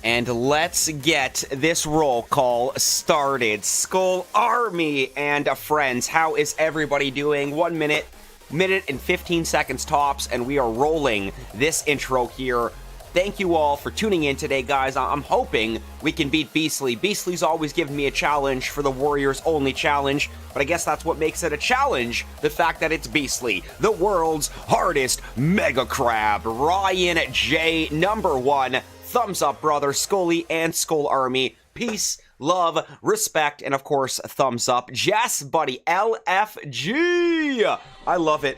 And let's get this roll call started. Skull Army and friends, how is everybody doing? 1 minute and 15 seconds tops, and we are rolling this intro here. Thank you all for tuning in today, guys. I'm hoping we can beat Beastly. Beastly's always given me a challenge for the Warriors Only Challenge, but I guess that's what makes it a challenge, the fact that it's Beastly, the world's hardest mega crab. Ryan J, #1. Thumbs up, brother. Scully and Skull Army. Peace, love, respect, and of course, thumbs up. Jess, buddy. LFG. I love it.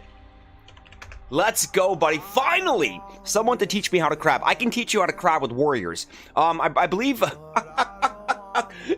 Let's go, buddy. Finally, someone to teach me how to crab. I can teach you how to crab with Warriors. I believe...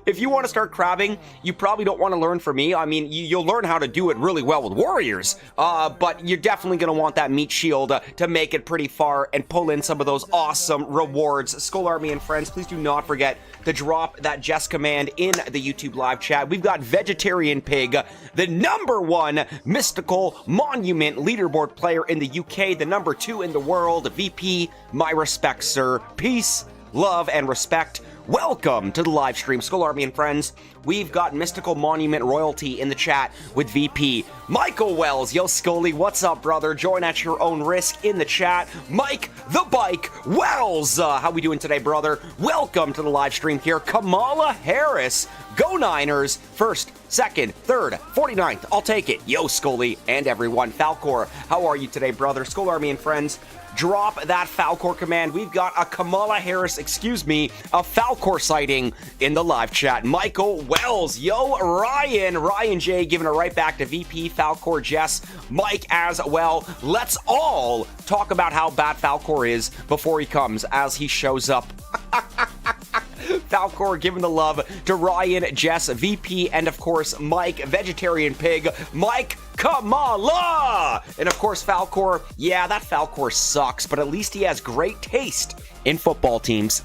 If you want to start crabbing, you probably don't want to learn from me. I mean, you'll learn how to do it really well with Warriors, but you're definitely going to want that meat shield to make it pretty far and pull in some of those awesome rewards. Skull Army and friends, please do not forget to drop that Jess command in the YouTube live chat. We've got Vegetarian Pig, the #1 mystical monument leaderboard player in the UK, the #2 in the world. VP, my respect, sir. Peace, love, and respect. Welcome to the live stream, Skull Army and friends. We've got Mystical Monument Royalty in the chat with VP. Michael Wells, yo Scully, what's up, brother? Join at your own risk in the chat. Mike the Bike Wells, how we doing today, brother? Welcome to the live stream here. Kamala Harris, go Niners, 1st, 2nd, 3rd, 49th, I'll take it. Yo Scully and everyone. Falcor, how are you today, brother? Skull Army and friends, drop that Falcor command. We've got a Kamala Harris, a Falcor sighting in the live chat. Michael Wells, yo Ryan J, giving it right back to VP, Falcor, Jess, Mike as well. Let's all talk about how bad Falcor is before he comes, as he shows up. Falcor giving the love to Ryan, Jess, VP, and of course Mike, Vegetarian Pig, Mike, Kamala! And of course Falcor, yeah, that Falcor sucks, but at least he has great taste in football teams.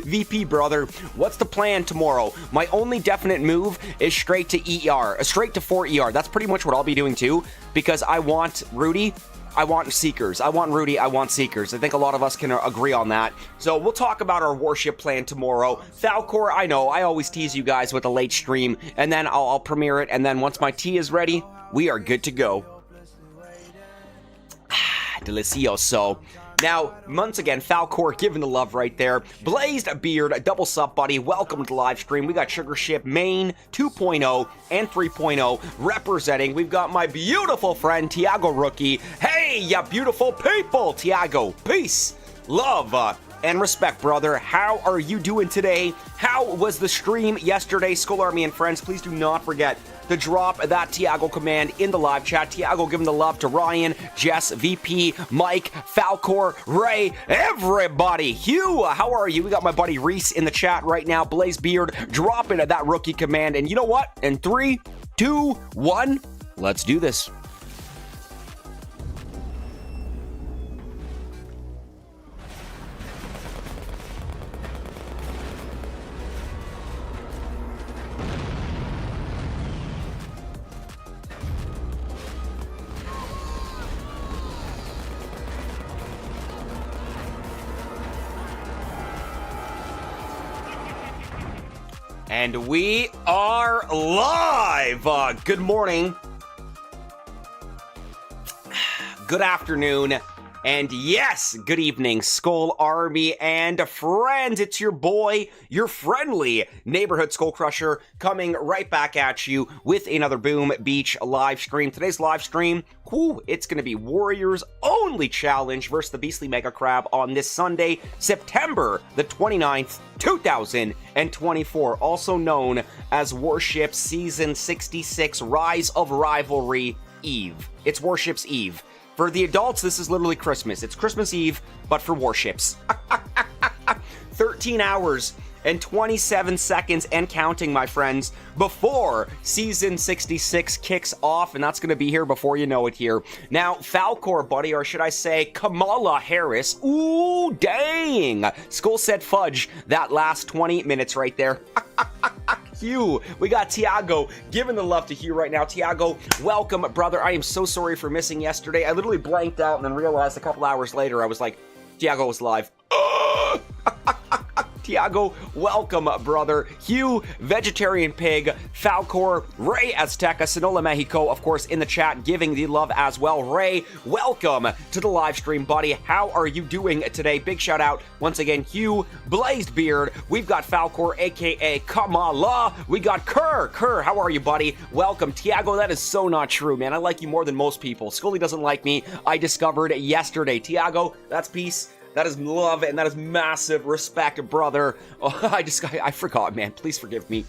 VP, brother, what's the plan tomorrow? My only definite move is straight to ER, straight to 4 ER. That's pretty much what I'll be doing too, because I want Rudy, I want Seekers. I want Rudy, I want Seekers. I think a lot of us can agree on that. So we'll talk about our warship plan tomorrow. Falcor, I know, I always tease you guys with a late stream, and then I'll premiere it, and then once my tea is ready, we are good to go. Delicioso. Now, once again, Falcor giving the love right there. Blazed Beard, double sub, buddy. Welcome to the live stream. We got Sugar Ship Main 2.0 and 3.0 representing. We've got my beautiful friend, Tiago Rookie. Hey, ya beautiful people. Tiago, peace, love, and respect, brother. How are you doing today? How was the stream yesterday? Skull Army and friends, please do not forget to drop that Tiago command in the live chat. Tiago giving the love to Ryan, Jess, VP, Mike, Falcor, Ray, everybody. Hugh, how are you? We got my buddy Reese in the chat right now. Blaze Beard dropping that rookie command. And you know what? In 3, 2, 1, let's do this. And we are live! Good morning, good afternoon, and yes, good evening, Skull Army and friends. It's your boy, your friendly neighborhood SkullCrusher, coming right back at you with another Boom Beach live stream. Today's live stream, it's going to be Warriors Only Challenge versus the Beastly Mega Crab on this Sunday, September the 29th, 2024, also known as Warships Season 66 Rise of Rivalry Eve. It's Warships Eve. For the adults, this is literally Christmas. It's Christmas Eve, but for Warships. 13 hours and 27 seconds and counting, my friends, before Season 66 kicks off, and that's going to be here before you know it here. Now, Falcor, buddy, or should I say Kamala Harris, ooh, dang! Skull said fudge that last 20 minutes right there. Hugh, we got Tiago giving the love to Hugh right now. Tiago, welcome, brother. I am so sorry for missing yesterday. I literally blanked out and then realized a couple hours later, I was like, Tiago was live. Tiago, welcome, brother. Hugh, Vegetarian Pig, Falcor, Ray Azteca, Sonola Mexico, of course, in the chat, giving the love as well. Ray, welcome to the live stream, buddy. How are you doing today? Big shout out, once again, Hugh, Blazed Beard. We've got Falcor, aka Kamala. We got Kerr. Kerr, how are you, buddy? Welcome. Tiago, that is so not true, man. I like you more than most people. Scully doesn't like me. I discovered yesterday. Tiago, that's peace. That is love, and that is massive respect, brother. Oh, I forgot, man. Please forgive me.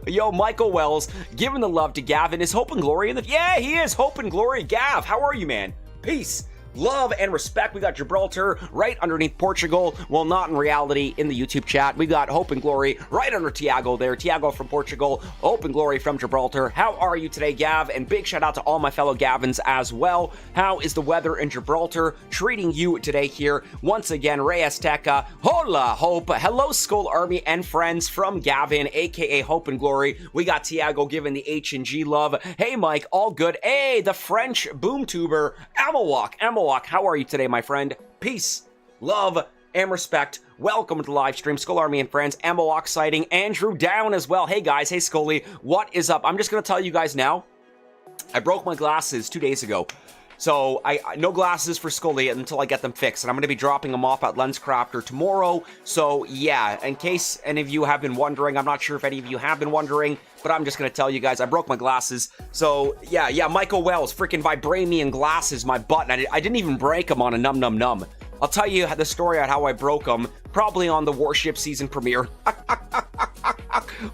Yo, Michael Wells, giving the love to Gavin. Is Hope and Glory in the... Yeah, he is. Hope and Glory. Gav, how are you, man? Peace. Love and respect. We got Gibraltar right underneath Portugal. Well, not in reality in the YouTube chat. We got Hope and Glory right under Tiago there. Tiago from Portugal. Hope and Glory from Gibraltar. How are you today, Gav? And big shout out to all my fellow Gavins as well. How is the weather in Gibraltar treating you today here? Once again, Ray Azteca. Hola, Hope. Hello, Skull Army and friends from Gavin, aka Hope and Glory. We got Tiago giving the H and G love. Hey, Mike. All good. Hey, the French boom tuber. Amawak. How are you today, my friend? Peace, love, and respect. Welcome to the live stream, Skull Army and friends. Amawak sighting, Andrew down as well. Hey guys, hey Scully, what is up? I'm just gonna tell you guys now, I broke my glasses 2 days ago. So, I no glasses for Scully until I get them fixed, and I'm going to be dropping them off at LensCrafter tomorrow. So, yeah, in case any of you have been wondering, I'm not sure if any of you have been wondering, but I'm just going to tell you guys, I broke my glasses. So, yeah, Michael Wells, freaking vibranium glasses, my butt, and I didn't even break them on a num. I'll tell you the story on how I broke them, probably on the Warship season premiere.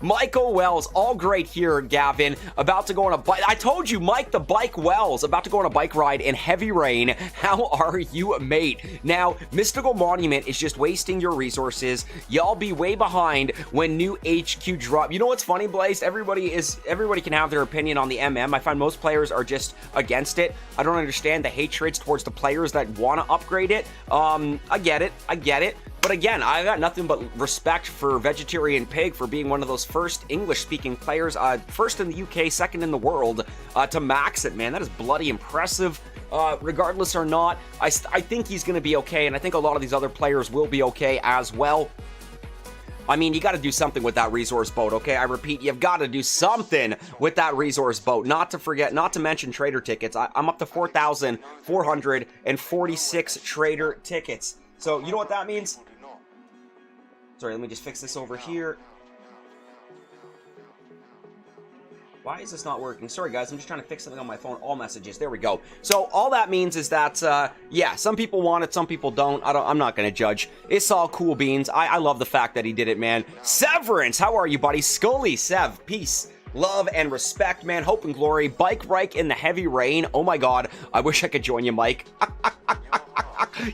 Michael Wells, all great here, Gavin. About to go on a bike. I told you, Mike the Bike Wells, about to go on a bike ride in heavy rain. How are you, mate? Now, Mystical Monument is just wasting your resources. Y'all be way behind when new HQ drop. You know what's funny, Blaze? Everybody can have their opinion on the MM. I find most players are just against it. I don't understand the hatreds towards the players that want to upgrade it. I get it. But again, I got nothing but respect for Vegetarian Pig for being one of those first English-speaking players, first in the UK, second in the world, to max it, man. That is bloody impressive. Regardless or not, I think he's going to be okay, and I think a lot of these other players will be okay as well. I mean, you got to do something with that resource boat, okay? I repeat, you've got to do something with that resource boat. Not to mention trader tickets. I'm up to 4,446 trader tickets. So, you know what that means? Sorry, let me just fix this over here. Why is this not working? Sorry, guys, I'm just trying to fix something on my phone. All messages. There we go. So, all that means is that, yeah, some people want it, some people don't. I'm not going to judge. It's all cool beans. I love the fact that he did it, man. Severance, how are you, buddy? Scully, Sev, peace. Love and respect, man. Hope and Glory. Bike Rike in the heavy rain. Oh, my God. I wish I could join you, Mike.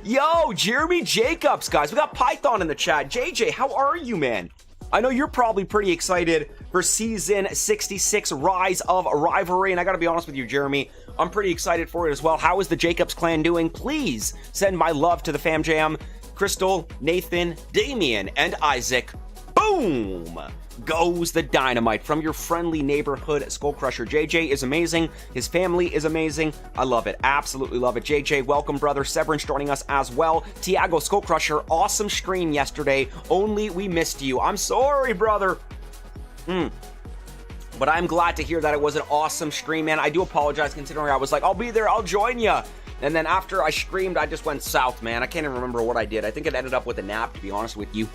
Yo, Jeremy Jacobs, guys. We got Python in the chat. JJ, how are you, man? I know you're probably pretty excited for Season 66 Rise of Rivalry, and I gotta be honest with you, Jeremy, I'm pretty excited for it as well. How is the Jacobs clan doing? Please send my love to the fam jam. Crystal, Nathan, Damien, and Isaac. Boom! goes the dynamite from your friendly neighborhood SkullCrusher. JJ is amazing. His family is amazing. I love it. Absolutely love it. JJ, welcome, brother. Severance joining us as well. Tiago, SkullCrusher, awesome stream yesterday. Only we missed you. I'm sorry, brother. But I'm glad to hear that it was an awesome stream, man. I do apologize considering I was like, I'll be there, I'll join you. And then after I streamed, I just went south, man. I can't even remember what I did. I think it ended up with a nap, to be honest with you.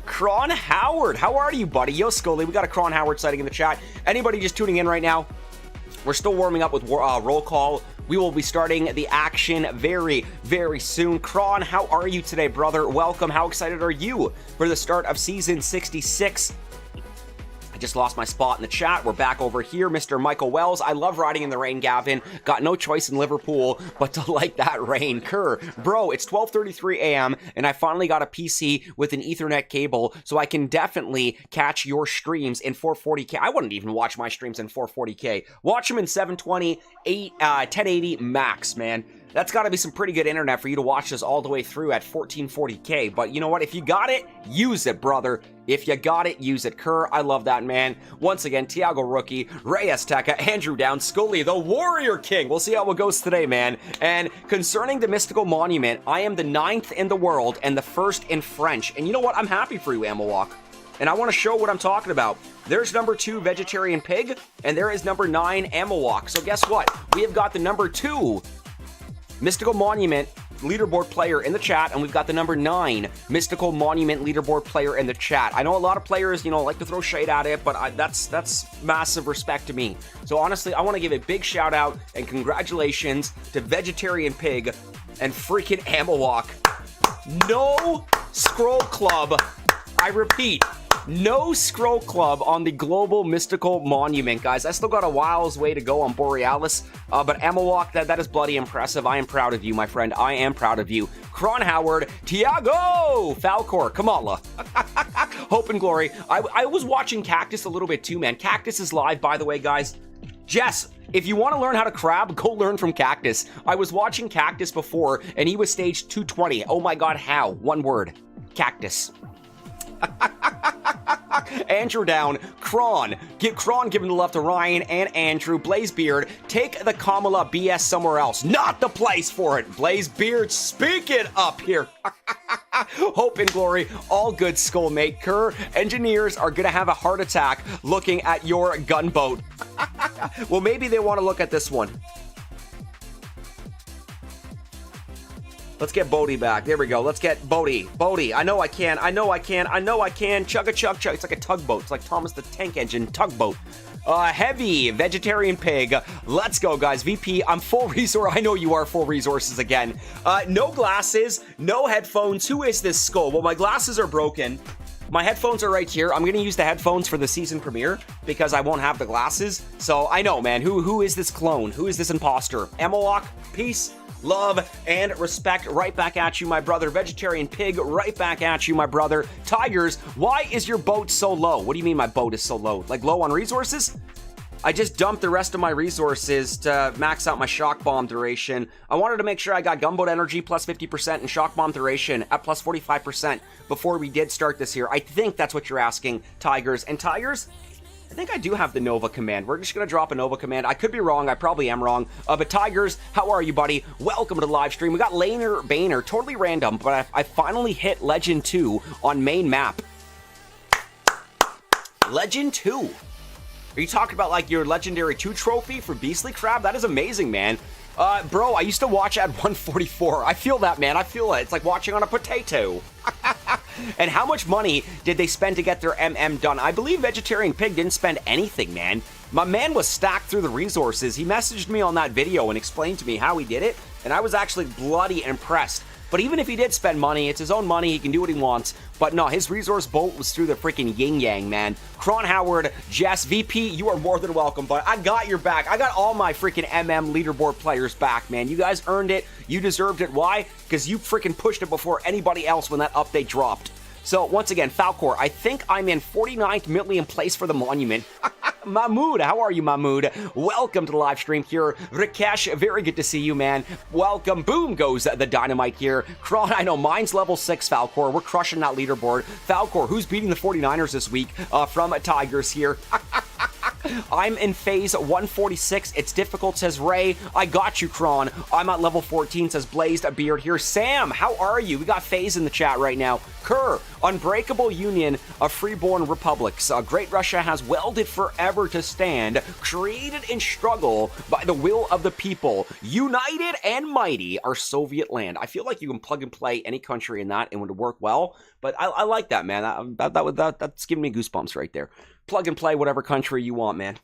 Kron Howard, how are you, buddy? Yo, Scully, we got a Kron Howard sighting in the chat. Anybody just tuning in right now? We're still warming up with roll call. We will be starting the action very, very soon. Kron, how are you today, brother? Welcome. How excited are you for the start of Season 66? I just lost my spot in the chat. We're back over here. Mr. Michael Wells. I love riding in the rain, Gavin. Got no choice in Liverpool but to like that rain. Kerr, bro, it's 12:33 a.m. and I finally got a PC with an Ethernet cable, so I can definitely catch your streams in 440k. I wouldn't even watch my streams in 440k. Watch them in 720, 1080 max, man. That's got to be some pretty good internet for you to watch this all the way through at 1440k. But you know what? If you got it, use it, brother. If you got it, use it. Kerr, I love that, man. Once again, Tiago Rookie, Ray Azteca, Andrew Down, Scully, the Warrior King. We'll see how it goes today, man. And concerning the Mystical Monument, I am the 9th in the world and the 1st in French. And you know what? I'm happy for you, Amawalk. And I want to show what I'm talking about. There's number 2, Vegetarian Pig, and there is number 9, Amawalk. So guess what? We have got the number 2 Mystical Monument leaderboard player in the chat, and we've got the number 9 Mystical Monument leaderboard player in the chat. I know a lot of players, like to throw shade at it, but that's massive respect to me. So honestly, I want to give a big shout out and congratulations to Vegetarian Pig and freaking Amawalk. No Scroll Club. I repeat, no Scroll Club on the Global Mystical Monument, guys. I still got a while's way to go on Borealis, but Amawalk, that is bloody impressive. I am proud of you, my friend. I am proud of you. Kron Howard, Tiago, Falcor, Kamala, Hope and Glory. I was watching Cactus a little bit too, man. Cactus is live, by the way, guys. Jess, if you want to learn how to crab, go learn from Cactus. I was watching Cactus before, and he was stage 220. Oh my god, how? One word. Cactus. Andrew down, Kron giving the love to Ryan and Andrew. Blazebeard, take the Kamala BS somewhere else. Not the place for it. Blazebeard, speak it up here. Hope and Glory, all good, Skullmate. Kerr, engineers are gonna have a heart attack looking at your gunboat. Well, maybe they want to look at this one. Let's get Bodie back. There we go. Let's get Bodie. Bodie, I know I can. Chug a chug chug. It's like a tugboat. It's like Thomas the Tank Engine tugboat. Heavy Vegetarian Pig. Let's go, guys. VP, I'm full resource. I know you are full resources again. No glasses, no headphones. Who is this Skull? Well, my glasses are broken. My headphones are right here. I'm going to use the headphones for the season premiere because I won't have the glasses. So I know, man. Who is this clone? Who is this imposter? Amawalk, peace, love, and respect right back at you, my brother. Vegetarian Pig, right back at you, my brother. Tigers, why is your boat so low? What do you mean my boat is so low? Like low on resources? I just dumped the rest of my resources to max out my shock bomb duration. I wanted to make sure I got gunboat energy plus 50% and shock bomb duration at plus 45% before we did start this here. I think that's what you're asking, Tigers. And Tigers, I think I do have the Nova command. We're just going to drop a Nova command. I could be wrong. I probably am wrong. But Tigers, how are you, buddy? Welcome to the live stream. We got Laner Boehner, totally random, but I finally hit Legend 2 on main map. Legend 2. Are you talking about like your Legendary 2 trophy for Beastly Crab? That is amazing, man. Bro, I used to watch at 144. I feel that, man. I feel it. It's like watching on a potato. And how much money did they spend to get their MM done? I believe Vegetarian Pig didn't spend anything, man. My man was stacked through the resources. He messaged me on that video and explained to me how he did it, and I was actually bloody impressed. But even if he did spend money, it's his own money, he can do what he wants. But no, his resource bolt was through the freaking yin-yang, man. Kron Howard, Jess, VP, you are more than welcome, but I got your back. I got all my freaking MM leaderboard players back, man. You guys earned it. You deserved it. Why? Because you freaking pushed it before anybody else when that update dropped. So, once again, Falcor, I think I'm in 49th million place for the monument. Mahmood, how are you, Mahmood? Welcome to the live stream here. Rakesh, very good to see you, man. Welcome. Boom goes the dynamite here. Kron, I know, mine's level 6, Falcor. We're crushing that leaderboard. Falcor, who's beating the 49ers this week from Tigers here. I'm in phase 146. It's difficult, says Ray. I got you, Kron. I'm at level 14, says Blazed Beard here. Sam, how are you? We got phase in the chat right now. Kerr, Unbreakable Union of Freeborn Republics. Great Russia has welded forever to stand, created in struggle by the will of the people, united and mighty, our Soviet land. I feel like you can plug and play any country in that and it would work well, but I like that, man. That's giving me goosebumps right there. Plug and play whatever country you want, man.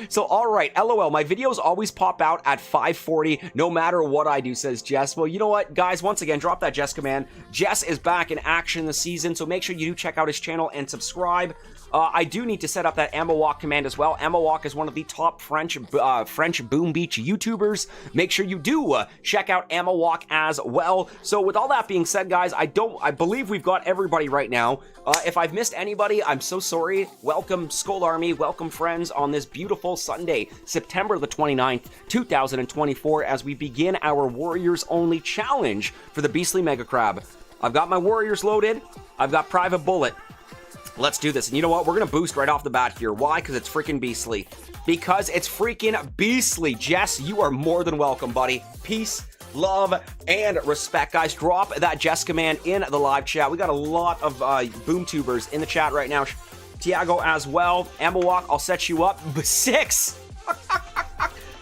So, all right, LOL, my videos always pop out at 5:40, no matter what I do, says Jess. Well, you know what, guys, once again, drop that Jess command. Jess is back in action this season, so make sure you do check out his channel and subscribe. I do need to set up that Ammo Walk command as well. Ammo Walk is one of the top French Boom Beach YouTubers. Make sure you do check out Ammo Walk as well. So with all that being said, guys, I believe we've got everybody right now. If I've missed anybody, I'm so sorry. Welcome, Skull Army. Welcome, friends, on this beautiful Sunday, September the 29th, 2024, as we begin our Warriors Only Challenge for the Beastly Mega Crab. I've got my Warriors loaded. I've got Private Bullet. Let's do this. And you know what? We're going to boost right off the bat here. Why? Because it's freaking beastly. Because it's freaking beastly. Jess, you are more than welcome, buddy. Peace, love, and respect. Guys, drop that Jess command in the live chat. We got a lot of boom tubers in the chat right now. Tiago as well. Ammo Walk, I'll set you up. 6.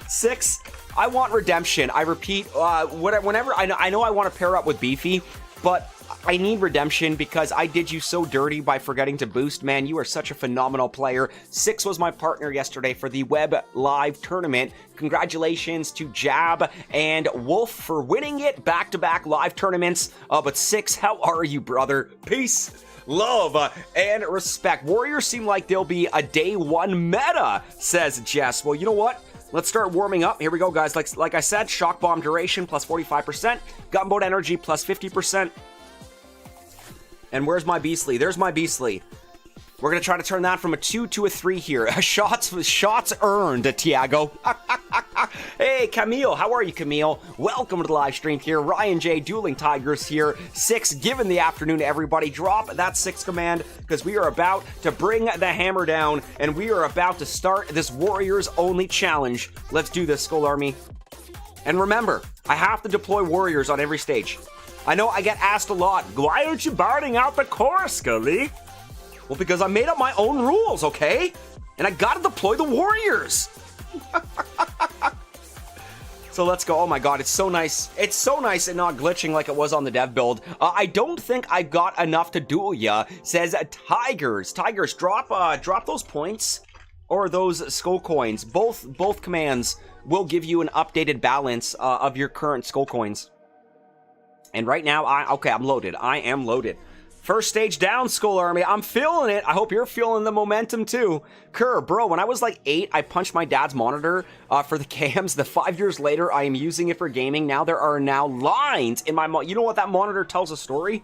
6. I want redemption. I repeat, whenever I know I want to pair up with Beefy, but I need redemption because I did you so dirty by forgetting to boost. Man, you are such a phenomenal player. 6 was my partner yesterday for the Web Live Tournament. Congratulations to Jab and Wolf for winning it. Back-to-back live tournaments. But 6, how are you, brother? Peace, love, and respect. Warriors seem like they'll be a day 1 meta, says Jess. Well, you know what? Let's start warming up. Here we go, guys. Like I said, Shock Bomb duration plus 45%. Gunboat energy plus 50%. And where's my Beastly? There's my Beastly. We're going to try to turn that from a 2 to a 3 here. Shots earned, Tiago. Hey, Camille. How are you, Camille? Welcome to the live stream here. Ryan J. Dueling Tigers here. 6, given the afternoon to everybody. Drop that 6 command because we are about to bring the hammer down and we are about to start this Warriors Only Challenge. Let's do this, Skull Army. And remember, I have to deploy Warriors on every stage. I know I get asked a lot, why aren't you barring out the core, Scully? Well, because I made up my own rules, okay? And I gotta deploy the Warriors. So let's go. Oh my god, it's so nice. It's so nice and not glitching like it was on the dev build. I don't think I got enough to duel ya, says Tigers. Tigers, drop those points or those skull coins. Both commands will give you an updated balance of your current skull coins. And right now, I'm loaded. I am loaded. First stage down, Skull Army. I'm feeling it. I hope you're feeling the momentum too. Kerr, bro, when I was like 8, I punched my dad's monitor for the cams. The 5 years later, I am using it for gaming. Now there are lines in my you know what? That monitor tells a story.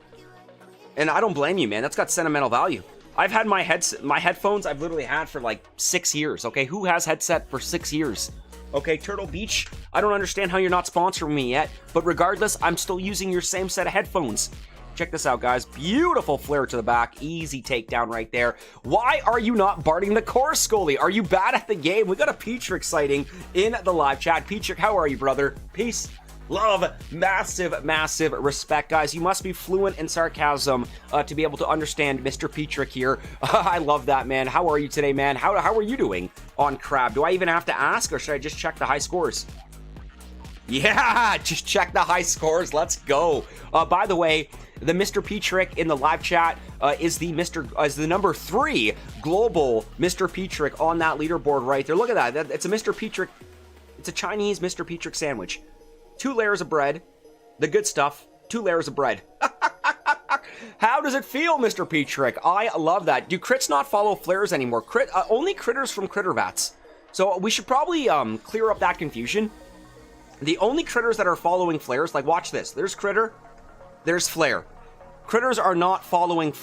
And I don't blame you, man. That's got sentimental value. I've had my headphones I've literally had for like 6 years, okay? Who has headset for 6 years? Okay, Turtle Beach, I don't understand how you're not sponsoring me yet, but regardless, I'm still using your same set of headphones. Check this out, guys. Beautiful flare to the back. Easy takedown right there. Why are you not barding the core, Scully? Are you bad at the game? We got a Petrick sighting in the live chat. Petrick, how are you, brother? Peace, love, massive respect, guys. You must be fluent in sarcasm to be able to understand Mr. Petrick here. I love that, man. How are you today, man? How are you doing on Crab? Do I even have to ask, or should I just check the high scores? Yeah, just check the high scores. Let's go. By the way, the Mr. Petrick in the live chat is the number 3 global Mr. Petrick on that leaderboard right there. Look at that. It's a Mr. Petrick. It's a Chinese Mr. Petrick sandwich. 2 layers of bread. The good stuff. 2 layers of bread. How does it feel, Mr. Petrick? I love that. Do crits not follow flares anymore? Only critters from Critter Vats. So we should probably clear up that confusion. The only critters that are following flares, like watch this. There's critter, there's flare. Critters are not following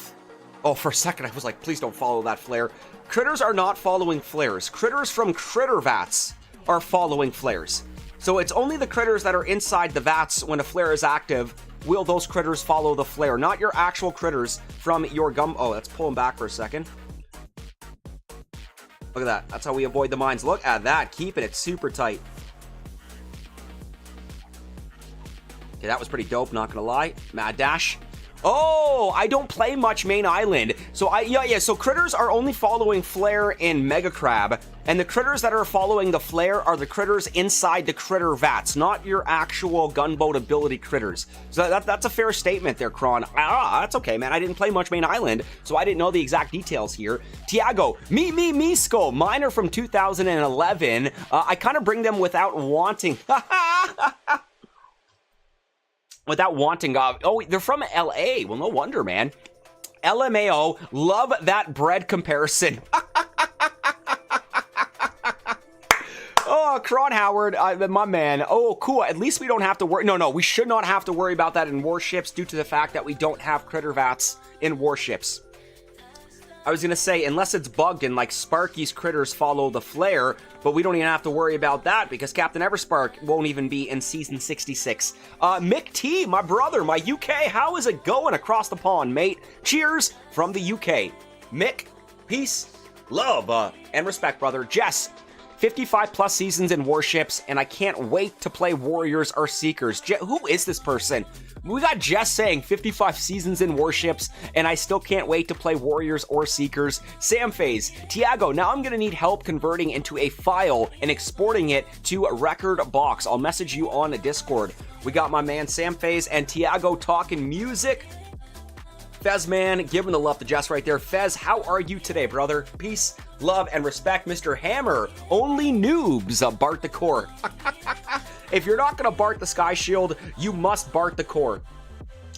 Oh, for a second, I was like, please don't follow that flare. Critters are not following flares. Critters from critter vats are following flares. So it's only the critters that are inside the vats when a flare is active will those critters follow the flare, not your actual critters from your gum. Oh, let's pull them back for a second. Look at that. That's how we avoid the mines. Look at that. Keeping it super tight. Okay, that was pretty dope, not gonna lie. Mad dash. Oh, I don't play much main island. So so critters are only following flare in Mega Crab, and the critters that are following the flare are the critters inside the critter vats, not your actual gunboat ability critters. So that's a fair statement there, Kron. That's okay, man. I didn't play much main island, so I didn't know the exact details here. Tiago, me, Skull. Mine are from 2011. I kind of bring them without wanting. Without wanting, oh, they're from LA. Well, no wonder, man. LMAO, love that bread comparison. Oh, Kron Howard, my man. Oh, cool. At least we don't have to worry. No, we should not have to worry about that in warships due to the fact that we don't have critter vats in warships. I was gonna say, unless it's bugged and like Sparky's critters follow the flare, but we don't even have to worry about that because Captain Everspark won't even be in season 66. Mick T, my brother, my UK, how is it going across the pond, mate? Cheers from the UK. Mick, peace, love, and respect, brother. Jess, 55 plus seasons in warships, and I can't wait to play Warriors or Seekers. Who is this person? We got Jess saying 55 seasons in warships, and I still can't wait to play Warriors or Seekers. Sam Phase, Tiago, now I'm gonna need help converting into a file and exporting it to a record box. I'll message you on the Discord. We got my man Sam Phase and Tiago talking music. Fez, man, giving the love to Jess right there. Fez, how are you today, brother? Peace, love, and respect, Mr. Hammer. Only noobs Bart the core. If you're not going to Bart the Sky Shield, you must Bart the core.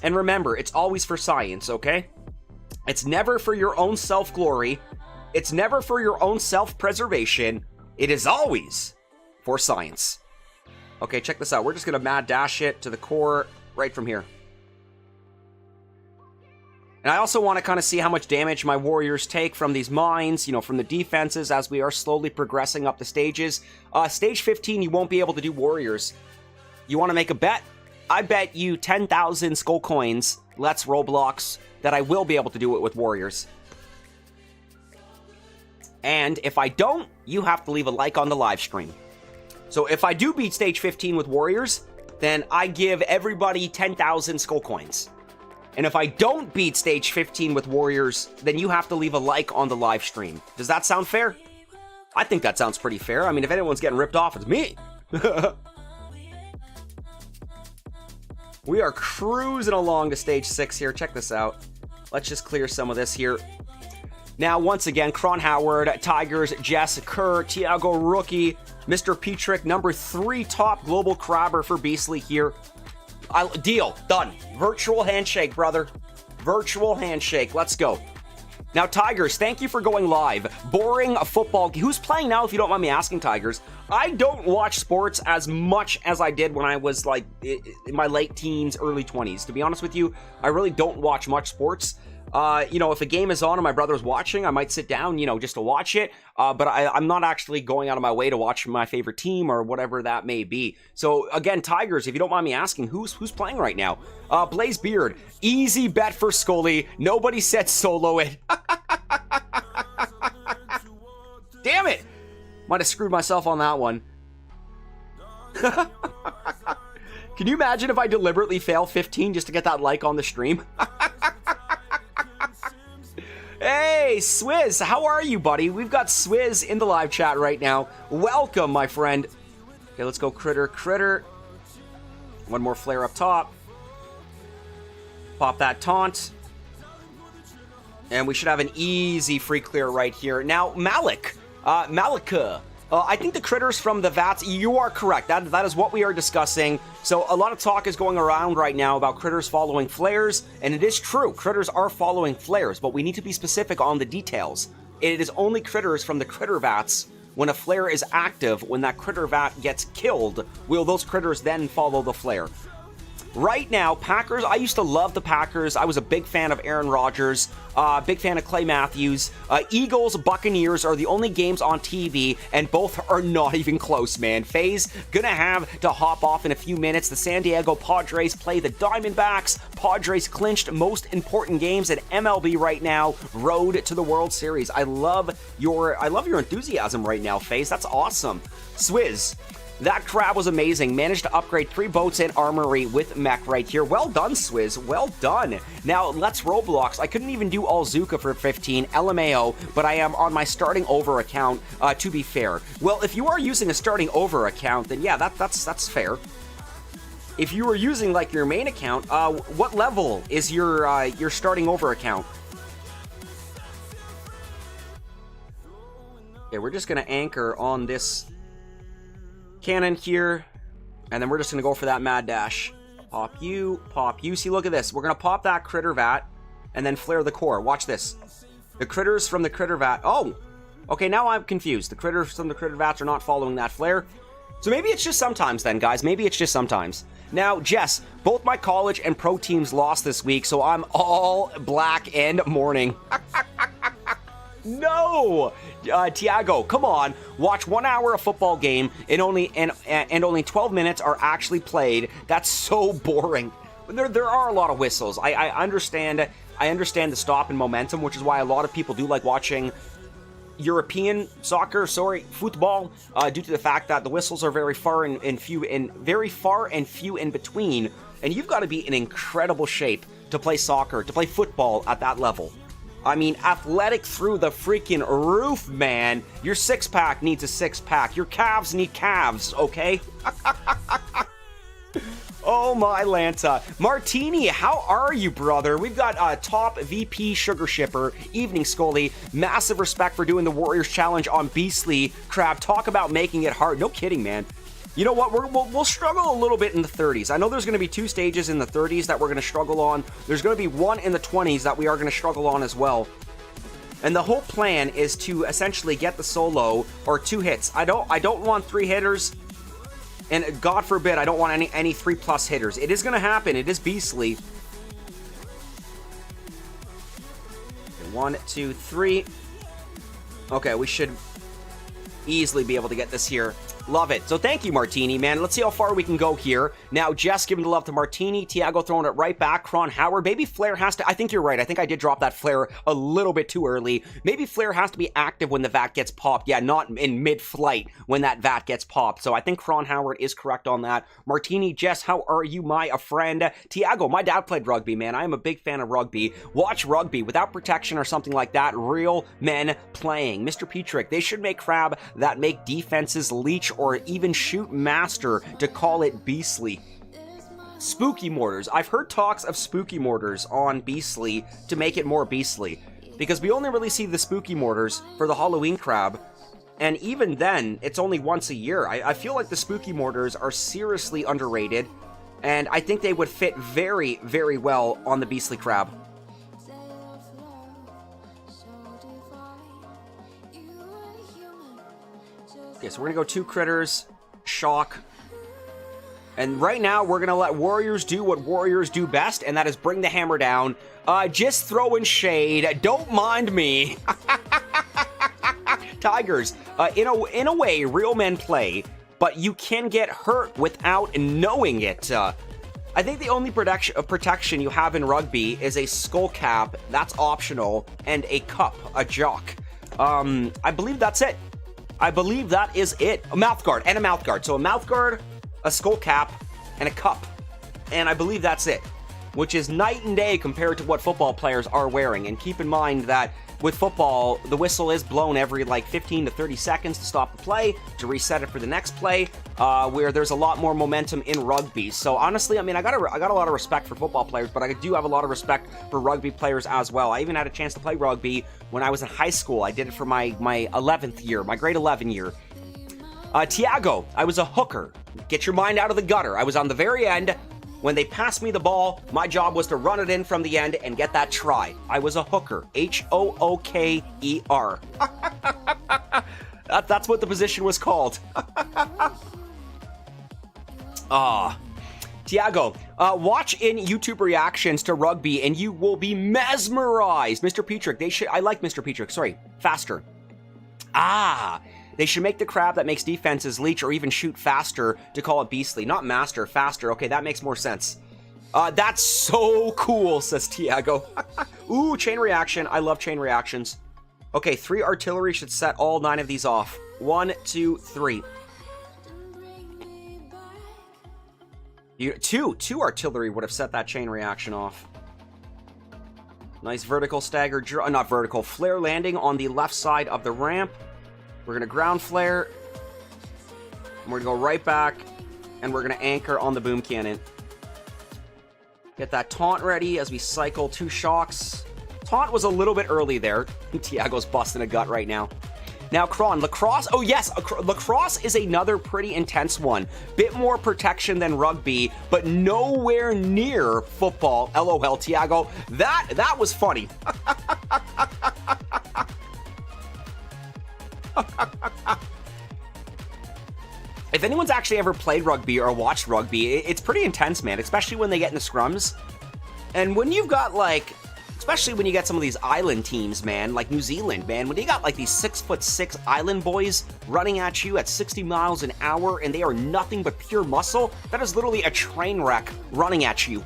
And remember, it's always for science, okay? It's never for your own self-glory. It's never for your own self-preservation. It is always for science. Okay, check this out. We're just going to mad dash it to the core right from here. And I also want to kind of see how much damage my warriors take from these mines, you know, from the defenses as we are slowly progressing up the stages. Stage 15, you won't be able to do warriors. You want to make a bet? I bet you 10,000 skull coins, let's Roblox, that I will be able to do it with warriors. And if I don't, you have to leave a like on the live stream. So if I do beat stage 15 with warriors, then I give everybody 10,000 skull coins. And if I don't beat stage 15 with warriors, then you have to leave a like on the live stream. Does that sound fair? I think that sounds pretty fair. I mean, if anyone's getting ripped off, it's me. We are cruising along to stage 6 here. Check this out. Let's just clear some of this here. Now, once again, Kron Howard, Tigers, Jess, Kerr, Tiago Rookie, Mr. Petrick, number 3 top global crabber for Beastly here. Deal. Done. Virtual handshake, brother. Virtual handshake. Let's go. Now, Tigers, thank you for going live. Boring football. Who's playing now, if you don't mind me asking, Tigers? I don't watch sports as much as I did when I was, like, in my late teens, early 20s. To be honest with you, I really don't watch much sports. You know, if a game is on and my brother's watching, I might sit down, you know, just to watch it. But I'm not actually going out of my way to watch my favorite team or whatever that may be. So again, Tigers, if you don't mind me asking, who's playing right now? Blaze Beard, easy bet for Scully. Nobody said solo it. Damn it! Might have screwed myself on that one. Can you imagine if I deliberately fail 15 just to get that like on the stream? Hey, Swizz, how are you, buddy? We've got Swizz in the live chat right now. Welcome, my friend. Okay, let's go critter. One more flare up top. Pop that taunt. And we should have an easy free clear right here. Now, Malika. I think the critters from the vats, you are correct. That is what we are discussing. So a lot of talk is going around right now about critters following flares, and it is true. Critters are following flares, but we need to be specific on the details. It is only critters from the critter vats. When a flare is active, when that critter vat gets killed, will those critters then follow the flare? Right now, Packers, I used to love the Packers. I was a big fan of Aaron Rodgers, big fan of Clay Matthews. Eagles, Buccaneers are the only games on TV, and both are not even close, man. Faye's gonna have to hop off in a few minutes. The San Diego Padres play the Diamondbacks. Padres clinched most important games in MLB right now. Road to the World Series. I love your enthusiasm right now, Faze. That's awesome. Swizz. That crab was amazing. Managed to upgrade 3 boats and armory with mech right here. Well done, Swizz. Well done. Now, let's Roblox. I couldn't even do Alzuka for 15, LMAO, but I am on my starting over account, to be fair. Well, if you are using a starting over account, then yeah, that's fair. If you were using, like, your main account, what level is your starting over account? Okay, we're just going to anchor on this cannon here, and then we're just gonna go for that mad dash. Pop you. See, look at this. We're gonna pop that critter vat and then flare the core. Watch this. The critters from the critter vat. Oh, okay, now I'm confused. The critters from the critter vats are not following that flare. So maybe it's just sometimes then, guys. Maybe it's just sometimes. Now, Jess, both my college and pro teams lost this week, so I'm all black and mourning. No! Tiago, come on. Watch 1 hour of football game and only 12 minutes are actually played. That's so boring. There are a lot of whistles. I understand the stop and momentum, which is why a lot of people do like watching European soccer, football, due to the fact that the whistles are very far and few in between, and you've got to be in incredible shape to play soccer, to play football at that level. I mean, athletic through the freaking roof, man. Your six-pack needs a six-pack. Your calves need calves, okay? Oh, my Lanta. Martini, how are you, brother? We've got top VP Sugar Shipper, Evening Scully. Massive respect for doing the Warriors Challenge on Beastly. Crab, talk about making it hard. No kidding, man. You know what? We'll struggle a little bit in the 30s. I know there's going to be 2 stages in the 30s that we're going to struggle on. There's going to be 1 in the 20s that we are going to struggle on as well. And the whole plan is to essentially get the solo or 2 hits. I don't want 3 hitters, and God forbid I don't want any 3+ hitters. It is going to happen. It is beastly. Okay, 1, 2, 3. Okay, we should easily be able to get this here. Love it. So thank you, Martini, man. Let's see how far we can go here. Now, Jess giving the love to Martini. Tiago throwing it right back. Cron Howard. Maybe Flair has to... I think you're right. I think I did drop that Flair a little bit too early. Maybe Flair has to be active when the vat gets popped. Yeah, not in mid-flight when that vat gets popped. So I think Cron Howard is correct on that. Martini, Jess, how are you, my friend? Tiago, my dad played rugby, man. I am a big fan of rugby. Watch rugby without protection or something like that. Real men playing. Mr. Petrick, they should make crab that make defenses leech or even shoot master to call it beastly. Spooky mortars. I've heard talks of spooky mortars on Beastly to make it more beastly, because we only really see the spooky mortars for the Halloween crab, and even then, it's only once a year. I feel like the spooky mortars are seriously underrated, and I think they would fit very, very well on the beastly crab. Okay, so we're gonna go 2 critters, shock, and right now we're gonna let Warriors do what Warriors do best, and that is bring the hammer down. Just throwing shade, don't mind me. Tigers, in a way, real men play, but you can get hurt without knowing it. I think the only protection you have in rugby is a skull cap, that's optional, and a cup, a jock. I believe that's it. I believe that is it. A mouth guard and a mouth guard. So a mouth guard, a skull cap, and a cup. And I believe that's it, which is night and day compared to what football players are wearing. And keep in mind that with football, the whistle is blown every like 15 to 30 seconds to stop the play, to reset it for the next play, where there's a lot more momentum in rugby. So honestly, I mean, I got a lot of respect for football players, but I do have a lot of respect for rugby players as well. I even had a chance to play rugby when I was in high school. I did it for my 11th year, my grade 11 year. Tiago, I was a hooker. Get your mind out of the gutter. I was on the very end. When they passed me the ball, my job was to run it in from the end and get that try. I was a hooker. H-O-O-K-E-R. That's what the position was called. Tiago, watch in YouTube reactions to rugby and you will be mesmerized. Mr. Petrick, I like Mr. Petrick, sorry, faster. They should make the crab that makes defenses leech or even shoot faster to call it beastly. Not master, faster. Okay, that makes more sense. That's so cool, says Tiago. Ooh, chain reaction. I love chain reactions. Okay, 3 artillery should set all 9 of these off. 1, 2, 3. Two artillery would have set that chain reaction off. Nice vertical stagger, not vertical, flare landing on the left side of the ramp. We're gonna ground flare. And we're gonna go right back. And we're gonna anchor on the boom cannon. Get that taunt ready as we cycle 2 shocks. Taunt was a little bit early there. Tiago's busting a gut right now. Now, Kron, lacrosse. Oh, yes, lacrosse is another pretty intense one. Bit more protection than rugby, but nowhere near football. LOL, Tiago. That was funny. If anyone's actually ever played rugby or watched rugby, it's pretty intense, man, especially when they get in the scrums. And when you've got, like, especially when you get some of these island teams, man, like New Zealand, man, when you got, like, these 6'6" island boys running at you at 60 miles an hour and they are nothing but pure muscle, that is literally a train wreck running at you.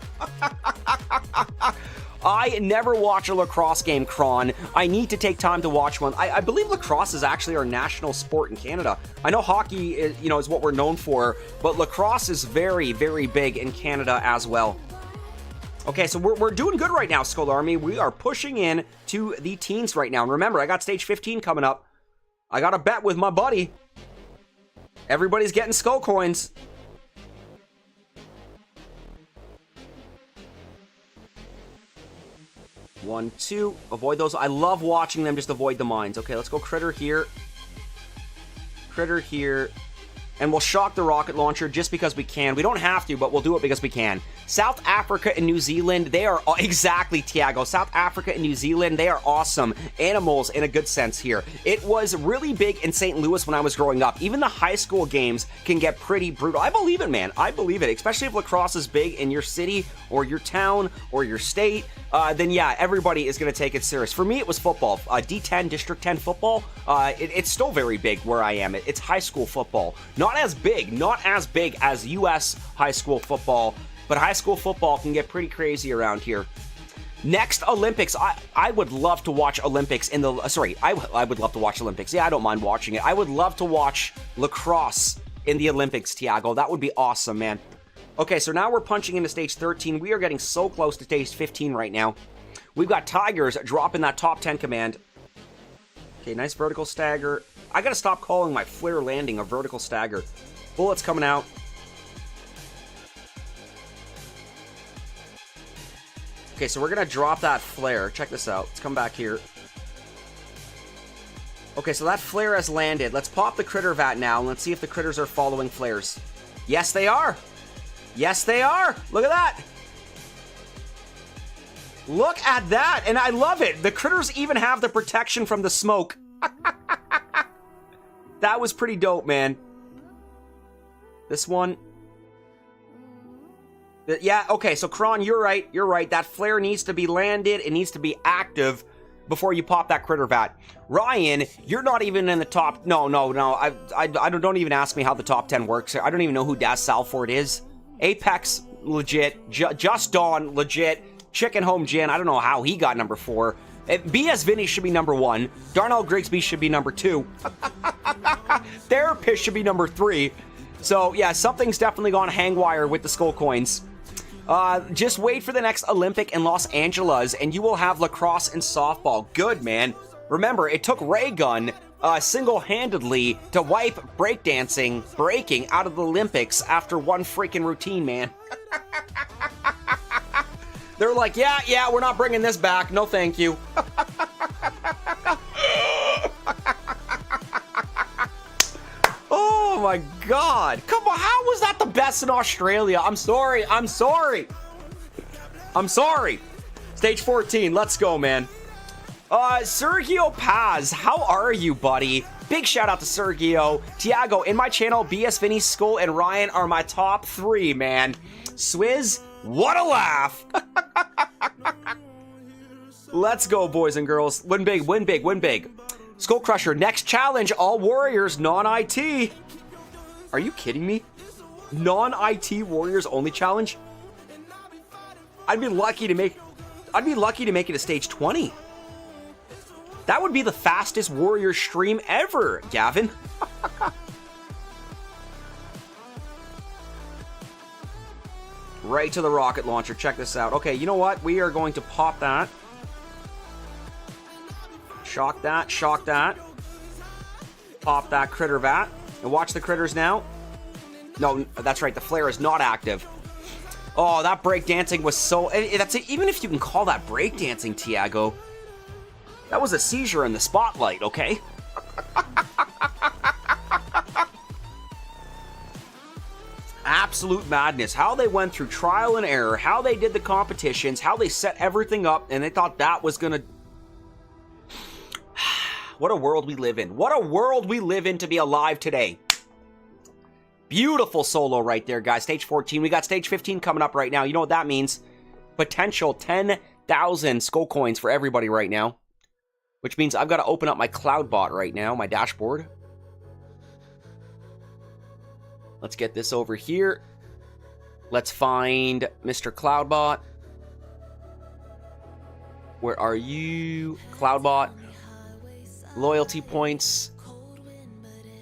I never watch a lacrosse game, Kron. I need to take time to watch one. I believe lacrosse is actually our national sport in Canada. I know hockey is, is what we're known for, but lacrosse is very, very big in Canada as well. Okay, so we're doing good right now, Skull Army. We are pushing in to the teens right now. And remember, I got stage 15 coming up. I got a bet with my buddy. Everybody's getting skull coins. One, 2. Avoid those. I love watching them just avoid the mines. Okay, let's go critter here. Critter here. And we'll shock the rocket launcher just because we can. We don't have to, but we'll do it because we can. South Africa and New Zealand, they are... Exactly, Tiago. South Africa and New Zealand, they are awesome animals in a good sense here. It was really big in St. Louis when I was growing up. Even the high school games can get pretty brutal. I believe it, man. I believe it. Especially if lacrosse is big in your city or your town or your state. Then yeah, everybody is going to take it serious. For me, it was football. D10, District 10 football. It's still very big where I am. It's high school football. Not as big as U.S. high school football, but high school football can get pretty crazy around here. Next, Olympics. I would love to watch Olympics in the... I would love to watch Olympics. Yeah, I don't mind watching it. I would love to watch lacrosse in the Olympics, Tiago. That would be awesome, man. Okay, so now we're punching into stage 13. We are getting so close to stage 15 right now. We've got Tigers dropping that top 10 command. Okay, nice vertical stagger. I gotta stop calling my flare landing a vertical stagger. Bullets coming out. Okay, so we're gonna drop that flare. Check this out. Let's come back here. Okay, so that flare has landed. Let's pop the critter vat now, and let's see if the critters are following flares. Yes, they are. Yes, they are. Look at that. Look at that, and I love it. The critters even have the protection from the smoke. That was pretty dope, man. This one. Yeah, okay, so Kron, you're right. You're right. That flare needs to be landed. It needs to be active before you pop that critter vat. Ryan, you're not even in the top... No. Don't even ask me how the top 10 works. I don't even know who Das Salford is. Apex, legit. Just Dawn, legit. Chicken Home Gin, I don't know how he got number 4. BS Vinny should be number 1. Darnell Grigsby should be number 2. Therapist should be number 3. So, yeah, something's definitely gone hangwire with the skull coins. Just wait for the next Olympic in Los Angeles, and you will have lacrosse and softball. Good, man. Remember, it took Ray Gun single-handedly to wipe breaking out of the Olympics after one freaking routine, man. They're like, yeah, we're not bringing this back. No, thank you. Oh my God. Come on, how was that the best in Australia? I'm sorry. Stage 14, let's go, man. Sergio Paz, how are you, buddy? Big shout out to Sergio. Tiago, in my channel, BS Vinny, Skull, and Ryan are my top 3, man. Swizz, what a laugh. Let's go, boys and girls. Win big, win big, win big. SkullCrusher, next challenge, all warriors, non-IT. Are you kidding me? Non-IT warriors only challenge? I'd be lucky to make it to stage 20. That would be the fastest warrior stream ever, Gavin. Right to the rocket launcher. Check this out. Okay, you know what? We are going to pop that. Shock that, shock that. Pop that critter vat. And watch the critters now. No, that's right. The flare is not active. Oh, that breakdancing was so... That's even if you can call that breakdancing, Tiago. That was a seizure in the spotlight, okay? Absolute madness. How they went through trial and error, how they did the competitions, how they set everything up, and they thought that was gonna... What a world we live in. What a world we live in to be alive today. Beautiful solo right there, guys. Stage 14. We got stage 15 coming up right now. You know what that means? Potential 10,000 skull coins for everybody right now. Which means I've got to open up my cloud bot right now, my dashboard. Let's get this over here. Let's find Mr. Cloudbot. Where are you? Cloudbot. Loyalty points.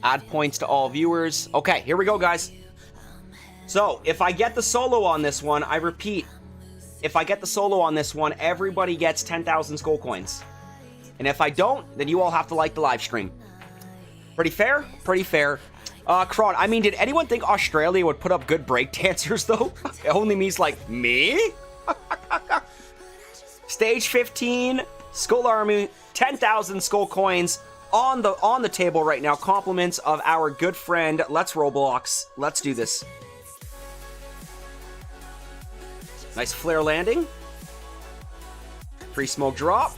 Add points to all viewers. Okay, here we go, guys. So, if I get the solo on this one, I repeat, if I get the solo on this one, everybody gets 10,000 skull coins. And if I don't, then you all have to like the live stream. Pretty fair? Pretty fair. Kron, I mean, did anyone think Australia would put up good breakdancers, though? It only means, like, me? Stage 15, Skull Army, 10,000 skull coins on the table right now. Compliments of our good friend. Let's Roblox. Let's do this. Nice flare landing. Free smoke drop.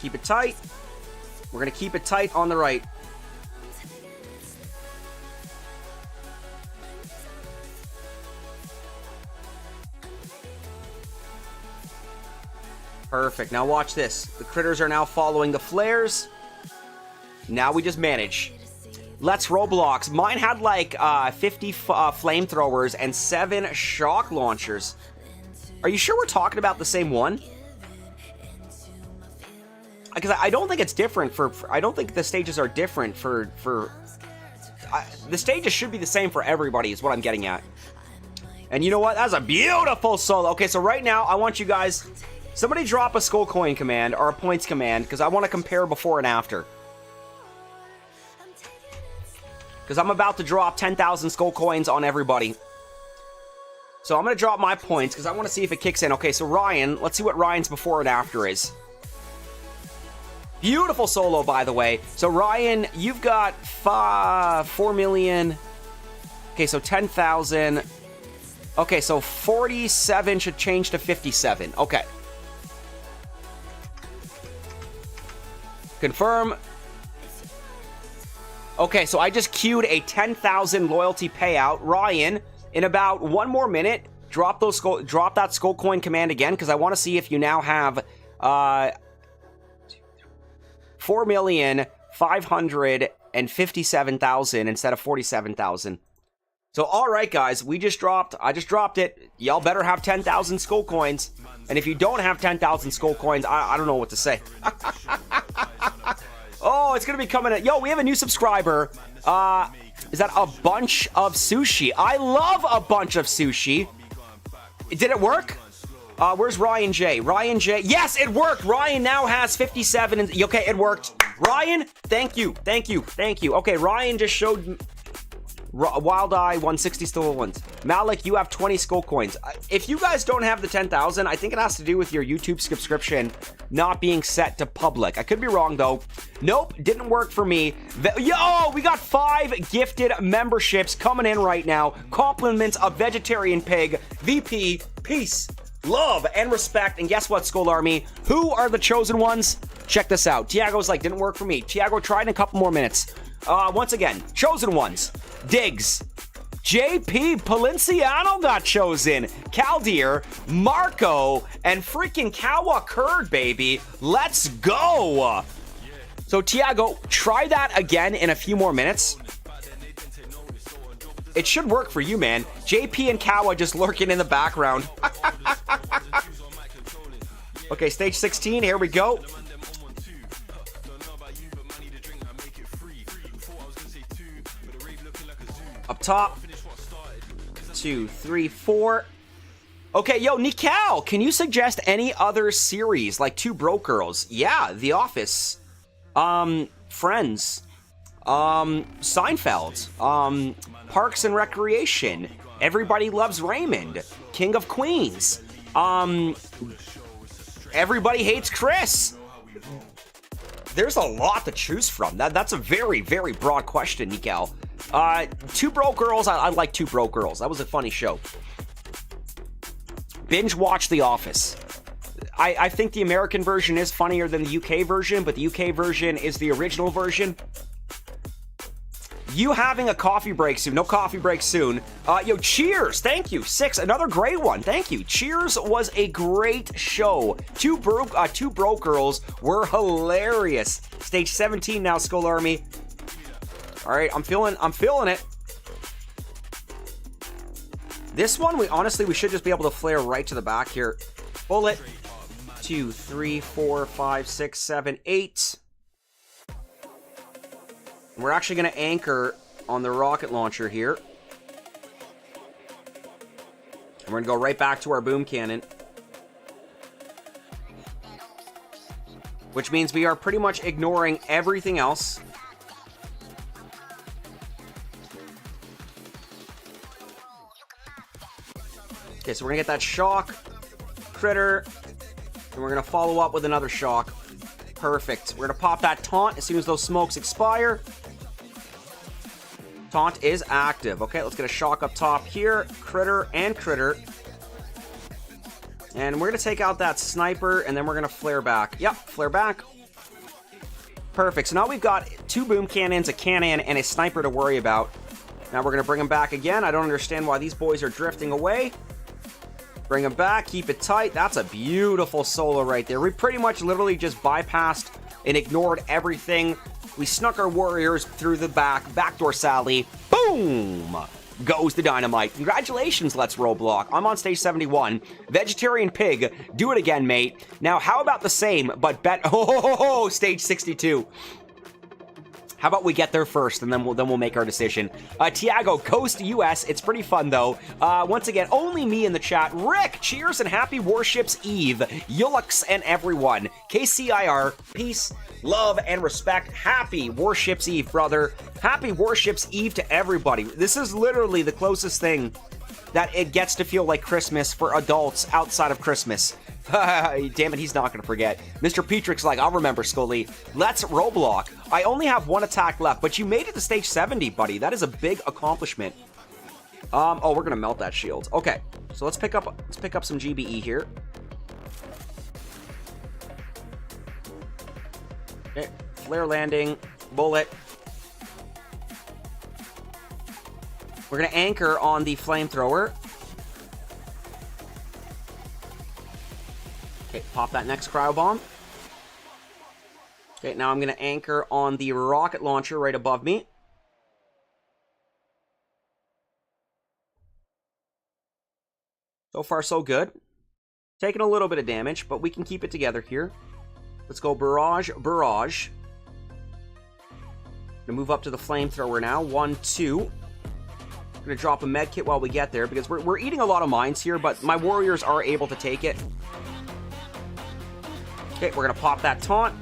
Keep it tight. We're going to keep it tight on the right. Perfect. Now watch this. The critters are now following the flares. Now we just manage. Let's Roblox. Mine had like 50 flamethrowers and 7 shock launchers. Are you sure we're talking about the same one? Because I don't think it's different for I don't think the stages are different for the stages should be the same for everybody is what I'm getting at. And you know what? That's a beautiful solo. Okay, so right now I want you guys, somebody drop a skull coin command or a points command because I want to compare before and after. Because I'm about to drop 10,000 skull coins on everybody. So I'm going to drop my points because I want to see if it kicks in. Okay, so Ryan, let's see what Ryan's before and after is. Beautiful solo, by the way. So, Ryan, you've got 4 million. Okay, so 10,000. Okay, so 47 should change to 57. Okay. Confirm. Okay, so I just queued a 10,000 loyalty payout. Ryan, in about 1 more minute, drop that skull coin command again, because I want to see if you now have 4,557,000 instead of 47,000. So, all right, guys, I just dropped it. Y'all better have 10,000 skull coins. And if you don't have 10,000 skull coins, I don't know what to say. Oh, it's going to be coming in. Yo, we have a new subscriber. Is that a bunch of sushi? I love a bunch of sushi. Did it work? Where's Ryan J? Ryan J. Yes, it worked. Ryan now has 57. Okay, it worked. Ryan, thank you. Thank you. Thank you. Okay, Ryan just showed Wild Eye 160 still ones. Malik, you have 20 skull coins. If you guys don't have the 10,000, I think it has to do with your YouTube subscription not being set to public. I could be wrong, though. Nope, didn't work for me. Yo, we got 5 gifted memberships coming in right now. Compliments of Vegetarian Pig, VP, peace, love, and respect. And guess what, Skull Army? Who are the chosen ones? Check this out. Tiago's like, didn't work for me. Tiago, tried in a couple more minutes. Once again, chosen ones. Diggs, JP Palenciano got chosen. Caldeer, Marco, and freaking Kawa Kurd, baby. Let's go. So, Tiago, try that again in a few more minutes. It should work for you, man. JP and Kawa just lurking in the background. Okay, stage 16, here we go. Up top. 2, 3, 4. Okay, yo, Nikal, can you suggest any other series like Two Broke Girls? Yeah, The Office. Friends. Seinfeld. Parks and Recreation. Everybody Loves Raymond. King of Queens. Everybody Hates Chris. There's a lot to choose from. That's a very, very broad question, Nikal. Two Broke Girls. I like Two Broke Girls. That was a funny show. Binge watch The Office. I think the American version is funnier than the UK version, but the UK version is the original version. You having a coffee break soon. No coffee break soon. Yo, Cheers. Thank you. 6. Another great one. Thank you. Cheers was a great show. Two broke Girls were hilarious. Stage 17 now, Skull Army. All right, I'm feeling it. This one, we should just be able to flare right to the back here. Bullet. 2, 3, 4, 5, 6, 7, 8. We're actually going to anchor on the rocket launcher here. And we're going to go right back to our boom cannon. Which means we are pretty much ignoring everything else. Okay, so we're going to get that shock, critter, and we're going to follow up with another shock. Perfect. We're going to pop that taunt as soon as those smokes expire. Taunt is active. Okay, let's get a shock up top here. Critter and critter. And we're going to take out that sniper, and then we're going to flare back. Yep, flare back. Perfect. So now we've got 2 boom cannons, a cannon, and a sniper to worry about. Now we're going to bring them back again. I don't understand why these boys are drifting away. Bring them back. Keep it tight. That's a beautiful solo right there. We pretty much literally just bypassed and ignored everything. We snuck our warriors through the backdoor Sally. Boom! Goes the dynamite. Congratulations, Let's Roblox. I'm on stage 71. Vegetarian Pig. Do it again, mate. Now, how about the same, but stage 62. How about we get there first, and then we'll make our decision. Tiago, Coast US. It's pretty fun, though. Once again, only me in the chat. Rick, cheers and happy Warships Eve. Yulux and everyone. KCIR, peace, love, and respect. Happy Warships Eve, brother. Happy Warships Eve to everybody. This is literally the closest thing that it gets to feel like Christmas for adults outside of Christmas. Damn it, he's not going to forget. Mr. Petrick's like, I'll remember, Scully. Let's Roblox. I only have 1 attack left, but you made it to stage 70, buddy. That is a big accomplishment. Oh, we're going to melt that shield. Okay, so let's pick up some GBE here. Okay, flare landing, bullet. We're going to anchor on the flamethrower. Okay, pop that next cryo bomb. Okay, now I'm going to anchor on the rocket launcher right above me. So far, so good. Taking a little bit of damage, but we can keep it together here. Let's go barrage, barrage. Gonna move up to the flamethrower now. 1, 2. Gonna drop a med kit while we get there because we're eating a lot of mines here, but my warriors are able to take it. Okay, we're gonna pop that taunt.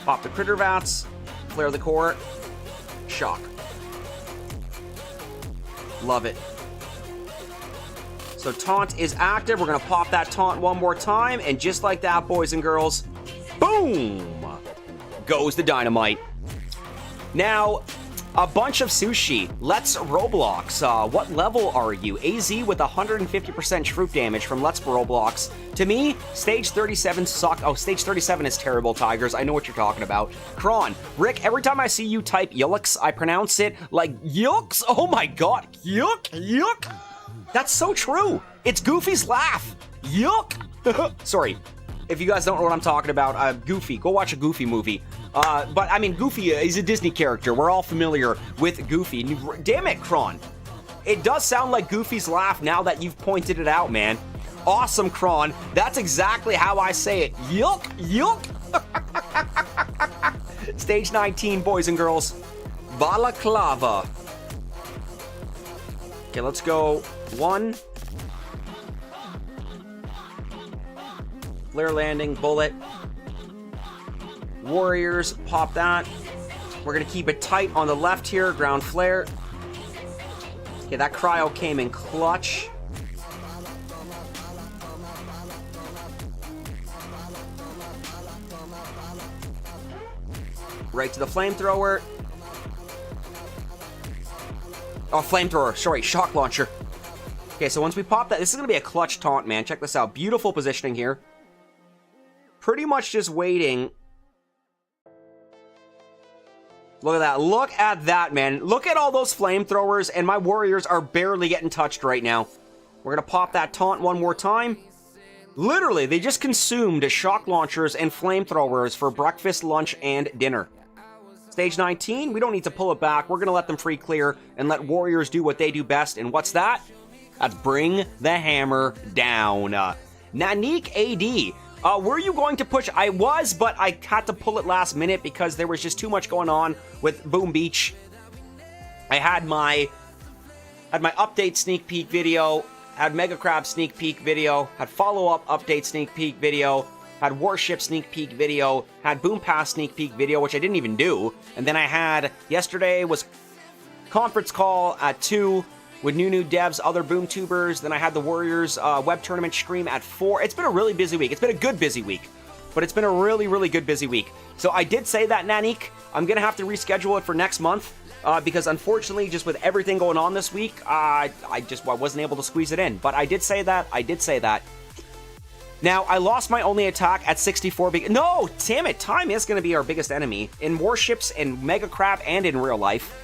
Pop the critter vats. Flare the core. Shock. Love it. So taunt is active. We're gonna pop that taunt one more time, and just like that, boys and girls, boom! Goes the dynamite. Now, A bunch of sushi. Let's Roblox. What level are you? AZ with 150% troop damage from Let's Roblox. To me, stage 37 suck. Oh, stage 37 is terrible, Tigers. I know what you're talking about. Kron. Rick, every time I see you type Yulix, I pronounce it like Yulix. Oh my god. Yuck, yuck. That's so true. It's Goofy's laugh. Yuck. Sorry. If you guys don't know what I'm talking about, Goofy, go watch a Goofy movie. But, I mean, Goofy is a Disney character. We're all familiar with Goofy. Damn it, Kron. It does sound like Goofy's laugh now that you've pointed it out, man. Awesome, Kron. That's exactly how I say it. Yuck, yuck. Stage 19, boys and girls. Balaclava. Okay, let's go. 1. Flare landing, bullet. Warriors, pop that. We're going to keep it tight on the left here. Ground flare. Okay, that cryo came in clutch. Right to the flamethrower. Oh, flamethrower. Sorry, shock launcher. Okay, so once we pop that, this is going to be a clutch taunt, man. Check this out. Beautiful positioning here. Pretty much just waiting. Look at that. Look at that, man. Look at all those flamethrowers, and my warriors are barely getting touched right now. We're going to pop that taunt one more time. Literally, they just consumed shock launchers and flamethrowers for breakfast, lunch, and dinner. Stage 19, we don't need to pull it back. We're going to let them free clear and let warriors do what they do best. And what's that? That's bring the hammer down. Nanik AD. Were you going to push? I was, but I had to pull it last minute because there was just too much going on with Boom Beach. I had my update sneak peek video, had Mega Crab sneak peek video, had follow-up update sneak peek video, had Warship sneak peek video, had Boom Pass sneak peek video, which I didn't even do, and then I had, yesterday was conference call at 2 with new devs, other Boom tubers. Then I had the Warriors web tournament stream at 4. It's been a really busy week. It's been a good busy week, but it's been a really, really good busy week. So I did say that, Nanik. I'm going to have to reschedule it for next month because unfortunately, just with everything going on this week, I wasn't able to squeeze it in. But I did say that. I did say that. Now, I lost my only attack at 64. No, damn it. Time is going to be our biggest enemy in Warships, in Mega Crab, and in real life.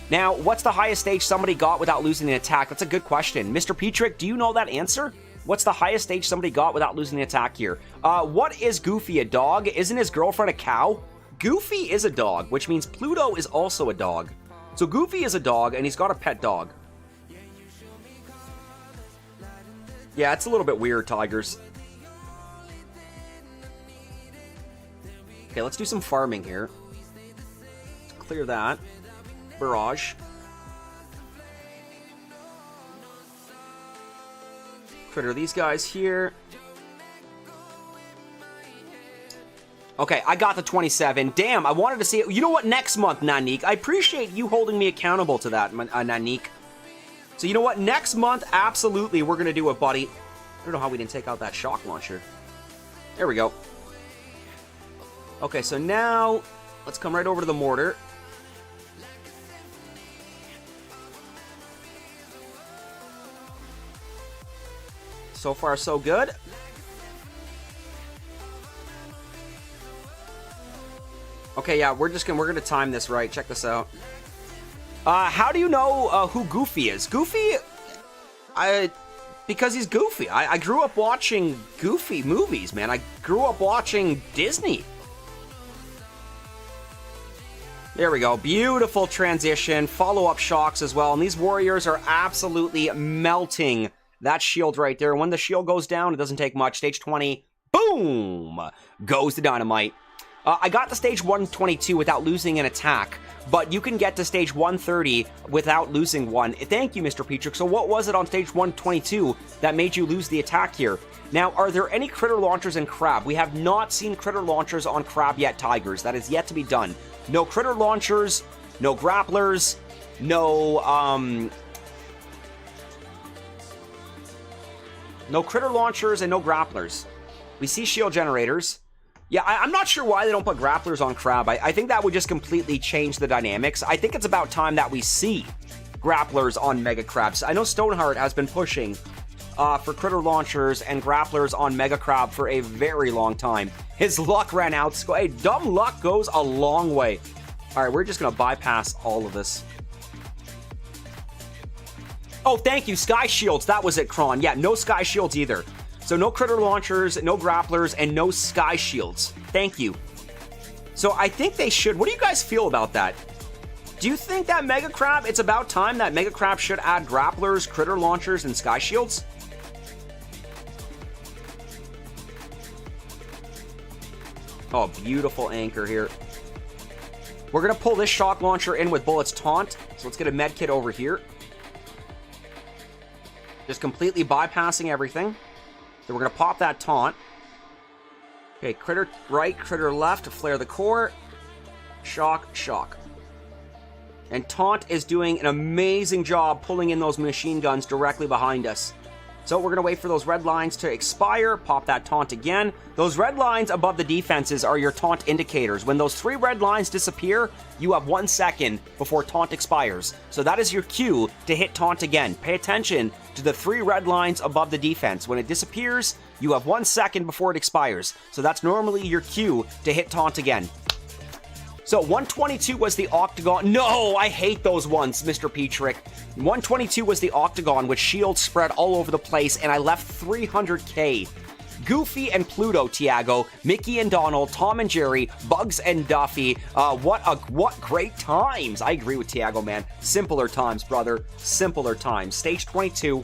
Now, what's the highest stage somebody got without losing an attack? That's a good question. Mr. Petrick, do you know that answer? What's the highest stage somebody got without losing an attack here? What is Goofy, a dog? Isn't his girlfriend a cow? Goofy is a dog, which means Pluto is also a dog. So Goofy is a dog, and he's got a pet dog. Yeah, it's a little bit weird, Tigers. Okay, let's do some farming here. Let's clear that. Barrage. Critter these guys here. Okay, I got the 27. Damn, I wanted to see it. You know what? Next month, Nanik. I appreciate you holding me accountable to that, Nanik. So you know what? Next month, absolutely, we're going to do it, buddy. I don't know how we didn't take out that shock launcher. There we go. Okay, so now, let's come right over to the mortar. So far, so good. Okay, yeah, we're gonna time this right. Check this out. How do you know who Goofy is? Goofy, because he's Goofy. I grew up watching Goofy movies, man. I grew up watching Disney. There we go. Beautiful transition. Follow-up shocks as well. And these warriors are absolutely melting that shield right there. When the shield goes down, it doesn't take much. Stage 20, boom, goes the dynamite. I got to stage 122 without losing an attack, but you can get to stage 130 without losing one. Thank you, Mr. Petrick. So what was it on stage 122 that made you lose the attack here? Now, are there any critter launchers in Crab? We have not seen critter launchers on Crab yet, Tigers. That is yet to be done. No critter launchers, no grapplers, no critter launchers and no grapplers. We see shield generators. Yeah, I'm not sure why they don't put grapplers on crab. I think that would just completely change the dynamics. I think it's about time that we see grapplers on mega crabs. I know Stoneheart has been pushing for critter launchers and grapplers on mega crab for a very long time. His luck ran out. Hey, dumb luck goes a long way. All right, we're just going to bypass all of this. Oh, thank you, Sky Shields. That was it, Kron. Yeah, no Sky Shields either. So no critter launchers, no grapplers, and no Sky Shields. Thank you. So I think they should. What do you guys feel about that? Do you think that Mega Crab, it's about time that Mega Crab should add grapplers, critter launchers, and Sky Shields? Oh, beautiful anchor here. We're going to pull this shock launcher in with Bullet's taunt. So let's get a med kit over here. Just completely bypassing everything. Then we're going to pop that taunt. Okay, critter right, critter left to flare the core. Shock, shock. And taunt is doing an amazing job pulling in those machine guns directly behind us. So we're going to wait for those red lines to expire. Pop that taunt again. Those red lines above the defenses are your taunt indicators. When those 3 red lines disappear, you have 1 second before taunt expires. So that is your cue to hit taunt again. Pay attention to the 3 red lines above the defense. When it disappears, you have 1 second before it expires. So that's normally your cue to hit taunt again. So 122 was the octagon. No, I hate those ones, Mr. Petrick. 122 was the octagon with shields spread all over the place, and I left 300k. Goofy and Pluto, Tiago, Mickey and Donald, Tom and Jerry, Bugs and Duffy. What great times. I agree with Tiago, man. Simpler times, brother. Simpler times. Stage 22.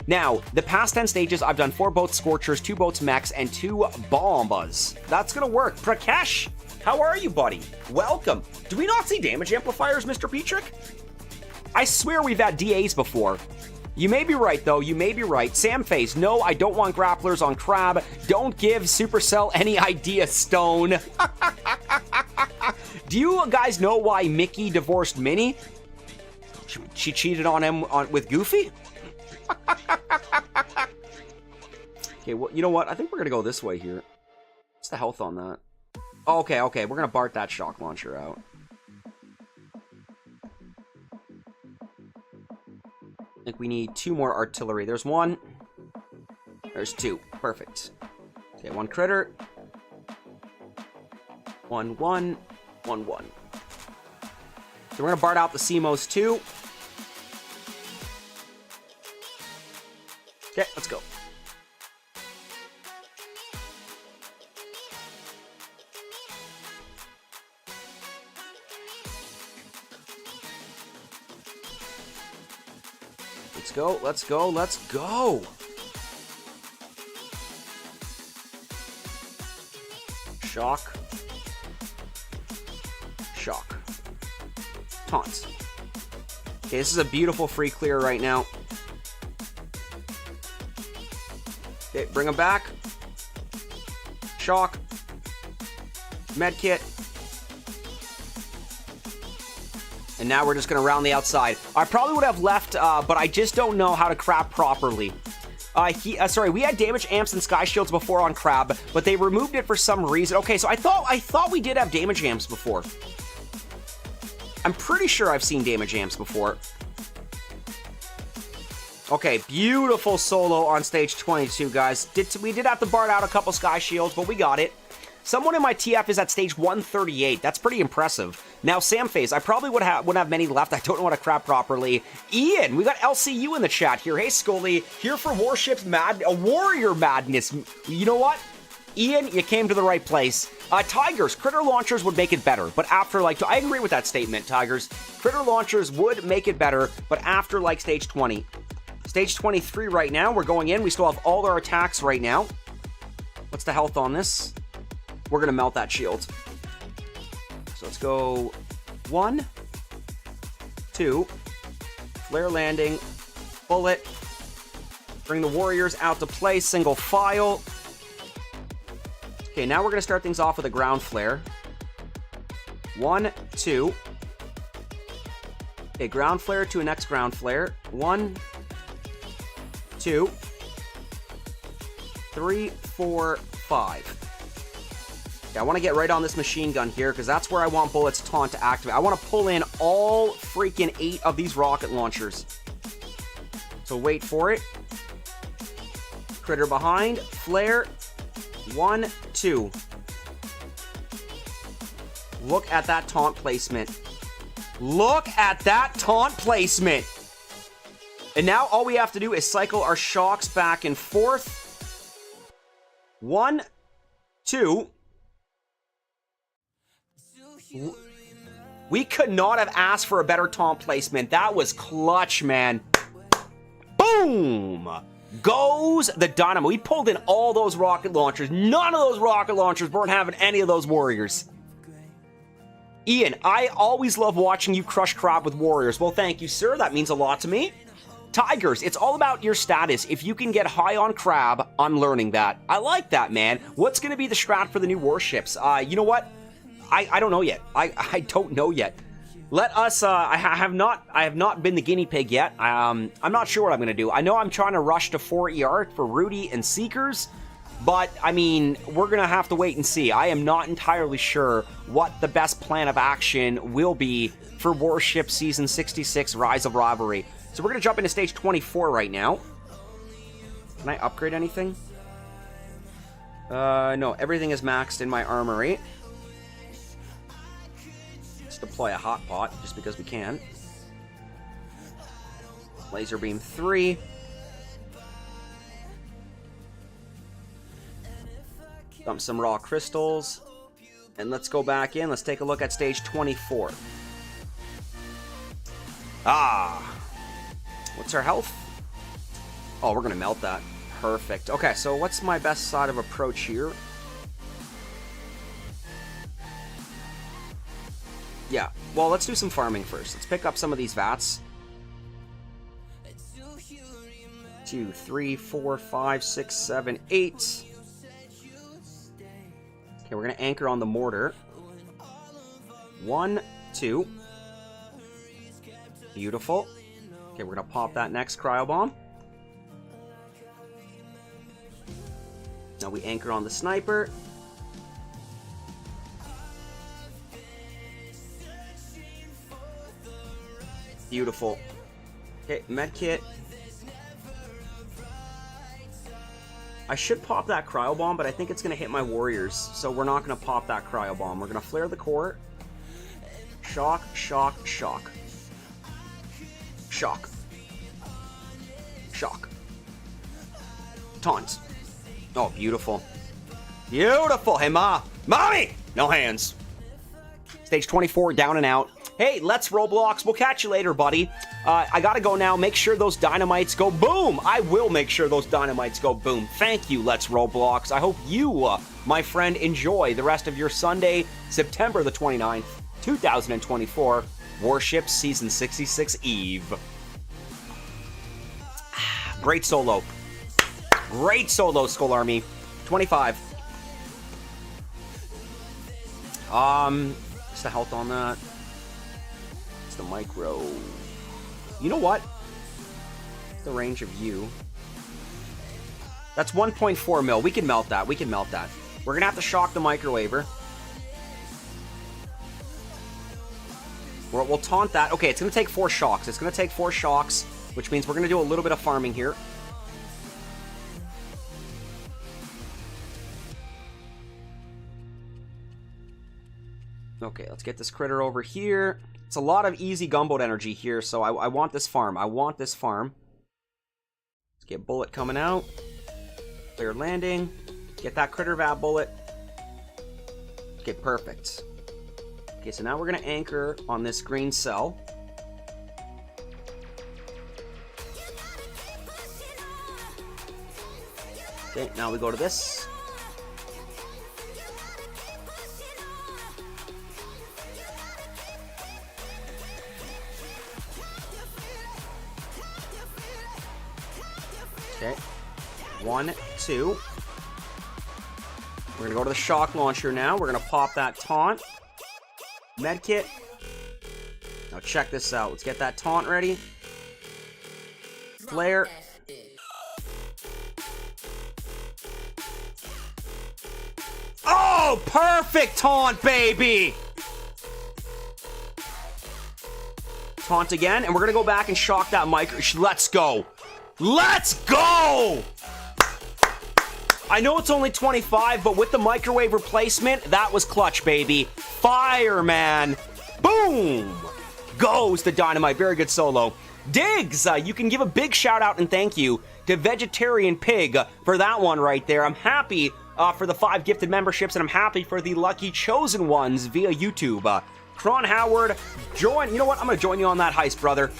Now, the past 10 stages, I've done 4 boats Scorchers, 2 boats Mechs, and 2 Bombas. That's gonna work. Prakesh, how are you, buddy? Welcome. Do we not see damage amplifiers, Mr. Petrick? I swear we've had DAs before. You may be right, though. You may be right. Sam Face, no, I don't want grapplers on Crab. Don't give Supercell any idea, Stone. Do you guys know why Mickey divorced Minnie? She cheated on him with Goofy? Okay, well, you know what? I think we're going to go this way here. What's the health on that? Oh, okay. We're going to Bart that shock launcher out. I think we need 2 more artillery. There's 1. There's 2. Perfect. Okay, 1 critter. 1, 1. 1, 1. So we're going to Bart out the CMOs too. Okay, let's go. Let's go. Shock. Shock. Taunts. Okay, this is a beautiful free clear right now. Okay, bring him back. Shock. Medkit. And now we're just going to round the outside. I probably would have left, but I just don't know how to crab properly. Sorry, we had damage amps and sky shields before on crab, but they removed it for some reason. Okay, so I thought we did have damage amps before. I'm pretty sure I've seen damage amps before. Okay, beautiful solo on stage 22, guys. We did have to Bart out a couple sky shields, but we got it. Someone in my TF is at stage 138. That's pretty impressive. Now, Samface, I probably wouldn't have many left. I don't know how to crap properly. Ian, we got LCU in the chat here. Hey, Scully, here for Warship's Warrior Madness. You know what? Ian, you came to the right place. Tigers, critter launchers would make it better, but after, like, I agree with that statement, Tigers. Critter launchers would make it better, but after, like, stage 20. Stage 23 right now, we're going in. We still have all our attacks right now. What's the health on this? We're going to melt that shield. So let's go 1, 2, flare landing, bullet, bring the warriors out to play, single file. Okay, now we're going to start things off with a ground flare. 1, 2. Okay, ground flare to a next ground flare. 1, 2, 3, 4, 5. Okay, I want to get right on this machine gun here because that's where I want Bullet's taunt to activate. I want to pull in all freaking 8 of these rocket launchers. So wait for it. Critter behind. Flare. 1, 2. Look at that taunt placement. Look at that taunt placement. And now all we have to do is cycle our shocks back and forth. 1, 2. We could not have asked for a better taunt placement. That was clutch, man. Boom! Goes the dynamo. We pulled in all those rocket launchers. None of those rocket launchers weren't having any of those warriors. Ian, I always love watching you crush crab with warriors. Well, thank you, sir. That means a lot to me. Tigers, it's all about your status. If you can get high on crab, I'm learning that. I like that, man. What's going to be the strat for the new warships? You know what? I don't know yet. I don't know yet. Let us, I have not been the guinea pig yet. I'm not sure what I'm going to do. I know I'm trying to rush to 4 ER for Rudy and Seekers, but, I mean, we're going to have to wait and see. I am not entirely sure what the best plan of action will be for Warship Season 66 Rise of Rivalry. So we're going to jump into Stage 24 right now. Can I upgrade anything? No, everything is maxed in my armory. Let's deploy a hot pot, just because we can. Laser beam 3. Dump some raw crystals. And let's go back in. Let's take a look at Stage 24. What's our health? Oh, we're going to melt that. Perfect. Okay, so what's my best side of approach here? Yeah, well, let's do some farming first. Let's pick up some of these vats. 2, 3, 4, 5, 6, 7, 8. Okay, we're going to anchor on the mortar. 1, 2. Beautiful. Okay, we're going to pop that next cryo bomb. Now we anchor on the sniper. Beautiful. Okay, medkit. I should pop that cryo bomb, but I think it's going to hit my warriors, so we're not going to pop that cryo bomb. We're going to flare the core. Shock, shock, shock. Shock. Shock. Taunt. Oh, beautiful. Beautiful. Hey, Ma. Mommy! No hands. Stage 24, down and out. Hey, let's Roblox. We'll catch you later, buddy. I gotta go now. Make sure those dynamites go boom. I will make sure those dynamites go boom. Thank you, Let's Roblox. I hope you, my friend, enjoy the rest of your Sunday, September the 29th, 2024, Warship Season 66 Eve. Great solo. Great solo, Skull Army. 25. What's the health on that? It's the micro. You know what? The range of you. That's 1.4 mil. We can melt that. We can melt that. We're gonna have to shock the microwaver. We'll taunt that. Okay, it's gonna take 4 shocks. It's gonna take 4 shocks, which means we're gonna do a little bit of farming here. Okay, let's get this critter over here. It's a lot of easy gunboat energy here, so I want this farm. I want this farm. Let's get bullet coming out. Clear landing. Get that critter vat bullet. Okay, perfect. Okay, so now we're going to anchor on this green cell. Okay, now we go to this. Okay, 1, 2. We're gonna go to the shock launcher now. We're gonna pop that taunt. Medkit. Now check this out. Let's get that taunt ready. Flare. Oh! go! Perfect taunt, baby! Taunt again, and we're gonna go back and shock that micro. Let's go! Let's go! I know it's only 25, but with the microwave replacement, that was clutch, baby. Fire, man. Boom! Goes the dynamite. Very good solo. Diggs, you can give a big shout out and thank you to Vegetarian Pig for that one right there. I'm happy for the 5 gifted memberships, and I'm happy for the lucky chosen ones via YouTube. Kron Howard, join. You know what? I'm going to join you on that heist, brother.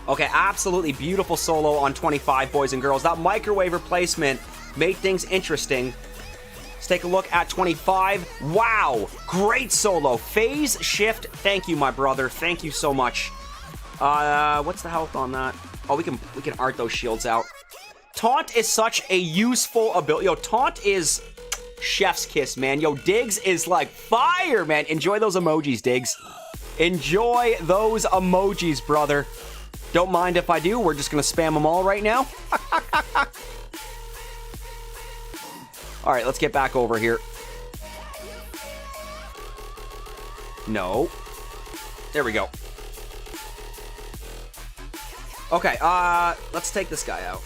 Okay, absolutely beautiful solo on 25, boys and girls. That microwave replacement made things interesting. Let's take a look at 25. Wow, great solo. Phase shift, thank you, my brother. Thank you so much. What's the health on that? Oh, we can art those shields out. Taunt is such a useful ability. Yo, taunt is chef's kiss, man. Yo, Diggs is like fire, man. Enjoy those emojis, Diggs. Enjoy those emojis, brother. Don't mind if I do. We're just going to spam them all right now. All right, let's get back over here. No. There we go. Okay, let's take this guy out.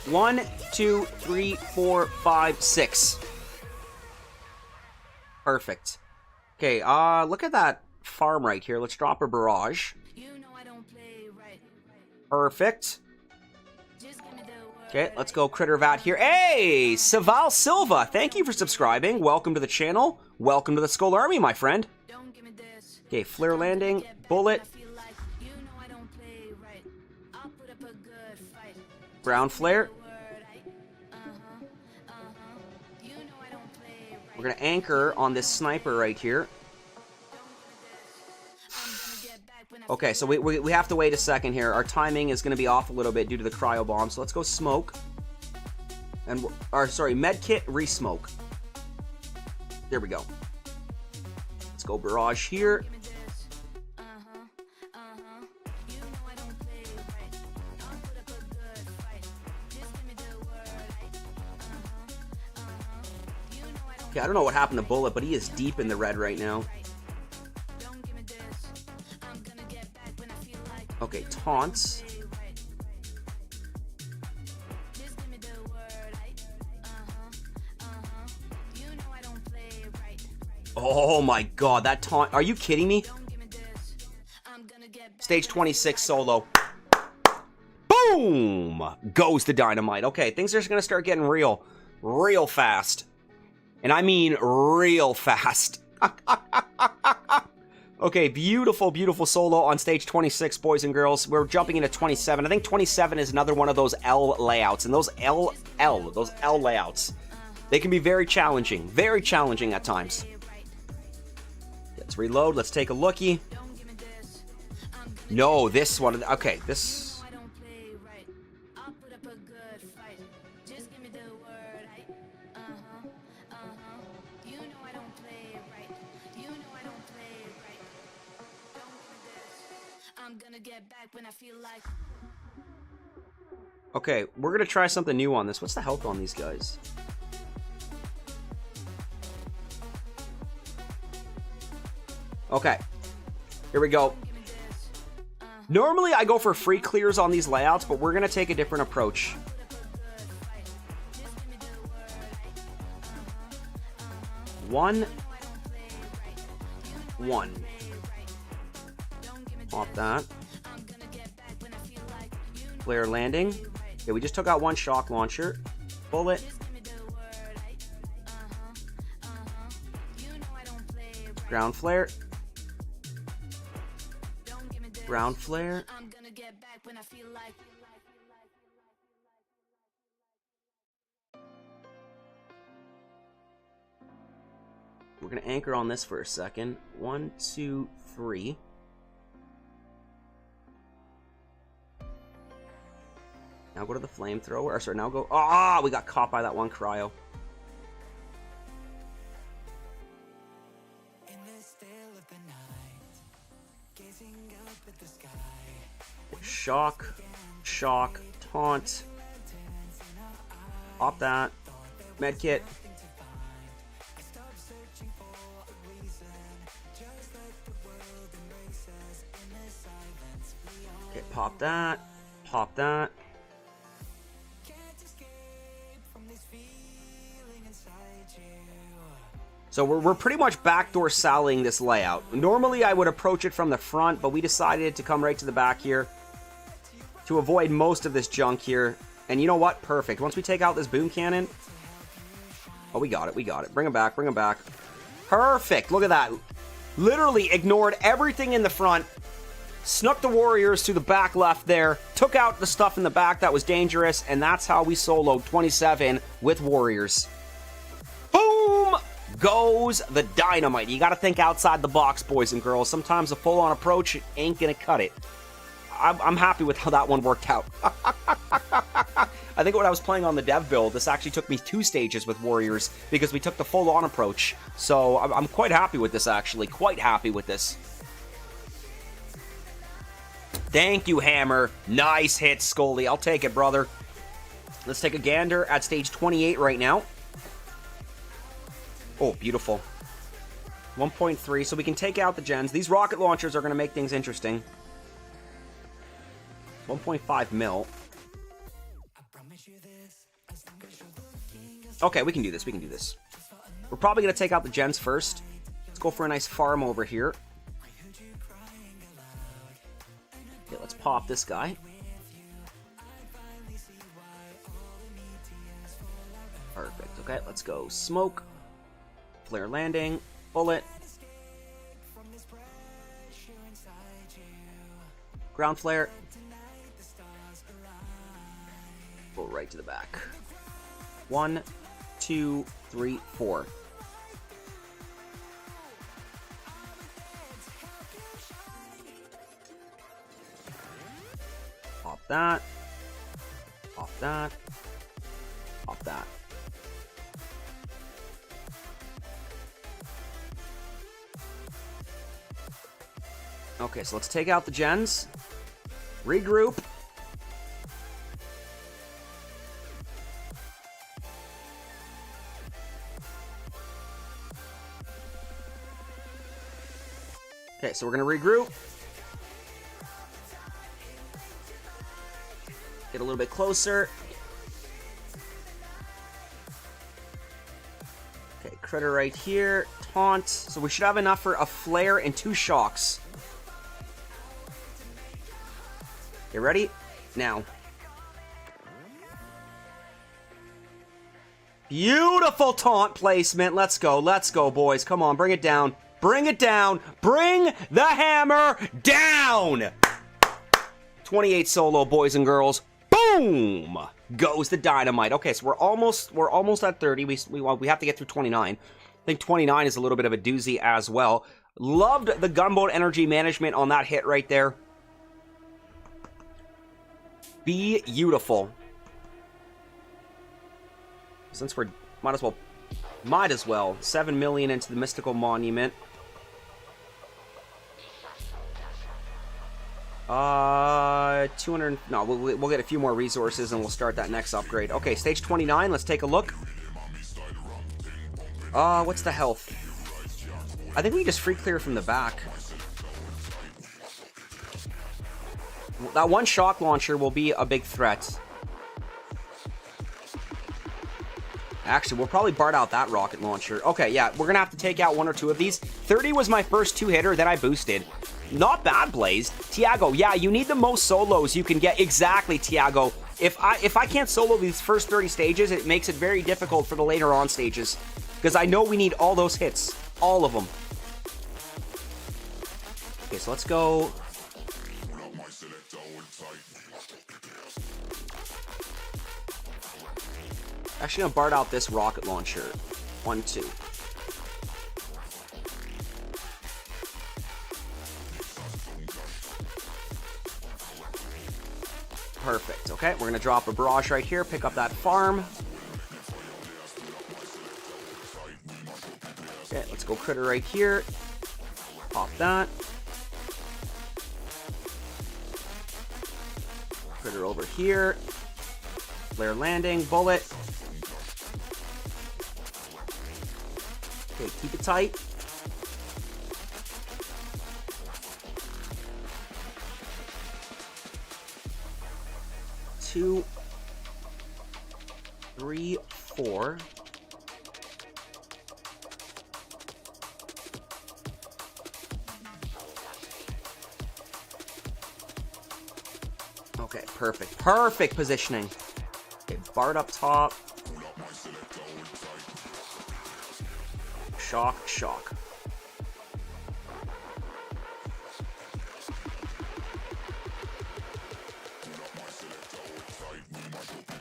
1, 2, 3, 4, 5, 6. Perfect. Okay, look at that farm right here. Let's drop a barrage. Perfect. Okay, let's go Critter Vat here. Hey, Saval Silva, thank you for subscribing. Welcome to the channel. Welcome to the Skull Army, my friend. Okay, Flare Landing, Bullet. Ground Flare. We're going to anchor on this sniper right here. Okay, so we have to wait a second here. Our timing is going to be off a little bit due to the cryo bomb. So let's go smoke. And, sorry, medkit, re-smoke. There we go. Let's go barrage here. Okay, I don't know what happened to Bullet, but he is deep in the red right now. Okay, taunts. Oh my god, that taunt. Are you kidding me? Stage 26 solo. Boom! Goes the dynamite. Okay, things are just gonna start getting real fast. And I mean real fast. Okay, beautiful, beautiful solo on stage 26, boys and girls. We're jumping into 27. I think 27 is another one of those L layouts. And those L layouts, they can be very challenging at times. Let's reload. Let's take a lookie. No, this one. Okay, this. Okay, we're gonna try something new on this. What's the health on these guys? Okay, here we go. Normally I go for free clears on these layouts, but we're gonna take a different approach. One. Pop that. Flare landing. Okay, we just took out one shock launcher. Bullet. Ground flare. Ground flare. We're going to anchor on this for a second. 1, 2, 3. Now go to the flamethrower. Or sorry, now go. Ah, we got caught by that one cryo. Shock, taunt. Pop that. Medkit. Okay, pop that. Pop that. So we're pretty much backdoor selling this layout. Normally I would approach it from the front, but we decided to come right to the back here to avoid most of this junk here. And you know what? Perfect. Once we take out this boom cannon... Oh, we got it. We got it. Bring him back. Bring him back. Perfect. Look at that. Literally ignored everything in the front. Snuck the warriors to the back left there. Took out the stuff in the back that was dangerous. And that's how we soloed 27 with warriors. Boom! Goes the dynamite. You got to think outside the box, boys and girls. Sometimes a full-on approach ain't going to cut it. I'm happy with how that one worked out. I think when I was playing on the dev build, this actually took me 2 stages with warriors because we took the full-on approach. So I'm quite happy with this, actually. Quite happy with this. Thank you, Hammer. Nice hit, Scully. I'll take it, brother. Let's take a gander at stage 28 right now. Oh, beautiful. 1.3, so we can take out the gens. These rocket launchers are going to make things interesting. 1.5 mil. Okay, we can do this. We can do this. We're probably going to take out the gens first. Let's go for a nice farm over here. Okay, let's pop this guy. Perfect. Okay, let's go smoke. Flare landing. Bullet. Ground flare. Go right to the back. 1, 2, 3, 4. Pop that. Pop that. Pop that. Okay, so let's take out the gens. Regroup. Okay, so we're going to regroup. Get a little bit closer. Okay, critter right here. Taunt. So we should have enough for a flare and 2 shocks. Okay, ready? Now. Beautiful taunt placement. Let's go, boys. Come on, bring it down. Bring it down. Bring the hammer down. 28 solo, boys and girls. Boom! Goes the dynamite. Okay, so we're almost at 30. We have to get through 29. I think 29 is a little bit of a doozy as well. Loved the gunboat energy management on that hit right there. Beautiful. Since we're might as well 7 million into the mystical monument. 200. No, we'll get a few more resources and we'll start that next upgrade. Okay, stage 29. Let's take a look. What's the health? I think we just free clear from the back. That one shock launcher will be a big threat. Actually, we'll probably BART out that rocket launcher. Okay, yeah, we're gonna have to take out 1 or 2 of these. 30 was my first 2-hitter, then I boosted. Not bad, Blaze. Tiago, yeah, you need the most solos you can get. Exactly, Tiago. If I can't solo these first 30 stages, it makes it very difficult for the later on stages. Because I know we need all those hits. All of them. Okay, so let's go. Actually, I'm gonna BART out this rocket launcher. 1, 2. Perfect. Okay, we're gonna drop a barrage right here, pick up that farm. Okay, let's go critter right here. Pop that. Critter over here. Flare landing, bullet. Okay, keep it tight. Two, three, four. Okay, perfect. Perfect positioning. Okay, Bard up top. Shock, shock.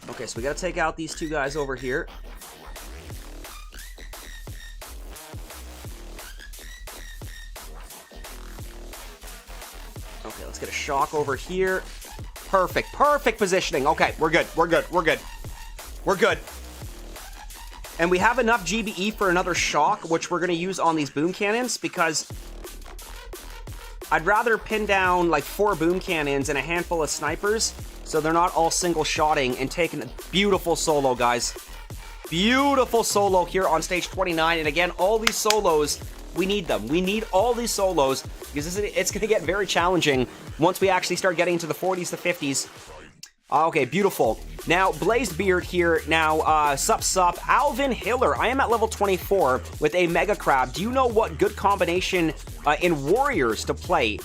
Okay, so we gotta take out these two guys over here. Okay, let's get a shock over here. Perfect, perfect positioning. Okay, we're good, we're good, we're good. We're good. And we have enough GBE for another shock, which we're gonna use on these boom cannons, because I'd rather pin down like 4 boom cannons and a handful of snipers, so they're not all single-shotting and taking a beautiful solo, guys. Beautiful solo here on stage 29. And again, all these solos, we need them. We need all these solos because it's going to get very challenging once we actually start getting into the 40s to 50s. Okay, beautiful. Now, Blazed Beard here. Now, sup, Alvin Hiller. I am at level 24 with a Mega Crab. Do you know what good combination in Warriors to play?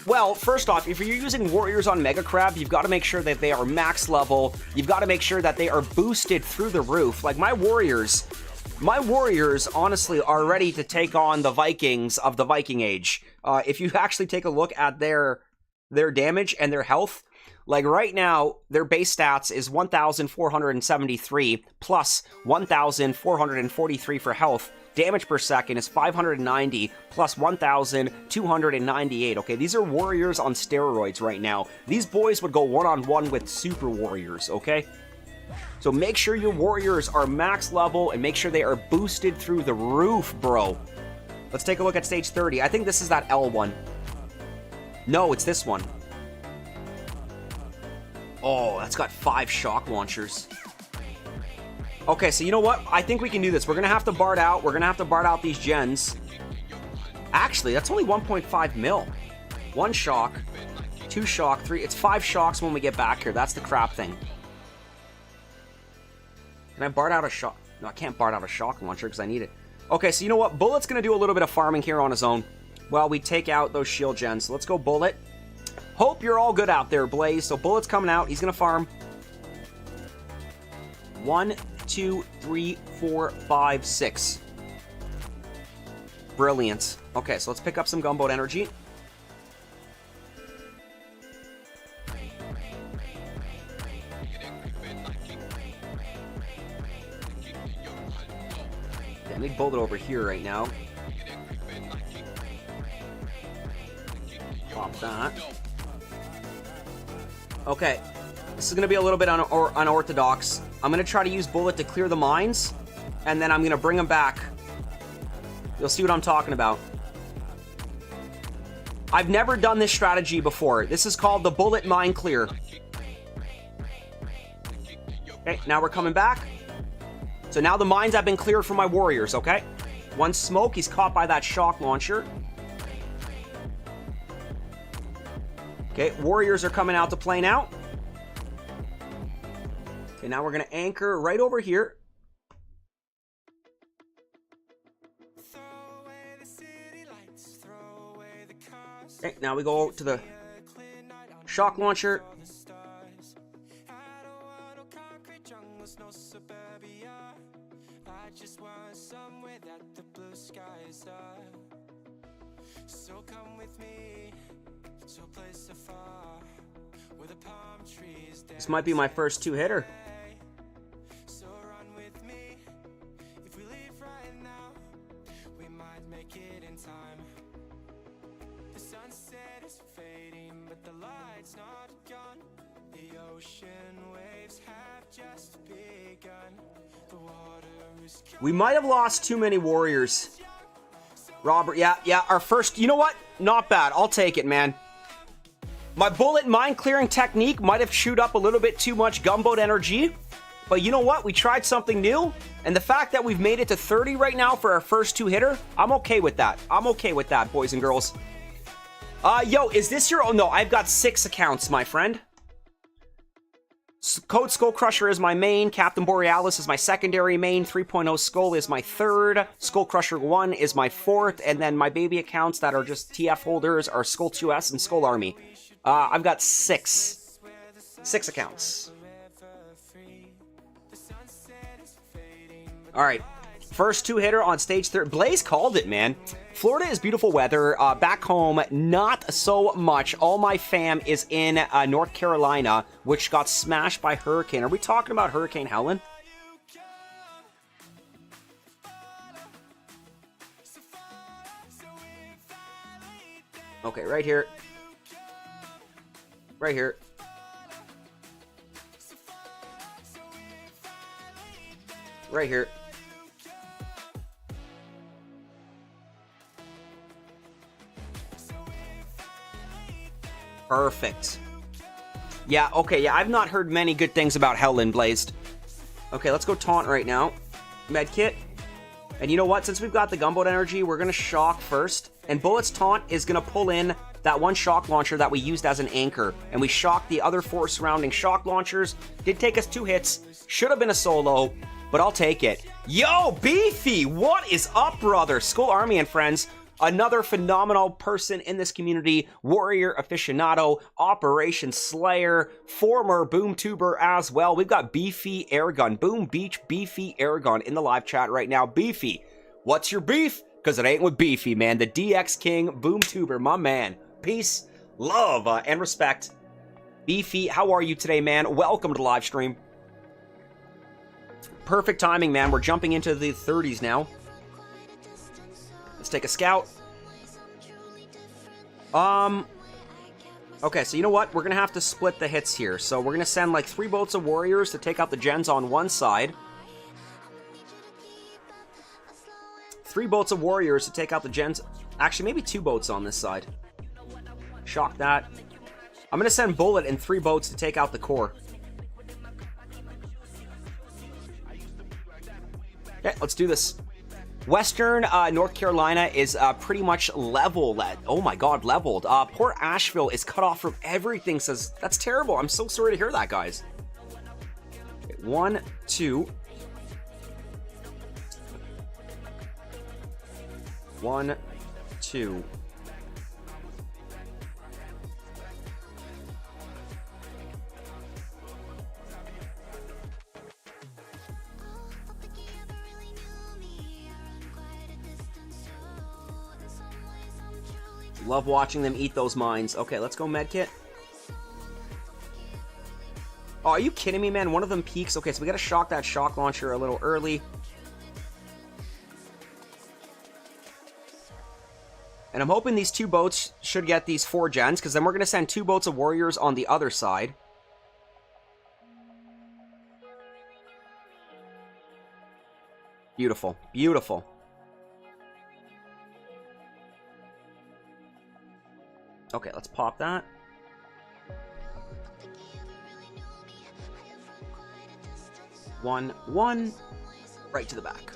Well, first off, if you're using Warriors on Mega Crab, you've got to make sure that they are max level. You've got to make sure that they are boosted through the roof. Like my Warriors, honestly, are ready to take on the Vikings of the Viking Age. If you actually take a look at their damage and their health, like right now, their base stats is 1,473 plus 1,443 for health. Damage per second is 590 plus 1,298. Okay, these are Warriors on steroids right now. These boys would go one-on-one with Super Warriors, okay? So make sure your Warriors are max level and make sure they are boosted through the roof, bro. Let's take a look at stage 30. I think this is that L one. No, it's this one. Oh, that's got 5 shock launchers. Okay, so you know what? I think we can do this. We're going to have to Bard out. We're going to have to Bard out these gens. Actually, that's only 1.5 mil. 1 shock, 2 shock, 3. It's 5 shocks when we get back here. That's the crap thing. Can I Bard out a shock? No, I can't Bard out a shock launcher because I need it. Okay, so you know what? Bullet's going to do a little bit of farming here on his own while we take out those shield gens. So let's go Bullet. Hope you're all good out there, Blaze. So Bullet's coming out. He's going to farm. 1, 2, 3, 4, 5, 6. Brilliant. Okay, so let's pick up some Gunboat energy. I need Bullet over here right now. Pop that. Okay, this is going to be a little bit unorthodox. I'm going to try to use Bullet to clear the mines, and then I'm going to bring them back. You'll see what I'm talking about. I've never done this strategy before. This is called the Bullet Mine Clear. Okay, now we're coming back. So now the mines have been cleared for my Warriors, okay? One smoke, he's caught by that shock launcher. Okay, Warriors are coming out to play now. Okay, now we're going to anchor right over here. Okay, now we go to the shock launcher. So come with me to a place afar where the palm trees. This might be my first 2-hitter. So run with me. If we leave right now, we might make it in time. The sunset is fading, but the light's not gone. The ocean waves have just begun. The water is. We might have lost too many Warriors. Robert, yeah, our first, you know what? Not bad. I'll take it, man. My Bullet mine clearing technique might have chewed up a little bit too much Gunboat energy, But you know what? We tried something new, and the fact that we've made it to 30 right now for our first 2-hitter, I'm okay with that. I'm okay with that, boys and girls. Yo, is this your... Oh, no, I've got 6 accounts, my friend. Code SkullCrusher is my main. Captain Borealis is my secondary main. 3.0 Skull is my third. SkullCrusher 1 is my fourth. And then my baby accounts that are just TF holders are Skull2S and Skull Army. I've got 6 accounts. All right, first 2-hitter on stage 3. Blaze called it, man. Florida is beautiful weather. Back home, not so much. All my fam is in North Carolina, which got smashed by hurricane. Are we talking about Hurricane Helen? Okay, right here. Right here. Right here. Perfect. Yeah, okay, yeah, I've not heard many good things about Helen Blazed. Okay, let's go taunt right now. Medkit. And you know what? Since we've got the gunboat energy, we're going to shock first. And Bullet's taunt is going to pull in that one shock launcher that we used as an anchor. And we shocked the other 4 surrounding shock launchers. Did take us 2 hits. Should have been a solo, but I'll take it. Yo, Beefy! What is up, brother? Skull Army and friends. Another phenomenal person in this community, warrior aficionado, Operation Slayer, former boom tuber as well. We've got Beefy Airgun, Boom Beach Beefy Airgun in the live chat right now. Beefy, what's your beef? Because it ain't with Beefy, man. The DX King, boom tuber, my man. Peace, love, and respect. Beefy, how are you today, man? Welcome to the live stream. Perfect timing, man. We're jumping into the 30s now. Let's take a scout. Okay, so you know what? We're gonna have to split the hits here. So we're gonna send like 3 boats of warriors to take out the gens on one side. 3 boats of warriors to take out the gens. Actually, maybe 2 boats on this side. Shock that. I'm gonna send Bullet and 3 boats to take out the core. Okay, let's do this. Western North Carolina is pretty much leveled. Oh my god, leveled. Port Asheville is cut off from everything. Says that's terrible. I'm so sorry to hear that, guys. Okay, 1, 2. 1, 2. Love watching them eat those mines. Okay, let's go medkit. Oh, are you kidding me, man? One of them peaks. Okay, so we gotta shock that shock launcher a little early. And I'm hoping these 2 boats should get these 4 gens, because then we're gonna send 2 boats of warriors on the other side. Beautiful, beautiful. Okay, let's pop that. One, right to the back.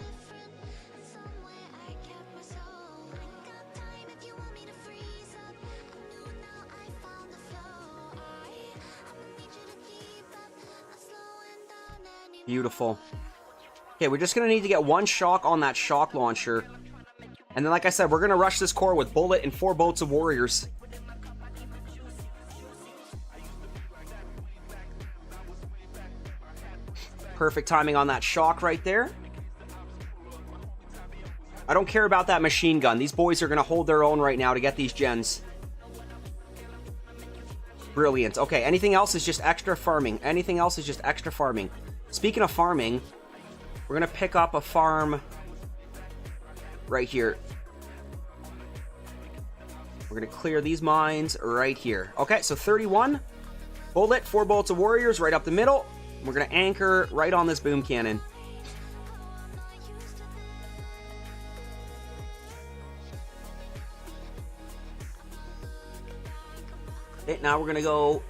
Beautiful. Okay, we're just gonna need to get 1 shock on that shock launcher. And then, like I said, we're gonna rush this core with Bullet and 4 boats of warriors. Perfect timing on that shock right there. I don't care about that machine gun. These boys are going to hold their own right now to get these gens. Brilliant. Okay, anything else is just extra farming. Anything else is just extra farming. Speaking of farming, we're going to pick up a farm right here. We're going to clear these mines right here. Okay, so 31. Bullet, 4 bolts of warriors right up the middle. We're going to anchor right on this boom cannon. Okay, now we're going to go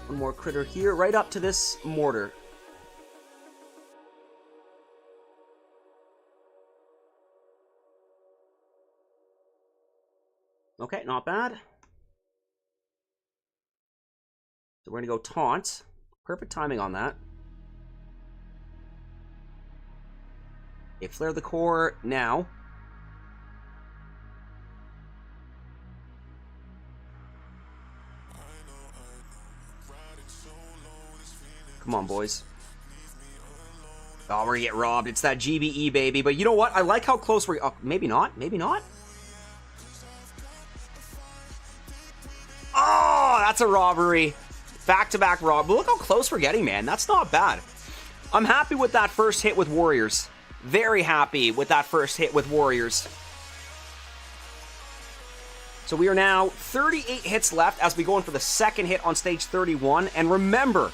1 more critter here, right up to this mortar. Okay, not bad. So we're going to go taunt. Perfect timing on that. Okay, flare the core now. Come on, boys. Oh, we're gonna get robbed. It's that GBE, baby. But you know what? I like how close we're... Oh, maybe not. Maybe not. Oh, that's a robbery. Back-to-back rob. But look how close we're getting, man. That's not bad. I'm happy with that first hit with Warriors. Very happy with that first hit with Warriors. So we are now 38 hits left as we go in for the second hit on stage 31. And remember,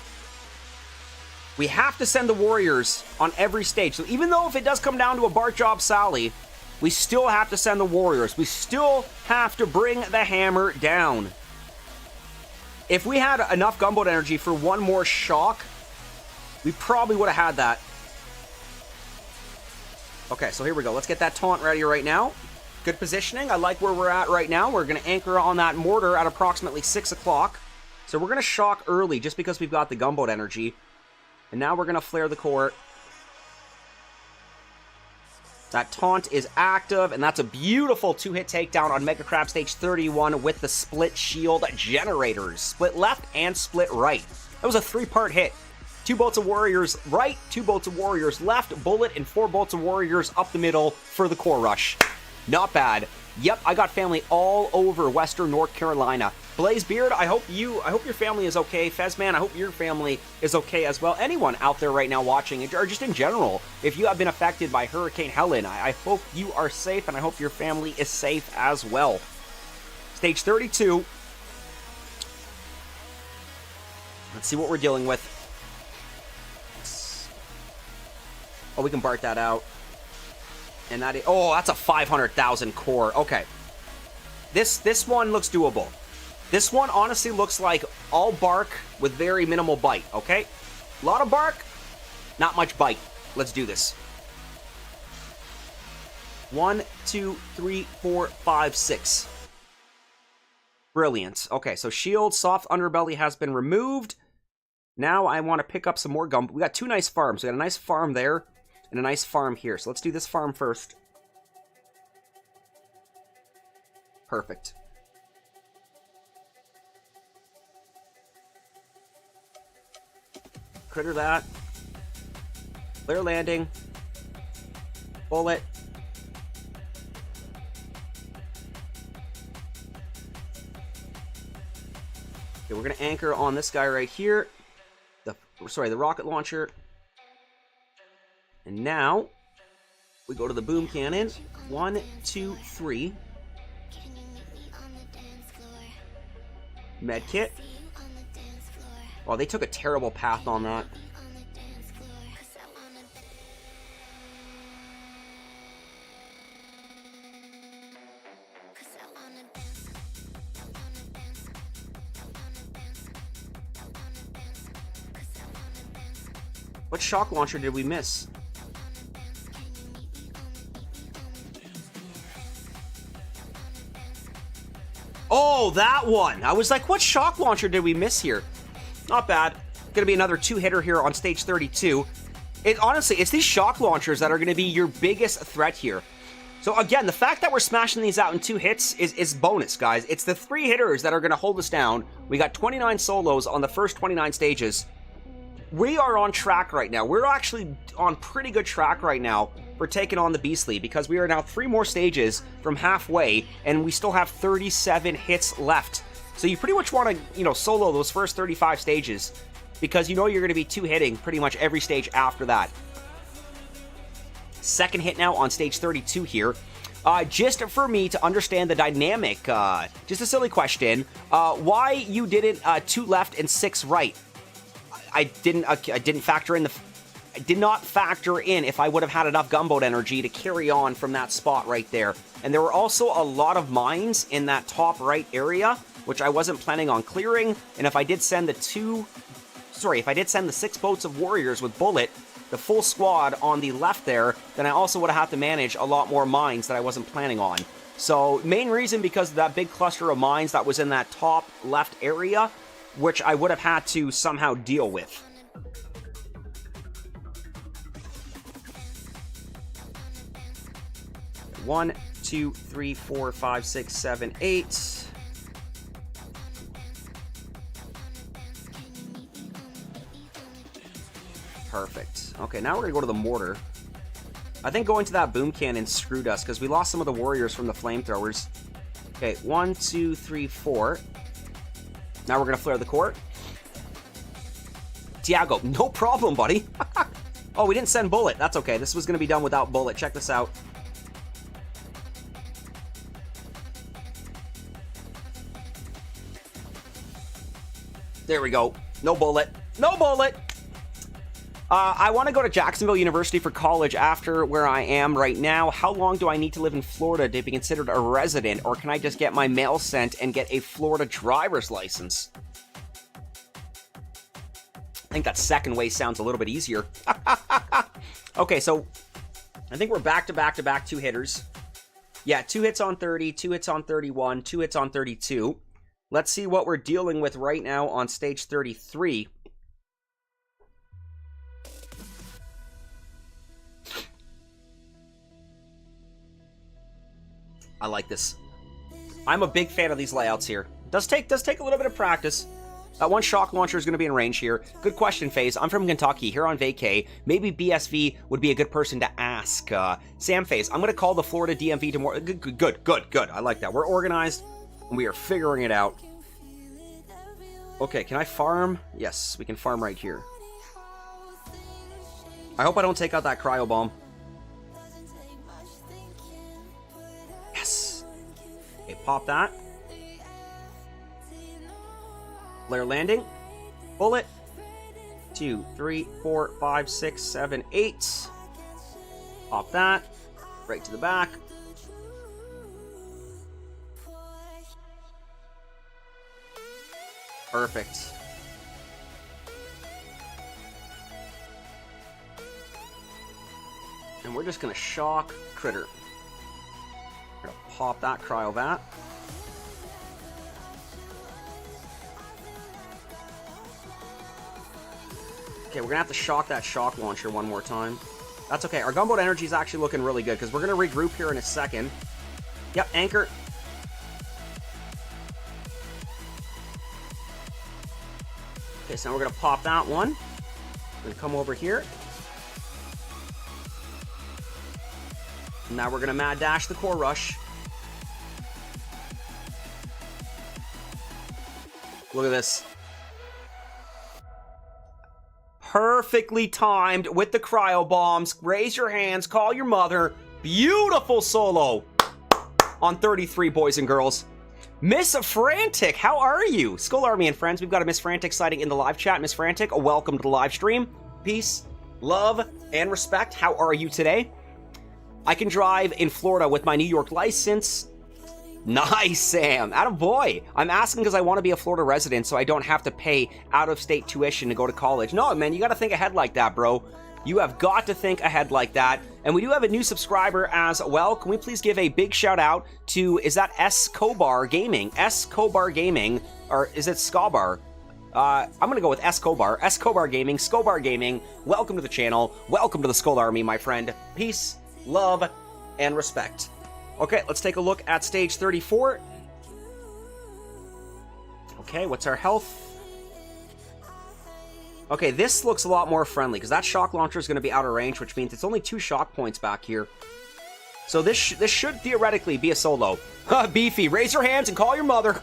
we have to send the Warriors on every stage. So even though if it does come down to a Bart Job Sally, we still have to send the Warriors. We still have to bring the hammer down. If we had enough Gunboat energy for one more shock, we probably would have had that. Okay, so here we go. Let's get that taunt ready right now. Good positioning. I like where we're at right now. We're going to anchor on that mortar at approximately 6 o'clock. So we're going to shock early just because we've got the Gunboat energy. And now we're going to flare the core. That taunt is active, and that's a beautiful 2-hit takedown on Mega Crab Stage 31 with the split shield generators. Split left and split right. That was a 3-part hit. 2 bolts of Warriors right, 2 bolts of Warriors left, bullet, and 4 bolts of Warriors up the middle for the core rush. Not bad. Yep, I got family all over Western North Carolina. Blazebeard, I hope your family is okay. Fezman, I hope your family is okay as well. Anyone out there right now watching, or just in general, if you have been affected by Hurricane Helen, I hope you are safe, and I hope your family is safe as well. Stage 32. Let's see what we're dealing with. Oh, we can Bart that out. And that is, oh, that's a 500,000 core. Okay. This one looks doable. This one honestly looks like all bark with very minimal bite, okay? A lot of bark, not much bite. Let's do this. 1, 2, 3, 4, 5, 6. Brilliant. Okay, so shield, soft underbelly has been removed. Now I want to pick up some more gum. We got 2 nice farms. We got a nice farm there and a nice farm here. So let's do this farm first. Perfect. Critter that. Clear landing. Bullet. Okay, we're going to anchor on this guy right here. The rocket launcher. And now, we go to the boom cannon. 1, 2, 3. Medkit. Oh, they took a terrible path on that. What shock launcher did we miss? Oh, that one! I was like, what shock launcher did we miss here? Not bad. Gonna be another 2-hitter here on stage 32. Honestly, it's these shock launchers that are gonna be your biggest threat here. So again, the fact that we're smashing these out in 2 hits is bonus, guys. It's the 3 hitters that are gonna hold us down. We got 29 solos on the first 29 stages. We are on track right now. We're actually on pretty good track right now for taking on the Beastly, because we are now 3 more stages from halfway, and we still have 37 hits left. So you pretty much want to, solo those first 35 stages, because you know you're going to be 2-hitting pretty much every stage after that. Second hit now on stage 32 here. Just for me to understand the dynamic, just a silly question, why you didn't 2 left and 6 right? I didn't factor in I did not factor in if I would have had enough gunboat energy to carry on from that spot right there. And there were also a lot of mines in that top right area, which I wasn't planning on clearing. And if I did send the 6 boats of warriors with bullet, the full squad on the left there, then I also would have had to manage a lot more mines that I wasn't planning on. So, main reason because of that big cluster of mines that was in that top left area, which I would have had to somehow deal with. One, 2, 3, 4, 5, 6, 7, 8. Perfect. Okay, now we're going to go to the mortar. I think going to that boom cannon screwed us because we lost some of the warriors from the flamethrowers. Okay, 1, 2, 3, 4. Now we're going to flare the court. Tiago, no problem, buddy. Oh, we didn't send bullet. That's okay. This was going to be done without bullet. Check this out. There we go. No bullet. No bullet! I want to go to Jacksonville University for college after where I am right now. How long do I need to live in Florida to be considered a resident? Or can I just get my mail sent and get a Florida driver's license? I think that second way sounds a little bit easier. Okay, so I think we're back-to-back-to-back 2 hitters. Yeah, 2 hits on 30, 2 hits on 31, 2 hits on 32. Let's see what we're dealing with right now on stage 33. I like this. I'm a big fan of these layouts here. Does take a little bit of practice. That one shock launcher is going to be in range here. Good question, FaZe. I'm from Kentucky, here on vacay. Maybe BSV would be a good person to ask. Sam FaZe, I'm going to call the Florida DMV tomorrow. Good. I like that. We're organized, and we are figuring it out. Okay, can I farm? Yes, we can farm right here. I hope I don't take out that cryo bomb. Yes. Okay, pop that. Lair landing. Bullet. 2, 3, 4, 5, 6, 7, 8. Pop that. Right to the back. Perfect. And we're just going to shock critter. We're going to pop that cryovat. Okay, we're going to have to shock that shock launcher one more time. That's okay. Our gunboat energy is actually looking really good because we're going to regroup here in a second. Yep, anchor. Okay, so now we're going to pop that one. We're going to come over here. Now we're going to mad dash the core rush. Look at this. Perfectly timed with the cryo bombs. Raise your hands, call your mother. Beautiful solo on 33, boys and girls. Miss Frantic, how are you? Skull Army and friends, we've got a Miss Frantic sighting in the live chat. Miss Frantic, welcome to the live stream. Peace, love, and respect. How are you today? I can drive in Florida with my New York license. Nice, Sam. Attaboy. I'm asking because I want to be a Florida resident so I don't have to pay out-of-state tuition to go to college. No, man, you got to think ahead like that, bro. You have got to think ahead like that. And we do have a new subscriber as well. Can we please give a big shout out to, is that Escobar Gaming? Escobar Gaming, or is it Scobar? I'm going to go with Escobar. Escobar Gaming, Scobar Gaming. Welcome to the channel. Welcome to the Skull Army, my friend. Peace, love, and respect. Okay, let's take a look at stage 34. Okay, what's our health? Okay, this looks a lot more friendly, because that shock launcher is going to be out of range, which means it's only 2 shock points back here. So this should theoretically be a solo. Beefy, raise your hands and call your mother.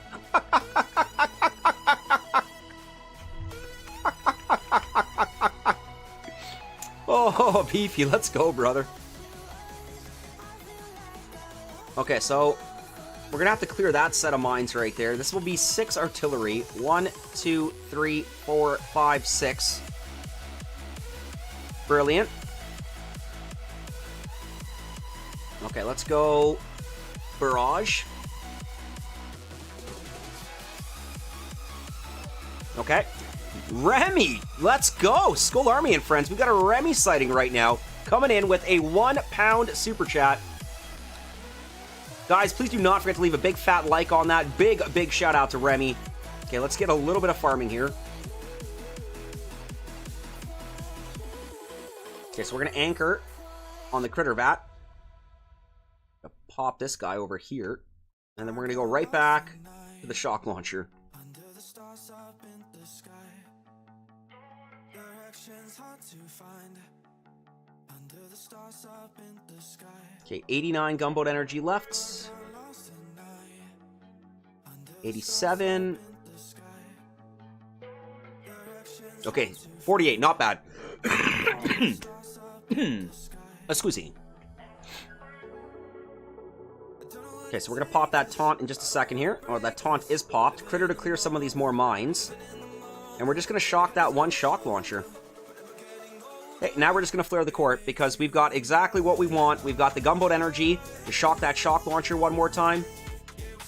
Oh, Beefy, let's go, brother. Okay, so we're going to have to clear that set of mines right there. This will be 6 artillery. 1, 2, 3, 4, 5, 6. Brilliant. Okay, let's go barrage. Okay. Remy, let's go. Skull Army and friends, we've got a Remy sighting right now. Coming in with a £1 super chat. Guys, please do not forget to leave a big fat like on that. Big shout out to Remy. Okay, let's get a little bit of farming here. Okay, so we're going to anchor on the critter vat. Pop this guy over here. And then we're going to go right back to the shock launcher. Okay, 89 gunboat energy left. 87. Okay, 48, not bad. Excuse me. Okay, so we're going to pop that taunt in just a second here. Oh, that taunt is popped. Critter to clear some of these more mines. And we're just going to shock that one shock launcher. Okay, now we're just going to flare the court because we've got exactly what we want. We've got the gunboat energy to shock that shock launcher one more time.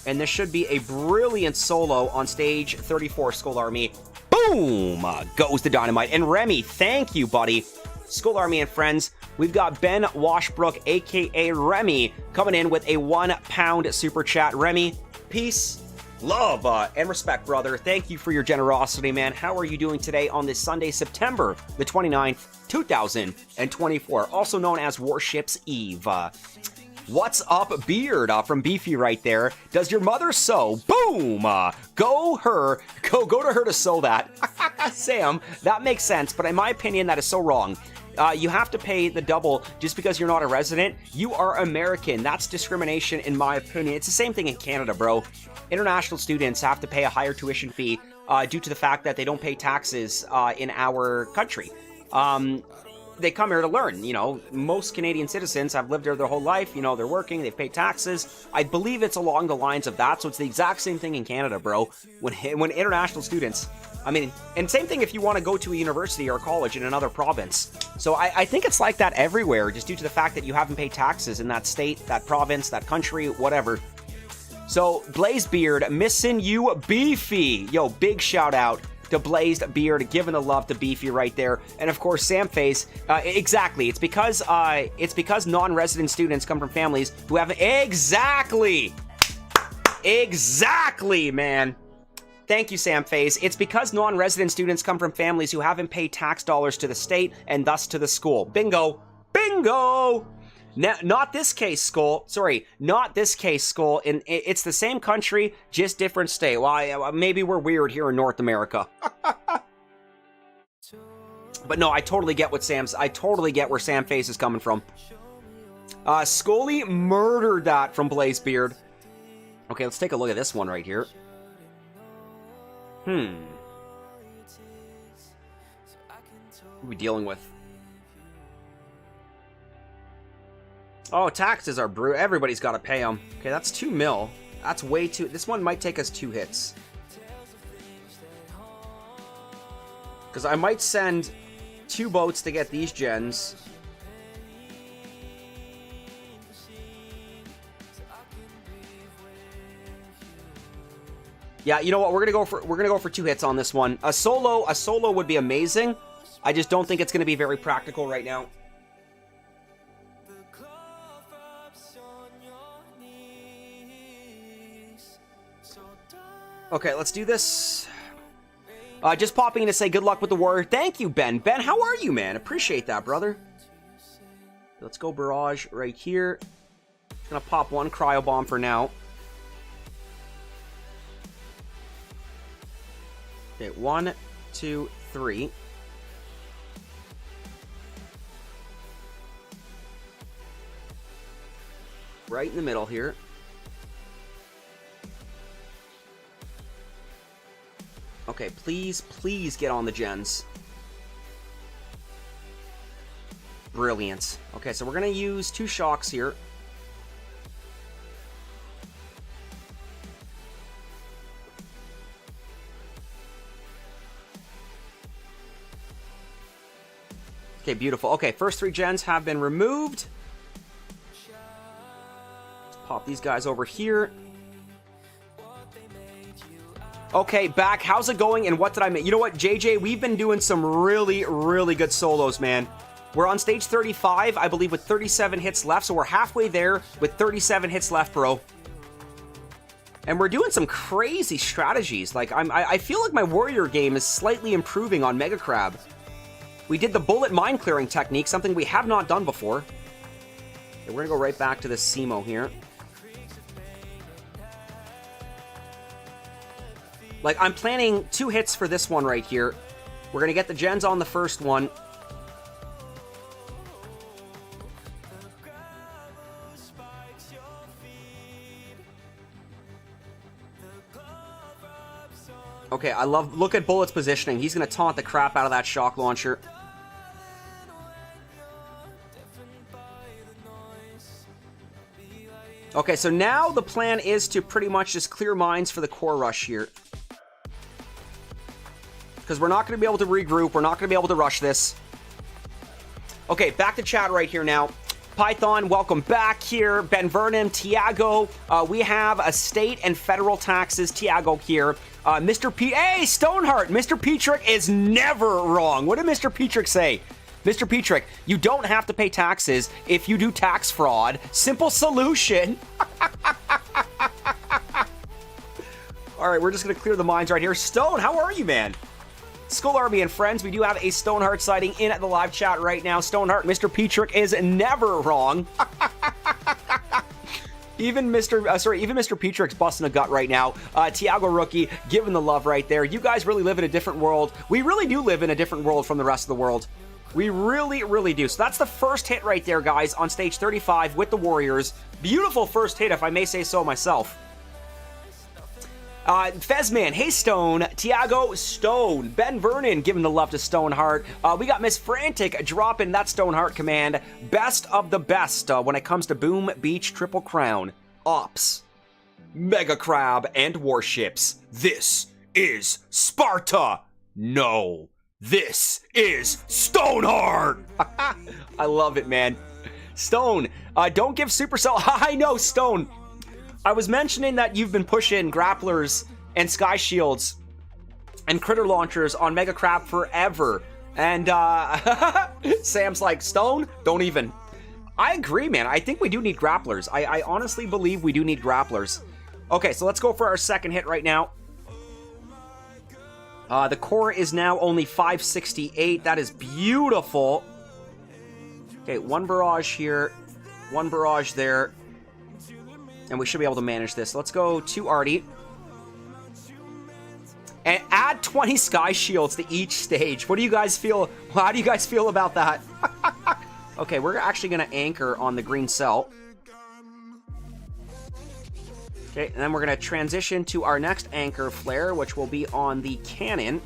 And this should be a brilliant solo on stage 34, Skull Army. Boom! Goes the dynamite. And Remy, thank you, buddy. Skull Army and friends, we've got Ben Washbrook, a.k.a. Remy, coming in with a £1 super chat. Remy, peace, love, and respect, brother. Thank you for your generosity, man. How are you doing today on this Sunday, September the 29th, 2024, also known as Warships Eve? What's up, Beard, from Beefy right there. Does your mother sew? Boom! Go to her to sew that. Sam, that makes sense, but in my opinion, that is so wrong. You have to pay the double just because you're not a resident. You are American. That's discrimination, in my opinion. It's the same thing in Canada, bro. International students have to pay a higher tuition fee due to the fact that they don't pay taxes in our country. They come here to learn. You know, most Canadian citizens have lived here their whole life. You know, they're working, they've paid taxes. I believe it's along the lines of that. So it's the exact same thing in Canada, bro. When international students, I mean, and same thing if you want to go to a university or a college in another province. So I think it's like that everywhere, just due to the fact that you haven't paid taxes in that state, that province, that country, whatever. So Blazebeard, missing you, Beefy. Yo, big shout out to Blazed Beard, giving the love to Beefy right there. And of course, Samface, exactly. It's because non-resident students come from families who have exactly, man. Thank you, Samface. It's because non-resident students come from families who haven't paid tax dollars to the state and thus to the school. Bingo, bingo. Now, not this case, Skull. Sorry, not this case, Skull. It's the same country, just different state. Well, maybe we're weird here in North America. But no, I totally get where Samface is coming from. Scully murdered that from Blazebeard. Okay, let's take a look at this one right here. What are we dealing with? Oh, taxes are brutal. Everybody's got to pay them. Okay, that's 2 mil. That's way too... This one might take us 2 hits. Because I might send 2 boats to get these gens. Yeah, you know what? We're gonna go for 2 hits on this one. A solo would be amazing. I just don't think it's gonna be very practical right now. Okay, let's do this. Just popping in to say good luck with the war. Thank you, Ben. Ben, how are you, man? Appreciate that, brother. Let's go barrage right here. Gonna pop 1 cryo bomb for now. Okay, 1, 2, 3. Right in the middle here. Okay, please get on the gens. Brilliant. Okay, so we're going to use 2 shocks here. Okay, beautiful. Okay, first 3 gens have been removed. Let's pop these guys over here. Okay, back. How's it going? And what did I make? You know what, JJ? We've been doing some really, really good solos, man. We're on stage 35, I believe, with 37 hits left. So we're halfway there with 37 hits left, bro. And we're doing some crazy strategies. Like, I feel like my warrior game is slightly improving on Mega Crab. We did the bullet mine clearing technique, something we have not done before. Okay, we're gonna go right back to this Simo here. Like, I'm planning 2 hits for this one right here. We're gonna get the gens on the first one. Okay, look at Bullet's positioning. He's gonna taunt the crap out of that shock launcher. Okay, so now the plan is to pretty much just clear mines for the core rush here. Because we're not going to be able to regroup. We're not going to be able to rush this. Okay, back to chat right here now. Python, welcome back here. Ben Vernon, Tiago. We have a state and federal taxes. Tiago here. Mr. P. Hey, Stoneheart. Mr. Petrick is never wrong. What did Mr. Petrick say? Mr. Petrick, you don't have to pay taxes if you do tax fraud. Simple solution. All right, we're just going to clear the mines right here. Stone, how are you, man? Skull Army and friends, we do have a Stoneheart sighting in at the live chat right now. Stoneheart, Mr. Petrick is never wrong. Even Mr. Petrick's busting a gut right now. Tiago Rookie, giving the love right there. You guys really live in a different world. We really do live in a different world from the rest of the world. We really, really do. So that's the first hit right there, guys, on stage 35 with the Warriors. Beautiful first hit, if I may say so myself. Fezman, hey Stone, Tiago, Stone, Ben Vernon giving the love to Stoneheart. We got Miss Frantic dropping that Stoneheart command. Best of the best when it comes to Boom Beach Triple Crown. Ops, Mega Crab, and Warships. This is Sparta. No, this is Stoneheart. I love it, man. Stone, don't give Supercell. I know, Stone. I was mentioning that you've been pushing grapplers and sky shields and critter launchers on Mega Crab forever. And Sam's like, Stone, don't even. I agree, man. I think we do need grapplers. I honestly believe we do need grapplers. Okay, so let's go for our second hit right now. The core is now only 568. That is beautiful. Okay, one barrage here, one barrage there. And we should be able to manage this. Let's go to Artie. And add 20 sky shields to each stage. What do you guys feel? How do you guys feel about that? Okay, we're actually going to anchor on the green cell. Okay, and then we're going to transition to our next anchor flare, which will be on the cannon.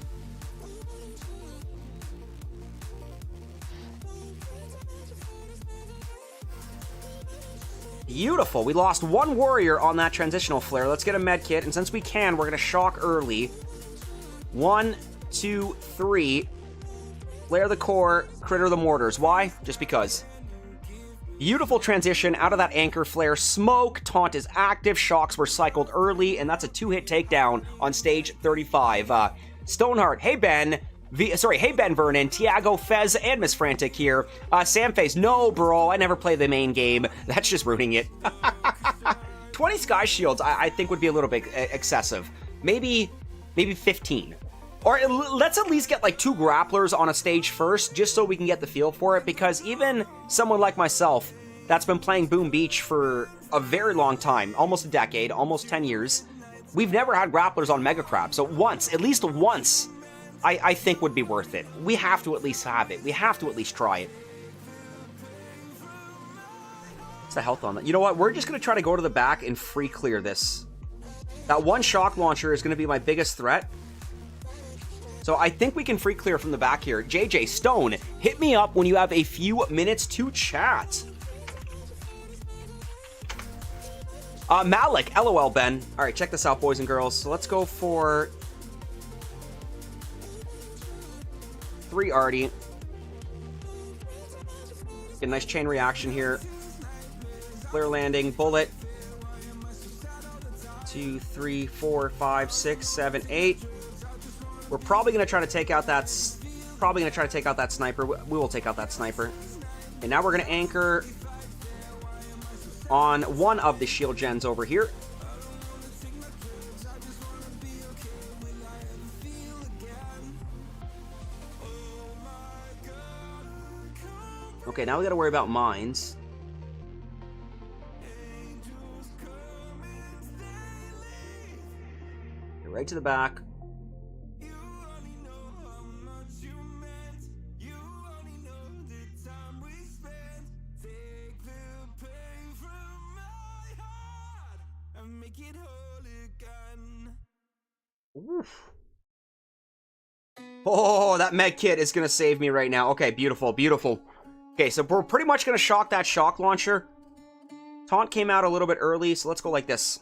Beautiful. We lost one warrior on that transitional flare. Let's get a med kit, and since we can, we're going to shock early. 1, 2, 3. Flare the core, critter the mortars. Why? Just because. Beautiful transition out of that anchor flare. Smoke, taunt is active, shocks were cycled early, and that's a 2-hit takedown on stage 35. Stoneheart, hey Ben. Hey Ben Vernon, Tiago, Fez, and Miss Frantic here. Sam Face, no bro, I never play the main game. That's just ruining it. 20 sky shields I think would be a little bit excessive. Maybe 15. Or let's at least get like 2 grapplers on a stage first, just so we can get the feel for it, because even someone like myself that's been playing Boom Beach for a very long time, almost a decade, almost 10 years, we've never had grapplers on Mega Crab. So once, at least once, I think would be worth it. We have to at least have it. We have to at least try it. What's the health on that? You know what? We're just going to try to go to the back and free clear this. That one shock launcher is going to be my biggest threat. So I think we can free clear from the back here. JJ Stone, hit me up when you have a few minutes to chat. Malik, LOL Ben. All right, check this out, boys and girls. So let's go for 3 Artie. Get a nice chain reaction here. Flare landing, bullet. 2, 3, 4, 5, 6, 7, 8. We're probably gonna try to take out that. Sniper. We will take out that sniper. And now we're gonna anchor on one of the shield gens over here. Okay, now we gotta worry about mines. Get right to the back. Oof. Oh, that med kit is gonna save me right now. Okay, beautiful, beautiful. Okay, so we're pretty much gonna shock that shock launcher. Taunt came out a little bit early, so let's go like this.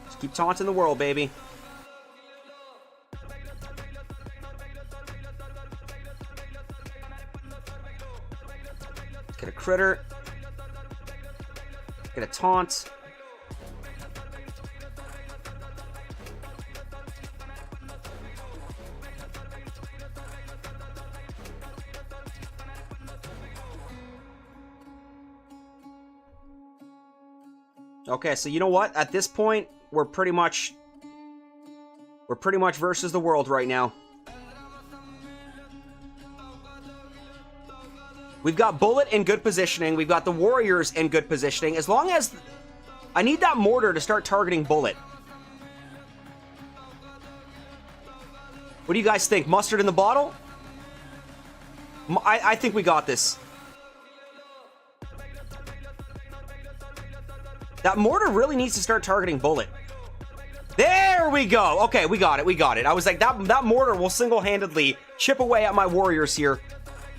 Just keep taunting the world, baby. Get a critter. Get a taunt. Okay, so you know what? At this point, we're pretty much versus the world right now. We've got Bullet in good positioning. We've got the Warriors in good positioning. As long as... I need that mortar to start targeting Bullet. What do you guys think? Mustard in the bottle? I think we got this. That mortar really needs to start targeting Bullet. There we go. Okay, we got it. We got it. I was like, that mortar will single-handedly chip away at my Warriors here.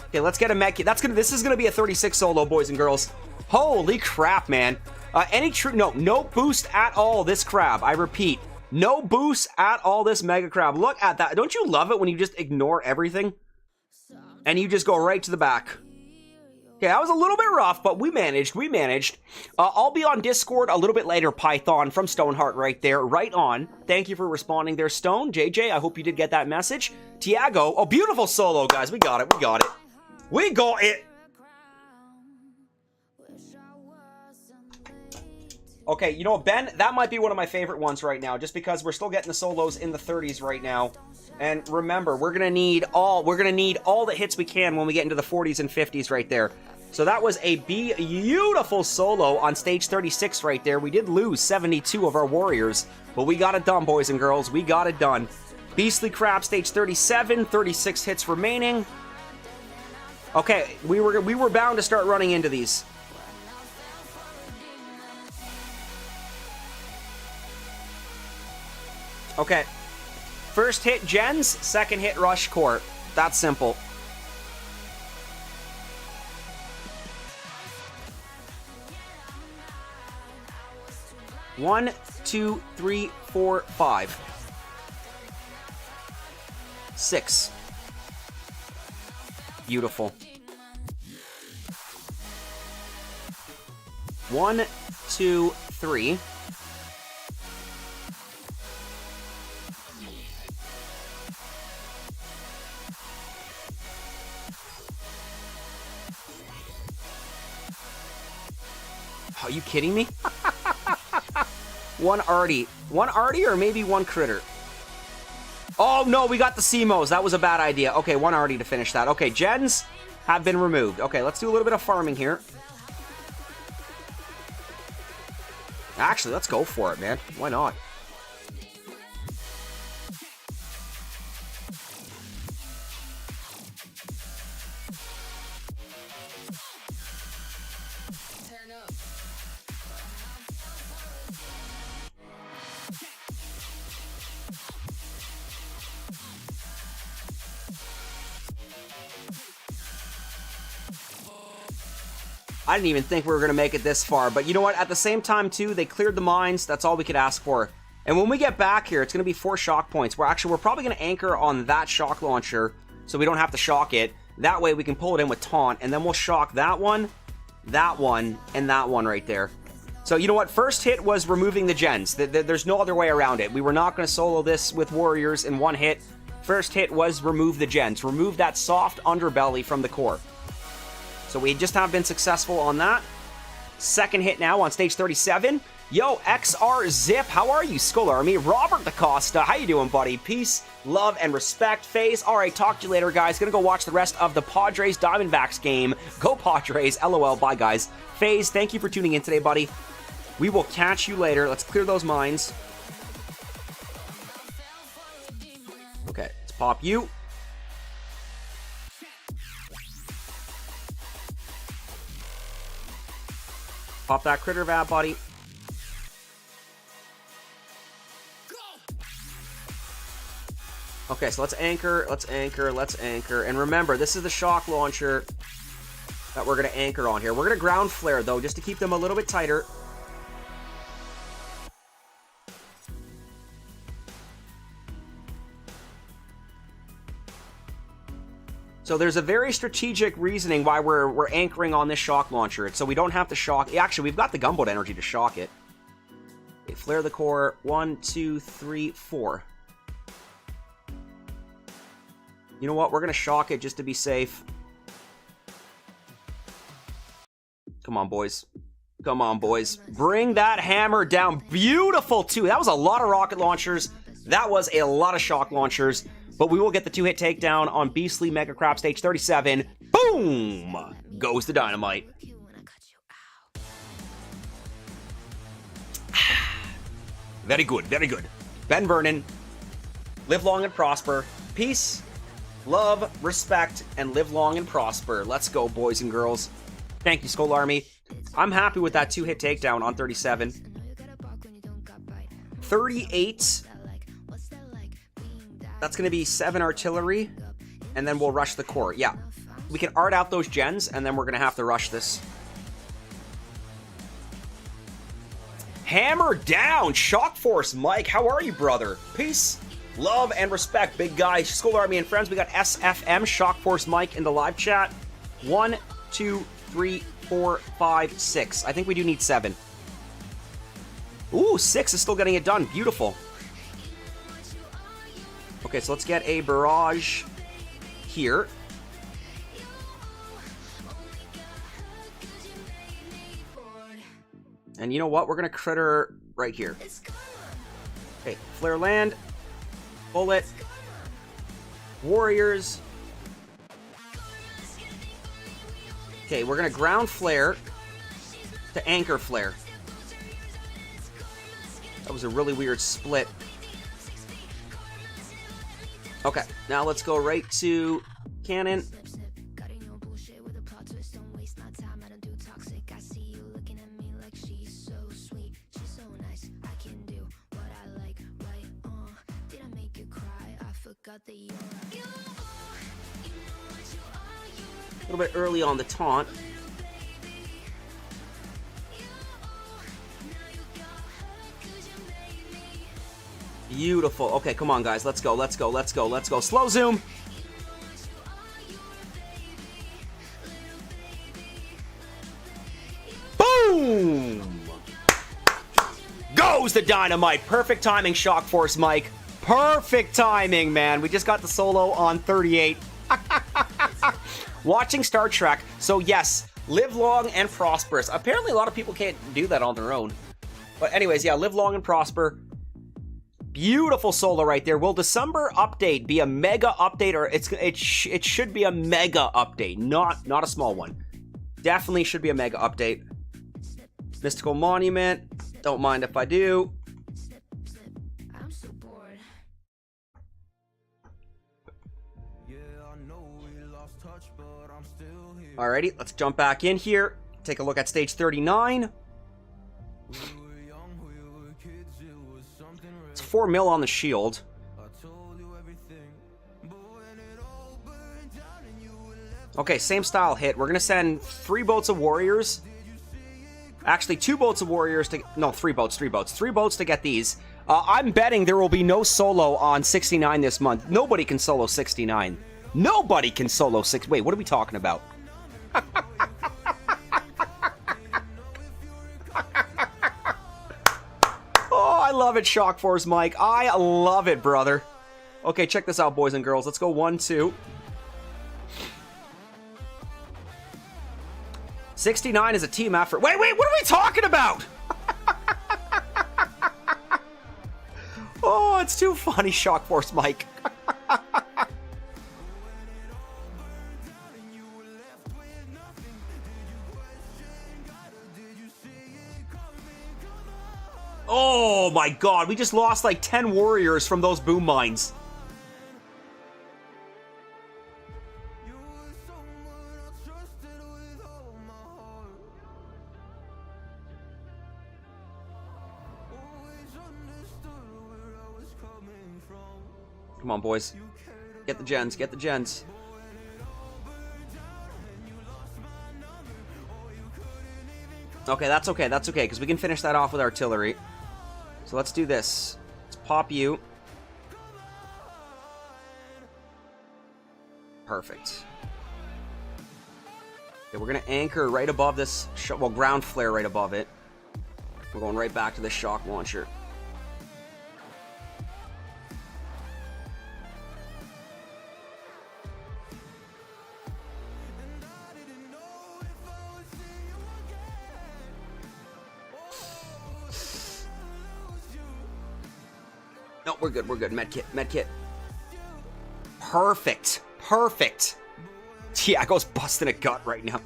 Okay, let's get a mech kit. This is gonna be a 36 solo, boys and girls. Holy crap, man. No boost at all this crab. I repeat, no boost at all this mega crab. Look at that. Don't you love it when you just ignore everything? And you just go right to the back. Okay, that was a little bit rough, but we managed. I'll be on Discord a little bit later, Python, from Stoneheart right there. Right on. Thank you for responding there, Stone. JJ, I hope you did get that message. Tiago, oh, beautiful solo, guys. We got it. We got it. We got it! Okay, you know what, Ben? That might be one of my favorite ones right now, just because we're still getting the solos in the 30s right now. And remember, we're gonna need all the hits we can when we get into the 40s and 50s right there. So that was a beautiful solo on stage 36 right there. We did lose 72 of our Warriors, but we got it done, boys and girls. We got it done. Beastly Crab, stage 37, 36 hits remaining. Okay, we were bound to start running into these. Okay. First hit Gens, second hit Rush Core. That's simple. One, two, three, four, five. 6. Beautiful. 1, 2, 3. Are you kidding me? One arty or maybe one critter. Oh no, we got the CMOs. That was a bad idea. Okay, one arty to finish that. Okay, gens have been removed. Okay, let's do a little bit of farming here. Actually, let's go for it, man. Why not? I didn't even think we were going to make it this far, but you know what? At the same time, too, they cleared the mines. That's all we could ask for. And when we get back here, it's going to be 4 shock points. We're probably going to anchor on that shock launcher so we don't have to shock it. That way we can pull it in with taunt, and then we'll shock that one, and that one right there. So you know what? First hit was removing the gens. There's no other way around it. We were not going to solo this with Warriors in one hit. First hit was remove the gens. Remove that soft underbelly from the core. So we just have been successful on that. Second hit now on stage 37. Yo, XR Zip, how are you, Skull Army? Robert DaCosta, how you doing, buddy? Peace, love, and respect. FaZe, all right, talk to you later, guys. Gonna go watch the rest of the Padres Diamondbacks game. Go Padres, LOL, bye, guys. FaZe, thank you for tuning in today, buddy. We will catch you later. Let's clear those mines. Okay, let's pop you. Pop that critter vat, buddy. Okay, so let's anchor, let's anchor, let's anchor. And remember, this is the shock launcher that we're going to anchor on here. We're going to ground flare, though, just to keep them a little bit tighter. So there's a very strategic reasoning why we're anchoring on this shock launcher. So we don't have to shock. Actually, we've got the gunboat energy to shock it. Okay, flare the core. 1, 2, 3, 4. You know what? We're going to shock it just to be safe. Come on, boys. Come on, boys. Bring that hammer down. Beautiful, too. That was a lot of rocket launchers. That was a lot of shock launchers. But we will get the 2-hit takedown on Beastly Mega Crap Stage 37. Boom! Goes the dynamite. Very good, very good. Ben Vernon, live long and prosper. Peace, love, respect, and live long and prosper. Let's go, boys and girls. Thank you, Skull Army. I'm happy with that 2-hit takedown on 37. 38. That's going to be 7 artillery, and then we'll rush the core. Yeah, we can art out those gens, and then we're going to have to rush this. Hammer down! Shock Force Mike, how are you, brother? Peace, love, and respect, big guy. Skull Army and friends, we got SFM, Shock Force Mike, in the live chat. 1, 2, 3, 4, 5, 6. I think we do need 7. Ooh, 6 is still getting it done. Beautiful. Okay, so let's get a barrage here. And you know what? We're going to critter right here. Okay, flare land. Bullet. Warriors. Okay, we're going to ground flare to anchor flare. That was a really weird split. Okay, now let's go right to cannon. A little bit early on the taunt. Beautiful. Okay, come on, guys. Let's go, let's go, let's go, let's go. Slow zoom. Boom! Goes the dynamite. Perfect timing, Shock Force Mike. Perfect timing, man. We just got the solo on 38. Watching Star Trek. So, yes, live long and prosperous. Apparently, a lot of people can't do that on their own. But anyways, yeah, live long and prosper. Beautiful solo right there. Will December update be a mega update, or it should be a mega update, not a small one. Definitely should be a mega update. Mystical Monument. Don't mind if I do. Alrighty, let's jump back in here. Take a look at stage 39. It's 4 mil on the shield. Okay, same style hit. We're going to send 3 boats of warriors. Actually, 2 boats of warriors to... No, 3 boats. 3 boats to get these. I'm betting there will be no solo on 69 this month. Nobody can solo 69. Nobody can solo 6... Wait, what are we talking about? Oh, I love it, Shock Force Mike. I love it, brother. Okay, check this out, boys and girls. Let's go 1, 2. 69 is a team effort. Wait, what are we talking about? Oh, it's too funny, Shock Force Mike. Oh my god, we just lost like 10 warriors from those boom mines. Come on, boys. Get the gens, get the gens. Okay, that's okay, because we can finish that off with artillery. So let's do this. Let's pop you. Perfect. Okay, we're gonna anchor right above this, well, ground flare right above it. We're going right back to the shock launcher. No, we're good, medkit, medkit. Perfect, perfect. Tiago's busting a gut right now.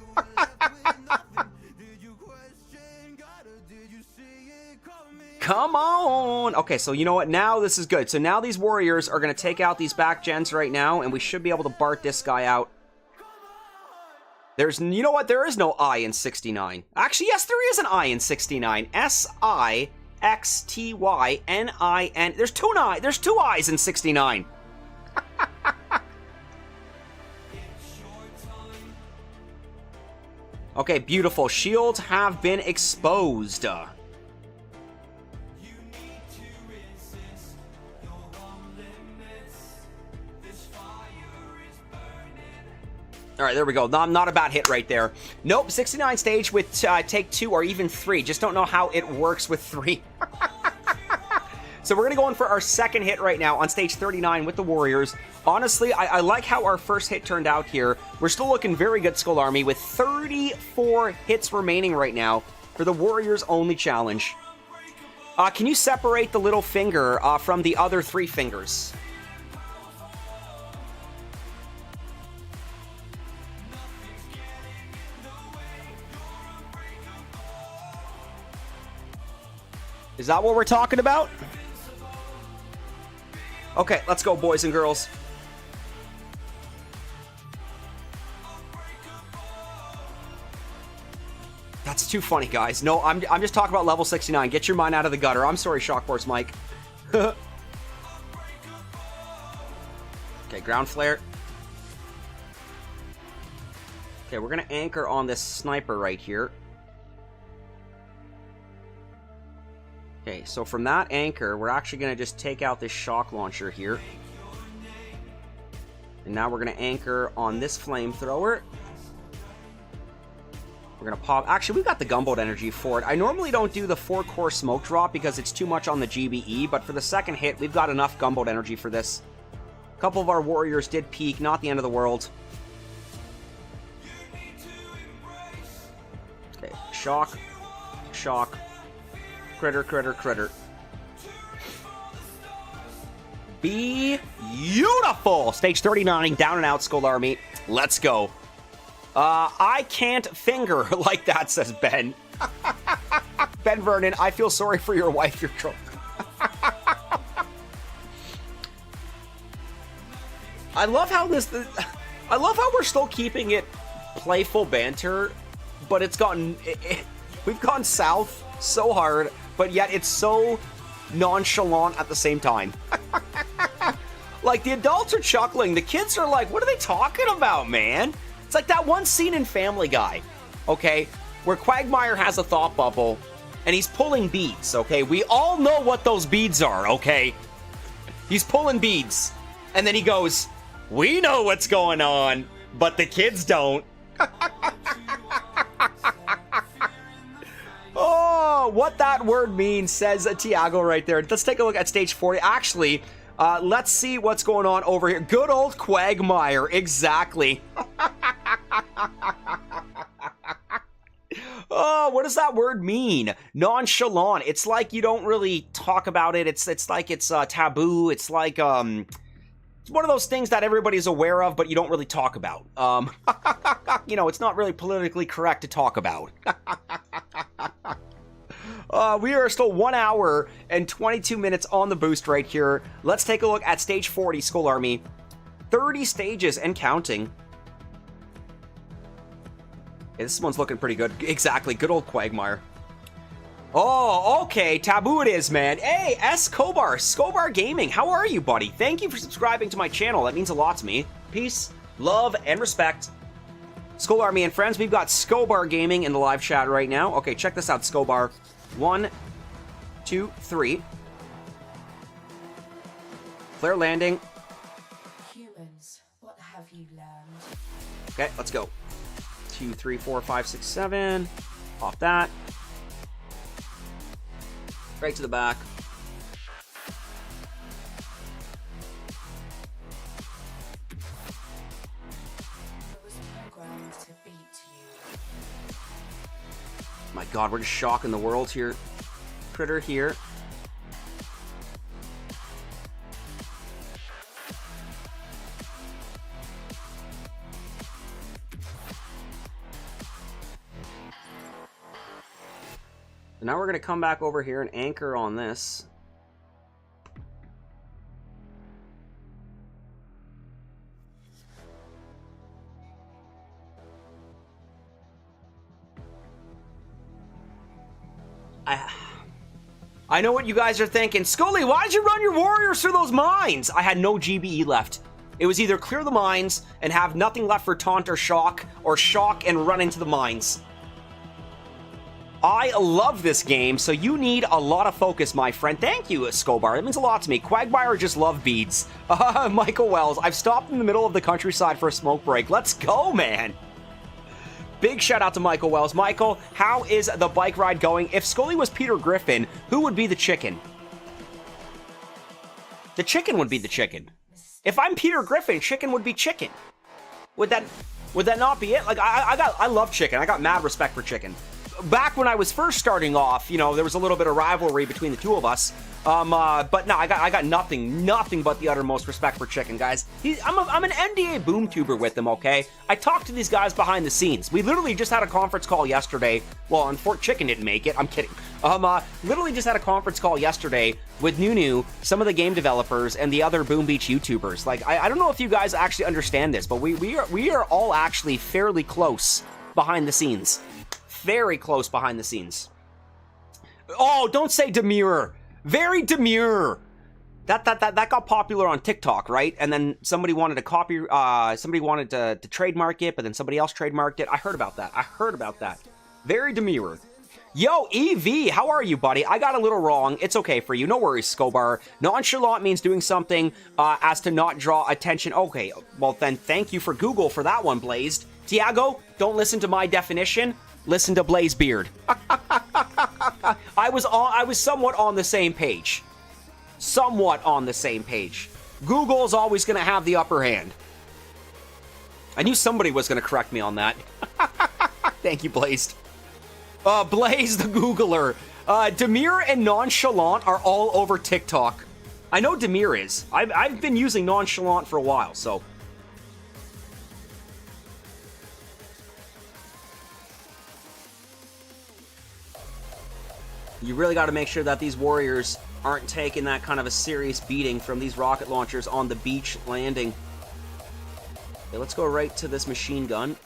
Come on. Okay, so you know what? Now this is good. So now these warriors are going to take out these back gens right now, and we should be able to BART this guy out. There's, you know what? There is no I in 69. Actually, yes, there is an I in 69. S-I-X-T-Y-N-I-N. There's two I's in 69. Okay, beautiful. Shields have been exposed. All right, there we go. Not a bad hit right there. Nope, 69 stage with take 2 or even 3. Just don't know how it works with 3. So we're going to go in for our second hit right now on stage 39 with the Warriors. Honestly, I like how our first hit turned out here. We're still looking very good, Skull Army, with 34 hits remaining right now for the Warriors only challenge. Can you separate the little finger from the other 3 fingers? Is that what we're talking about? Okay, let's go, boys and girls. That's too funny, guys. No, I'm just talking about level 69. Get your mind out of the gutter. I'm sorry, Shock Force Mike. Okay, ground flare. Okay, we're gonna anchor on this sniper right here. Okay, so from that anchor, we're actually going to just take out this shock launcher here. And now we're going to anchor on this flamethrower. We're going to pop... Actually, we've got the gunboat energy for it. I normally don't do the 4-core smoke drop because it's too much on the GBE, but for the second hit, we've got enough gunboat energy for this. A couple of our warriors did peek, not the end of the world. Okay, shock, shock. Critter, critter, critter. Beautiful! Stage 39, down and out, Skull Army. Let's go. I can't finger like that, says Ben. Ben Vernon, I feel sorry for your wife, you're drunk. I love how I love how we're still keeping it playful banter, but it's gotten... we've gone south so hard, but yet it's so nonchalant at the same time. Like, the adults are chuckling. The kids are like, what are they talking about, man? It's like that one scene in Family Guy, okay, where Quagmire has a thought bubble, and he's pulling beads, okay? We all know what those beads are, okay? He's pulling beads. And then he goes, we know what's going on, but the kids don't. Oh, what that word means, says Tiago right there. Let's take a look at stage 40. Actually, let's see what's going on over here. Good old Quagmire, exactly. Oh, what does that word mean? Nonchalant. It's like you don't really talk about it. It's like it's taboo. It's like it's one of those things that everybody's aware of, but you don't really talk about. You know, it's not really politically correct to talk about. We are still 1 hour and 22 minutes on the boost right here. Let's take a look at stage 40, Skull Army. 30 stages and counting. Yeah, this one's looking pretty good. Exactly, good old Quagmire. Oh, okay, taboo it is, man. Hey, Skobar Gaming, how are you, buddy? Thank you for subscribing to my channel. That means a lot to me. Peace, love, and respect. Skull Army and friends, we've got Skobar Gaming in the live chat right now. Okay, check this out, Skobar. 1, 2, 3. Flare landing. Humans, what have you learned? Okay, let's go. 2, 3, 4, 5, 6, 7. Off that. Right to the back. I was programmed to beat you. My god, we're just shocking the world here. Critter here. Now we're going to come back over here and anchor on this. I know what you guys are thinking. Scully, why did you run your warriors through those mines? I had no GBE left. It was either clear the mines and have nothing left for taunt or shock and run into the mines. I love this game, so you need a lot of focus, my friend. Thank you, Skobar. It means a lot to me. Quagmire just love beads. Michael Wells, I've stopped in the middle of the countryside for a smoke break. Let's go, man. Big shout out to Michael Wells. Michael, how is the bike ride going? If Scully was Peter Griffin, who would be the chicken? The chicken would be the chicken. If I'm Peter Griffin, chicken would be chicken. Would that not be it? Like, I love chicken. I got mad respect for chicken. Back when I was first starting off, you know, there was a little bit of rivalry between the two of us. But no, I got nothing but the uttermost respect for chicken, guys. I'm an NDA boom tuber with him, okay? I talked to these guys behind the scenes. We literally just had a conference call yesterday. Well, Chicken didn't make it. I'm kidding. Literally just had a conference call yesterday with Nunu, some of the game developers, and the other Boom Beach YouTubers. Like, I don't know if you guys actually understand this, but we are all actually fairly close behind the scenes. Very close behind the scenes. Oh, don't say demure. Very demure. That got popular on TikTok, right? And then somebody wanted to copy. Somebody wanted to trademark it, but then somebody else trademarked it. I heard about that. Very demure. Yo, EV, how are you, buddy? I got a little wrong. It's okay for you. No worries, Skobar. Nonchalant means doing something as to not draw attention. Okay, well then thank you for Google for that one, Blazed. Tiago, don't listen to my definition. Listen to Blaze Beard. I was somewhat on the same page. Google's always going to have the upper hand. I knew somebody was going to correct me on that. Thank you, Blazed. Blaze the Googler. Demure and Nonchalant are all over TikTok. I know Demure is. I've been using Nonchalant for a while, so... You really got to make sure that these warriors aren't taking that kind of a serious beating from these rocket launchers on the beach landing. Okay, let's go right to this machine gun.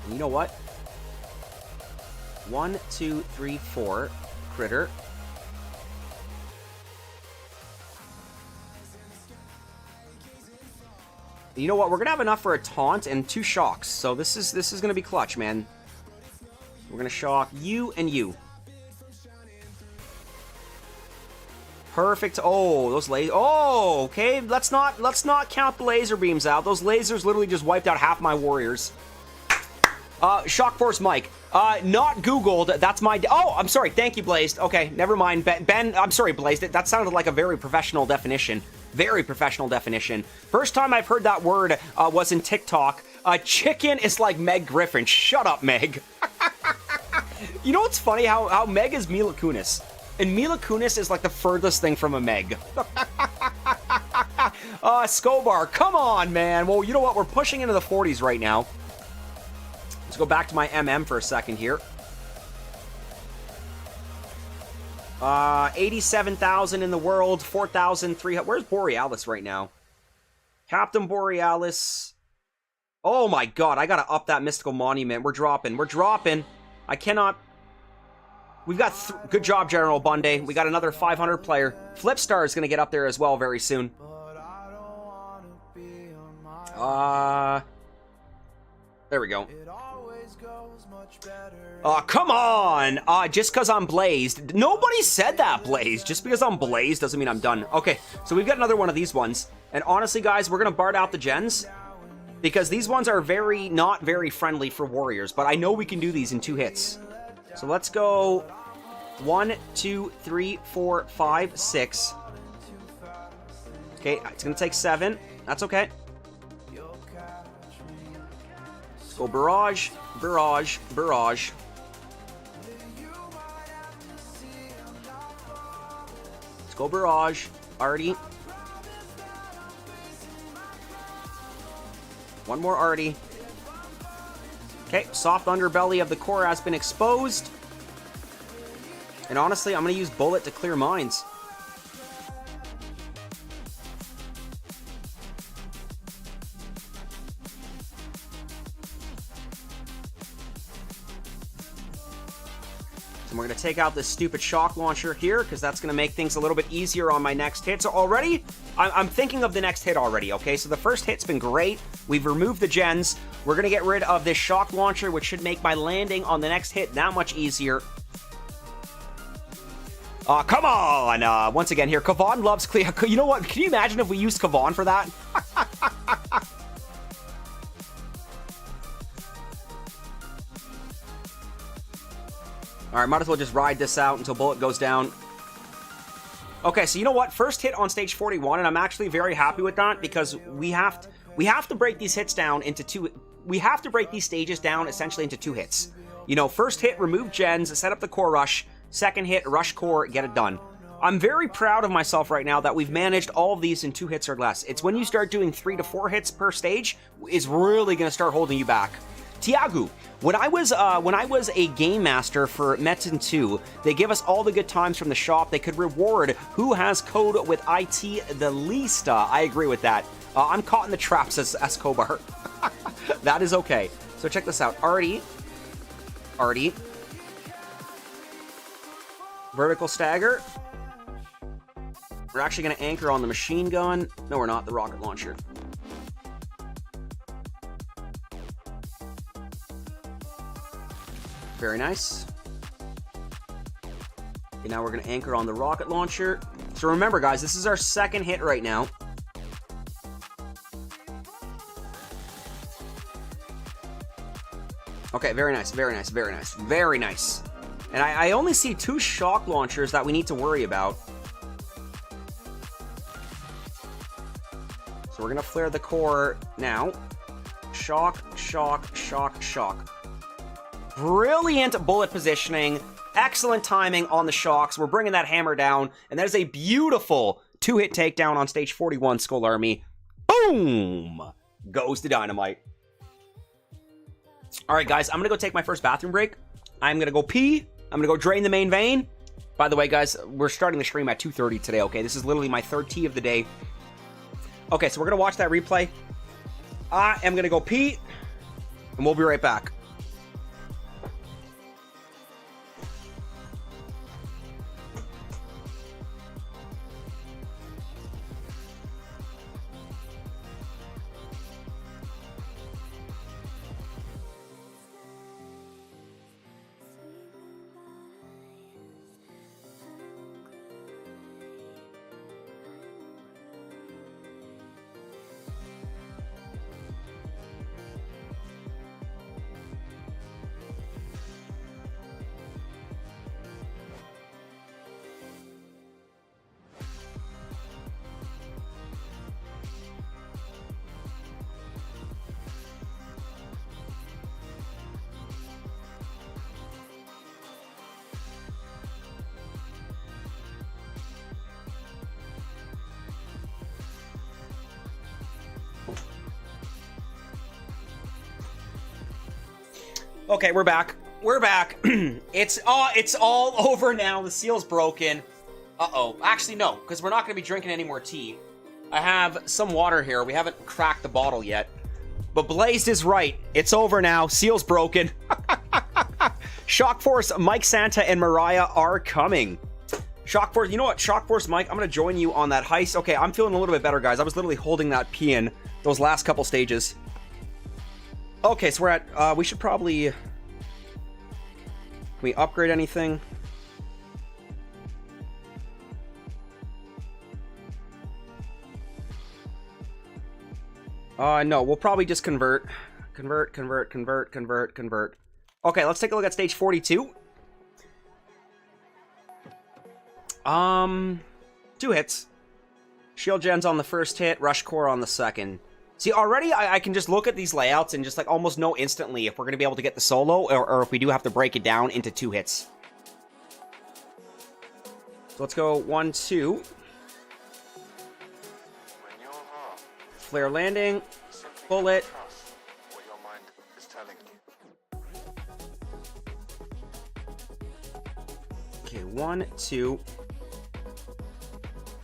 And you know what? 1, 2, 3, 4. Critter. You know what? We're gonna have enough for a taunt and 2 shocks, so this is gonna be clutch, man. We're gonna shock you and you. Perfect. Oh, those lasers. Oh, okay. Let's not count the laser beams out. Those lasers literally just wiped out half my warriors. Shock Force Mike. Not Googled. That's my... Oh, I'm sorry. Thank you, Blazed. Okay, never mind. Ben, I'm sorry, Blazed. That sounded like a very professional definition. Very professional definition. First time I've heard that word was in TikTok. Chicken is like Meg Griffin. Shut up, Meg. You know what's funny? How Meg is Mila Kunis. And Mila Kunis is like the furthest thing from a Meg. Scobar, come on, man. Well, you know what? We're pushing into the 40s right now. Let's go back to my MM for a second here. 87,000 in the world, 4,300. Where's Borealis right now? Captain Borealis. Oh my god, I gotta up that mystical monument. We're dropping. I cannot. We've got. Good job, General Bunday. We got another 500 player. Flipstar is gonna get up there as well very soon. There we go. Come on! Just because I'm blazed. Nobody said that, blazed. Just because I'm blazed doesn't mean I'm done. Okay, so we've got another one of these ones. And honestly, guys, we're going to Bard out the gens. Because these ones are not very friendly for warriors. But I know we can do these in 2 hits. So let's go 1, 2, 3, 4, 5, 6. Okay, it's going to take 7. That's okay. Let's go barrage, barrage, barrage. Let's go barrage. Artie. One more Artie. Okay, soft underbelly of the core has been exposed. And honestly, I'm going to use bullet to clear mines. So we're going to take out this stupid shock launcher here, because that's going to make things a little bit easier on my next hit. So already, I'm thinking of the next hit already, okay? So the first hit's been great. We've removed the gens. We're going to get rid of this shock launcher, which should make my landing on the next hit that much easier. Come on! Once again here, Kavan loves clear. You know what? Can you imagine if we used Kavan for that? Alright, might as well just ride this out until bullet goes down. Okay, so you know what? First hit on stage 41, and I'm actually very happy with that, because we have to break these hits down into 2... We have to break these stages down essentially into 2 hits. You know, first hit, remove gens, set up the core rush. Second hit, rush core, get it done. I'm very proud of myself right now that we've managed all of these in 2 hits or less. It's when you start doing 3 to 4 hits per stage is really going to start holding you back. Tiago, when I was a game master for Metin 2, they give us all the good times from the shop. They could reward who has code with IT the least. I agree with that. I'm caught in the traps as Kobar. That is okay. So check this out. Artie. Vertical stagger. We're actually going to anchor on the machine gun. No, we're not. The rocket launcher. Very nice. Okay, now we're going to anchor on the rocket launcher. So remember, guys, this is our second hit right now. Okay, very nice, very nice, very nice, very nice. And I only see 2 shock launchers that we need to worry about. So we're going to flare the core now. Shock, shock, shock, shock. Brilliant bullet positioning. Excellent timing on the shocks. We're bringing that hammer down. And that is a beautiful 2-hit takedown on stage 41, Skull Army. Boom! Goes to dynamite. Alright, guys, I'm going to go take my first bathroom break. I'm going to go pee. I'm going to go drain the main vein. By the way, guys, we're starting the stream at 2:30 today, okay? This is literally my 3rd tea of the day. Okay, so we're going to watch that replay. I am going to go pee, and we'll be right back. Okay, we're back. We're back. It's all over now. The seal's broken. Uh-oh. Actually, no, because we're not going to be drinking any more tea. I have some water here. We haven't cracked the bottle yet. But Blazed is right. It's over now. Seal's broken. Shock Force, Mike Santa, and Mariah are coming. Shock Force, you know what? Shock Force, Mike, I'm going to join you on that heist. Okay, I'm feeling a little bit better, guys. I was literally holding that pee in those last couple stages. Okay, so we're at, we should probably... Can we upgrade anything? No, we'll probably just convert. Convert. Okay, let's take a look at stage 42. 2 hits. Shield gens on the first hit, rush core on the second. See, already I can just look at these layouts and just like almost know instantly if we're going to be able to get the solo or if we do have to break it down into 2 hits. So let's go 1, 2. Flare landing, bullet. Okay, 1, 2,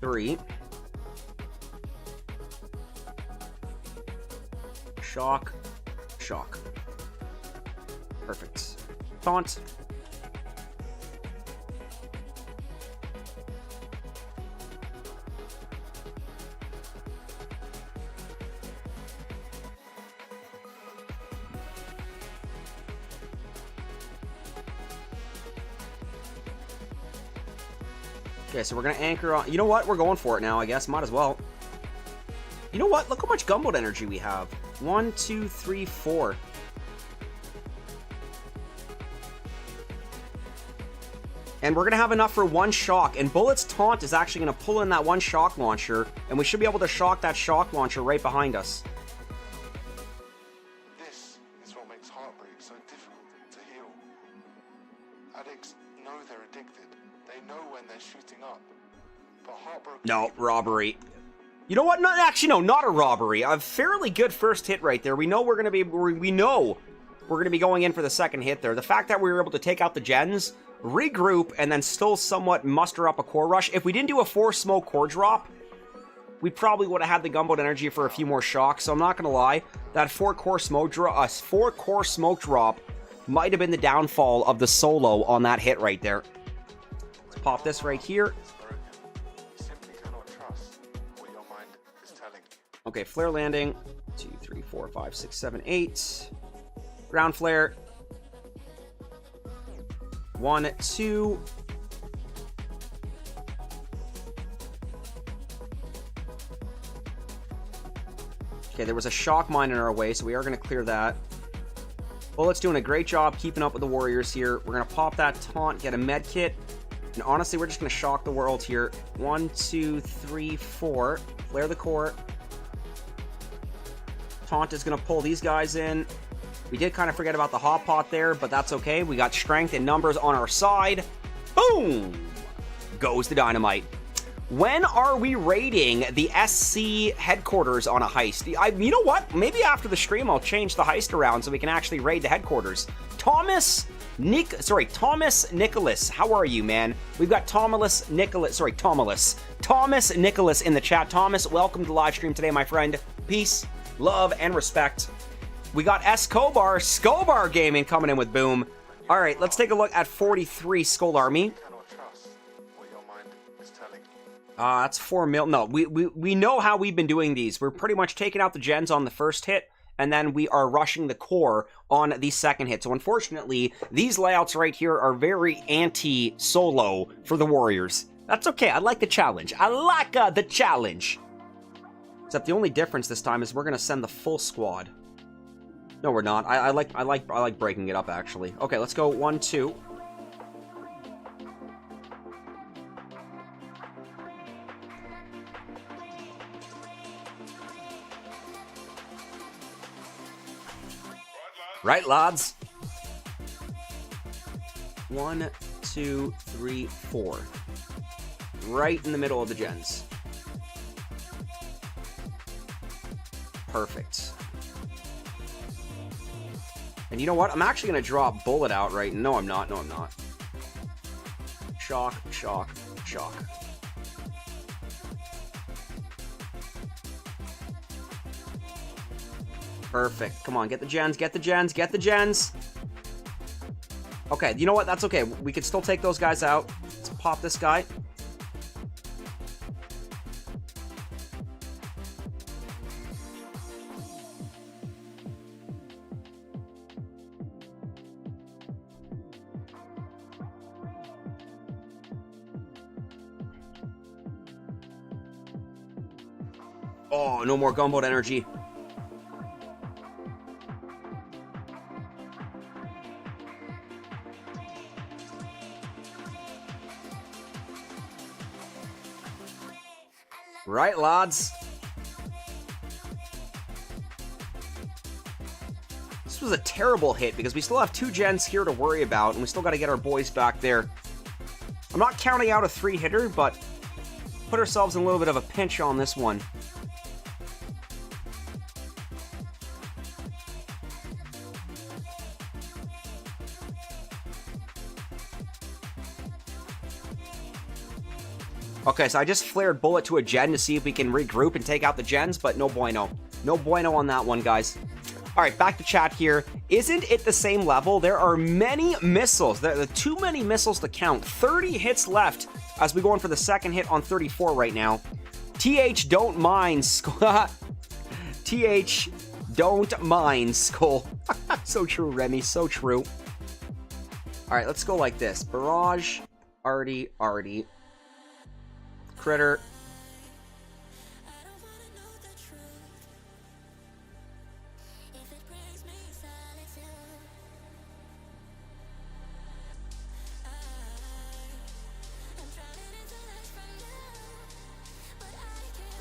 3. Shock. Perfect. Taunt. Okay, so we're gonna anchor on... You know what? We're going for it now, I guess. Might as well. You know what? Look how much gumboat energy we have. 1, 2, 3, 4. And we're gonna have enough for 1 shock. And Bullet's taunt is actually gonna pull in that 1 shock launcher, and we should be able to shock that shock launcher right behind us. This is what makes Heartbreak so difficult to heal. Addicts know they're addicted. They know when they're shooting up. But Heartbreak... No, robbery. You know what? Not actually, no, not a robbery. A fairly good first hit right there. We know we're gonna be going in for the second hit there. The fact that we were able to take out the gens, regroup, and then still somewhat muster up a core rush. If we didn't do a 4 smoke core drop, we probably would have had the gumboat energy for a few more shocks. So I'm not gonna lie, that 4 core smoke drop might have been the downfall of the solo on that hit right there. Let's pop this right here. Okay, flare landing. 2, 3, 4, 5, 6, 7, 8. Ground flare. 1, 2. Okay, there was a shock mine in our way, so we are going to clear that. Bullet's doing a great job keeping up with the warriors here. We're going to pop that taunt, get a med kit. And honestly, we're just going to shock the world here. 1, 2, 3, 4. Flare the core. Taunt is going to pull these guys in. We did kind of forget about the hot pot there, but that's okay. We got strength and numbers on our side. Boom! Goes the dynamite. When are we raiding the SC headquarters on a heist? You know what? Maybe after the stream I'll change the heist around so we can actually raid the headquarters. Thomas Nicholas. How are you, man? We've got Thomas Nicholas in the chat. Thomas, welcome to the live stream today, my friend. Peace, love, and respect. We got Scobar Gaming coming in with Boom. All right, let's take a look at 43 Skull Army. That's 4 mil. No, we know how we've been doing these. We're pretty much taking out the gens on the first hit, and then we are rushing the core on the second hit. So unfortunately, these layouts right here are very anti-solo for the warriors. That's okay. I like the challenge. I like the challenge. Except the only difference this time is we're gonna send the full squad. No, we're not. I like breaking it up actually. Okay, let's go 1, 2. Right, lads. 1, 2, 3, 4. Right in the middle of the gens. Perfect. And you know what? I'm actually going to draw a bullet out right. No, I'm not. No, I'm not. Shock, shock, shock. Perfect. Come on, get the gens, get the gens, get the gens. Okay, you know what? That's okay. We can still take those guys out. Let's pop this guy. Oh, no more gunboat energy. Right, lads. This was a terrible hit because we still have 2 gens here to worry about, and we still got to get our boys back there. I'm not counting out a 3-hitter, but put ourselves in a little bit of a pinch on this one. Okay, so I just flared bullet to a gen to see if we can regroup and take out the gens, but no bueno. No bueno on that one, guys. All right, back to chat here. Isn't it the same level? There are many missiles. There are too many missiles to count. 30 hits left as we go in for the second hit on 34 right now. TH, don't mind, Skull. TH, don't mind, Skull. So true, Remy, so true. All right, let's go like this. Barrage, arty. Critter.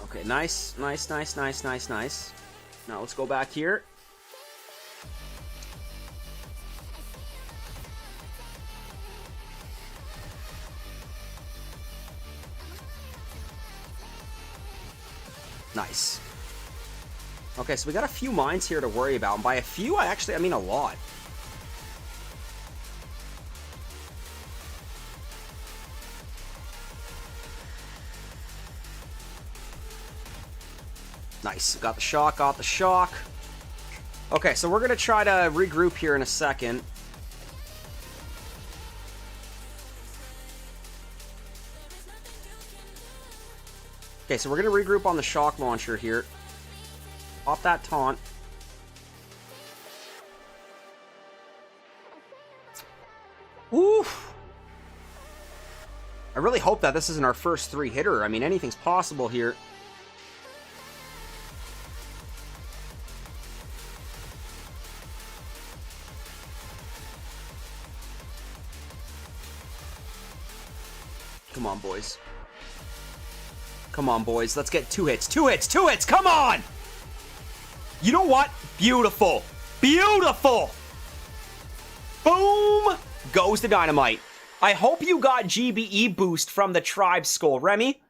Okay, nice. Now let's go back here. Nice. Okay, so we got a few mines here to worry about. And by a few, I mean a lot. Nice. Got the shock. Okay, so we're going to try to regroup here in a second. Okay, so we're going to regroup on the shock launcher here. Pop that taunt. Oof. I really hope that this isn't our first 3-hitter. I mean, anything's possible here. Come on, boys. Come on, boys. Let's get 2 hits. 2 hits. 2 hits. Come on! You know what? Beautiful. Beautiful! Boom! Goes the dynamite. I hope you got GBE boost from the tribe skull. Remy,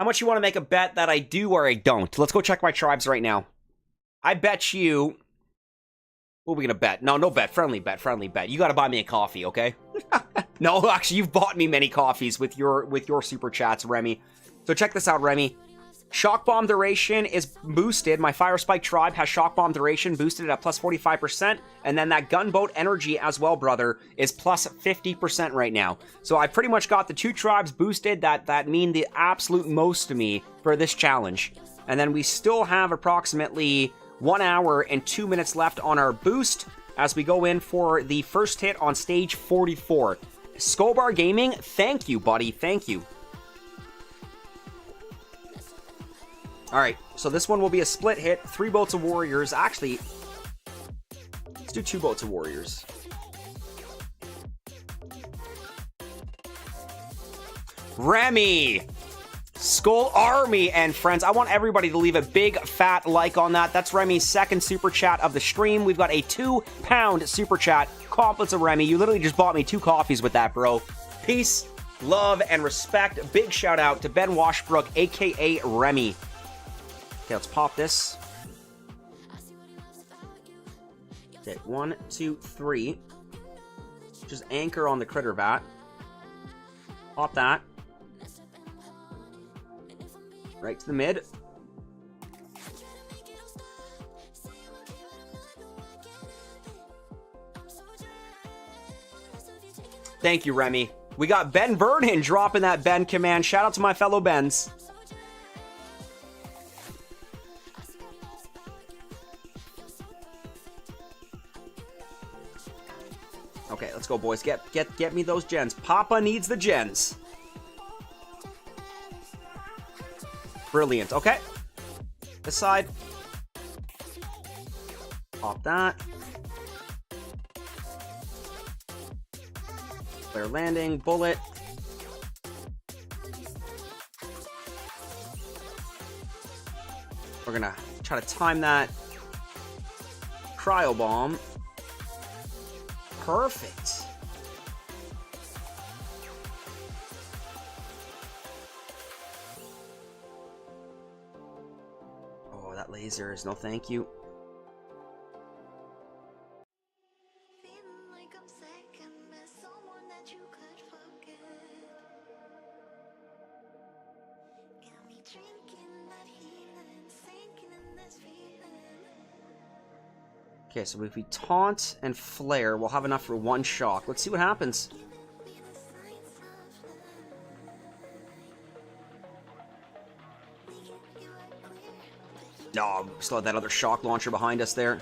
how much you want to make a bet that I do or I don't? Let's go check my tribes right now. I bet you... What are we going to bet? No bet. Friendly bet. You got to buy me a coffee, okay? No, actually, you've bought me many coffees with your super chats, Remy. So check this out, Remy. Shock Bomb duration is boosted. My Fire Spike tribe has Shock Bomb duration boosted at plus 45%. And then that Gunboat energy as well, brother, is plus 50% right now. So I pretty much got the 2 tribes boosted that mean the absolute most to me for this challenge. And then we still have approximately 1 hour and 2 minutes left on our boost as we go in for the first hit on stage 44. Skullbar Gaming, thank you, buddy. Thank you. Alright, so this one will be a split hit. 3 boats of warriors. Actually, let's do 2 boats of warriors. Remy! Skull Army and friends, I want everybody to leave a big fat like on that. That's Remy's second super chat of the stream. We've got a £2 super chat. Compliments of Remy. You literally just bought me 2 coffees with that, bro. Peace, love, and respect. Big shout out to Ben Washbrook, aka Remy. Okay, let's pop this. Okay, 1, 2, 3. Just anchor on the critter vat. Pop that. Right to the mid. Thank you, Remy. We got Ben Vernon dropping that Ben command. Shout out to my fellow Bens. Okay, let's go, boys. Get me those gens. Papa needs the gens. Brilliant. Okay. This side. Pop that. Flare landing. Bullet. We're gonna try to time that. Cryo bomb. Perfect. Oh, that laser is no thank you. Okay, so if we taunt and flare, we'll have enough for one shock. Let's see what happens. No, still had that other shock launcher behind us there.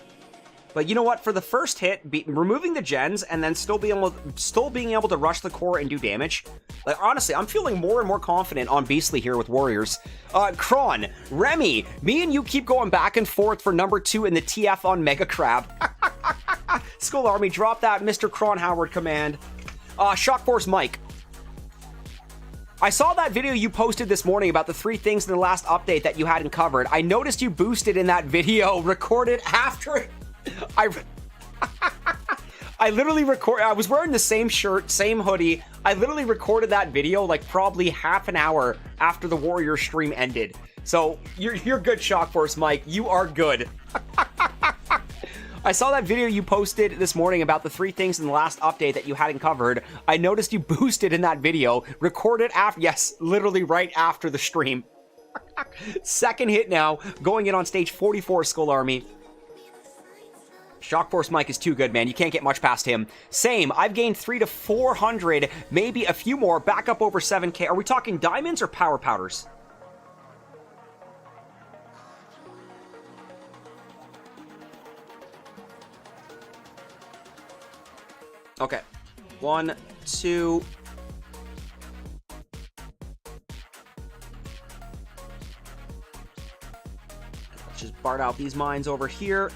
But you know what? For the first hit, removing the gens and then still being able to rush the core and do damage. Like, honestly, I'm feeling more and more confident on Beastly here with Warriors. Kron, Remy, me and you keep going back and forth for number 2 in the TF on Mega Crab. Skull Army, drop that Mr. Kron Howard command. Shock Force Mike. I saw that video you posted this morning about the 3 things in the last update that you hadn't covered. I noticed you boosted in that video, recorded after... I literally I was wearing the same shirt, same hoodie. I literally recorded that video like probably half an hour after the Warrior stream ended. So you're good, Shock Force Mike. You are good. I saw that video you posted this morning about the 3 things in the last update that you hadn't covered. I noticed you boosted in that video, recorded after, yes, literally right after the stream. Second hit now, going in on stage 44, Skull Army. Shock Force Mike is too good, man. You can't get much past him. Same. I've gained 300 to 400, maybe a few more, back up over 7k. Are we talking diamonds or power powders? Okay. 1, 2. Let's just BART out these mines over here.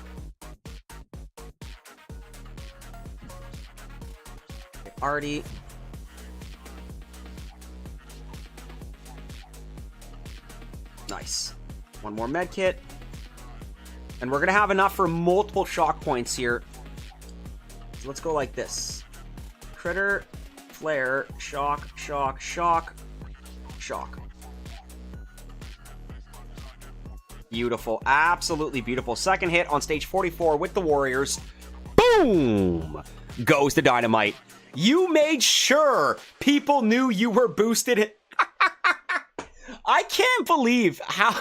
Artie. Nice. One more med kit. And we're going to have enough for multiple shock points here. So let's go like this. Critter, flare, shock, shock, shock, shock. Beautiful. Absolutely beautiful. Second hit on stage 44 with the Warriors. Boom! Goes the dynamite. You made sure people knew you were boosted. I can't believe how...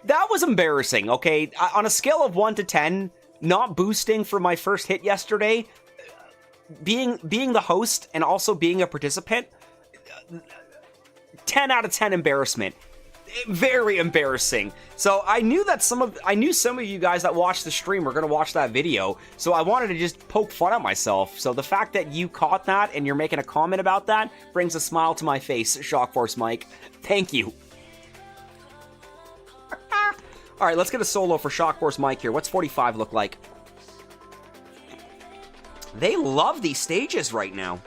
That was embarrassing, okay? On a scale of 1 to 10, not boosting for my first hit yesterday, being the host and also being a participant, 10 out of 10 embarrassment. Very embarrassing. So I knew that some of you guys that watched the stream were going to watch that video, so I wanted to just poke fun at myself. So the fact that you caught that and you're making a comment about that brings a smile to my face, Shock Force Mike. Thank you. All right, let's get a solo for Shock Force Mike here. What's 45 look like? They love these stages right now.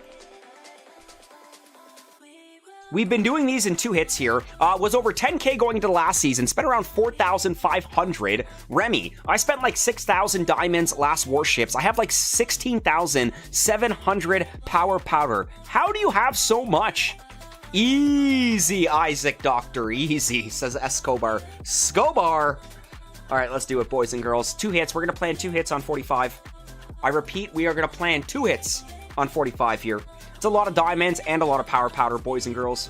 We've been doing these in 2 hits here. Was over 10k going into the last season. Spent around 4,500. Remy, I spent like 6,000 diamonds last Warships. I have like 16,700 power powder. How do you have so much? Easy, Isaac Doctor. Easy, says Escobar. Scobar. All right, let's do it, boys and girls. 2 hits. We're going to plan 2 hits on 45. I repeat, we are going to plan 2 hits on 45 here. It's a lot of diamonds and a lot of power powder, boys and girls.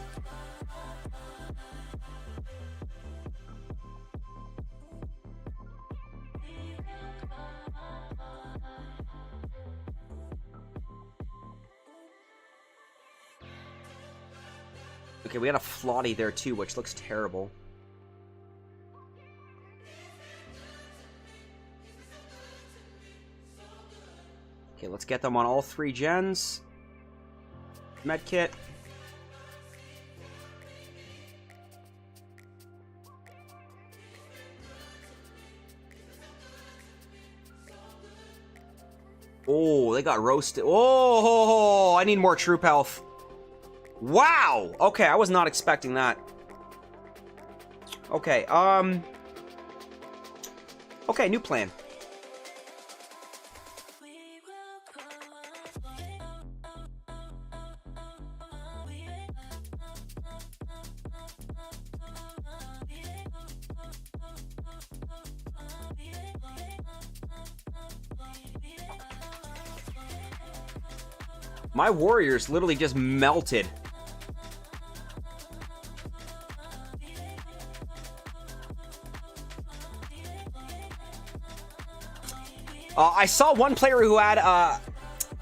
Okay, we had a Flotty there too, which looks terrible. Okay, let's get them on all 3 gens. Medkit. Oh, they got roasted. Oh, I need more troop health. Wow! Okay, I was not expecting that. Okay, okay, new plan. My warriors literally just melted. I saw one player who had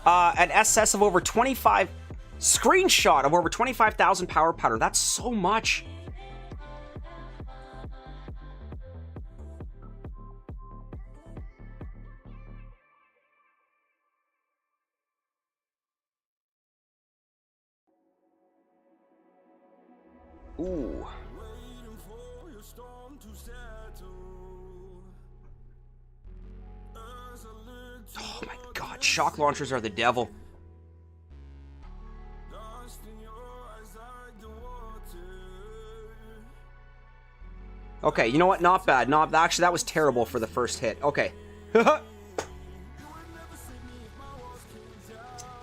an SS of over 25, screenshot of over 25,000 power powder. That's so much. Ooh. Oh my god, shock launchers are the devil. Okay, you know what? Not bad. Not actually, that was terrible for the first hit. Okay.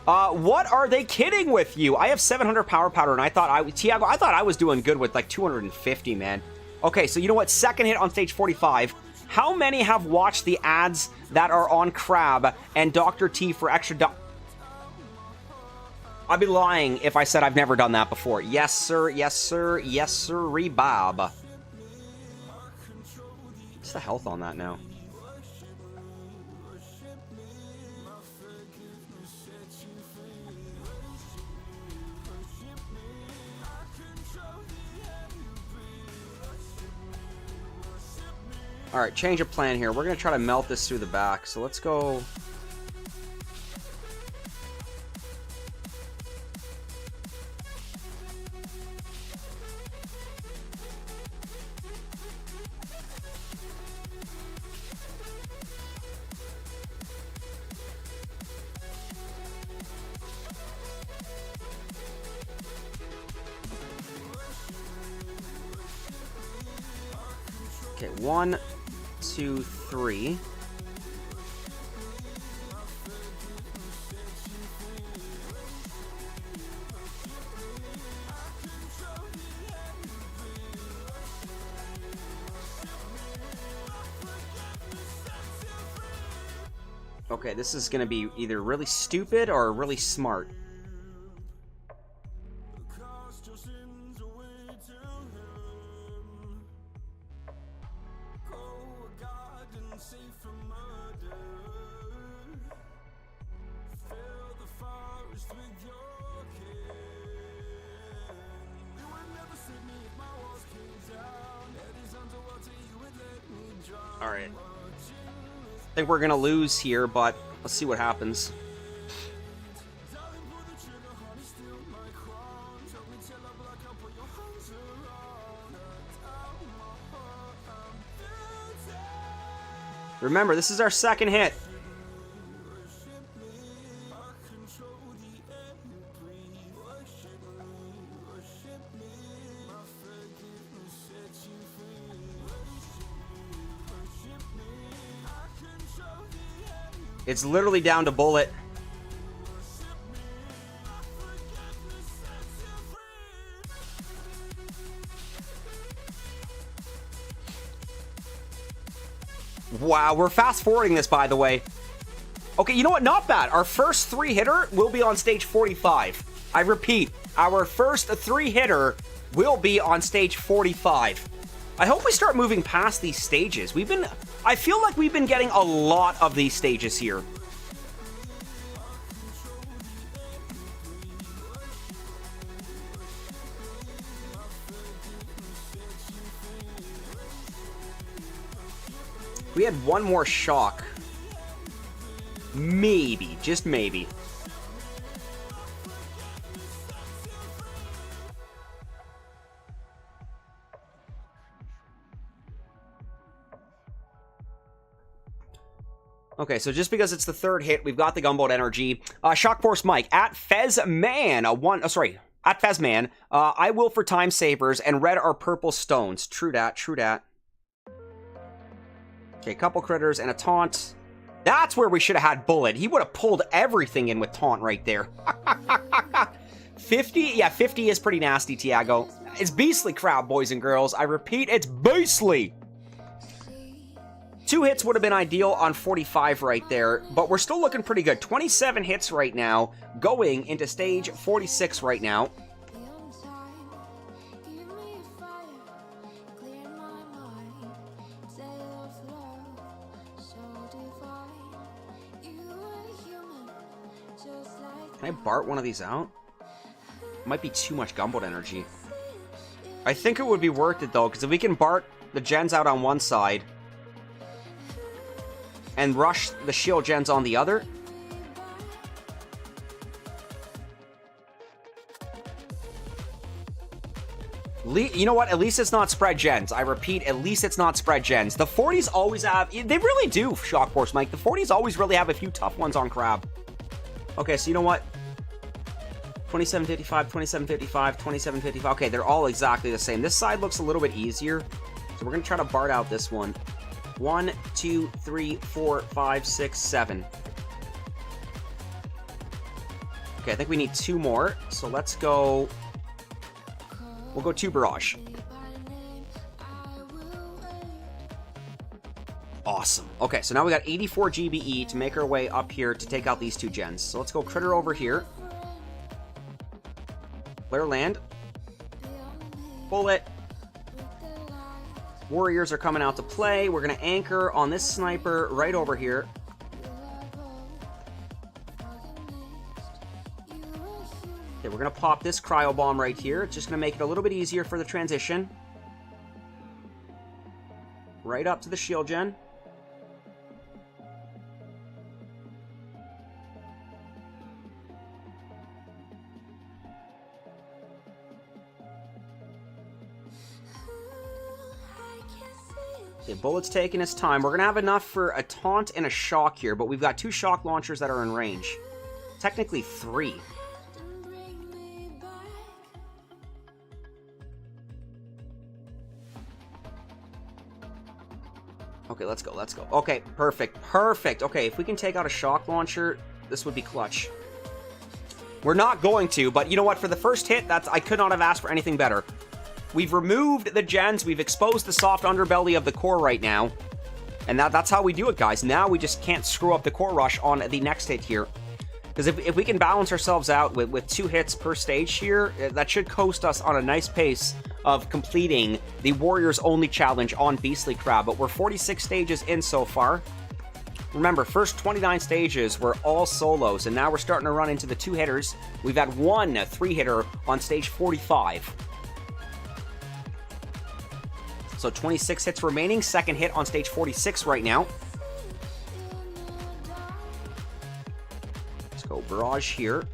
What are they kidding with you? I have 700 power powder, and I thought Tiago, I thought I was doing good with like 250, man. Okay, so you know what? Second hit on stage 45. How many have watched the ads that are on Crab and Dr. T for extra I'd be lying if I said I've never done that before. Yes, sir. Yes, sir. Yes, sir. Bob. What's the health on that now? Alright, change of plan here. We're going to try to melt this through the back. So let's go... Okay, 1, 2, 3. Okay, this is gonna be either really stupid or really smart. Alright. I think we're gonna lose here, but let's see what happens. Remember, this is our second hit. It's literally down to bullet. Wow, we're fast forwarding this, by the way. Okay, you know what? Not bad. Our first 3-hitter will be on stage 45. I repeat, our first 3-hitter will be on stage 45. I hope we start moving past these stages. I feel like we've been getting a lot of these stages here. We had one more shock. Maybe, just maybe. Okay, so just because it's the 3rd hit, we've got the Gumboat Energy. Shock Force Mike, at Fezman, at Fezman, I will for Time Savers, and red are purple stones. True dat, true dat. Okay, couple critters and a taunt. That's where we should have had Bullet. He would have pulled everything in with taunt right there. 50? Yeah, 50 is pretty nasty, Tiago. It's beastly crowd, boys and girls. I repeat, it's beastly. 2 hits would have been ideal on 45 right there, but we're still looking pretty good. 27 hits right now, going into stage 46 right now. Can I Bart one of these out? Might be too much Gumboat Energy. I think it would be worth it, though, because if we can Bart the gens out on one side and rush the shield gens on the other. You know what? At least it's not spread gens. I repeat, at least it's not spread gens. The 40s always have... They really do, Shock Force Mike. The 40s always really have a few tough ones on Crab. Okay, so you know what? 2755, 2755, 2755. Okay, they're all exactly the same. This side looks a little bit easier. So we're going to try to Bart out this one. 1, 2, 3, 4, 5, 6, 7. Okay, I think we need 2 more. So let's go... We'll go 2 Barrage. Awesome. Okay, so now we got 84 GBE to make our way up here to take out these 2 gens. So let's go Critter over here. Flare land. Bullet. Warriors are coming out to play. We're going to anchor on this sniper right over here. Okay, we're going to pop this cryo bomb right here. It's just going to make it a little bit easier for the transition. Right up to the shield gen. Okay, Bullet's taking his time. We're going to have enough for a taunt and a shock here, but we've got 2 shock launchers that are in range. Technically 3. Okay, let's go, let's go. Okay, perfect, perfect. Okay, if we can take out a shock launcher, this would be clutch. We're not going to, but you know what? For the first hit, I could not have asked for anything better. We've removed the gens. We've exposed the soft underbelly of the core right now. And that's how we do it, guys. Now we just can't screw up the core rush on the next hit here. Because if we can balance ourselves out with 2 hits per stage here, that should coast us on a nice pace of completing the Warriors Only Challenge on Beastly Crab. But we're 46 stages in so far. Remember, first 29 stages were all solos, and now we're starting to run into the 2 hitters. We've had 1 3-hitter on stage 45. So 26 hits remaining. 2nd hit on stage 46 right now. Let's go Barrage here.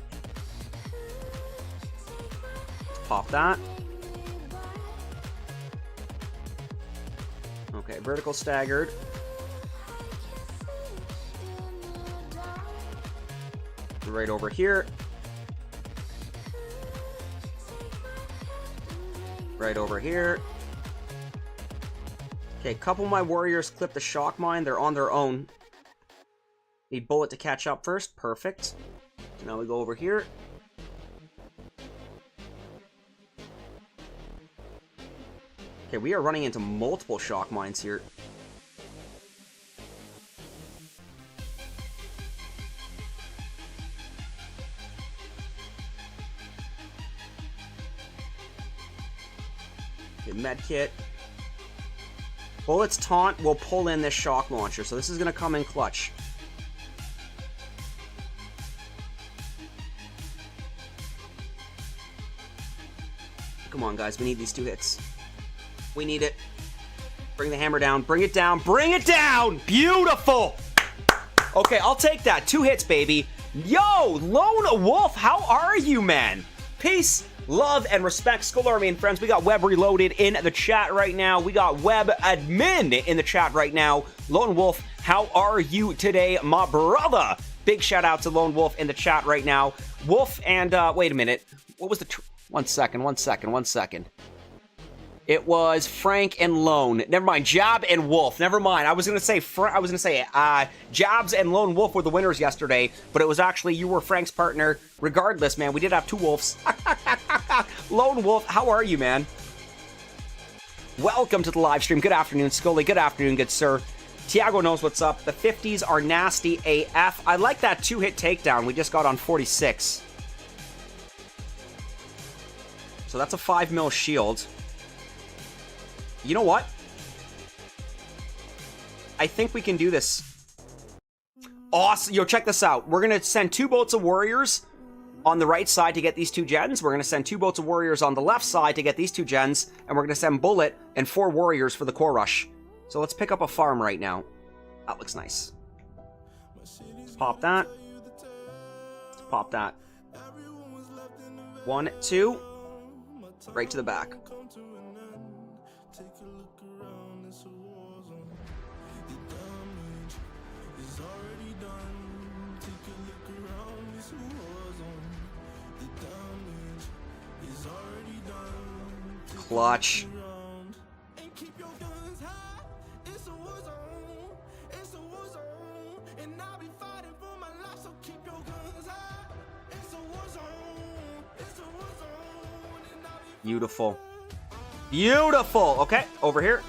Let's pop that. Okay, vertical staggered. Right over here. Right over here. Okay, a couple of my warriors clipped the shock mine. They're on their own. Need Bullet to catch up first. Perfect. So now we go over here. Okay, we are running into multiple shock mines here. Okay, med kit. Bullets taunt will pull in this shock launcher, so this is gonna come in clutch. Come on, guys, we need these 2 hits. We need it. Bring the hammer down. Bring it down. Bring it down! Beautiful! Okay, I'll take that. 2 hits, baby. Yo, Lone Wolf, how are you, man? Peace, love, and respect, Skull Army and friends. We got Web Reloaded in the chat right now. We got Web Admin in the chat right now. Lone Wolf, how are you today, my brother? Big shout out to Lone Wolf in the chat right now. Wolf and, wait a minute. What was the... One second. It was Frank and Lone. Never mind, Jab and Wolf. Never mind. I was gonna say Jabs and Lone Wolf were the winners yesterday, but it was actually you were Frank's partner. Regardless, man, we did have 2 wolves. Lone Wolf, how are you, man? Welcome to the live stream. Good afternoon, Scully. Good afternoon, good sir. Tiago knows what's up. The 50s are nasty AF. I like that 2-hit takedown we just got on 46. So that's a 5 mil shield. You know what? I think we can do this. Awesome. Yo, check this out. We're going to send 2 boats of warriors on the right side to get these 2 gens. We're going to send 2 boats of warriors on the left side to get these 2 gens. And we're going to send Bullet and 4 warriors for the core rush. So let's pick up a farm right now. That looks nice. Let's pop that. Let's pop that. 1, 2. Right to the back. Clutch. Beautiful. Beautiful. Okay, over here.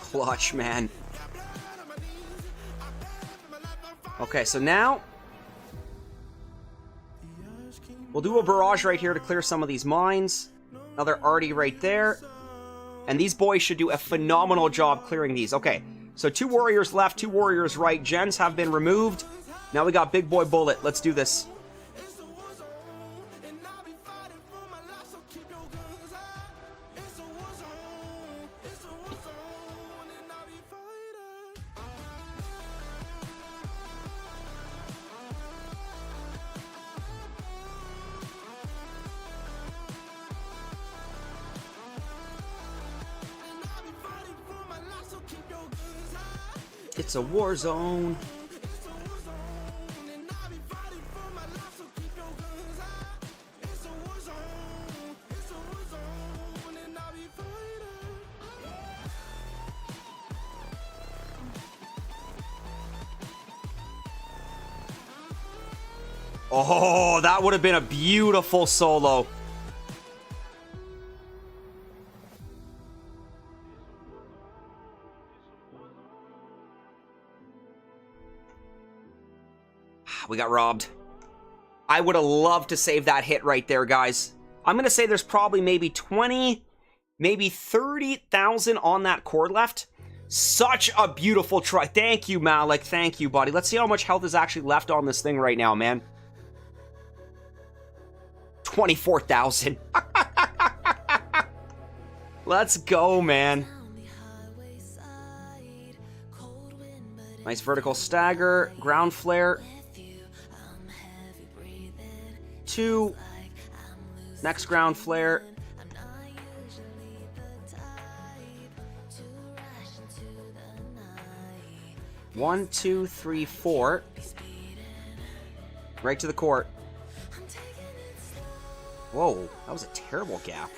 Clutch, man. Okay, so now we'll do a barrage right here to clear some of these mines. Another arty right there. And these boys should do a phenomenal job clearing these. Okay, so 2 warriors left, 2 warriors right. Gens have been removed. Now we got Big Boy Bullet. Let's do this. It's a war zone. Oh, that would have been a beautiful solo. We got robbed. I would have loved to save that hit right there, guys. I'm going to say there's probably maybe 20, maybe 30,000 on that cord left. Such a beautiful try. Thank you, Malik. Thank you, buddy. Let's see how much health is actually left on this thing right now, man. 24,000. Let's go, man. Nice vertical stagger. Ground flare. 2. Next ground flare. 1, 2, 3, 4. Right to the court. Whoa, that was a terrible gap.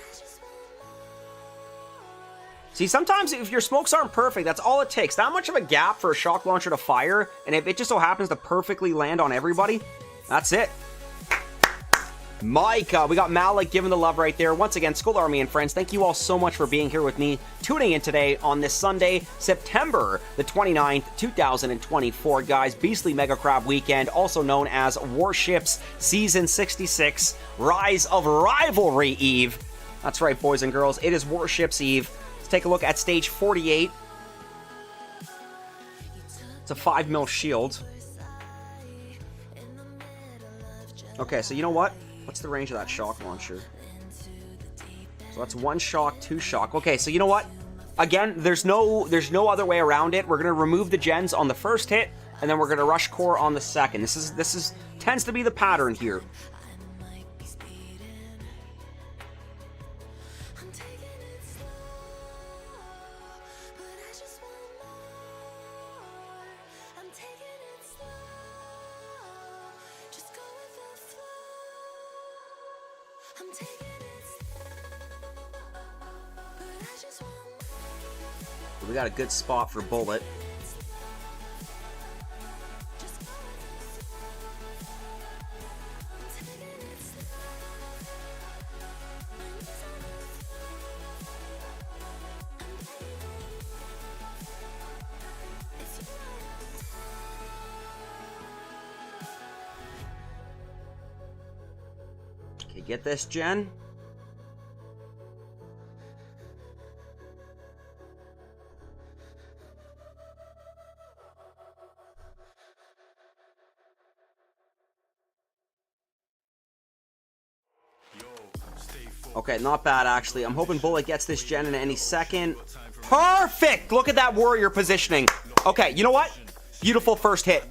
See, sometimes if your smokes aren't perfect, that's all it takes. That much of a gap for a shock launcher to fire, and if it just so happens to perfectly land on everybody, that's it. Mike, we got Malik giving the love right there. Once again, Skull Army and friends, thank you all so much for being here with me, tuning in today on this Sunday, September the 29th, 2024. Guys, Beastly Mega Crab Weekend, also known as Warships Season 66, Rise of Rivalry Eve. That's right, boys and girls, it is Warships Eve. Let's take a look at stage 48. It's a 5 mil shield. Okay, so you know what? What's the range of that shock launcher? So that's 1 shock, 2 shock. Okay, so you know what? Again, there's no other way around it. We're gonna remove the gens on the first hit, and then we're gonna rush core on the second. This tends to be the pattern here. We got a good spot for Bullet. Okay, get this, Jen. Okay, not bad, actually. I'm hoping Bullet gets this gen in any second. Perfect! Look at that warrior positioning. Okay, you know what? Beautiful first hit.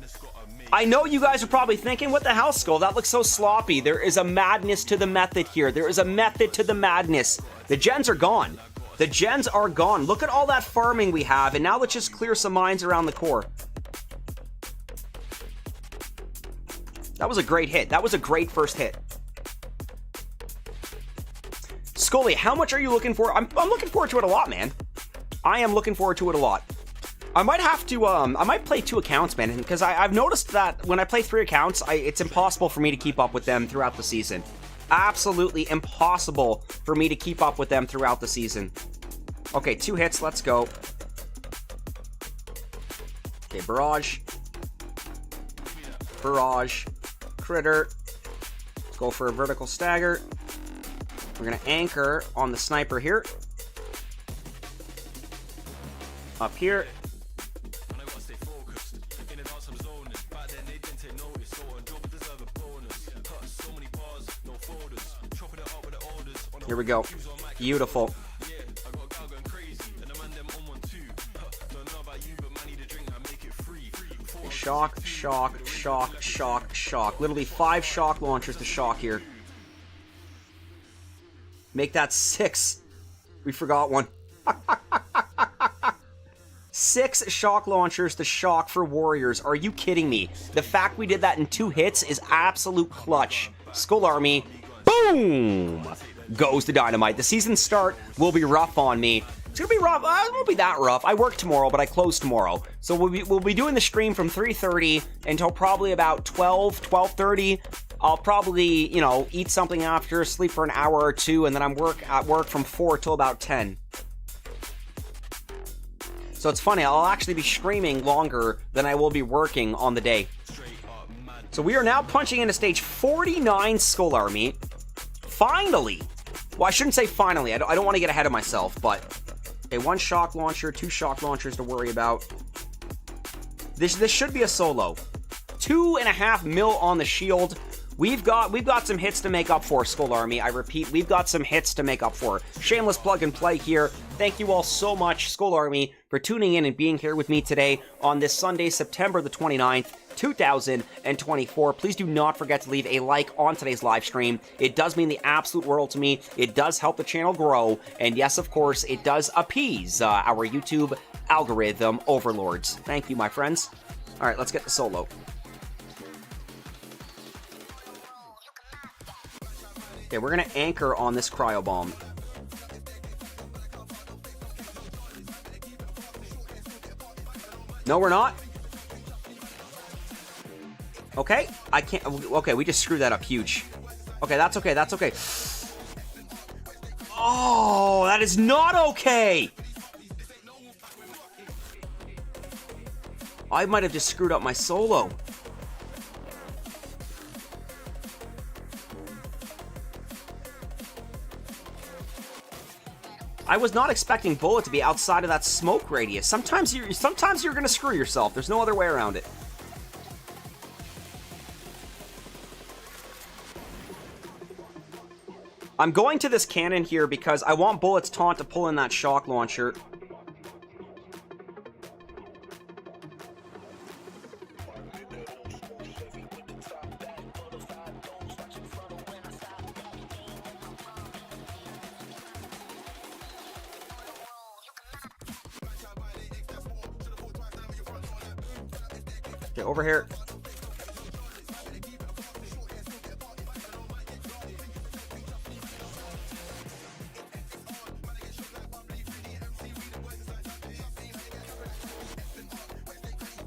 I know you guys are probably thinking, what the hell, Skull? That looks so sloppy. There is a madness to the method here. There is a method to the madness. The gens are gone. The gens are gone. Look at all that farming we have, and now let's just clear some mines around the core. That was a great hit. That was a great first hit. Scully, how much are you looking for? I'm looking forward to it a lot, man. I am looking forward to it a lot. I might have to, I might play 2 accounts, man, because I've noticed that when I play 3 accounts, it's impossible for me to keep up with them throughout the season. Absolutely impossible for me to keep up with them throughout the season. Okay, 2 hits, let's go. Okay, barrage. Barrage. Critter. Let's go for a vertical stagger. We're going to anchor on the sniper here. Up here. Here we go. Beautiful. Shock, shock, shock, shock, shock. Literally 5 shock launchers to shock here. Make that 6. We forgot one. 6 shock launchers to shock for warriors. Are you kidding me? The fact we did that in 2 hits is absolute clutch. Skull Army, boom! Goes to dynamite. The season start will be rough on me. It's gonna be rough. It won't be that rough. I work tomorrow, but I close tomorrow. So we'll be doing the stream from 3:30 until probably about 12:30. I'll probably, you know, eat something after, sleep for an hour or 2, and then I'm at work from 4 till about 10. So it's funny, I'll actually be streaming longer than I will be working on the day. So we are now punching into stage 49, Skull Army. Finally! Well, I shouldn't say finally. I don't want to get ahead of myself, but... Okay, 1 shock launcher, 2 shock launchers to worry about. This should be a solo. 2.5 mil on the shield. We've got some hits to make up for, Skull Army. I repeat, we've got some hits to make up for. Shameless plug and play here. Thank you all so much, Skull Army, for tuning in and being here with me today on this Sunday, September the 29th, 2024. Please do not forget to leave a like on today's live stream. It does mean the absolute world to me. It does help the channel grow. And yes, of course, it does appease our YouTube algorithm overlords. Thank you, my friends. All right, let's get the solo. Okay, we're going to anchor on this cryo bomb. No, we're not. Okay, I can't. Okay, we just screwed that up huge. Okay, that's okay, that's okay. Oh, that is not okay! I might have just screwed up my solo. I was not expecting Bullet to be outside of that smoke radius. Sometimes you're gonna screw yourself. There's no other way around it. I'm going to this cannon here because I want Bullet's taunt to pull in that shock launcher. Okay, over here.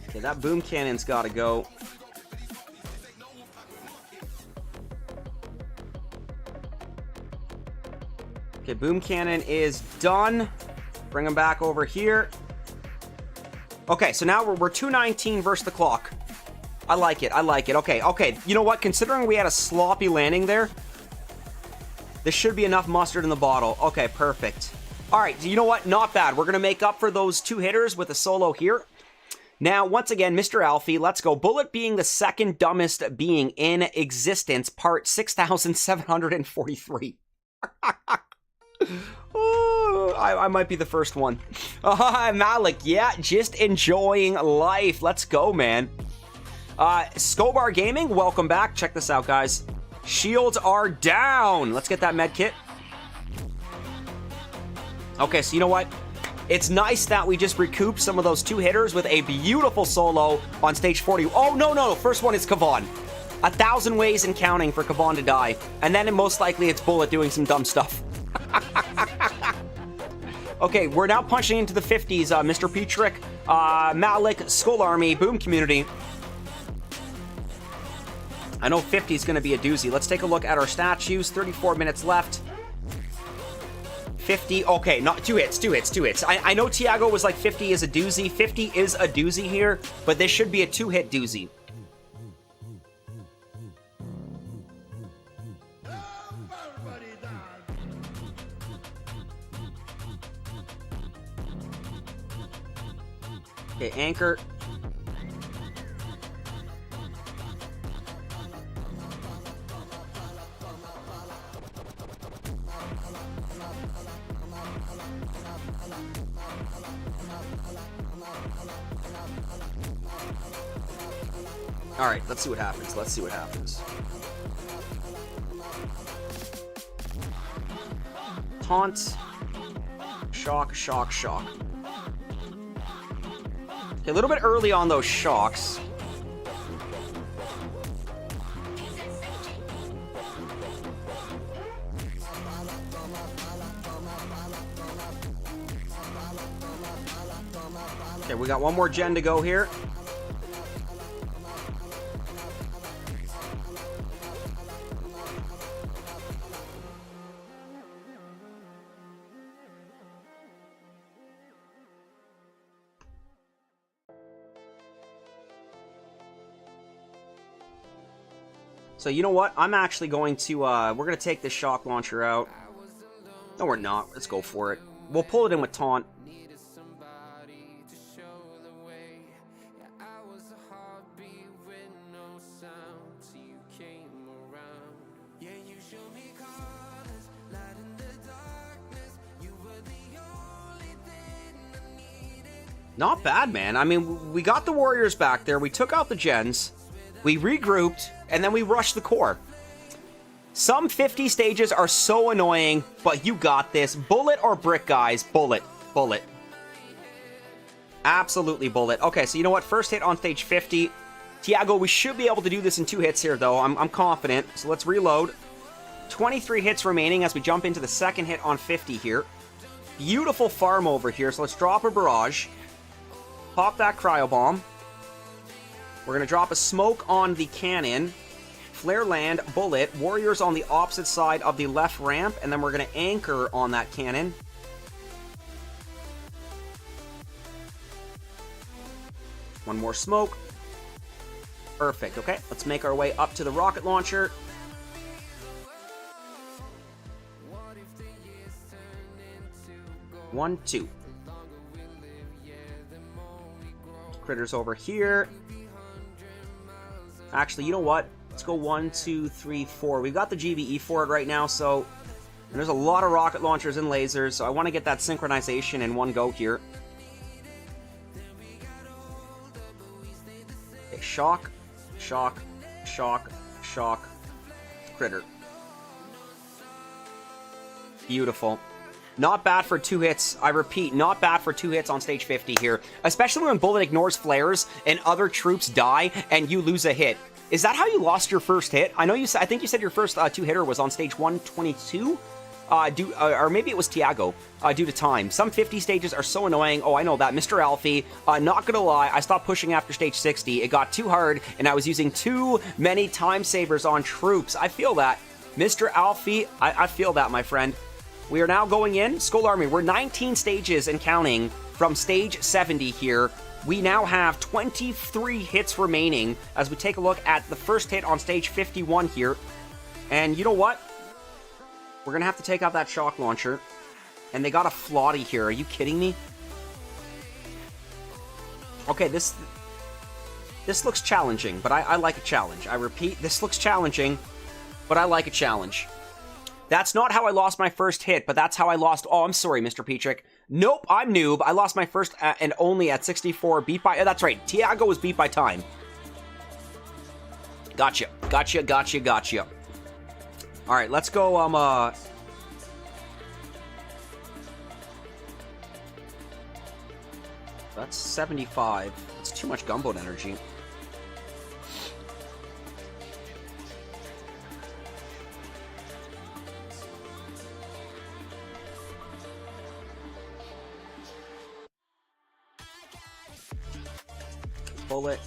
Okay, that boom cannon's gotta go. Okay, boom cannon is done. Bring him back over here. Okay, so now we're 219 versus the clock. I like it, I like it. Okay, okay, you know what? Considering we had a sloppy landing there, this should be enough mustard in the bottle. Okay, perfect. All right, you know what? Not bad. We're gonna make up for those two hitters with a solo here. Now, once again, Mr. Alfie, let's go. Bullet being the second dumbest being in existence, part 6,743. Oh, I might be the first one. Malik, yeah, just enjoying life. Let's go, man. Skobar Gaming, welcome back. Check this out, guys. Shields are down. Let's get that med kit. Okay, so you know what? It's nice that we just recouped some of those two hitters with a beautiful solo on stage 40. Oh, no. First one is Kavan. 1,000 ways and counting for Kavan to die. And then most likely it's Bullet doing some dumb stuff. Okay, we're now punching into the 50s. Mr. Petrick, Malik, Skull Army, Boom Community. I know 50 is going to be a doozy. Let's take a look at our statues. 34 minutes left. 50, okay, not two hits. I know Tiago was like 50 is a doozy. 50 is a doozy here, but this should be a two-hit doozy. Okay, anchor. All right, let's see what happens. Taunt. Shock. Okay, a little bit early on those shocks. Okay, we got one more gen to go here. So you know what? I'm actually going to, we're going to take this shock launcher out. No, we're not. Let's go for it. We'll pull it in with taunt. Not bad, man. I mean, we got the warriors back there. We took out the gens. We regrouped, and then we rushed the core. Some 50 stages are so annoying, but you got this. Bullet or brick, guys? Bullet. Absolutely bullet. Okay, so you know what? First hit on stage 50. Tiago, we should be able to do this in 2 hits here, though. I'm confident. So let's reload. 23 hits remaining as we jump into the second hit on 50 here. Beautiful farm over here, so let's drop a barrage. Pop that cryo bomb. We're going to drop a smoke on the cannon. Flare land, bullet, warriors on the opposite side of the left ramp, and then we're going to anchor on that cannon. One more smoke. Perfect. Okay, let's make our way up to the rocket launcher. One, two. Critters over here. Actually, you know what? Let's go 1, 2, 3, 4. We've got the GBE for it right now, so... And there's a lot of rocket launchers and lasers, so I want to get that synchronization in one go here. Okay, shock, shock, shock, shock, critter. Beautiful. Not bad for 2 hits. I repeat, not bad for 2 hits on stage 50 here. Especially when Bullet ignores flares and other troops die and you lose a hit. Is that how you lost your first hit? I know you. I think you said your first 2-hitter was on stage 122? Or maybe it was Tiago, due to time. Some 50 stages are so annoying. Oh, I know that. Mr. Alfie, not gonna lie, I stopped pushing after stage 60. It got too hard, and I was using too many time savers on troops. I feel that. Mr. Alfie, I feel that, my friend. We are now going in. Skull Army, we're 19 stages and counting from stage 70 here. We now have 23 hits remaining as we take a look at the first hit on stage 51 here. And you know what? We're going to have to take out that shock launcher. And they got a Flotty here. Are you kidding me? Okay, this looks challenging, but I like a challenge. I repeat, this looks challenging, but I like a challenge. That's not how I lost my first hit, but that's how I lost... Oh, I'm sorry, Mr. Petrick. Nope, I'm noob. I lost my first and only at 64, beat by... that's right, Tiago was beat by time. Gotcha, gotcha, gotcha, gotcha. Alright, let's go, That's 75. It's too much gunboat energy. Bullet.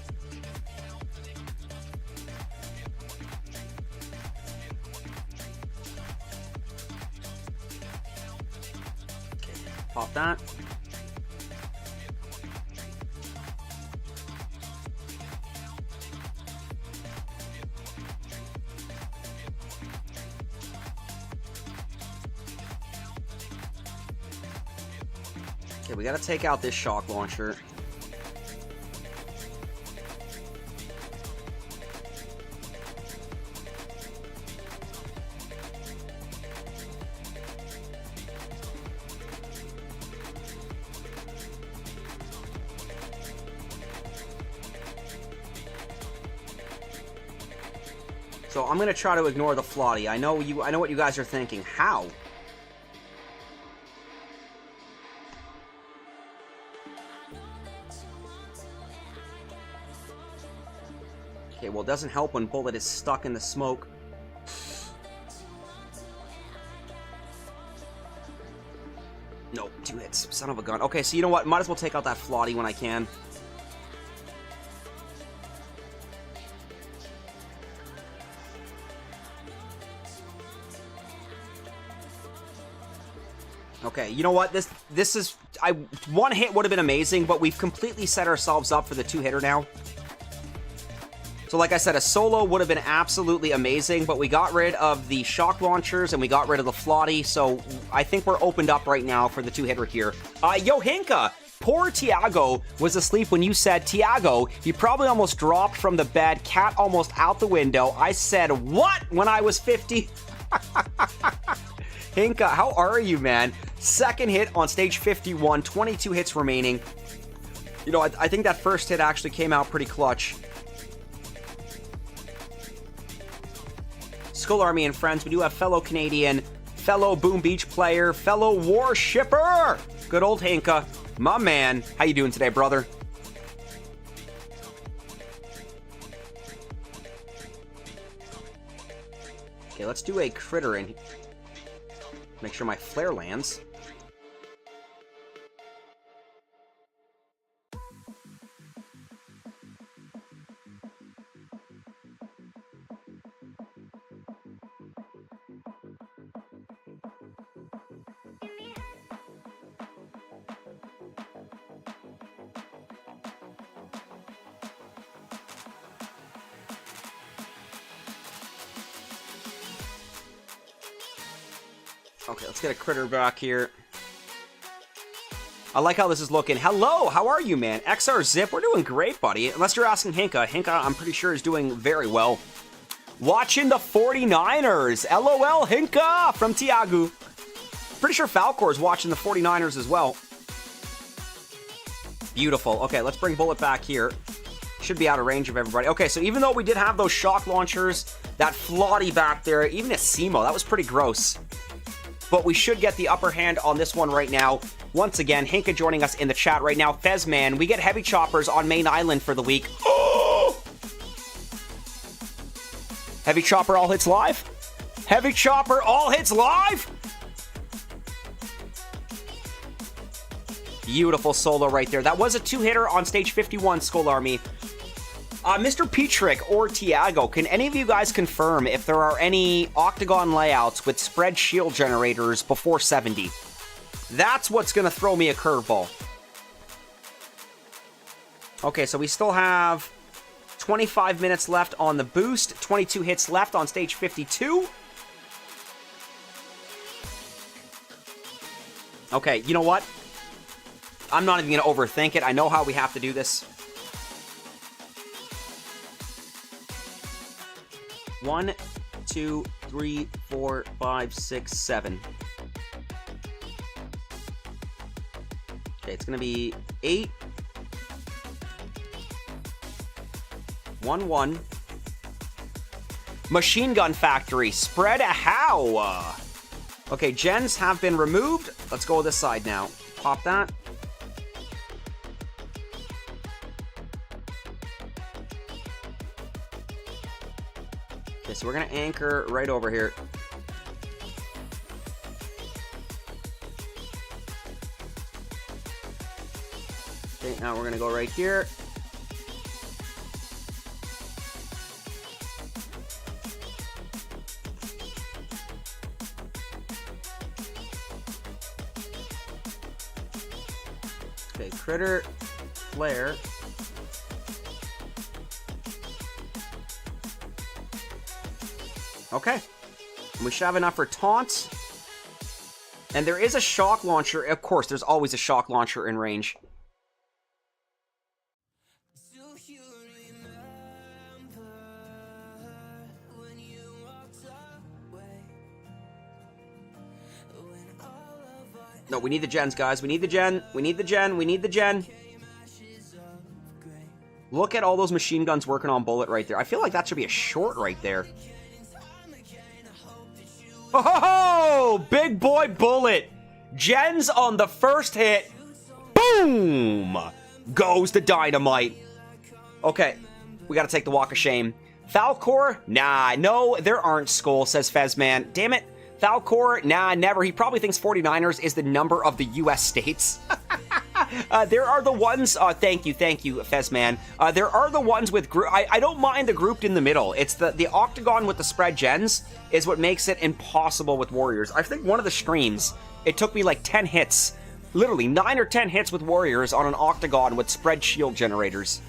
Pop that. Okay, we gotta take out this shock launcher. So I'm gonna try to ignore the Flotty. I know what you guys are thinking. How? Okay, well, it doesn't help when Bullet is stuck in the smoke. Nope, 2 hits. Son of a gun. Okay, so you know what? Might as well take out that Flotty when I can. Okay, you know what? This is... one hit would have been amazing, but we've completely set ourselves up for the 2-hitter now. So like I said, a solo would have been absolutely amazing, but we got rid of the shock launchers and we got rid of the Flotty, so I think we're opened up right now for the 2-hitter here. Yo, Hinka! Poor Tiago was asleep when you said, Tiago, he probably almost dropped from the bed, cat almost out the window. I said, what? When I was 50? Hinka, how are you, man? Second hit on stage 51, 22 hits remaining. You know, I think that first hit actually came out pretty clutch. Skull Army and friends, we do have fellow Canadian, fellow Boom Beach player, fellow Warshipper, good old Hinka, my man. How you doing today, brother? Okay, let's do a critter in here. Make sure my flare lands. Okay, let's get a critter back here. I like how this is looking. Hello, how are you, man? XR Zip, we're doing great, buddy. Unless you're asking Hinka. Hinka, I'm pretty sure, is doing very well. Watching the 49ers. LOL, Hinka, from Tiago. Pretty sure Falcor's watching the 49ers as well. Beautiful. Okay, let's bring Bullet back here. Should be out of range of everybody. Okay, so even though we did have those shock launchers, that Flotty back there, even a Simo, that was pretty gross. But we should get the upper hand on this one right now. Once again, Hinka joining us in the chat right now. Fezman, we get heavy choppers on Main Island for the week. Oh! Heavy chopper all hits live? Heavy chopper all hits live? Beautiful solo right there. That was a 2-hitter on stage 51, Skull Army. Mr. Petrick or Tiago, can any of you guys confirm if there are any octagon layouts with spread shield generators before 70? That's what's going to throw me a curveball. Okay, so we still have 25 minutes left on the boost, 22 hits left on stage 52. Okay, you know what? I'm not even going to overthink it. I know how we have to do this. 1, 2, 3, 4, 5, 6, 7. Okay, it's going to be 8. 1, 1. Machine Gun Factory. Spread a how? Okay, gens have been removed. Let's go this side now. Pop that. Okay, so we're going to anchor right over here. Okay, now we're going to go right here. Okay, critter, flare. Okay. And we should have enough for taunts. And there is a shock launcher. Of course, there's always a shock launcher in range. No, we need the gens, guys. We need the gen. We need the gen. We need the gen. Look at all those machine guns working on Bullet right there. I feel like that should be a short right there. Oh, big boy Bullet. Gens on the first hit. Boom! Goes the dynamite. Okay, we gotta take the walk of shame. Falcor? Nah, no, there aren't, Skull, says Fezman. Damn it. Falcor? Nah, never. He probably thinks 49ers is the number of the U.S. states. There are the ones, thank you, Fezman. There are the ones with, I don't mind the grouped in the middle. It's the octagon with the spread gens is what makes it impossible with Warriors. I think one of the streams, it took me like 10 hits, literally 9 or 10 hits with Warriors on an octagon with spread shield generators.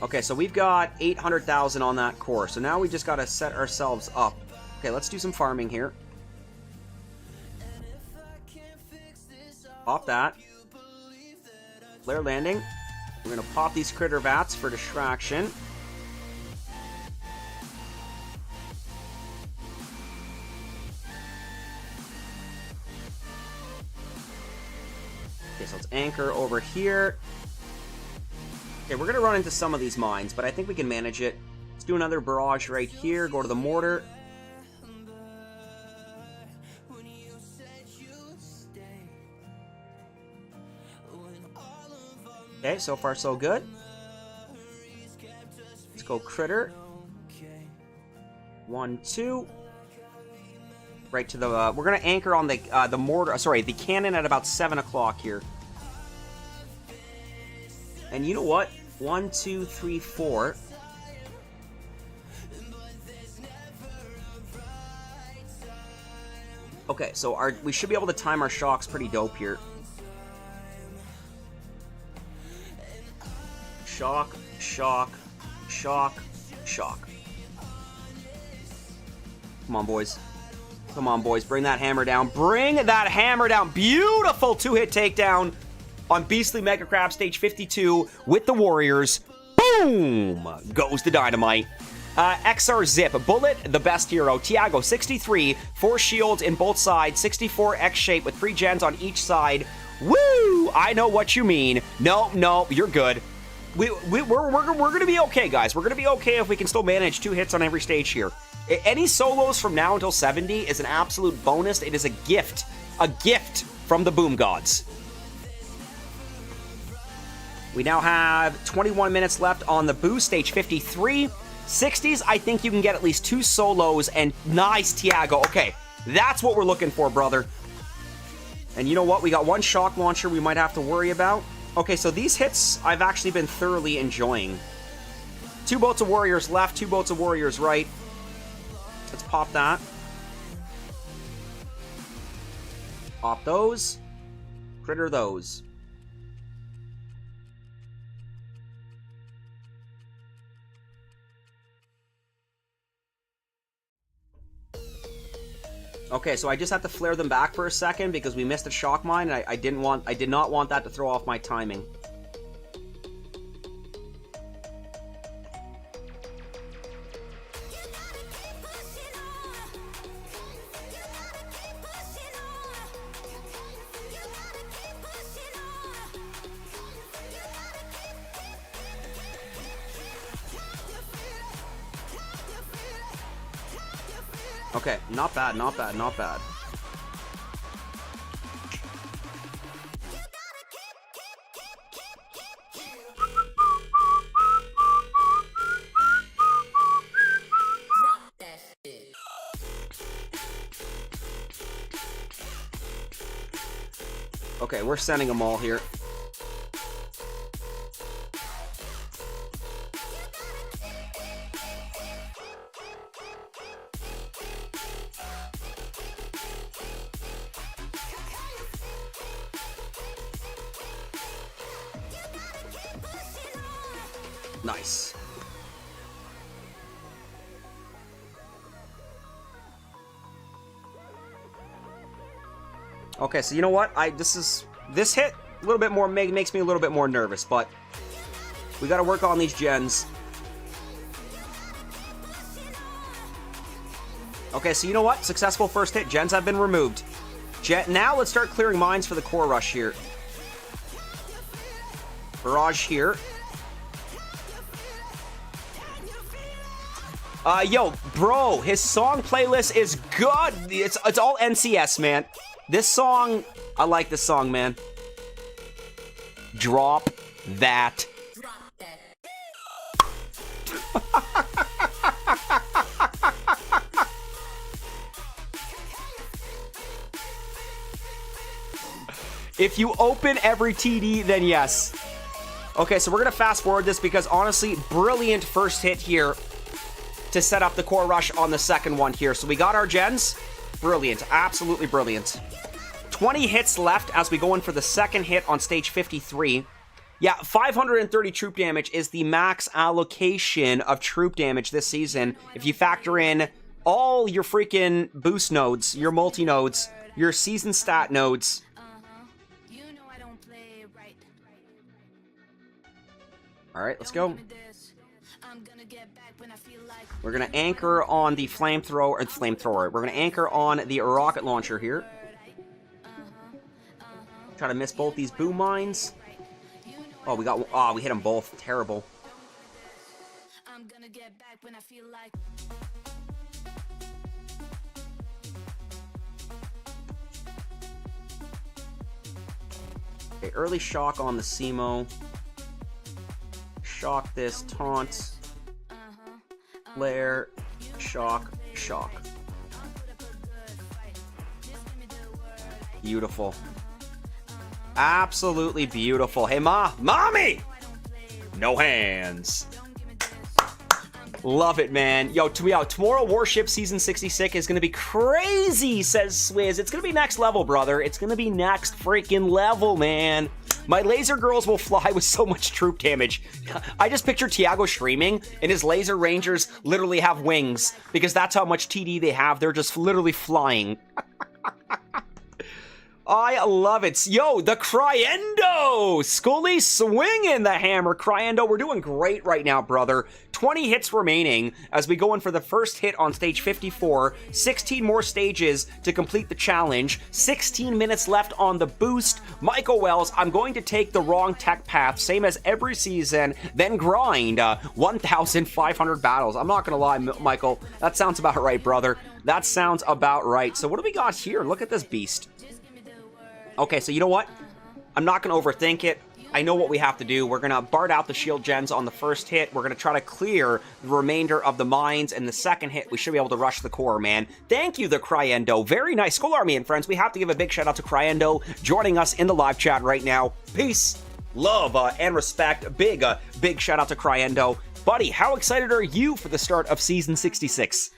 Okay, so we've got 800,000 on that core, so now we just gotta set ourselves up. Okay, let's do some farming here. Pop that. Flare landing. We're gonna pop these critter vats for distraction. Okay, so let's anchor over here. Okay, we're gonna run into some of these mines, but I think we can manage it. Let's do another barrage right here. Go to the mortar. Okay, so far so good. Let's go critter. 1, 2. Right to the. We're gonna anchor on the mortar. Sorry, the cannon at about 7 o'clock here. And you know what? 1, 2, 3, 4. Okay, so we should be able to time our shocks pretty dope here. Shock, shock, shock, shock. Come on, boys. Come on, boys. Bring that hammer down. Bring that hammer down. Beautiful 2-hit takedown on Beastly Mega Crab stage 52 with the Warriors. Boom! Goes the Dynamite. XR Zip, Bullet, the best hero. Tiago, 63, 4 shields in both sides, 64 X-shape with 3 gens on each side. Woo! I know what you mean. No, you're good. We're gonna be okay, guys. We're gonna be okay if we can still manage 2 hits on every stage here. Any solos from now until 70 is an absolute bonus. It is a gift from the Boom Gods. We now have 21 minutes left on the Boo stage 53. 60s, I think you can get at least 2 solos, and nice Tiago. Okay, that's what we're looking for, brother. And you know what? We got 1 shock launcher we might have to worry about. Okay, so these hits I've actually been thoroughly enjoying. 2 boats of Warriors left, 2 boats of Warriors right. Let's pop that. Pop those. Critter those. Okay, so I just have to flare them back for a second because we missed a shock mine, and I did not want that to throw off my timing. Okay, not bad, not bad, not bad. Okay, we're sending them all here. Nice. Okay, so you know what? This hit a little bit more makes me a little bit more nervous, but we got to work on these gens. Okay, so you know what? Successful first hit. Gens have been removed. Now let's start clearing mines for the core rush here. Barrage here. Yo, bro, his song playlist is good. It's all NCS, man. This song, I like this song, man. Drop that. If you open every TD, then yes. Okay, so we're gonna fast forward this because honestly, brilliant first hit here to set up the core rush on the second one here. So we got our gens. Brilliant. Absolutely brilliant. 20 hits left as we go in for the second hit on stage 53. Yeah, 530 troop damage is the max allocation of troop damage this season. If you factor in all your freaking boost nodes, your multi-nodes, your season stat nodes. Alright, let's go. We're going to anchor on the flamethrower. We're going to anchor on the rocket launcher here. Try to miss both these boom mines. Oh, we hit them both. Terrible. Okay, early shock on the Simo. Shock this, taunt. Flare, shock, shock. Beautiful. Absolutely beautiful. Hey, mommy! No hands. Love it, man. Yo, tomorrow Warship Season 66 is going to be crazy, says Swizz. It's going to be next level, brother. It's going to be next freaking level, man. My laser girls will fly with so much troop damage. I just picture Tiago streaming, and his laser rangers literally have wings, because that's how much TD they have. They're just literally flying. I love it. Yo, the Cryendo! Scully swinging the hammer. Cryendo, we're doing great right now, brother. 20 hits remaining as we go in for the first hit on stage 54. 16 more stages to complete the challenge. 16 minutes left on the boost. Michael Wells, I'm going to take the wrong tech path, same as every season, then grind 1,500 battles. I'm not going to lie, Michael. That sounds about right, brother. That sounds about right. So what do we got here? Look at this beast. Okay, so you know what? I'm not going to overthink it. I know what we have to do. We're going to Bard out the shield gens on the first hit. We're going to try to clear the remainder of the mines. And the second hit, we should be able to rush the core, man. Thank you, the Cryendo. Very nice. Skull Army and friends, we have to give a big shout out to Cryendo joining us in the live chat right now. Peace, love, and respect. Big shout out to Cryendo. Buddy, how excited are you for the start of Season 66?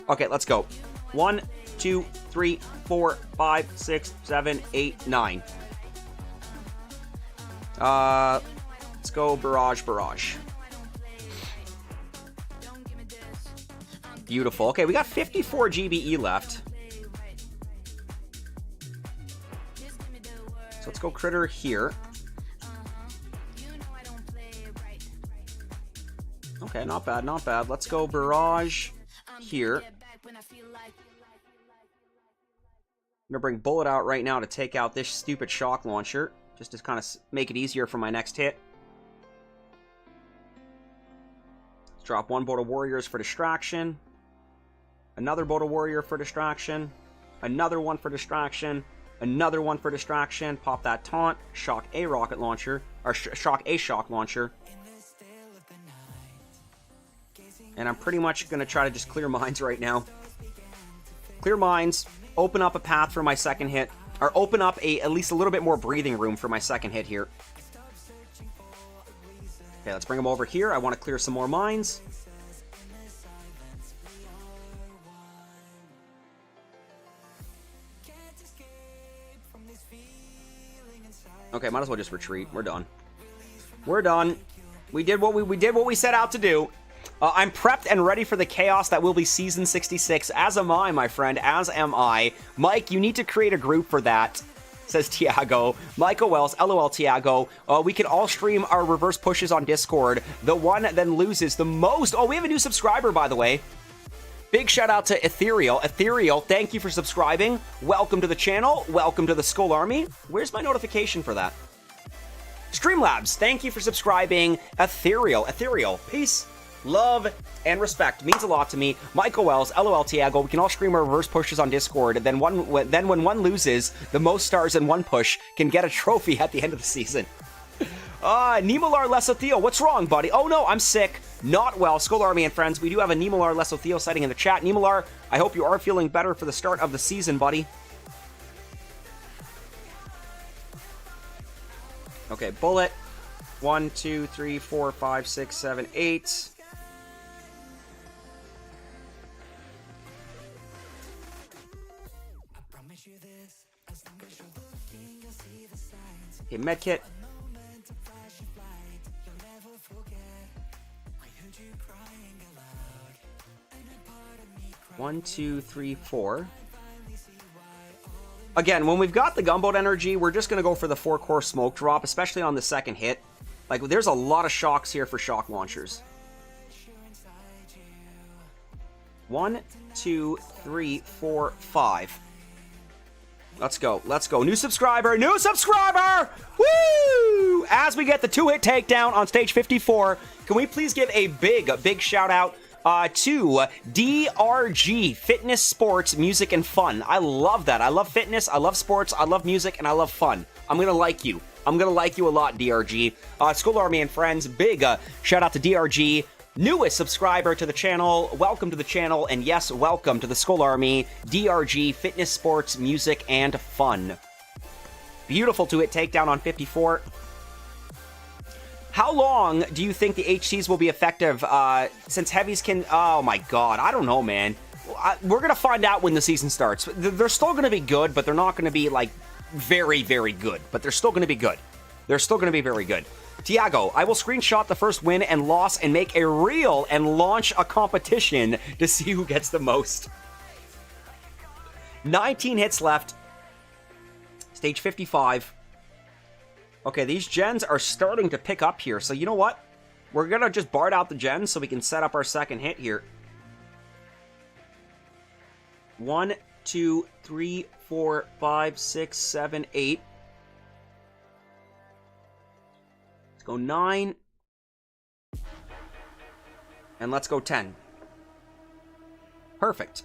Okay, let's go. 1, 2, 3, 4, 5, 6, 7, 8, 9. Let's go barrage. Beautiful. Okay, we got 54 GBE left. So let's go critter here. Okay, not bad, not bad. Let's go barrage here. I'm gonna bring Bullet out right now to take out this stupid shock launcher, just to kind of make it easier for my next hit. Let's drop one boat of warriors for distraction, another boat of warrior for distraction, another one for distraction, another one for distraction. Pop that taunt, shock a rocket launcher, or shock a shock launcher. And I'm pretty much gonna try to just clear mines right now. Clear mines. Open up a path for my second hit, or open up at least a little bit more breathing room for my second hit here. Okay, let's bring them over here. I want to clear some more mines. Okay, might as well just retreat. We're done. We're done. We did what we set out to do. I'm prepped and ready for the chaos that will be Season 66, as am I, my friend, as am I. Mike, you need to create a group for that, says Tiago. Michael Wells, LOL Tiago. We can all stream our reverse pushes on Discord. The one that then loses the most. Oh, we have a new subscriber, by the way. Big shout out to Ethereal. Ethereal, thank you for subscribing. Welcome to the channel. Welcome to the Skull Army. Where's my notification for that? Streamlabs, thank you for subscribing. Ethereal. Ethereal, peace, love, and respect. Means a lot to me. Michael Wells, LOL Tiago. We can all stream our reverse pushes on Discord. Then when one loses, the most stars in one push can get a trophy at the end of the season. Nemolar Lesothiel, what's wrong, buddy? Oh no, I'm sick. Not well. Skull Army and friends, we do have a Nemolar Lesothiel sighting in the chat. Nemolar, I hope you are feeling better for the start of the season, buddy. Okay, bullet. 1, 2, 3, 4, 5, 6, 7, 8. Okay, medkit. 1, 2, 3, 4. Again, when we've got the gunboat energy, we're just going to go for the 4-core smoke drop, especially on the second hit. Like, there's a lot of shocks here for shock launchers. 1, 2, 3, 4, 5. Let's go. Let's go. New subscriber. New subscriber! Woo! As we get the 2-hit takedown on stage 54, can we please give a big shout out to DRG, Fitness, Sports, Music, and Fun. I love that. I love fitness, I love sports, I love music, and I love fun. I'm gonna like you. I'm gonna like you a lot, DRG. Skull Army and friends, big shout out to DRG, newest subscriber to the channel. Welcome to the channel, and yes, welcome to the Skull Army. DRG, Fitness, Sports, Music, and Fun. Beautiful 2-hit takedown on 54. How long do you think the HCs will be effective, since heavies can... Oh my god, I don't know, man. We're gonna find out when the season starts. They're still gonna be good, but they're not gonna be, like, very, very good. But they're still gonna be good. they're still going to be very good. Tiago, I will screenshot the first win and loss and make a reel and launch a competition to see who gets the most. 19 hits left. Stage 55. Okay, these gens are starting to pick up here. So you know what? We're going to just bard out the gens so we can set up our second hit here. 1, 2, 3, 4, 5, 6, 7, 8. Let's go 9. And let's go 10. Perfect.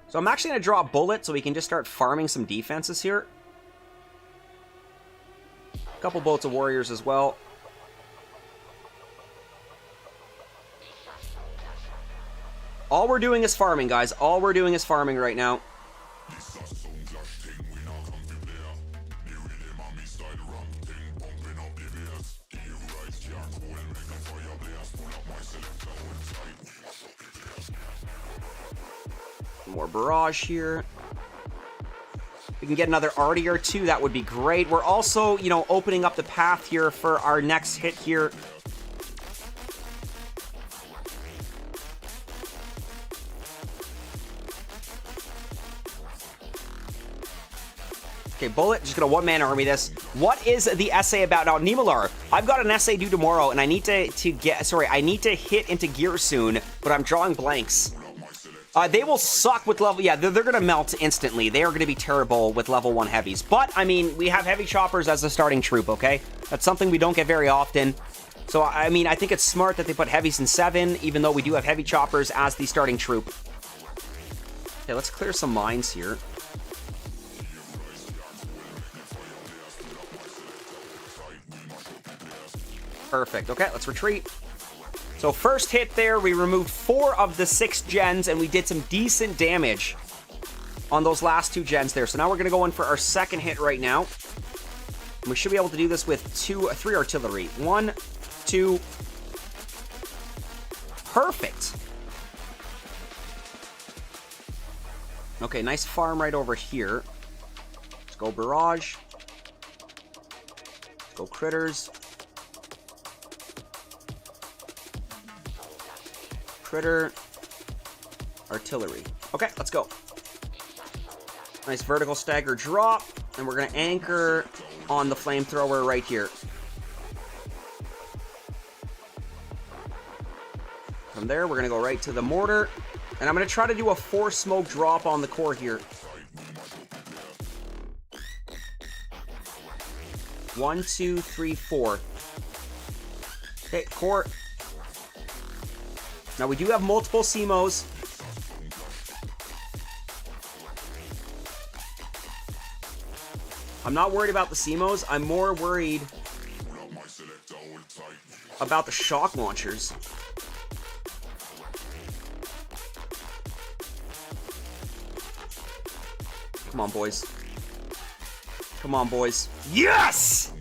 So I'm actually going to draw a bullet so we can just start farming some defenses here. A couple bullets of warriors as well. All we're doing is farming, guys. All we're doing is farming right now. More barrage here. We can get another arty or two. That would be great. We're also, you know, opening up the path here for our next hit here. Okay, Bullet, just gonna one-man army this. What is the essay about now? Nimalar, I've got an essay due tomorrow, and I need to I need to hit into gear soon, but I'm drawing blanks. They will suck with level... Yeah, they're going to melt instantly. They are going to be terrible with level 1 heavies. But, I mean, we have heavy choppers as a starting troop, okay? That's something we don't get very often. So, I mean, I think it's smart that they put heavies in 7, even though we do have heavy choppers as the starting troop. Okay, let's clear some mines here. Perfect. Okay, let's retreat. So first hit there, we removed 4 of the 6 gens, and we did some decent damage on those last 2 gens there. So now we're going to go in for our second hit right now. And we should be able to do this with 3 artillery. 1, 2. Perfect. Okay, nice farm right over here. Let's go barrage. Let's go critters. Critter, artillery. Okay, let's go. Nice vertical stagger drop, and we're going to anchor on the flamethrower right here. From there, we're going to go right to the mortar, and I'm going to try to do a 4 smoke drop on the core here. 1, 2, 3, 4. Okay, core. Now, we do have multiple CMOs. I'm not worried about the CMOs. I'm more worried about the shock launchers. Come on, boys. Come on, boys. Yes!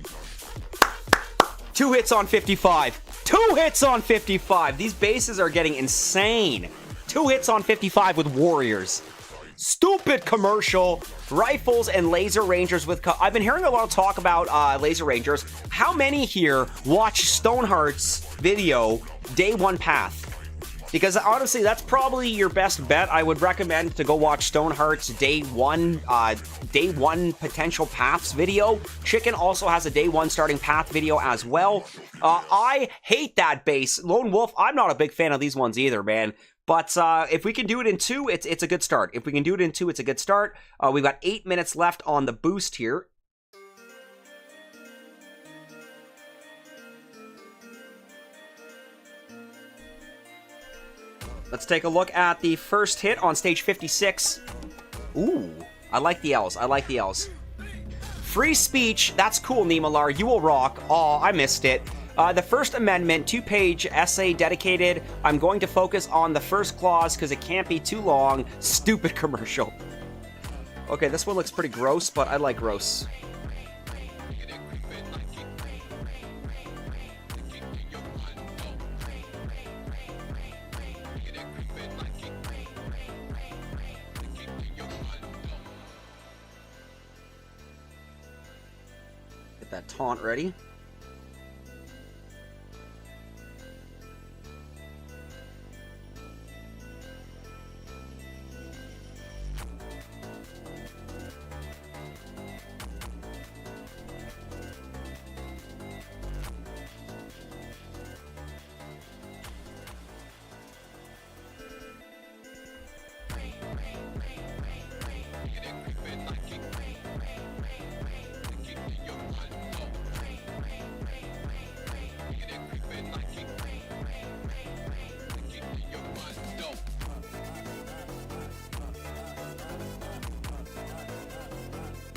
2 hits on 55. 2 hits on 55. These bases are getting insane. 2 hits on 55 with warriors. Stupid commercial. Rifles and laser rangers with... I've been hearing a lot of talk about laser rangers. How many here watch Stoneheart's video, Day 1 Path? Because honestly, that's probably your best bet. I would recommend to go watch Stoneheart's Day 1 potential paths video. Chicken also has a Day 1 starting path video as well. I hate that base. Lone Wolf, I'm not a big fan of these ones either, man. But if we can do it in 2, it's a good start. If we can do it in 2, it's a good start. We've got 8 minutes left on the boost here. Let's take a look at the first hit on stage 56. Ooh, I like the L's. I like the L's. Free speech. That's cool, Nimalar. You will rock. Aw, I missed it. The First Amendment, 2-page essay dedicated. I'm going to focus on the first clause because it can't be too long. Stupid commercial. Okay, this one looks pretty gross, but I like gross. Get that taunt ready.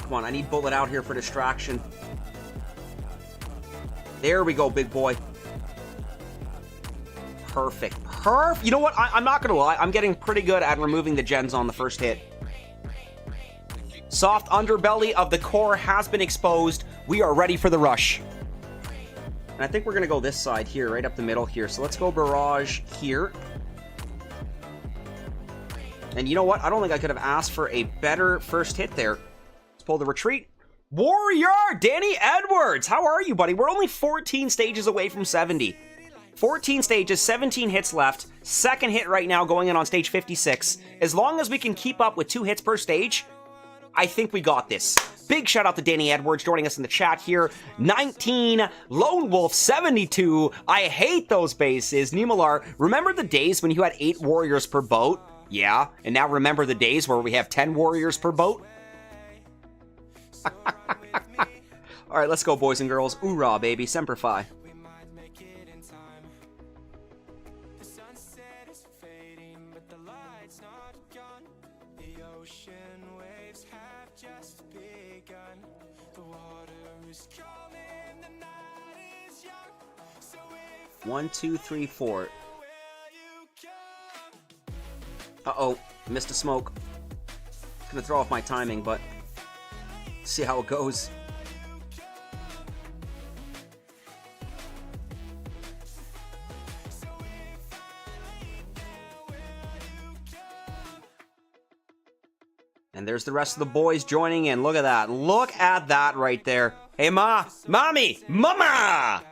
Come on, I need bullet out here for distraction. There we go, big boy. Perfect. You know what? I'm not going to lie. I'm getting pretty good at removing the gens on the first hit. Soft underbelly of the core has been exposed. We are ready for the rush. And I think we're going to go this side here, right up the middle here. So let's go barrage here. And you know what? I don't think I could have asked for a better first hit there. Let's pull the retreat. Warrior Danny Edwards, how are you, buddy? We're only 14 stages away from 70. 14 stages, 17 hits left. Second hit right now going in on stage 56. As long as we can keep up with 2 hits per stage, I think we got this. Big shout out to Danny Edwards joining us in the chat here. 19, Lone Wolf 72. I hate those bases. Nimalar, remember the days when you had 8 warriors per boat? Yeah, and now remember the days where we have 10 warriors per boat? All right, let's go, boys and girls. Oorah, baby. Semper Fi. One, two, three, four. Uh-oh. Missed a smoke. Gonna throw off my timing, but see how it goes. And there's the rest of the boys joining in. Look at that. Look at that right there. Hey, mommy, mama.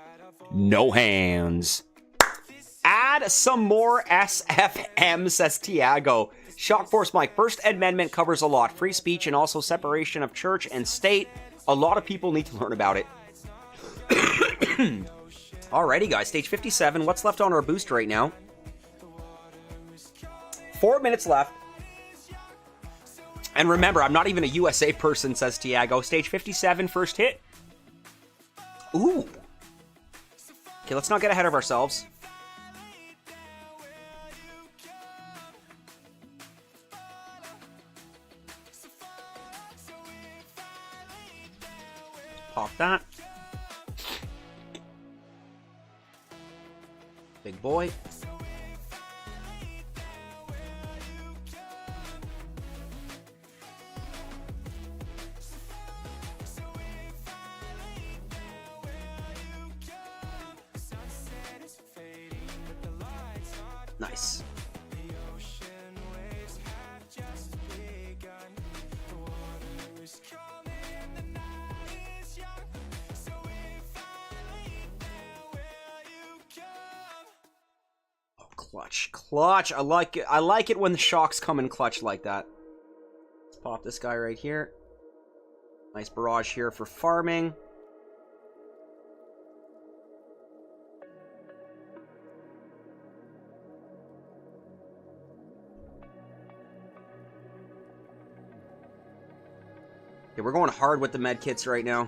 No hands. Add some more SFM, says Tiago. Shock Force Mike. First Amendment covers a lot. Free speech and also separation of church and state. A lot of people need to learn about it. Alrighty, guys. Stage 57. What's left on our boost right now? 4 minutes left. And remember, I'm not even a USA person, says Tiago. Stage 57, first hit. Ooh. Okay, let's not get ahead of ourselves. Pop that. Big boy. Nice. Oh, clutch. Clutch. I like it. I like it when the shocks come in clutch like that. Let's pop this guy right here. Nice barrage here for farming. Okay, we're going hard with the med kits right now.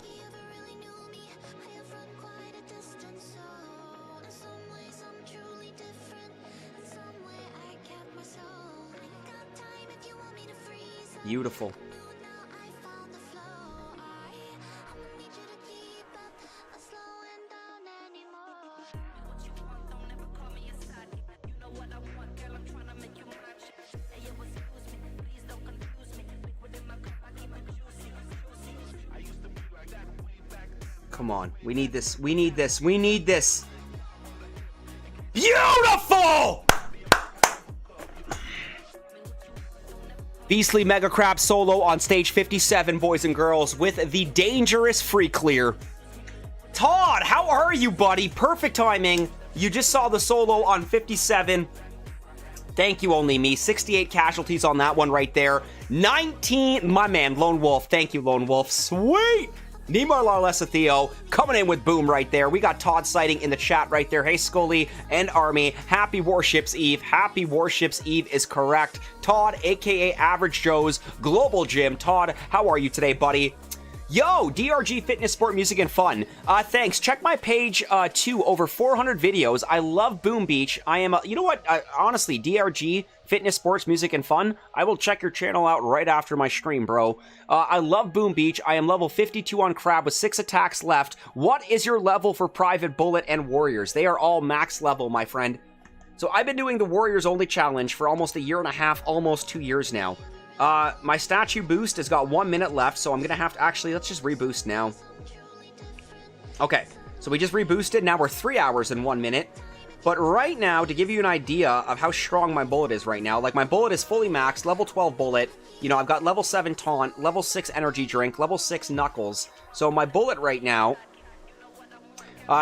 Beautiful. Come on. We need this. We need this. We need this. Beautiful! Beastly Mega Crab solo on stage 57, boys and girls, with the dangerous free clear. Todd, how are you, buddy? Perfect timing. You just saw the solo on 57. Thank you, only me. 68 casualties on that one right there. 19, my man, Lone Wolf. Thank you, Lone Wolf. Sweet! Nemar Larlesetheo coming in with boom right there. We got Todd sighting in the chat right there. Hey, Scully and Army. Happy Warships Eve. Happy Warships Eve is correct. Todd, a.k.a. Average Joe's Global Gym. Todd, how are you today, buddy? Yo, DRG Fitness, Sport, Music, and Fun. Thanks. Check my page, too. Over 400 videos. I love Boom Beach. I am, you know what? Honestly, DRG Fitness, Sports, Music, and Fun. I will check your channel out right after my stream, bro. I love Boom Beach. I am level 52 on Crab with 6 attacks left. What is your level for Private Bullet and Warriors? They are all max level, my friend. So I've been doing the Warriors Only Challenge for almost a year and a half, almost 2 years now. My statue boost has got 1 minute left, so I'm gonna have to actually, let's just reboost now. Okay, so we just reboosted. Now we're 3 hours and 1 minute. But right now, to give you an idea of how strong my bullet is right now, like my bullet is fully maxed, level 12 bullet. You know, I've got level 7 taunt, level 6 energy drink, level 6 knuckles. So my bullet right now,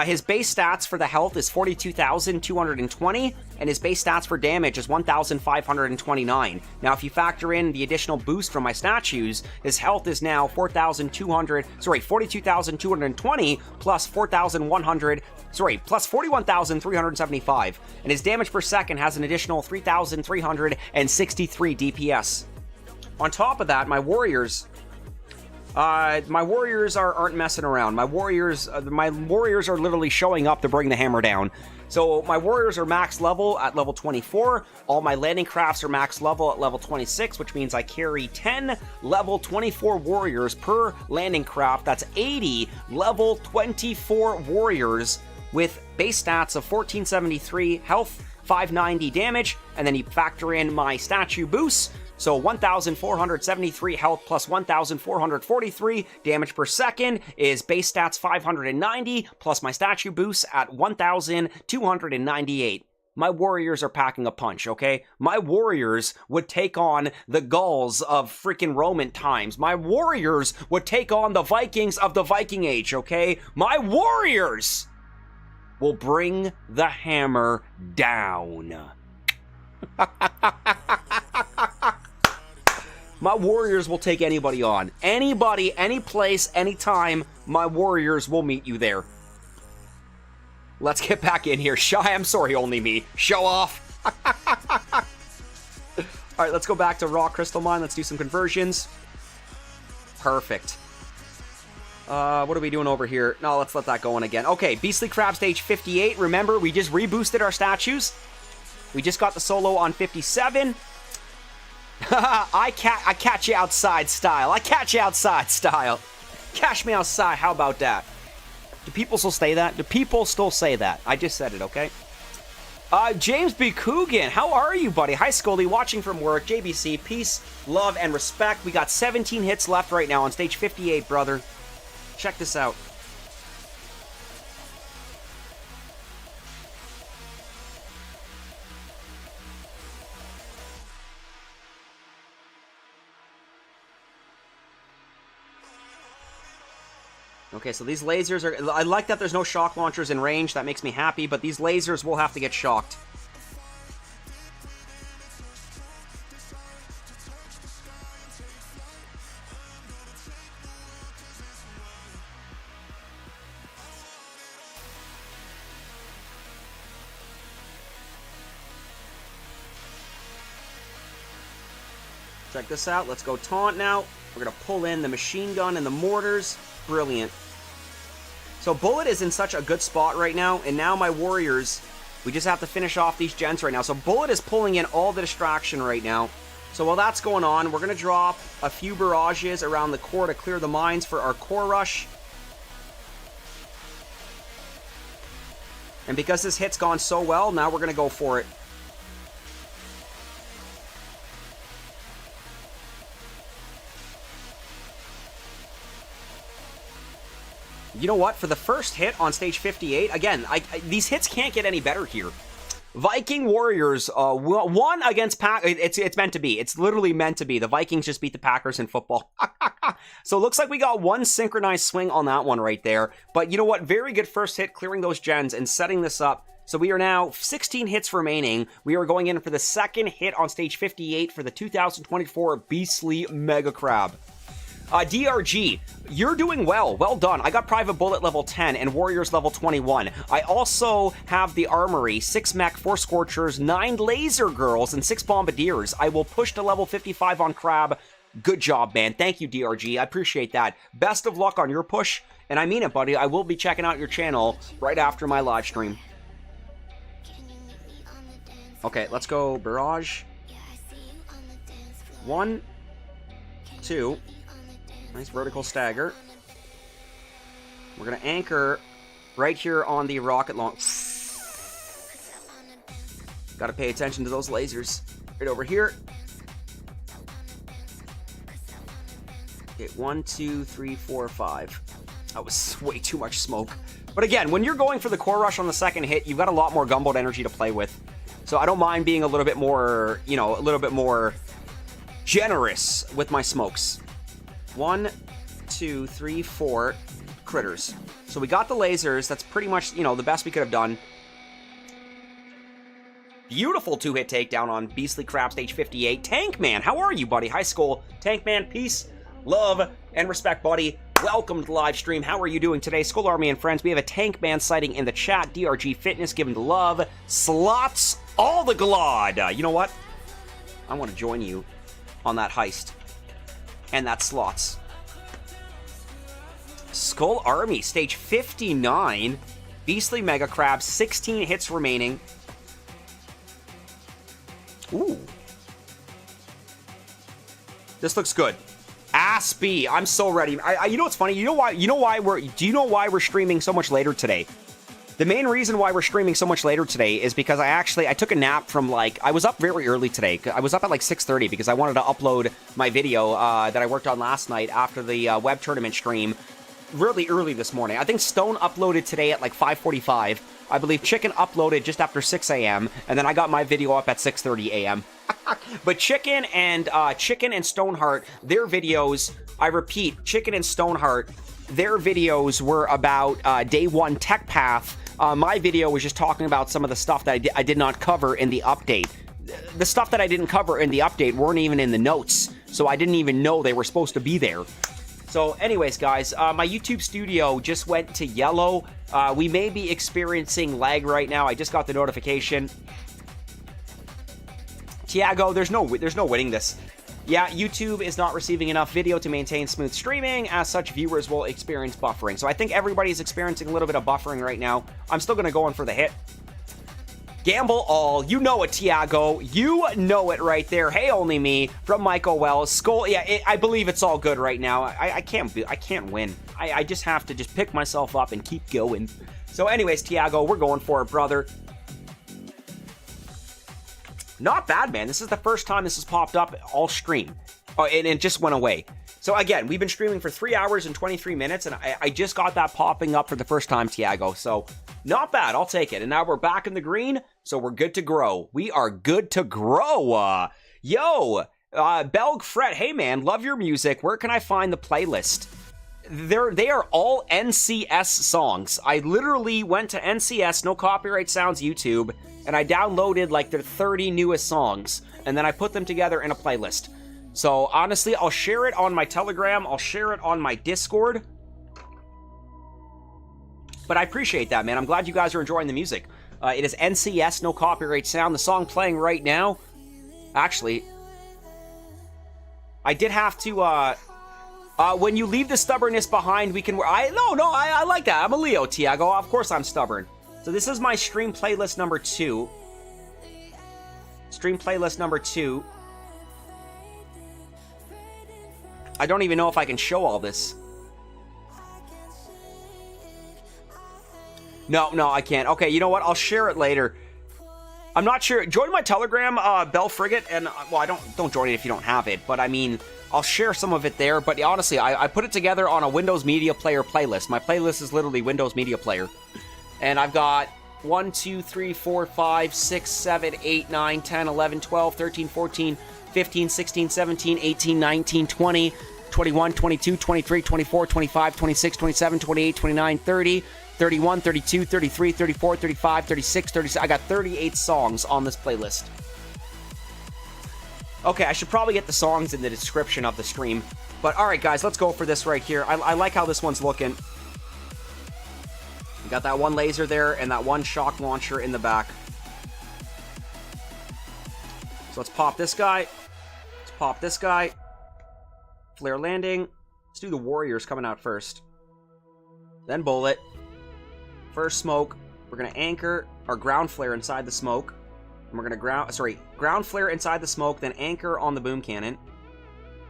his base stats for the health is 42,220, and his base stats for damage is 1,529. Now, if you factor in the additional boost from my statues, his health is now 42,220 plus 41,375. And his damage per second has an additional 3,363 DPS. On top of that, my warriors aren't messing around. My warriors are literally showing up to bring the hammer down. So my warriors are max level at level 24. All my landing crafts are max level at level 26, which means I carry 10 level 24 warriors per landing craft. That's 80 level 24 warriors with base stats of 1473, health 590 damage, and then you factor in my statue boosts. So 1,473 health plus 1,443 damage per second is base stats 590 plus my statue boosts at 1,298. My warriors are packing a punch, okay? My warriors would take on the Gauls of freaking Roman times. My warriors would take on the Vikings of the Viking Age, okay? My warriors will bring the hammer down. My warriors will take anybody on. Anybody, any place, anytime, my warriors will meet you there. Let's get back in here. Shy, I'm sorry, only me. Show off. Alright, let's go back to Raw Crystal Mine. Let's do some conversions. Perfect. What are we doing over here? No, let's let that go in again. Okay, Beastly Crab stage 58. Remember, we just reboosted our statues. We just got the solo on 57. I catch you outside style. I catch you outside style. Catch me outside. How about that? Do people still say that? Do people still say that? I just said it, okay? James B. Coogan, how are you, buddy? Hi, Scully, watching from work. JBC, peace, love, and respect. We got 17 hits left right now on stage 58, brother. Check this out. Okay, so these lasers are... I like that there's no shock launchers in range. That makes me happy, but these lasers will have to get shocked. Check this out. Let's go taunt now. We're going to pull in the machine gun and the mortars. Brilliant. So Bullet is in such a good spot right now, and now my warriors, we just have to finish off these gens right now. So Bullet is pulling in all the distraction right now. So while that's going on, we're going to drop a few barrages around the core to clear the mines for our core rush. And because this hit's gone so well, now we're going to go for it. You know what? For the first hit on stage 58, again, these hits can't get any better here. Viking Warriors won against Pack. It's meant to be. It's literally meant to be. The Vikings just beat the Packers in football. So it looks like we got one synchronized swing on that one right there. But you know what? Very good first hit, clearing those gens and setting this up. So we are now 16 hits remaining. We are going in for the second hit on stage 58 for the 2024 Beastly Mega Crab. DRG, you're doing well. Well done. I got Private Bullet level 10 and Warriors level 21. I also have the Armory, 6 Mech, 4 Scorchers, 9 Laser Girls, and 6 Bombardiers. I will push to level 55 on Crab Good job, man. Thank you, DRG. I appreciate that. Best of luck on your push. And I mean it, buddy. I will be checking out your channel right after my live stream. Okay, let's go barrage. 1, 2. Nice vertical stagger. We're going to anchor right here on the rocket launch. Got to pay attention to those lasers. Right over here. Okay, 1, 2, 3, 4, 5. That was way too much smoke. But again, when you're going for the core rush on the second hit, you've got a lot more gumboat energy to play with. So I don't mind being a little bit more, you know, a little bit more generous with my smokes. 1, 2, 3, 4 critters. So we got the lasers. That's pretty much, you know, the best we could have done. Beautiful 2-hit takedown on Beastly Crab Stage 58. Tank Man, how are you, buddy? Hi, Skull. Tank Man, peace, love, and respect, buddy. Welcome to the live stream. How are you doing today? Skull Army and friends, we have a Tank Man sighting in the chat. DRG Fitness, giving the love. Slots, all the glad. You know what? I want to join you on that heist. And that slots. Skull Army, stage 59. Beastly Mega Crab, 16 hits remaining. Ooh. This looks good. Aspie, I'm so ready. You know what's funny? Do you know why we're streaming so much later today? The main reason why we're streaming so much later today is because I took a nap from I was up very early today. I was up at 6:30 because I wanted to upload my video that I worked on last night after the web tournament stream really early this morning. I think Stone uploaded today at 5:45. I believe Chicken uploaded just after 6 a.m. and then I got my video up at 6:30 a.m. But Chicken and Stoneheart, their videos, I repeat, Chicken and Stoneheart, their videos were about day one tech path. My video was just talking about some of the stuff that I did not cover in the update. The stuff that I didn't cover in the update weren't even in the notes, so I didn't even know they were supposed to be there. So anyways, guys, my YouTube studio just went to yellow. We may be experiencing lag right now. I just got the notification. Tiago, there's no winning this. Yeah, YouTube is not receiving enough video to maintain smooth streaming. As such, viewers will experience buffering. So I think everybody's experiencing a little bit of buffering right now. I'm still going to go in for the hit. Gamble all. You know it, Tiago. You know it right there. Hey, only me from Michael Wells. Skull. Yeah, I believe it's all good right now. I can't win. I just have to just pick myself up and keep going. So anyways, Tiago, we're going for it, brother. Not bad, man. This is the first time this has popped up all stream. Oh, and it just went away. So again, we've been streaming for 3 hours and 23 minutes, and I just got that popping up for the first time, Tiago. So not bad. I'll take it. And now we're back in the green, so we're good to grow. We are good to grow. Belg Fret, hey man, love your music. Where can I find the playlist? They are all NCS songs. I literally went to NCS, No Copyright Sounds YouTube, and I downloaded their 30 newest songs, and then I put them together in a playlist. So honestly, I'll share it on my Telegram, I'll share it on my Discord. But I appreciate that, man. I'm glad you guys are enjoying the music. It is NCS, No Copyright Sound. The song playing right now, actually, I did have to, when you leave the stubbornness behind, we can... I like that. I'm a Leo, Tiago. Of course I'm stubborn. So this is my stream playlist number 2. Stream playlist number 2. I don't even know if I can show all this. No, I can't. Okay, you know what? I'll share it later. I'm not sure. Join my Telegram, Bell Frigate, and, well, don't join it if you don't have it, but I mean... I'll share some of it there, but honestly, I put it together on a Windows Media Player playlist. My playlist is literally Windows Media Player. And I've got 1, 2, 3, 4, 5, 6, 7, 8, 9, 10, 11, 12, 13, 14, 15, 16, 17, 18, 19, 20, 21, 22, 23, 24, 25, 26, 27, 28, 29, 30, 31, 32, 33, 34, 35, 36, 37. I got 38 songs on this playlist. Okay, I should probably get the songs in the description of the stream. But alright guys, let's go for this right here. I like how this one's looking. We got that one laser there and that one shock launcher in the back. So let's pop this guy. Let's pop this guy. Flare landing. Let's do the warriors coming out first. Then bullet. First smoke. We're going to anchor our ground flare inside the smoke. And we're going to ground flare inside the smoke, then anchor on the boom cannon.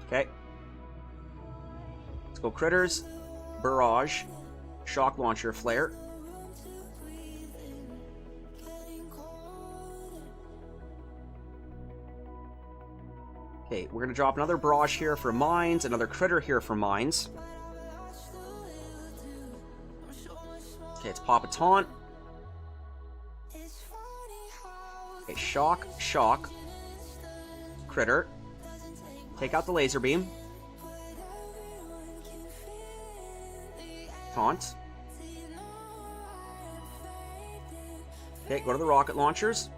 Okay. Let's go critters. Barrage. Shock launcher flare. Okay, we're going to drop another barrage here for mines, another critter here for mines. Okay, let's pop a taunt. Okay, shock, shock. Critter. Take out the laser beam. Taunt. Okay, go to the rocket launchers.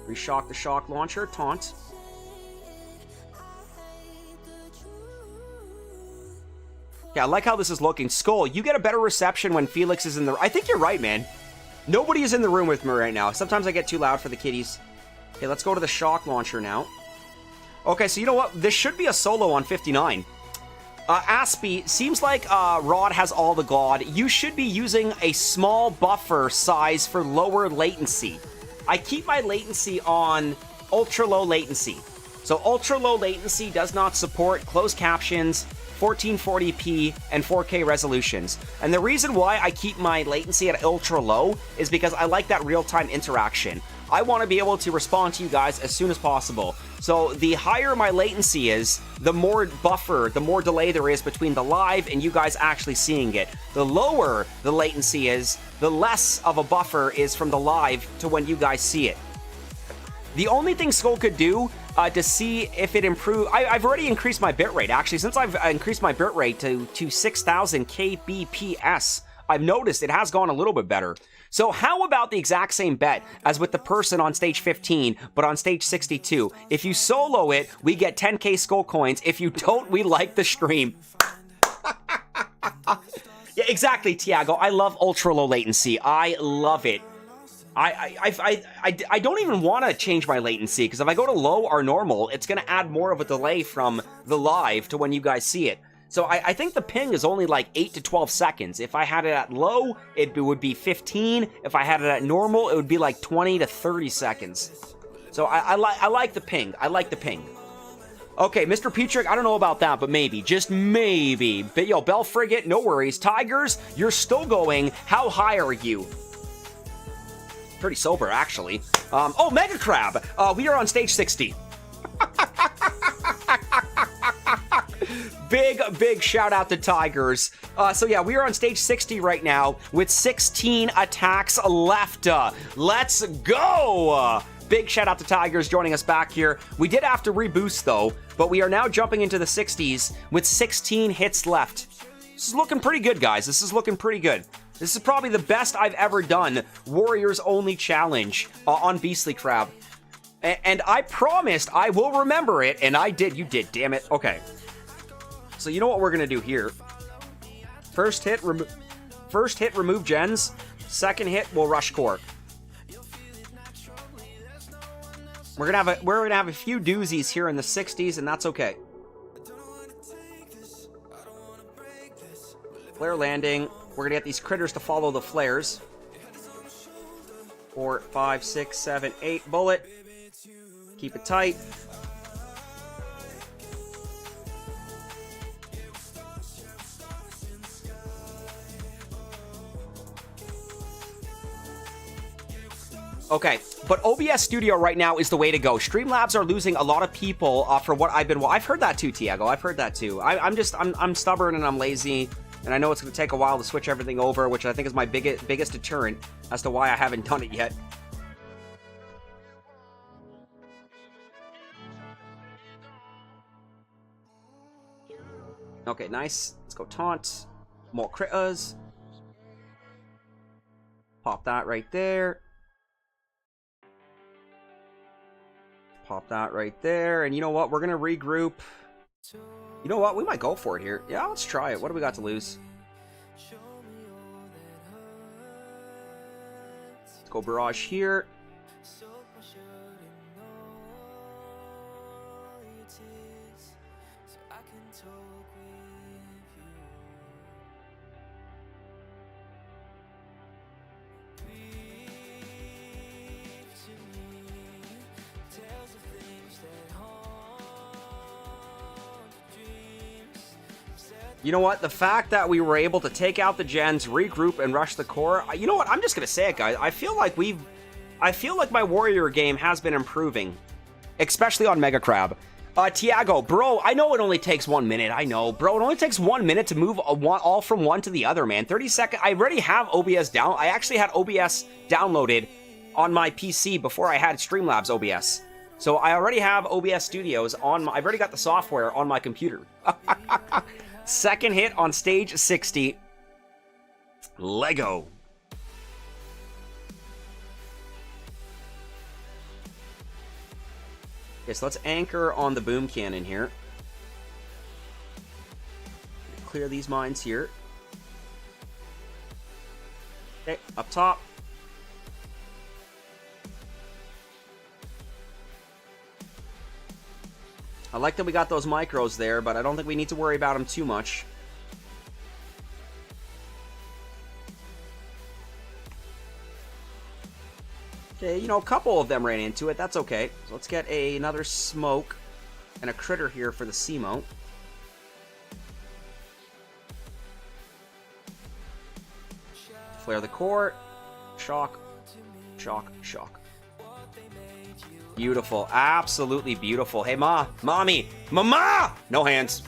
Reshock the shock launcher. Taunt. Yeah, I like how this is looking. Skull, you get a better reception when Felix is in the... I think you're right, man. Nobody is in the room with me right now. Sometimes I get too loud for the kiddies. Okay, let's go to the shock launcher now. Okay, so you know what? This should be a solo on 59. Aspie, seems like Rod has all the God. You should be using a small buffer size for lower latency. I keep my latency on ultra low latency. So ultra low latency does not support closed captions, 1440p, and 4K resolutions. And the reason why I keep my latency at ultra low is because I like that real-time interaction. I want to be able to respond to you guys as soon as possible. So the higher my latency is, the more buffer, the more delay there is between the live and you guys actually seeing it. The lower the latency is, the less of a buffer is from the live to when you guys see it. The only thing Skull could do to see if it improved... I've already increased my bitrate, actually. Since I've increased my bitrate to 6,000 kbps, I've noticed it has gone a little bit better. So how about the exact same bet as with the person on stage 15, but on stage 62? If you solo it, we get 10k Skull coins. If you don't, we like the stream. Yeah, exactly, Tiago. I love ultra low latency. I love it. I don't even want to change my latency, because if I go to low or normal, it's going to add more of a delay from the live to when you guys see it. So I think the ping is only like 8 to 12 seconds. If I had it at low, it would be 15. If I had it at normal, it would be like 20 to 30 seconds. So I like the ping. I like the ping. Okay, Mr. Petrick, I don't know about that, but maybe. Just maybe. But yo, Bell Frigate, no worries. Tigers, you're still going. How high are you? Pretty sober, actually. Oh, Mega Crab! We are on stage 60. Big shout out to Tigers. So yeah, we are on stage 60 right now with 16 attacks left. Let's go! Big shout out to Tigers joining us back here. We did have to reboost though, but we are now jumping into the 60s with 16 hits left. This is looking pretty good, guys. This is looking pretty good. This is probably the best I've ever done Warriors Only Challenge on Beastly Crab. And I promised I will remember it, and I did. You did, damn it. Okay. So you know what we're going to do here. First hit, remove gens. Second hit, we'll rush core. We're gonna have a few doozies here in the 60s, and that's okay. Flare landing. We're gonna get these critters to follow the flares. 4, 5, 6, 7, 8. Bullet. Keep it tight. Okay, but OBS Studio right now is the way to go. Streamlabs are losing a lot of people for what I've been... I've heard that too, Tiago. I've heard that too. I'm stubborn and I'm lazy, and I know it's going to take a while to switch everything over, which I think is my biggest deterrent as to why I haven't done it yet. Okay, nice. Let's go taunt. More critters. Pop that right there. Pop that right there. And you know what? We're going to regroup. You know what? We might go for it here. Yeah, let's try it. What do we got to lose? Let's go barrage here. You know what? The fact that we were able to take out the gens, regroup, and rush the core. You know what? I'm just gonna say it, guys. I feel like my warrior game has been improving, especially on Mega Crab. Tiago, bro, I know it only takes 1 minute. I know, bro. It only takes 1 minute to move all from one to the other, man. 30 seconds. I already have OBS down. I actually had OBS downloaded on my PC before I had Streamlabs OBS. So I already have OBS Studios on my. I've already got the software on my computer. Second hit on stage 60. Lego. Okay, so let's anchor on the boom cannon here. Clear these mines here. Okay, up top. I like that we got those micros there, but I don't think we need to worry about them too much. Okay, you know, a couple of them ran into it. That's okay. So let's get another smoke and a critter here for the Seamo. Flare the core. Shock. Shock. Shock. Beautiful. Absolutely beautiful. Hey, mommy, mama! No hands.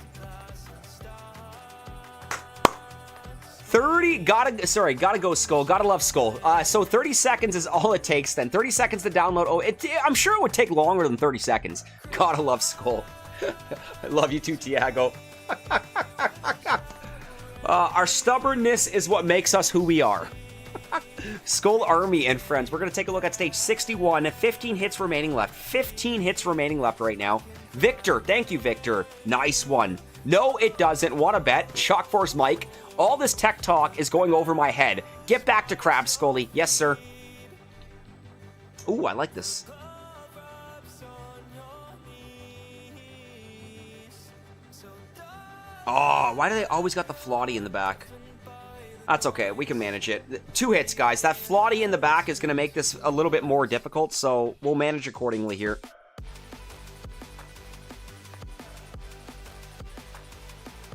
30, gotta go Skull. Gotta love Skull. So 30 seconds is all it takes then. 30 seconds to download. Oh, I'm sure it would take longer than 30 seconds. Gotta love Skull. I love you too, Tiago. Our stubbornness is what makes us who we are. Skull Army and friends. We're going to take a look at stage 61. 15 hits remaining left. 15 hits remaining left right now. Victor. Thank you, Victor. Nice one. No, it doesn't. Want to bet? Shock Force Mike. All this tech talk is going over my head. Get back to Crab, Scully. Yes, sir. Ooh, I like this. Oh, why do they always got the Flotty in the back? That's okay. We can manage it. 2 hits, guys. That Flotty in the back is going to make this a little bit more difficult, so we'll manage accordingly here.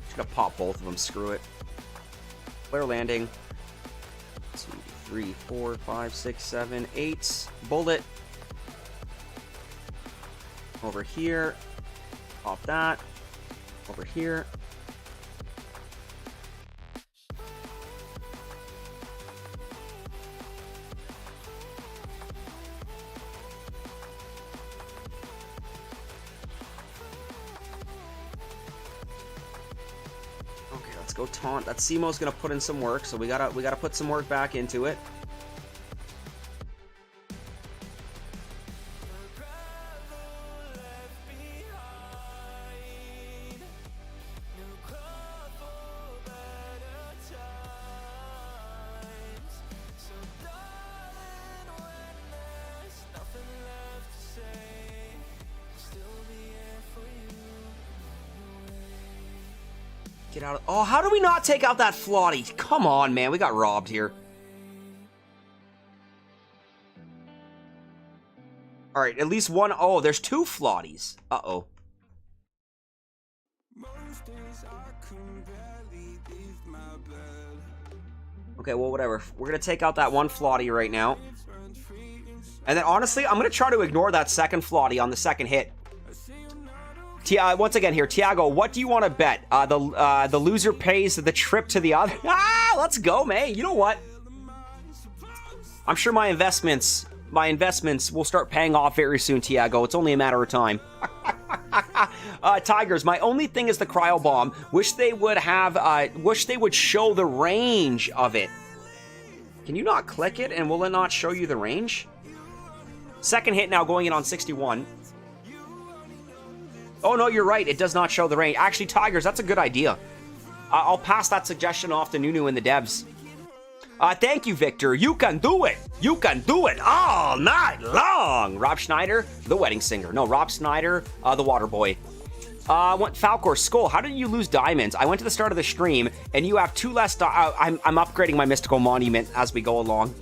Just going to pop both of them. Screw it. Flare landing. 2, 3, 4, 5, 6, 7, 8. Bullet. Over here. Pop that. Over here. Let's go taunt. That Seamo's gonna put in some work, so we gotta put some work back into it. Get out of... Oh, how do we not take out that Flotty? Come on, man. We got robbed here. All right, at least one... Oh, there's 2 Flotties. Uh-oh. Okay, well, whatever. We're going to take out that one Flotty right now. And then, honestly, I'm going to try to ignore that second Flotty on the second hit. Once again here, Tiago, what do you want to bet? The loser pays the trip to the other. Ah, let's go, man. You know what? I'm sure my investments will start paying off very soon, Tiago. It's only a matter of time. Tigers, my only thing is the cryo bomb. Wish they would show the range of it. Can you not click it and will it not show you the range? Second hit now going in on 61. Oh, no, you're right. It does not show the range. Actually, Tigers, that's a good idea. I'll pass that suggestion off to Nunu and the devs. Thank you, Victor. You can do it. You can do it all night long. Rob Schneider, the wedding singer. No, Rob Schneider, the water boy. Falcor, Skull, how did you lose diamonds? I went to the start of the stream, and you have 2 less I'm upgrading my mystical monument as we go along.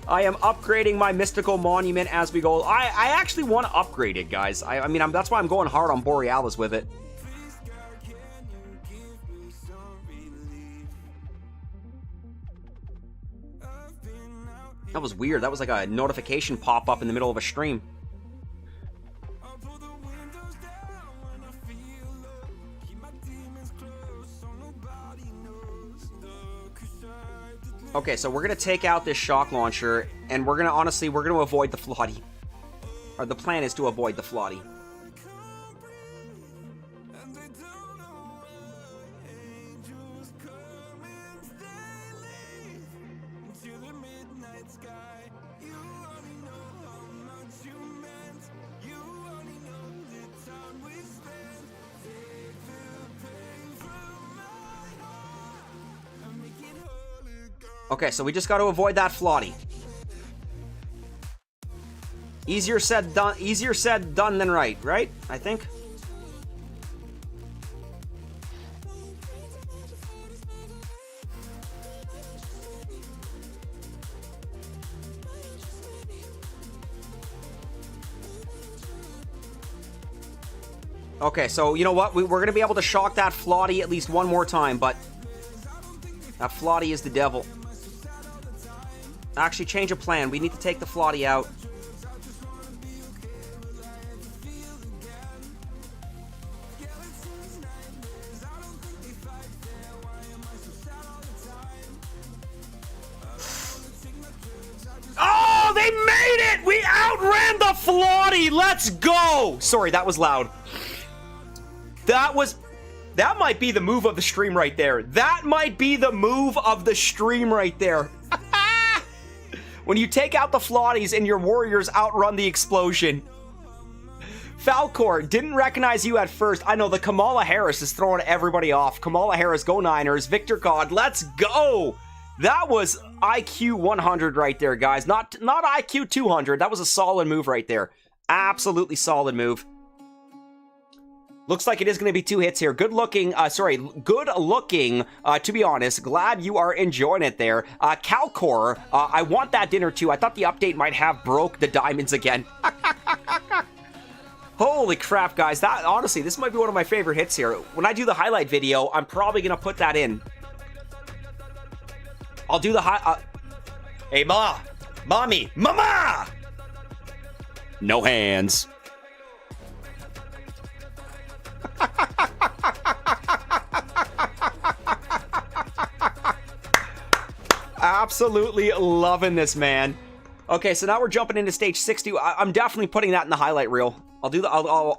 I am upgrading my mystical monument as we go. I actually want to upgrade it, guys. I mean, that's why I'm going hard on Borealis with it. That was weird. That was like a notification pop up in the middle of a stream. Okay, so we're gonna take out this shock launcher, and we're gonna avoid the floody. Or the plan is to avoid the floody. Okay, so we just got to avoid that floody. Easier said done than right, I think. Okay, so you know what? We're going to be able to shock that floody at least one more time, but that floody is the devil. Actually, change of plan. We need to take the floody out. Oh, they made it! We outran the floody! Let's go! Sorry, that was loud. That might be the move of the stream right there. That might be the move of the stream right there. When you take out the floodies and your warriors outrun the explosion. Falcor, didn't recognize you at first. I know, the Kamala Harris is throwing everybody off. Kamala Harris, go Niners. Victor God, let's go! That was IQ 100 right there, guys. Not IQ 200. That was a solid move right there. Absolutely solid move. Looks like it is going to be 2 hits here. Good looking, to be honest. Glad you are enjoying it there. Calcor, I want that dinner too. I thought the update might have broke the diamonds again. Holy crap, guys. That, honestly, this might be one of my favorite hits here. When I do the highlight video, I'm probably going to put that in. I'll do the hey, Mommy! Mama! No hands. Absolutely loving this, man. Okay, so now we're jumping into stage 60. I'm definitely putting that in the highlight reel. I'll do the. Oh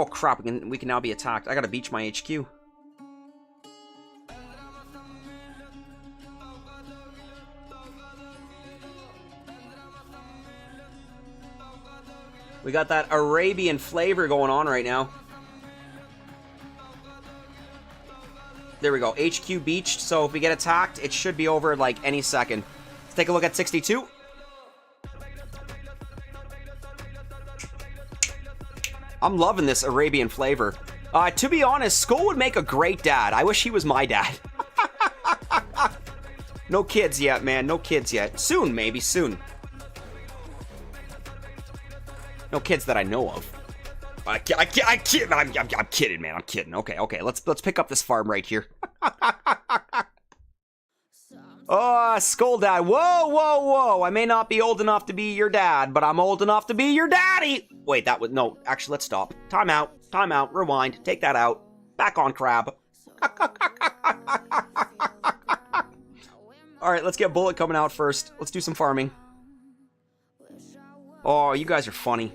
crap! We can now be attacked. I gotta beach my HQ. We got that Arabian flavor going on right now. There we go. HQ beached, so if we get attacked, it should be over like any second. Let's take a look at 62. I'm loving this Arabian flavor. To be honest, Skull would make a great dad. I wish he was my dad. No kids yet, man. No kids yet. Soon, maybe. Soon. No kids that I know of. I'm kidding, man. I'm kidding. Okay. Let's pick up this farm right here. Oh, Skull Dad. Whoa. I may not be old enough to be your dad, but I'm old enough to be your daddy. Wait, that was... No, actually, let's stop. Time out. Rewind. Take that out. Back on Crab. Alright, let's get Bullet coming out first. Let's do some farming. Oh, you guys are funny.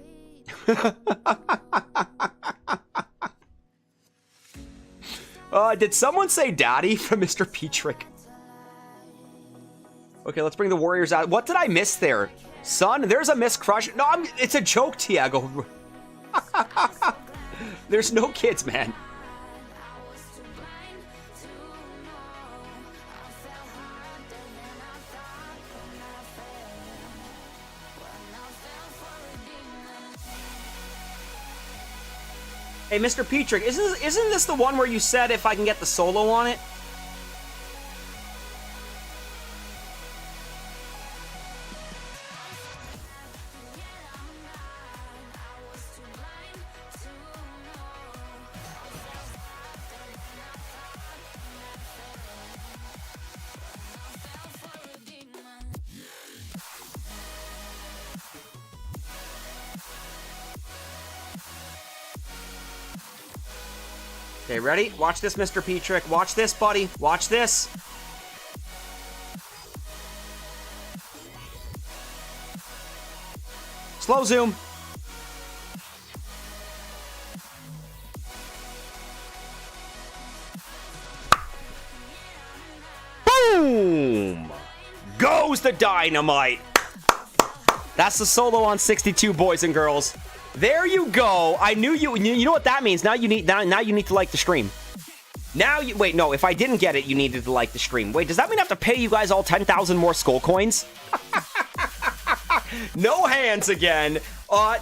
Did someone say daddy from Mr. Petrick? Okay, let's bring the warriors out. What did I miss there? Son, there's a Miss Crush. No, it's a joke, Tiago. There's no kids, man. Hey, Mr. Petrick, isn't this the one where you said if I can get the solo on it? Okay, ready? Watch this, Mr. Petrick. Watch this, buddy. Watch this. Slow zoom. Boom! Goes the dynamite. That's the solo on 62, boys and girls. There you go. I knew you know what that means. Now you need to like the stream. Wait, no, if I didn't get it, you needed to like the stream. Wait, does that mean I have to pay you guys all 10,000 more skull coins? No hands again.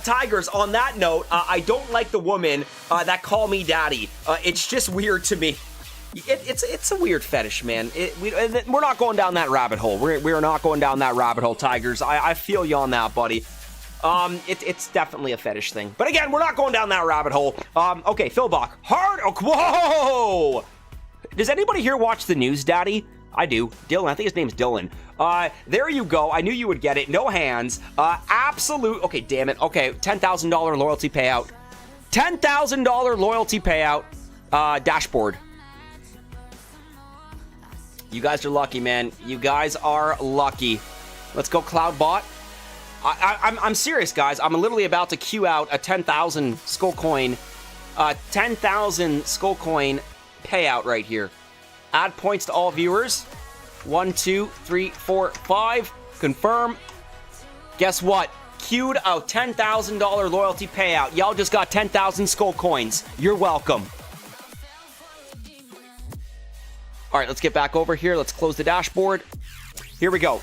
Tigers, on that note, I don't like the women that call me daddy. It's just weird to me. It's a weird fetish, man. We're not going down that rabbit hole. We're not going down that rabbit hole, Tigers. I feel you on that, buddy. It's definitely a fetish thing. But again, we're not going down that rabbit hole. Okay, Philbach. Hard. Oh, whoa! Does anybody here watch the news, Daddy? I do. Dylan. I think his name's Dylan. There you go. I knew you would get it. No hands. Absolute. Okay, damn it. Okay, $10,000 loyalty payout. $10,000 loyalty payout. Dashboard. You guys are lucky, man. You guys are lucky. Let's go, Cloudbot. I'm serious, guys. I'm literally about to queue out a 10,000 skull coin, 10,000 skull coin payout right here. Add points to all viewers. 1, 2, 3, 4, 5. Confirm. Guess what? Queued a $10,000 loyalty payout. Y'all just got 10,000 skull coins. You're welcome. All right, let's get back over here. Let's close the dashboard. Here we go.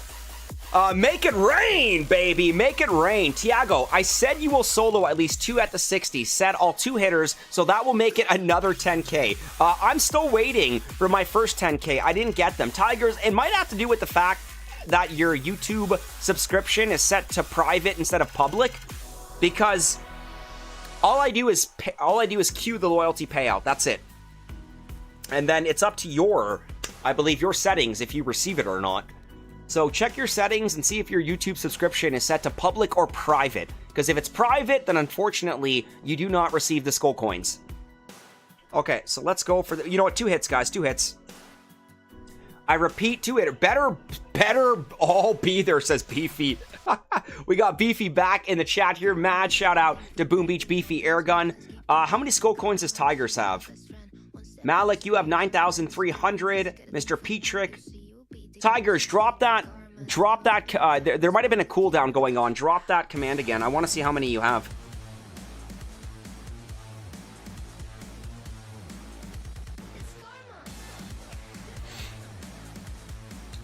Make it rain, baby. Make it rain. Tiago, I said you will solo at least 2 at the 60. Said all 2 hitters, so that will make it another 10K. I'm still waiting for my first 10K. I didn't get them. Tigers, it might have to do with the fact that your YouTube subscription is set to private instead of public, because all I do is queue the loyalty payout. That's it. And then it's up to your settings if you receive it or not. So check your settings and see if your YouTube subscription is set to public or private. Because if it's private, then unfortunately, you do not receive the skull coins. Okay, so let's go for you know what? 2 hits, guys. 2 hits. I repeat, 2 hitter. Better all be there, says Beefy. We got Beefy back in the chat here. Mad shout out to Boom Beach Beefy Airgun. How many skull coins does Tigers have? Malik, you have 9,300. Mr. Petrick. Tigers, drop that. There might have been a cooldown going on. Drop that command again. I want to see how many you have.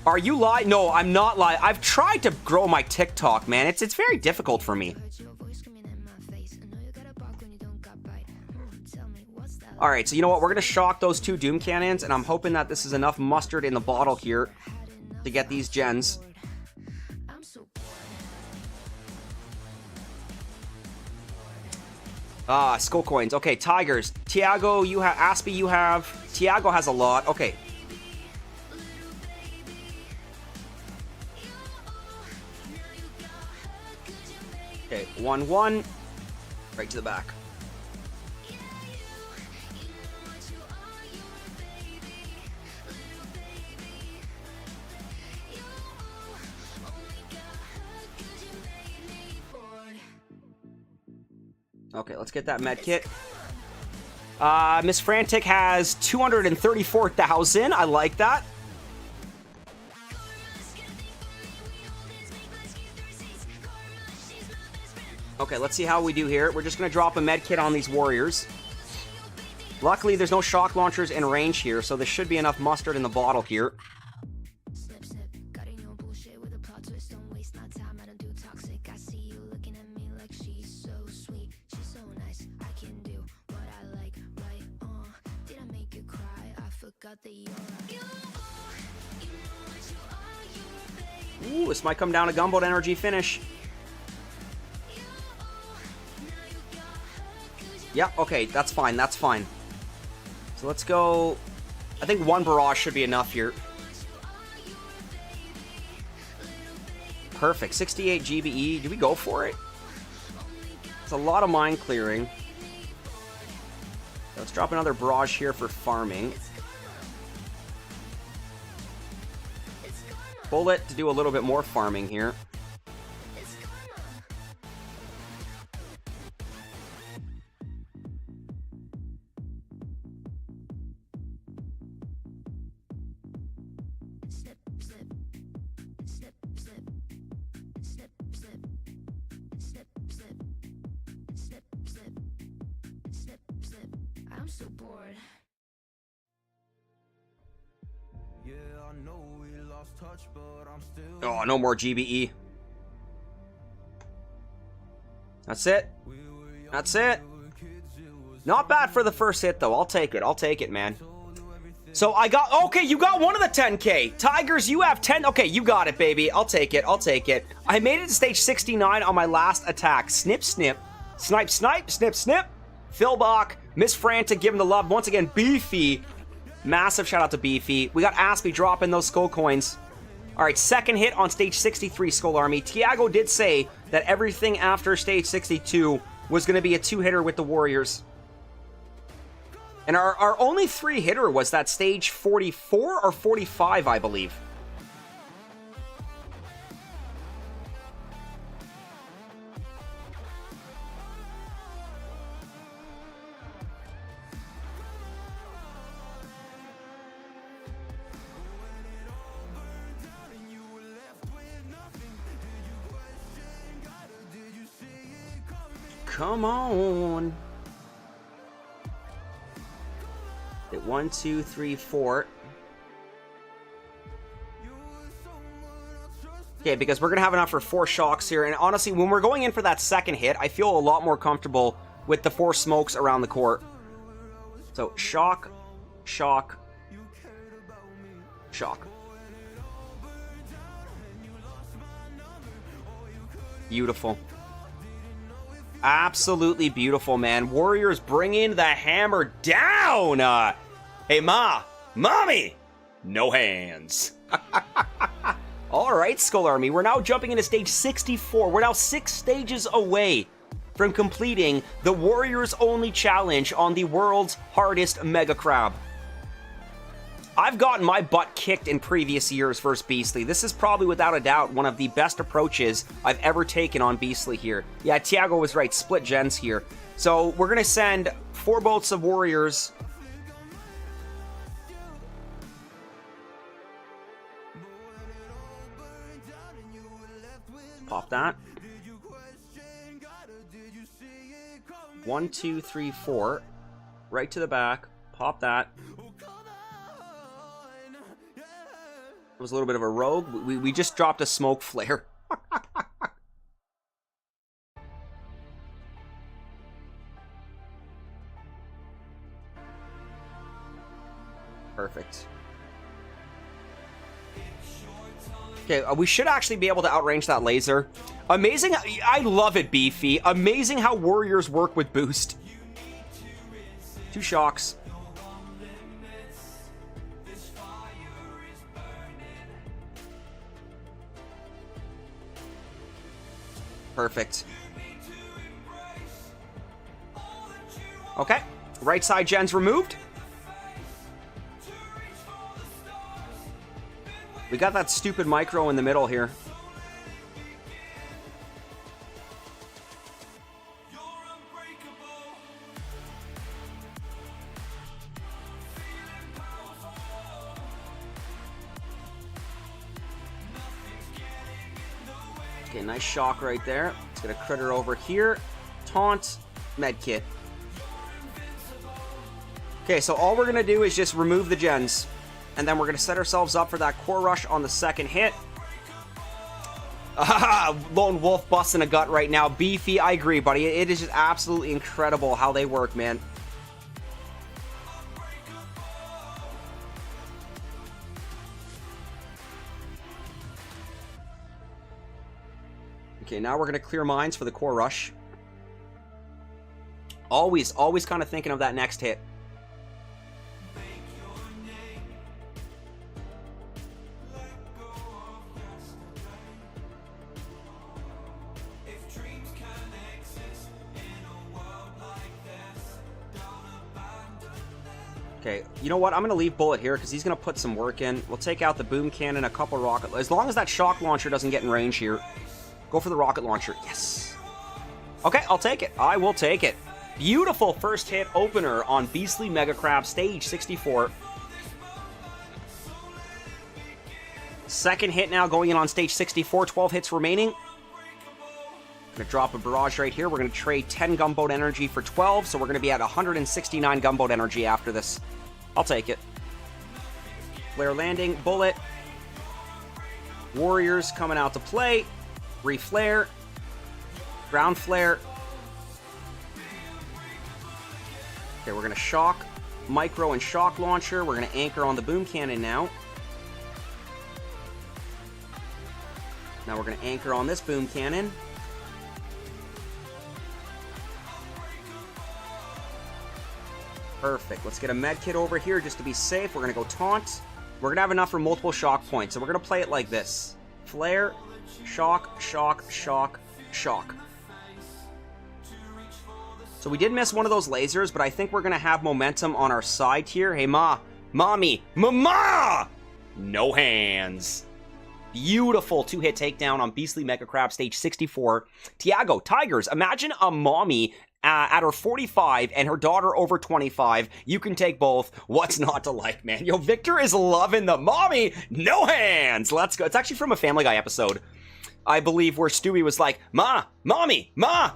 Are you live? No, I'm not live. I've tried to grow my TikTok, man. It's very difficult for me. All right, so you know what? We're going to shock those 2 Doom Cannons, and I'm hoping that this is enough mustard in the bottle here to get these gens. Skull coins. Okay, Tigers. Tiago, you have... Aspie, you have... Tiago has a lot. Okay. Okay, 1-1. Right to the back. Okay, let's get that med kit. Miss Frantic has 234,000. I like that. Okay, let's see how we do here. We're just going to drop a med kit on these warriors. Luckily, there's no shock launchers in range here, so there should be enough mustard in the bottle here. Ooh, this might come down to Gumboat Energy finish. Yeah, okay, that's fine, that's fine. So let's go... I think one barrage should be enough here. Perfect, 68 GBE. Do we go for it? It's a lot of mine clearing. Let's drop another barrage here for farming. Bullet to do a little bit more farming here. I'm so bored. Oh, no more GBE. That's it. That's it. Not bad for the first hit, though. I'll take it. I'll take it, man. So I got... Okay, you got one of the 10K. Tigers, you have 10... Okay, you got it, baby. I'll take it. I'll take it. I made it to stage 69 on my last attack. Snip, snip. Snipe, snipe. Snip, snip. Philbach. Miss Frantic giving the love. Once again, Beefy. Massive shout out to Beefy. We got Aspie dropping those skull coins. Alright, second hit on stage 63, Skull Army. Tiago did say that everything after stage 62 was going to be a two-hitter with the Warriors. And our only three-hitter was that stage 44 or 45, I believe. Come on. Hit 1, 2, 3, 4. Okay, because we're going to have enough for 4 shocks here. And honestly, when we're going in for that second hit, I feel a lot more comfortable with the 4 smokes around the court. So, shock, shock, shock. Beautiful. Absolutely beautiful, man. Warriors bringing the hammer down. Hey, Mommy, no hands. All right, Skull Army. We're now jumping into stage 64. We're now 6 stages away from completing the Warriors only challenge on the world's hardest Mega Crab. I've gotten my butt kicked in previous years versus Beastly. This is probably, without a doubt, one of the best approaches I've ever taken on Beastly here. Yeah, Tiago was right. Split gens here. So we're going to send 4 boats of Warriors. Pop that. 1, 2, 3, 4. Right to the back. Pop that. It was a little bit of a rogue. We just dropped a smoke flare. Perfect. Okay, we should actually be able to outrange that laser. Amazing. I love it, Beefy. Amazing how Warriors work with boost. 2 shocks. Perfect. Okay. Right side gen's removed. We got that stupid micro in the middle here. Okay, nice shock right there. Let's get a critter over here. Taunt, medkit. Okay, so all we're going to do is just remove the gens. And then we're going to set ourselves up for that core rush on the second hit. Lone Wolf busting a gut right now. Beefy, I agree, buddy. It is just absolutely incredible how they work, man. Okay, now we're going to clear mines for the core rush. Always kind of thinking of that next hit. Okay, you know what? I'm going to leave Bullet here because he's going to put some work in. We'll take out the boom cannon, a couple rocket... As long as that shock launcher doesn't get in range here. Go for the rocket launcher. Yes. Okay, I'll take it. I will take it. Beautiful first hit opener on Beastly Mega Crab, stage 64. Second hit now going in on stage 64, 12 hits remaining. Gonna drop a barrage right here. We're gonna trade 10 gunboat energy for 12, so we're gonna be at 169 gunboat energy after this. I'll take it. Flare landing, bullet. Warriors coming out to play. Reflare. Ground flare. Okay, we're gonna shock, micro, and shock launcher. We're gonna anchor on the boom cannon now. Now we're gonna anchor on this boom cannon. Perfect. Let's get a med kit over here just to be safe. We're going to go taunt. We're going to have enough for multiple shock points, so we're going to play it like this. Flare, shock, shock, shock, shock. So we did miss one of those lasers, but I think we're going to have momentum on our side here. Hey, mommy, mama! No hands. Beautiful two-hit takedown on Beastly Mega Crab, stage 64. Tiago, Tigers, imagine a mommy at her 45 and her daughter over 25. You can take both. What's not to like, man? Yo, Victor is loving the mommy. No hands. Let's go. It's actually from a Family Guy episode, I believe, where Stewie was like, mommy, ma,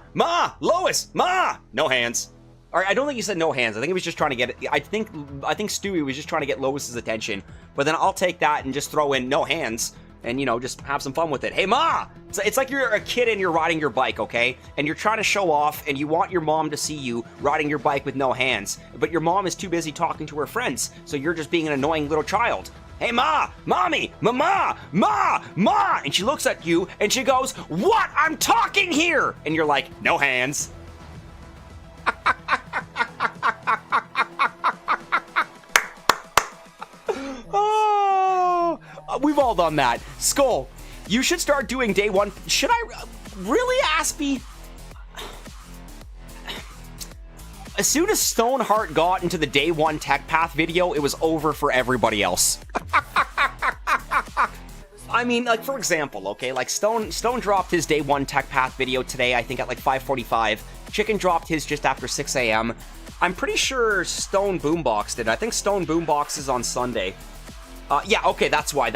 Lois, ma, no hands. All right, I don't think he said no hands. I think he was just trying to get it. I think Stewie was just trying to get Lois's attention. But then I'll take that and just throw in no hands. And, you know, just have some fun with it. Hey, Ma! It's like you're a kid and you're riding your bike, okay? And you're trying to show off, and you want your mom to see you riding your bike with no hands. But your mom is too busy talking to her friends, so you're just being an annoying little child. Hey, Ma! Mommy! Mama! Ma! And she looks at you, and she goes, what? I'm talking here! And you're like, no hands. We've all done that. Skull, you should start doing day one. Should I really, Aspie? As soon as Stoneheart got into the day one tech path video, it was over for everybody else. I mean, like, for example, okay, like Stone dropped his day one tech path video today, I think at like 5:45. Chicken dropped his just after 6 a.m. I'm pretty sure Stone Boombox did. I think Stone Boombox is on Sunday. Yeah, okay, that's why.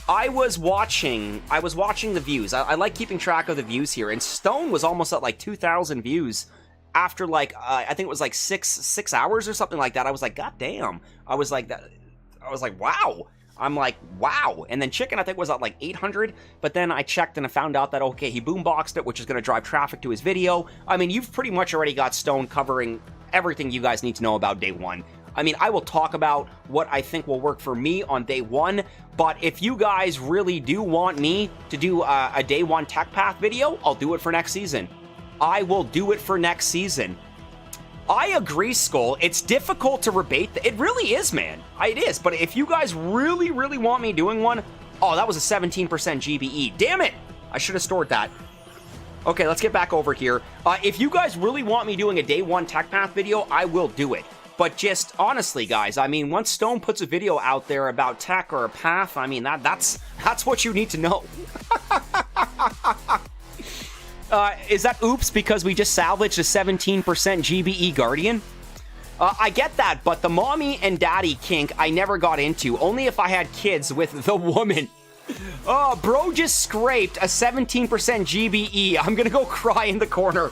I was watching the views. I like keeping track of the views here, and Stone was almost at like 2,000 views after like, I think it was like six hours or something like that. I was like, God damn. I was like, wow. I'm like, wow. And then Chicken, I think, was at like 800, but then I checked and I found out that, okay, he boomboxed it, which is going to drive traffic to his video. I mean, you've pretty much already got Stone covering everything you guys need to know about day one. I mean, I will talk about what I think will work for me on day one, but if you guys really do want me to do a day one tech path video, I'll do it for next season. I will do it for next season. I agree, Skull. It's difficult to rebate. It really is, man. It is. But if you guys really, really want me doing one, oh, that was a 17% GBE. Damn it. I should have stored that. Okay, let's get back over here. If you guys really want me doing a day one tech path video, I will do it. But just honestly, guys, I mean, once Stone puts a video out there about tech or a path, I mean, that's what you need to know. Is that oops because we just salvaged a 17% GBE Guardian? I get that, but the mommy and daddy kink I never got into, only if I had kids with the woman. Oh, bro just scraped a 17% GBE. I'm gonna go cry in the corner.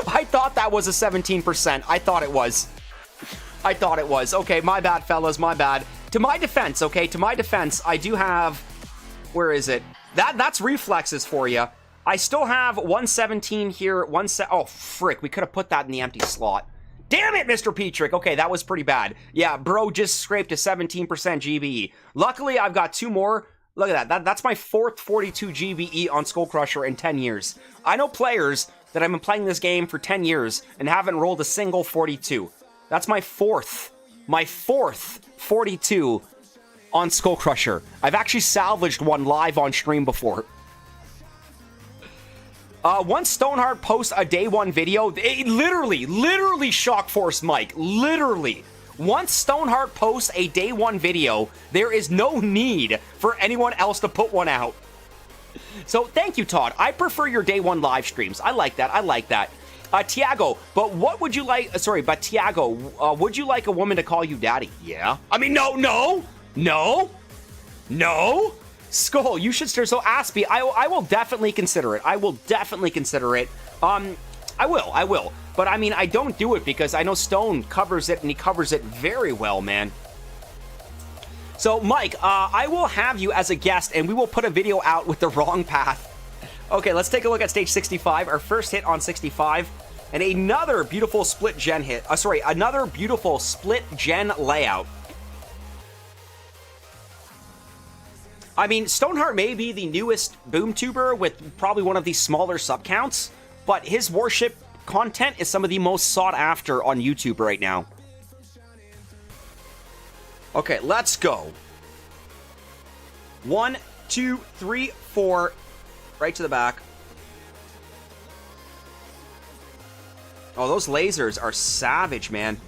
I thought that was a 17%. I thought it was. Okay, my bad, fellas, my bad. To my defense, okay, I do have... Where is it? That's reflexes for you. I still have 117 here, oh, frick, we could have put that in the empty slot. Damn it, Mr. Petrick. Okay, that was pretty bad. Yeah, bro just scraped a 17% GBE. Luckily, I've got two more. Look at that. That's my 4th 42 GBE on SkullCrusher in 10 years. I know players that have been playing this game for 10 years and haven't rolled a single 42. That's my 4th 42 on SkullCrusher. I've actually salvaged one live on stream before. Once Stoneheart posts a day 1 video, literally Shock Force Mike, literally. Once Stoneheart posts a day 1 video, there is no need for anyone else to put one out. So thank you, Todd. I prefer your day 1 live streams. I like that. I like that. Tiago, but what would you like? Sorry, but Tiago, would you like a woman to call you daddy? Yeah. I mean, no. Skull, you should start. So Aspie, I will definitely consider it. I will definitely consider it. I will. But I mean, I don't do it because I know Stone covers it, and he covers it very well, man. So, Mike, I will have you as a guest, and we will put a video out with the wrong path. Okay, let's take a look at stage 65, our first hit on 65, and another beautiful split gen hit. Another beautiful split gen layout. I mean, Stoneheart may be the newest boomtuber with probably one of these smaller subcounts, but his warship content is some of the most sought after on YouTube right now. Okay, let's go. 1, 2, 3, 4. Right to the back. Oh, those lasers are savage, man.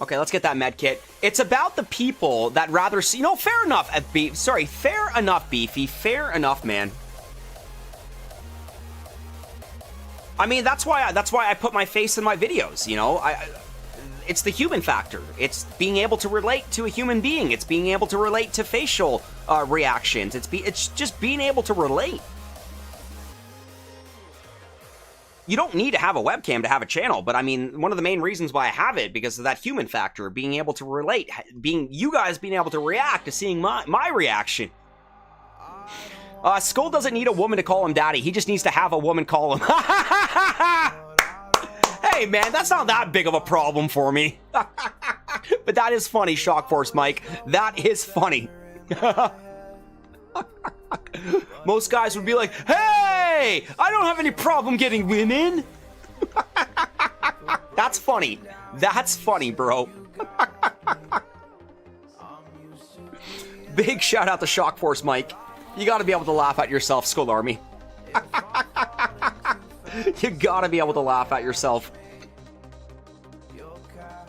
Okay, let's get that med kit. It's about the people that rather see... fair enough, fair enough, Beefy. Fair enough, man. I mean, that's why I put my face in my videos, it's the human factor. It's being able to relate to a human being. It's being able to relate to facial reactions. It's just being able to relate. You don't need to have a webcam to have a channel, but I mean, one of the main reasons why I have it, because of that human factor, being able to relate, you guys being able to react to seeing my reaction. Skull doesn't need a woman to call him daddy. He just needs to have a woman call him. Hey, man, that's not that big of a problem for me. But that is funny, Shock Force Mike. That is funny. Most guys would be like, hey, I don't have any problem getting women. That's funny. That's funny, bro. Big shout out to Shock Force Mike. You gotta be able to laugh at yourself, Skull Army. You gotta be able to laugh at yourself.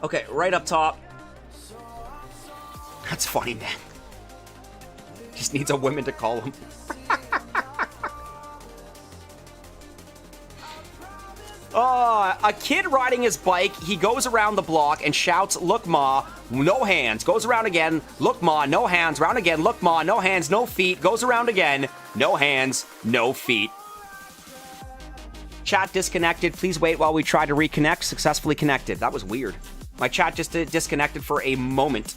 Okay, right up top. That's funny, man. Just needs a woman to call him. A kid riding his bike, he goes around the block and shouts, "Look, Ma, no hands." Goes around again, "Look, Ma, no hands." Round again, "Look, Ma, no hands, no feet." Goes around again, "No hands, no feet." Chat disconnected. Please wait while we try to reconnect. Successfully connected. That was weird. My chat just disconnected for a moment.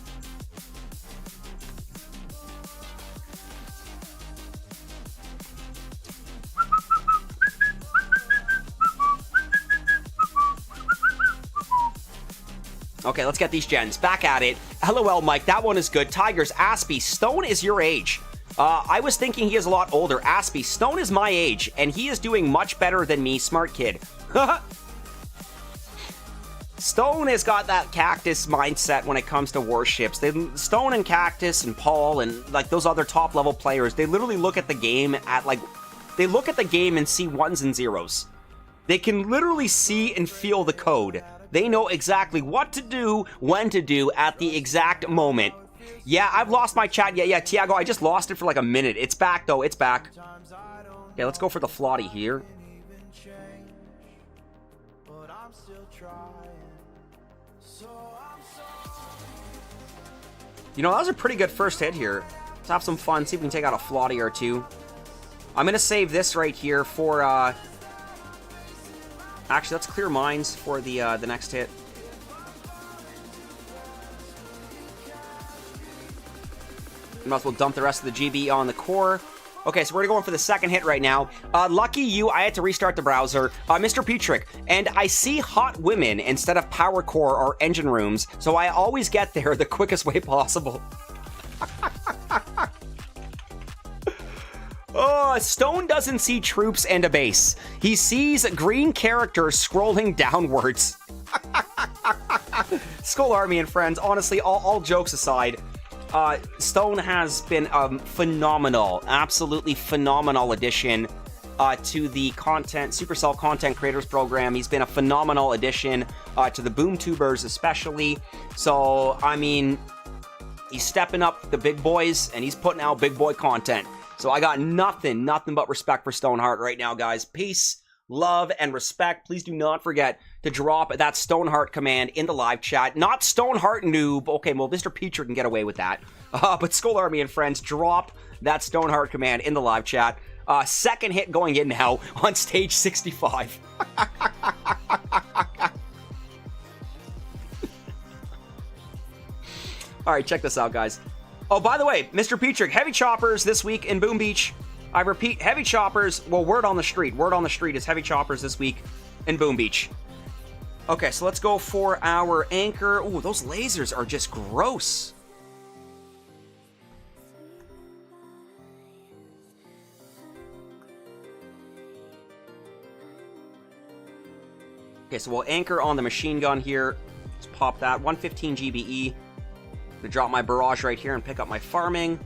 Okay, let's get these gens. Back at it. LOL, Mike. That one is good. Tigers, Aspie. Stone is your age. I was thinking he is a lot older. Aspie, Stone is my age, and he is doing much better than me. Smart kid. Stone has got that Cactus mindset when it comes to warships. Stone and Cactus and Paul and like those other top level players, they literally look at the game they look at the game and see ones and zeros. They can literally see and feel the code. They know exactly what to do, when to do, at the exact moment. Yeah, I've lost my chat. Yeah, Tiago, I just lost it for like a minute. It's back, though. It's back. Okay, let's go for the Flotty here. That was a pretty good first hit here. Let's have some fun, see if we can take out a Flotty or two. I'm going to save this right here for... Actually, let's clear mines for the next hit. Might as well dump the rest of the GB on the core. Okay, so we're going for the second hit right now. Lucky you, I had to restart the browser. Mr. Petrick, and I see hot women instead of power core or engine rooms, so I always get there the quickest way possible. Oh, Stone doesn't see troops and a base. He sees green characters scrolling downwards. Skull Army and friends, honestly, all jokes aside, Stone has been a phenomenal, absolutely phenomenal addition to the Supercell Content Creators Program. He's been a phenomenal addition to the BoomTubers especially. So, I mean, he's stepping up the big boys, and he's putting out big boy content. So I got nothing but respect for Stoneheart right now, guys. Peace, love, and respect. Please do not forget to drop that Stoneheart command in the live chat. Not Stoneheart noob. Okay, well, Mr. Peacher can get away with that. But Skull Army and friends, drop that Stoneheart command in the live chat. Second hit going in now on stage 65. All right, check this out, guys. Oh, by the way, Mr. Petrick, heavy choppers this week in Boom Beach. I repeat, heavy choppers. Well, word on the street. Word on the street is heavy choppers this week in Boom Beach. Okay, so let's go for our anchor. Ooh, those lasers are just gross. Okay, so we'll anchor on the machine gun here. Let's pop that. 115 GBE. To drop my barrage right here and pick up my farming,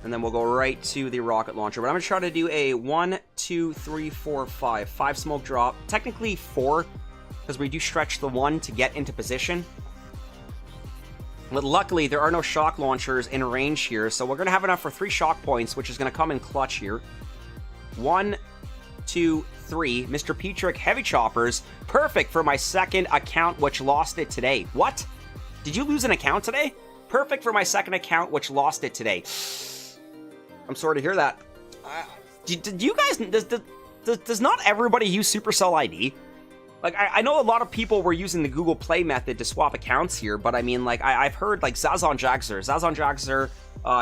and then we'll go right to the rocket launcher. But I'm gonna try to do a 1, 2, 3, 4, 5 smoke drop. Technically 4, because we do stretch the 1 to get into position. But luckily there are no shock launchers in range here, so we're gonna have enough for 3 shock points, which is gonna come in clutch here. 1, 2, 3. Mr. Petrick heavy choppers, perfect for my second account, which lost it today. What? Did you lose an account today? Perfect for my second account, which lost it today. I'm sorry to hear that. Did you guys... Does not everybody use Supercell ID? Like, I know a lot of people were using the Google Play method to swap accounts here, but I mean, like, I've heard, like, Zazon Jaxer,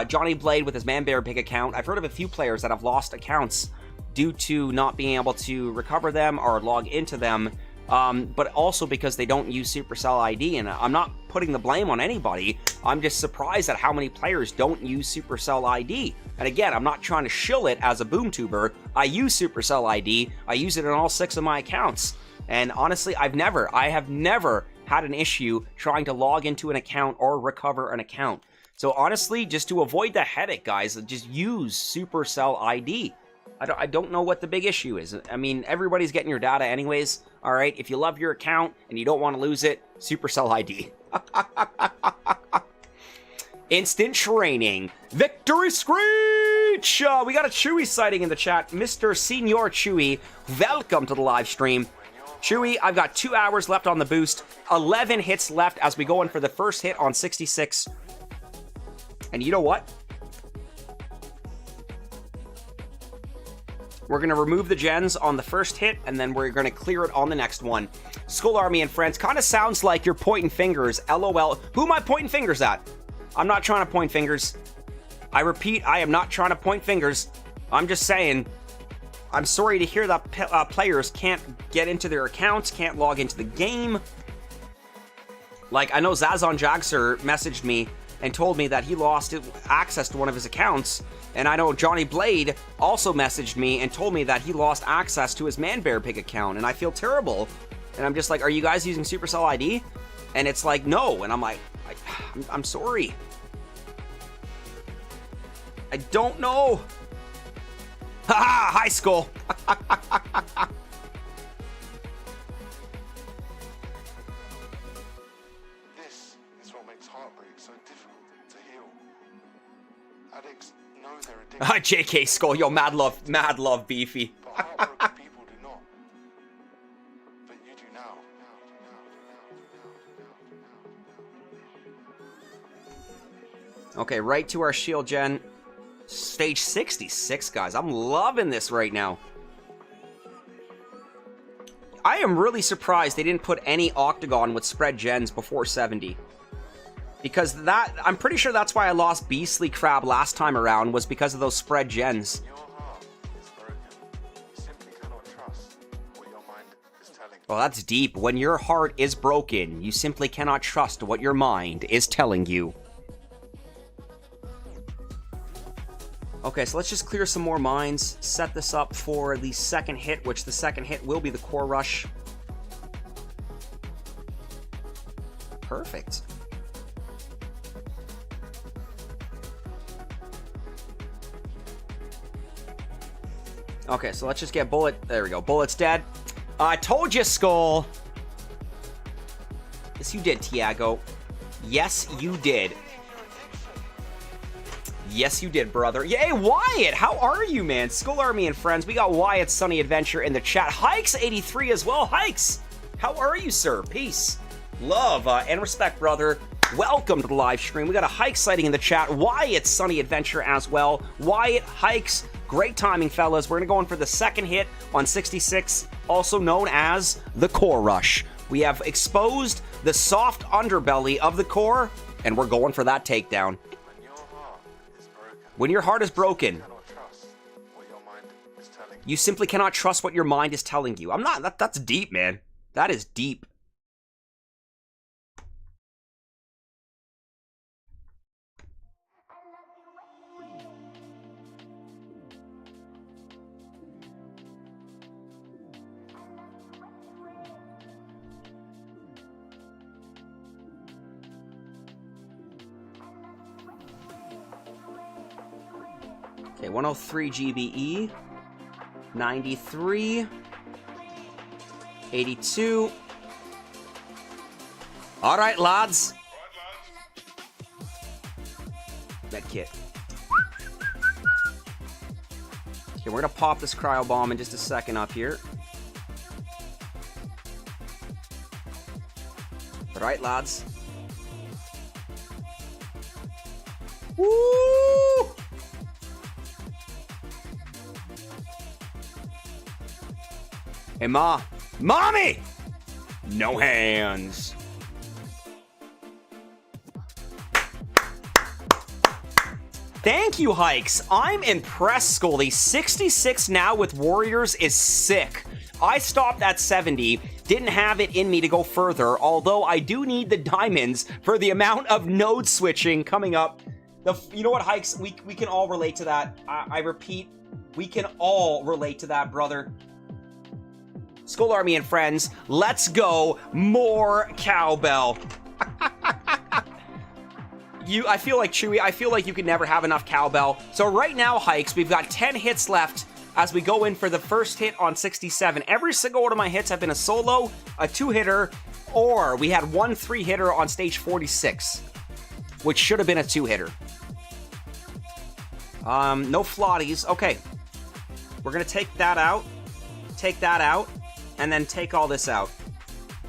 Johnny Blade with his Manbear Pig account. I've heard of a few players that have lost accounts due to not being able to recover them or log into them. But also because they don't use Supercell ID, and I'm not putting the blame on anybody. I'm just surprised at how many players don't use Supercell ID. And again, I'm not trying to shill it as a BoomTuber. I use Supercell ID. I use it in all 6 of my accounts. And honestly, I have never had an issue trying to log into an account or recover an account. So honestly, just to avoid the headache, guys, just use Supercell ID. I don't know what the big issue is. I mean, everybody's getting your data anyways. All right, if you love your account and you don't want to lose it, Supercell ID. Instant training. Victory Screech! We got a Chewy sighting in the chat. Mr. Senior Chewy, welcome to the live stream. Chewy, I've got 2 hours left on the boost. 11 hits left as we go in for the first hit on 66. And you know what? We're going to remove the gens on the first hit, and then we're going to clear it on the next one. Skull Army and friends, kind of sounds like you're pointing fingers. LOL. Who am I pointing fingers at? I'm not trying to point fingers. I repeat, I am not trying to point fingers. I'm just saying, I'm sorry to hear that players can't get into their accounts, can't log into the game. Like, I know Zazon Jaxer messaged me and told me that he lost access to one of his accounts. And I know Johnny Blade also messaged me and told me that he lost access to his Manbear Pig account. And I feel terrible. And I'm just like, are you guys using Supercell ID? And it's like, no. And I'm like, I'm sorry. I don't know. Haha, hi, Skull. This is what makes heartbreak so difficult to heal. Addicts know they're addicted, JK Skull, yo, mad love, Beefy. but heartbroken people do not. But you do now. Okay, right to our shield gen. Stage 66, guys. I'm loving this right now. I am really surprised they didn't put any Octagon with spread gens before 70. Because I'm pretty sure that's why I lost Beastly Crab last time around, was because of those spread gens. Your heart is broken. You simply cannot trust what your mind is telling you. Well, that's deep. When your heart is broken, you simply cannot trust what your mind is telling you. Okay, so let's just clear some more mines, set this up for the second hit, which the second hit will be the Core Rush. Perfect. Okay, so let's just get Bullet. There we go. Bullet's dead. I told you, Skull. Yes, you did, Tiago. Yes, you did. Yes, you did, brother. Yay, Wyatt! How are you, man? Skull Army and friends, we got Wyatt's Sunny Adventure in the chat. Hikes83 as well. Hikes! How are you, sir? Peace. Love and respect, brother. Welcome to the live stream. We got a Hike sighting in the chat. Wyatt's Sunny Adventure as well. Wyatt, Hikes, great timing, fellas. We're going to go in for the second hit on 66, also known as the Core Rush. We have exposed the soft underbelly of the core, and we're going for that takedown. When your heart is broken, you simply cannot trust what your mind is telling you. That's deep, man. That is deep. Okay, 103 GBE, 93, 82. All right, lads. Med kit. Okay, we're gonna pop this cryo bomb in just a second up here. All right, lads. Woo! Hey, Ma. Mommy! No hands. Thank you, Hikes. I'm impressed, Scully. 66 now with Warriors is sick. I stopped at 70. Didn't have it in me to go further, although I do need the diamonds for the amount of node switching coming up. You know what, Hikes? We can all relate to that. I repeat, we can all relate to that, brother. Skull Army and friends, let's go more cowbell. I feel like Chewy, I feel like you can never have enough cowbell. So right now, Hikes, we've got 10 hits left as we go in for the first hit on 67. Every single one of my hits have been a solo, a 2-hitter, or we had 1 3-hitter on stage 46, which should have been a 2-hitter. No flotties. Okay. We're gonna take that out, and then take all this out.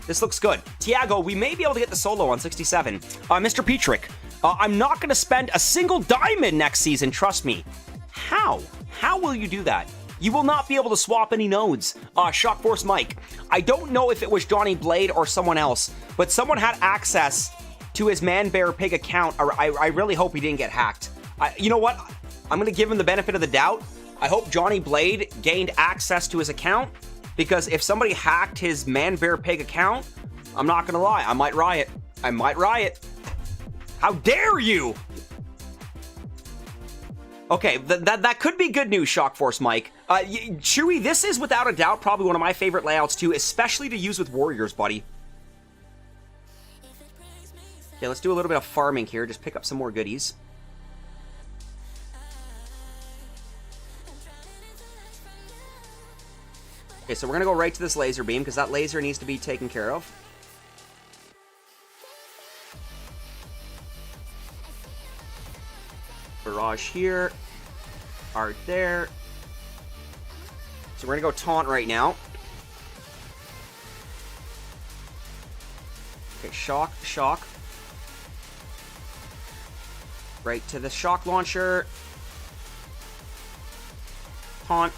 This looks good. Tiago, we may be able to get the solo on 67. Mr. Petrick, I'm not going to spend a single diamond next season, trust me. How? How will you do that? You will not be able to swap any nodes. Shock Force Mike, I don't know if it was Johnny Blade or someone else, but someone had access to his Man Bear Pig account. I really hope he didn't get hacked. You know what? I'm going to give him the benefit of the doubt. I hope Johnny Blade gained access to his account, because if somebody hacked his Man Bear Pig account, I'm not gonna lie, I might riot. I might riot. How dare you? Okay, that could be good news, Shock Force Mike. Chewy, this is without a doubt probably one of my favorite layouts too, especially to use with Warriors, buddy. Okay, let's do a little bit of farming here, just pick up some more goodies. Okay, so we're gonna go right to this laser beam, because that laser needs to be taken care of. Barrage here. Art there. So we're gonna go taunt right now. Okay, shock, shock. Right to the shock launcher. Taunt.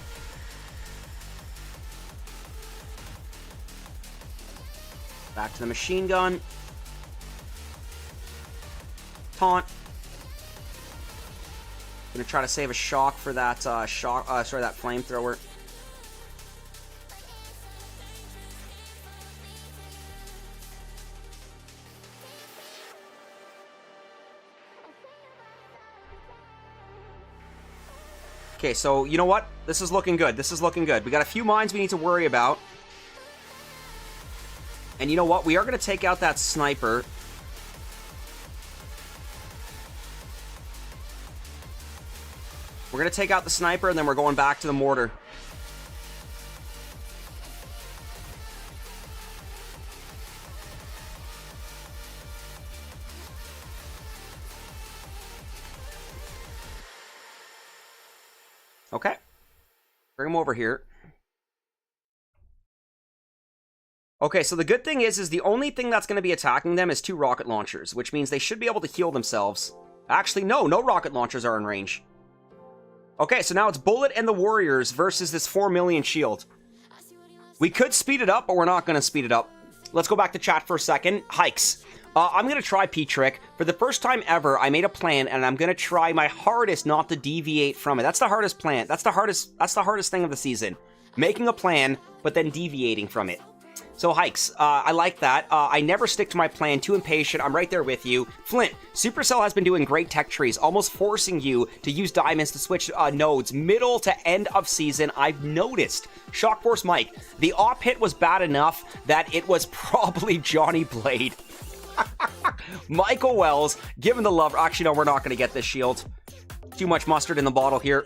Back to the machine gun. Taunt. Gonna try to save a shock for that that flamethrower. Okay, so you know what? This is looking good. This is looking good. We got a few mines we need to worry about. And you know what? We are going to take out that sniper. We're going to take out the sniper, and then we're going back to the mortar. Okay. Bring him over here. Okay, so the good thing is the only thing that's going to be attacking them is 2 rocket launchers, which means they should be able to heal themselves. Actually, no rocket launchers are in range. Okay, so now it's Bullet and the Warriors versus this 4 million shield. We could speed it up, but we're not going to speed it up. Let's go back to chat for a second. Hikes. I'm going to try P-Trick. For the first time ever, I made a plan, and I'm going to try my hardest not to deviate from it. That's the hardest plan. That's the hardest thing of the season. Making a plan, but then deviating from it. So Hikes, I like that. I never stick to my plan, too impatient. I'm right there with you. Flint, Supercell has been doing great tech trees, almost forcing you to use diamonds to switch nodes middle to end of season. I've noticed. Shock Force Mike, the op hit was bad enough that it was probably Johnny Blade. Michael Wells, given the love. Actually, no, we're not going to get this shield. Too much mustard in the bottle here.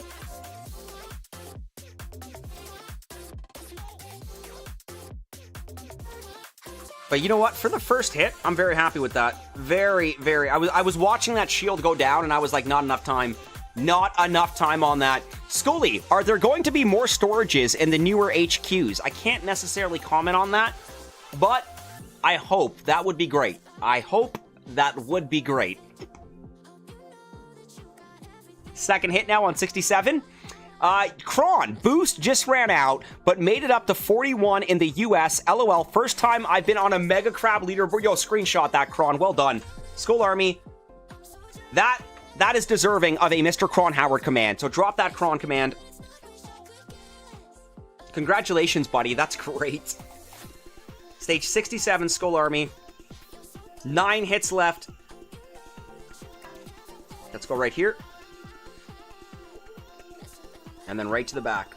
But you know what? For the first hit, I'm very happy with that. Very. I was watching that shield go down, and I was like, not enough time. Not enough time on that. Scully, are there going to be more storages in the newer HQs? I can't necessarily comment on that, but I hope. That would be great. I hope that would be great. Second hit now on 67. Kron, boost just ran out, but made it up to 41 in the US. LOL, first time I've been on a Mega Crab leaderboard. Yo, screenshot that, Kron. Well done. Skull Army. That is deserving of a Mr. Kron Howard command. So drop that Kron command. Congratulations, buddy. That's great. Stage 67, Skull Army. 9 hits left. Let's go right here. And then right to the back.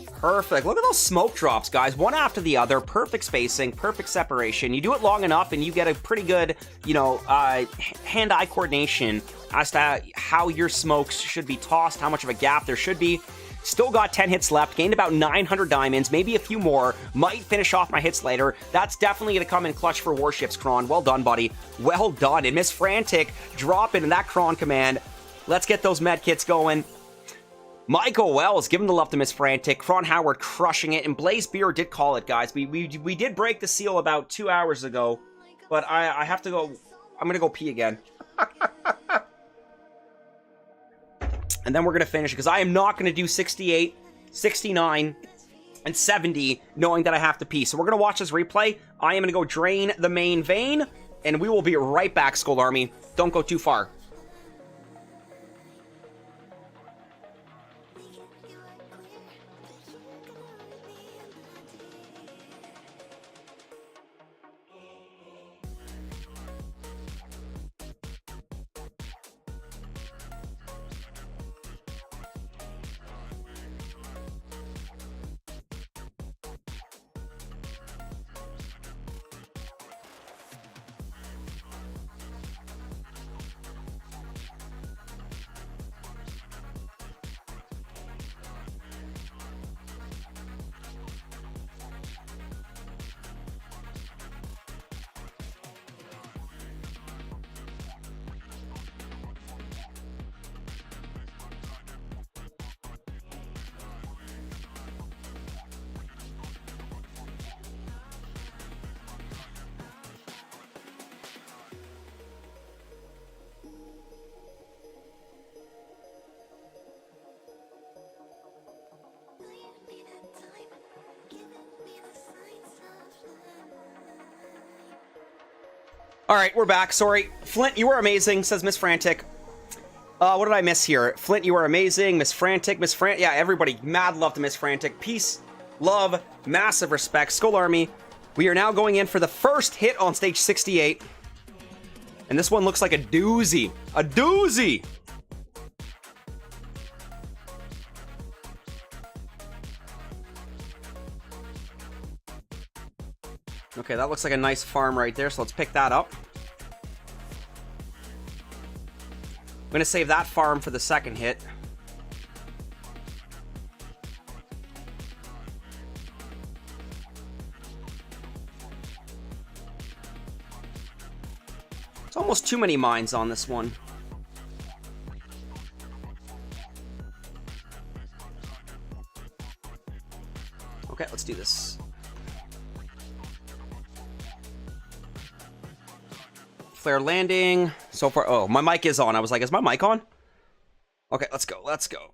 Perfect. Look at those smoke drops, guys. One after the other. Perfect spacing, perfect separation. You do it long enough and you get a pretty good, you know, hand-eye coordination as to how your smokes should be tossed, how much of a gap there should be. Still got 10 hits left, gained about 900 diamonds, maybe a few more. Might finish off my hits later. That's definitely going to come in clutch for Warships, Kron. Well done, buddy. Well done. And Miss Frantic dropping that Kron command. Let's get those med kits going. Michael Wells giving the love to Miss Frantic. Kron Howard crushing it. And Blaze Beer did call it, guys. We did break the seal about 2 hours ago. But I have to go. I'm going to go pee again. And then we're going to finish, because I am not going to do 68, 69, and 70, knowing that I have to pee. So we're going to watch this replay. I am going to go drain the main vein, and we will be right back, Skull Army. Don't go too far. All right, we're back. Sorry. Flint, you were amazing, says Miss Frantic. What did I miss here? Flint, you are amazing. Miss Frantic, yeah, everybody. Mad love to Miss Frantic. Peace, love, massive respect. Skull Army. We are now going in for the first hit on stage 68. And this one looks like a doozy. A doozy! Okay, that looks like a nice farm right there, so let's pick that up. I'm gonna save that farm for the second hit. It's almost too many mines on this one. Okay, let's do this. Flare landing. So far, oh, my mic is on. I was like, is my mic on? Okay, let's go. Let's go.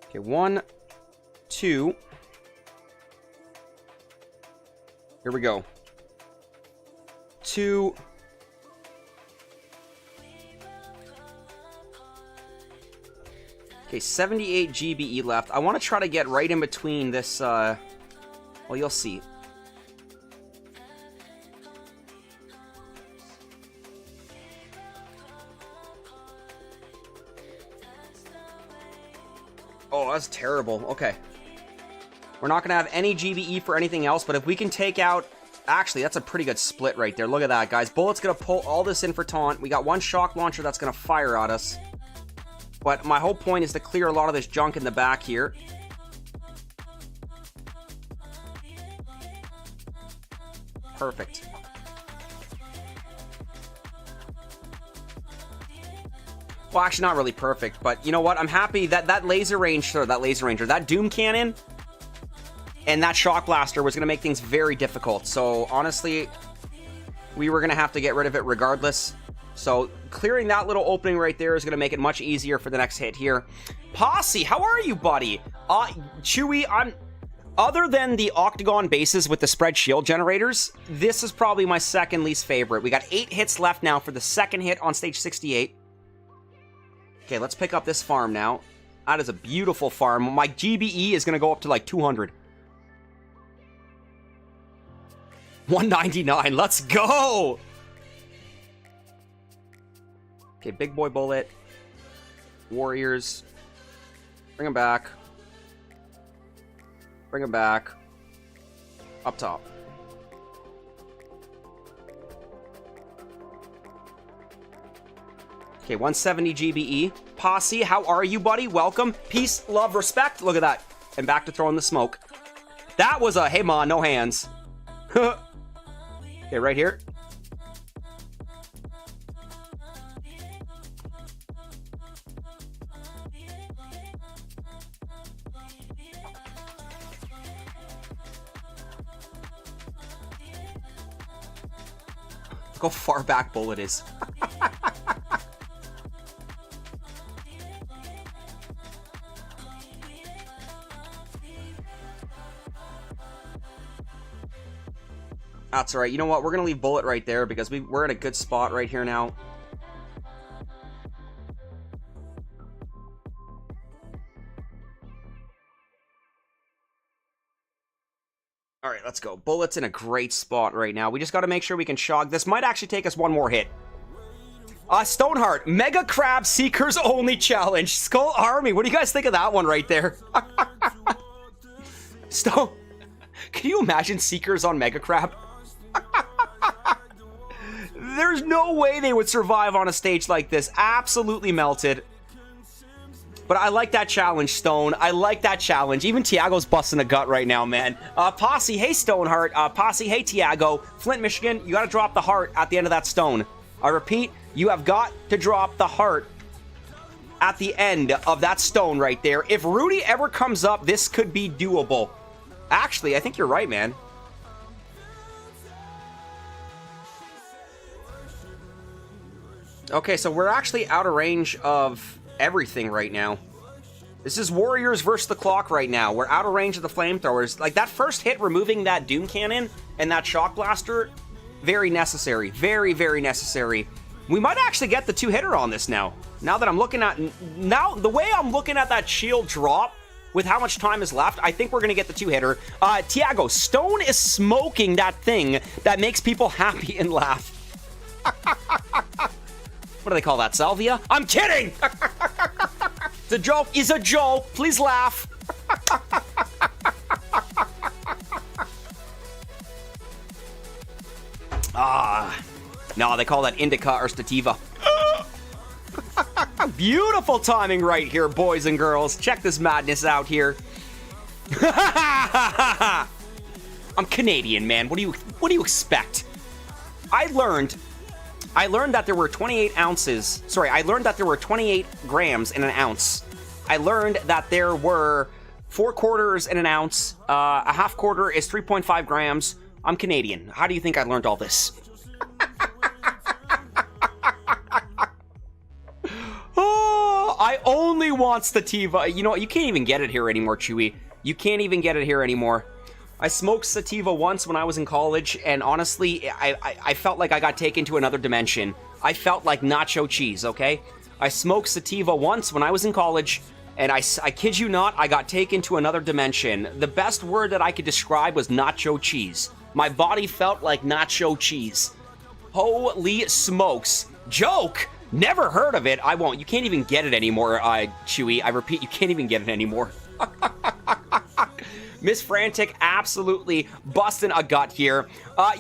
Okay, 1, 2. Here we go. 2. Okay, 78 GBE left. I want to try to get right in between this, well, you'll see. Oh, that's terrible. Okay. We're not going to have any GBE for anything else, but if we can take out... Actually, that's a pretty good split right there. Look at that, guys. Bullet's going to pull all this in for taunt. We got one shock launcher that's going to fire at us. But my whole point is to clear a lot of this junk in the back here. Perfect. Well, actually, not really perfect, but you know what? I'm happy that that Doom Cannon and that Shock Blaster was going to make things very difficult. So, honestly, we were going to have to get rid of it regardless. So, clearing that little opening right there is going to make it much easier for the next hit here. Posse, how are you, buddy? Chewy, other than the octagon bases with the spread shield generators, this is probably my second least favorite. We got 8 hits left now for the second hit on stage 68. Okay, let's pick up this farm now. That is a beautiful farm. My GBE is going to go up to like 200. 199. Let's go! Okay, big boy bullet. Warriors. Bring them back. Bring them back. Up top. Okay, 170 GBE. Posse, how are you, buddy? Welcome. Peace, love, respect. Look at that. And back to throwing the smoke. That was a, hey, ma, no hands. Okay, right here. Look how far back bullet is. That's alright. You know what? We're going to leave bullet right there because we're in a good spot right here now. Alright, let's go. Bullet's in a great spot right now. We just got to make sure we can shog. This might actually take us one more hit. Stoneheart, Mega Crab Seekers Only Challenge. Skull Army. What do you guys think of that one right there? Stone. Can you imagine Seekers on Mega Crab? There's no way they would survive on a stage like this. Absolutely melted. But I like that challenge, Stone. I like that challenge. Even Tiago's busting a gut right now, man. Posse, hey, Stoneheart. Posse, hey, Tiago. Flint, Michigan, you got to drop the heart at the end of that stone. I repeat, you have got to drop the heart at the end of that stone right there. If Rudy ever comes up, this could be doable. Actually, I think you're right, man. Okay, so we're actually out of range of everything right now. This is Warriors versus the clock right now. We're out of range of the flamethrowers. Like, that first hit removing that Doom Cannon and that Shock Blaster, very necessary. Very, very necessary. We might actually get the 2-hitter on this now. Now that I'm looking at... Now, the way I'm looking at that shield drop, with how much time is left, I think we're going to get the 2-hitter. Tiago, Stone is smoking that thing that makes people happy and laugh. What do they call that, salvia? I'm kidding! The joke is a joke. Please laugh. No, they call that indica or sativa. Beautiful timing right here, boys and girls. Check this madness out here. I'm Canadian, man. What do you expect? I learned that there were 28 ounces. Sorry, I learned that there were 28 grams in an ounce. I learned that there were 4 quarters in an ounce. A half quarter is 3.5 grams. I'm Canadian. How do you think I learned all this? Oh, I only want sativa. You know, you can't even get it here anymore, Chewy. You can't even get it here anymore. I smoked sativa once when I was in college, and honestly, I felt like I got taken to another dimension. I felt like nacho cheese, okay? I smoked sativa once when I was in college, and I kid you not, I got taken to another dimension. The best word that I could describe was nacho cheese. My body felt like nacho cheese. Holy smokes. Joke? Never heard of it. I won't. You can't even get it anymore, Chewy. I repeat, you can't even get it anymore. Miss Frantic absolutely busting a gut here.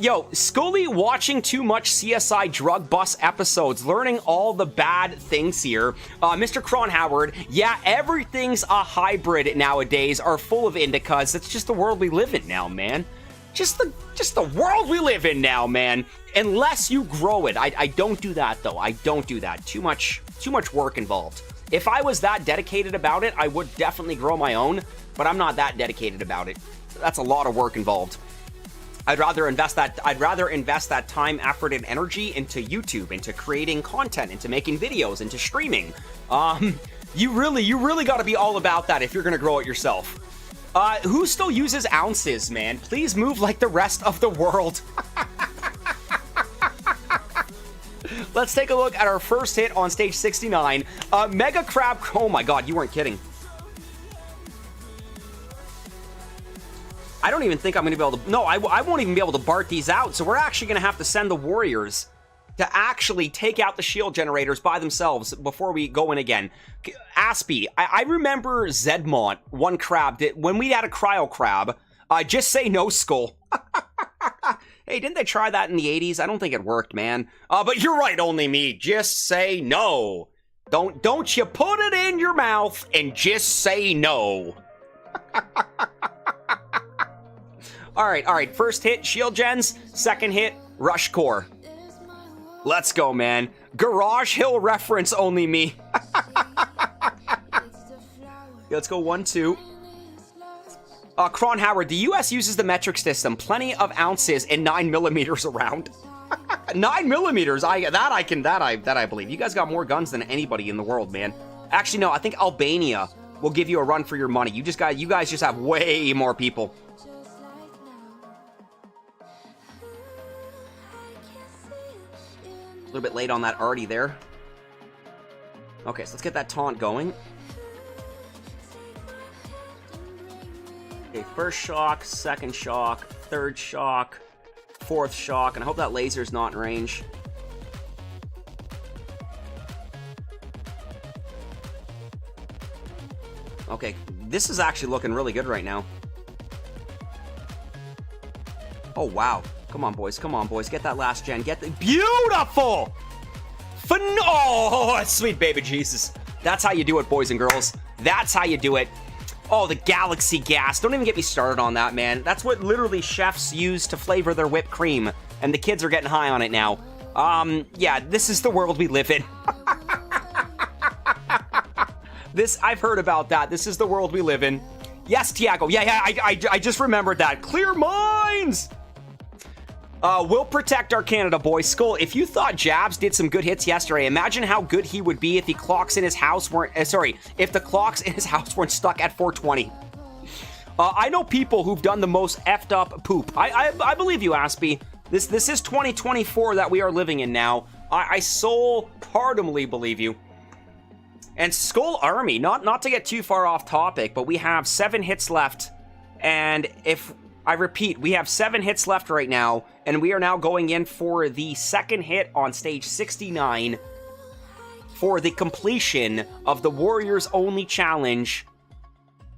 Yo, Scully watching too much CSI drug bus episodes, learning all the bad things here. Mr. Cronhoward, yeah, everything's a hybrid nowadays, are full of indicas. That's just the world we live in now, man. Just the world we live in now, man. Unless you grow it. I don't do that, though. I don't do that. Too much work involved. If I was that dedicated about it, I would definitely grow my own, but I'm not that dedicated about it. That's a lot of work involved. I'd rather invest that time, effort, and energy into YouTube, into creating content, into making videos, into streaming. You really got to be all about that if you're going to grow it yourself. Who still uses ounces, man? Please move like the rest of the world. Let's take a look at our first hit on stage 69. Mega Crab. Oh my god, you weren't kidding. I don't even think I'm going to be able to... No, I won't even be able to BART these out, so we're actually going to have to send the Warriors to actually take out the shield generators by themselves before we go in again. Aspie, I remember Zedmont, one crab, when we had a cryo crab, just say no, Skull. Hey, didn't they try that in the 80s? I don't think it worked, man. But you're right, only me. Just say no. Don't you put it in your mouth and just say no. All right. First hit, shield gens. Second hit, rush core. Let's go, man. Garage Hill reference, only me. Let's go 1-2. Cronhoward, the U.S. uses the metric system. Plenty of ounces and 9 millimeters around. 9 millimeters. I believe. You guys got more guns than anybody in the world, man. Actually, no. I think Albania will give you a run for your money. You guys just have way more people. A little bit late on that arty there. Okay, so let's get that taunt going. Okay, first shock, second shock, third shock, fourth shock, and I hope that laser's not in range. Okay, this is actually looking really good right now. Oh, wow. Come on, boys. Get that last gen. Get the... Beautiful! Oh, sweet baby Jesus. That's how you do it, boys and girls. That's how you do it. Oh, the Galaxy Gas. Don't even get me started on that, man. That's what literally chefs use to flavor their whipped cream. And the kids are getting high on it now. Yeah, this is the world we live in. I've heard about that. This is the world we live in. Yes, Tiago. Yeah, I just remembered that. Clear minds! We'll protect our Canada boy. Skull, if you thought Jabs did some good hits yesterday, imagine how good he would be if the clocks in his house weren't, if the clocks in his house weren't stuck at 420. I know people who've done the most effed up poop. I believe you, Aspie. This is 2024 that we are living in now. I soul-heartedly believe you. And Skull Army, not to get too far off topic, but we have 7 hits left. And if, I repeat, we have 7 hits left right now, and we are now going in for the second hit on stage 69 for the completion of the Warriors Only Challenge,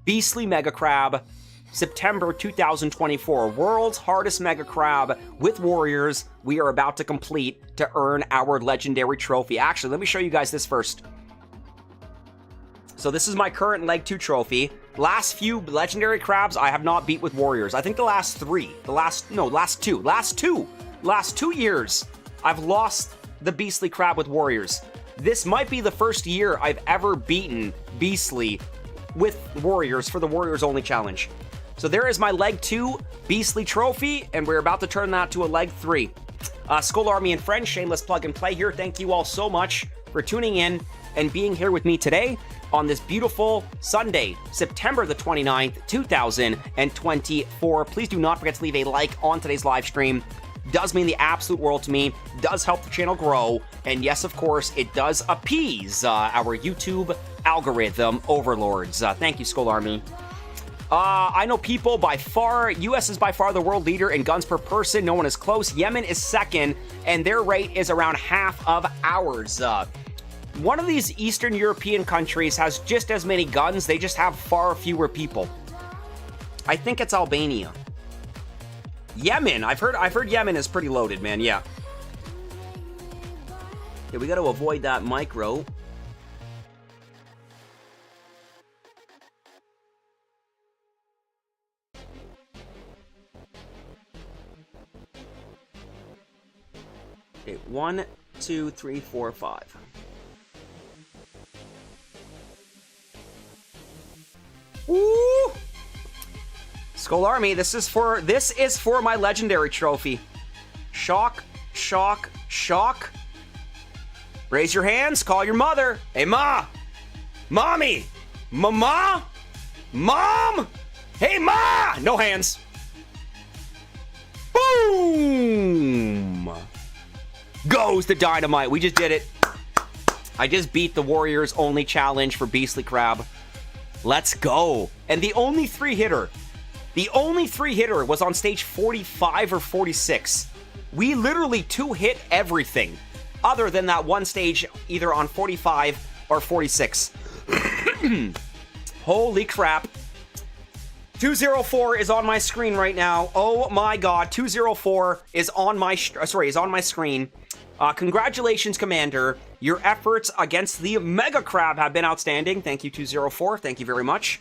Beastly Mega Crab, September 2024. World's hardest Mega Crab with Warriors we are about to complete to earn our legendary trophy. Actually, let me show you guys this first. So this is my current Leg 2 trophy. Last few legendary crabs I have not beat with Warriors. I think the last 3. Last 2 years I've lost the Beastly Crab with Warriors. This might be the first year I've ever beaten Beastly with Warriors for the Warriors Only Challenge. So there is my Leg 2 Beastly Trophy, and we're about to turn that to a Leg 3. Skull Army and friends, shameless plug and play here. Thank you all so much for tuning in and being here with me today on this beautiful Sunday, September the 29th, 2024. Please do not forget to leave a like on today's live stream. Does mean the absolute world to me, does help the channel grow, and yes, of course, it does appease our YouTube algorithm overlords. Thank you, Skull Army. I know people by far, US is by far the world leader in guns per person. No one is close. Yemen is second, and their rate is around half of ours. One of these Eastern European countries has just as many guns, they just have far fewer people. I think it's Albania. Yemen, I've heard Yemen is pretty loaded, man, yeah. Yeah, we gotta avoid that micro. Okay, 1, 2, 3, 4, 5. Woo! Skull Army, this is for my legendary trophy. Shock, shock, shock. Raise your hands, call your mother. Hey, Ma! Mommy! Mama! Mom! Hey, Ma! No hands. Boom! Goes the dynamite. We just did it. I just beat the Warriors Only Challenge for Beastly Crab. Let's go. And the only 3-hitter was on stage 45 or 46. We literally 2-hit everything other than that one stage either on 45 or 46. Holy crap. 204 is on my screen right now. Oh my god, 204 is on my screen. Congratulations, Commander. Your efforts against the Mega Crab have been outstanding. Thank you, 204. Thank you very much.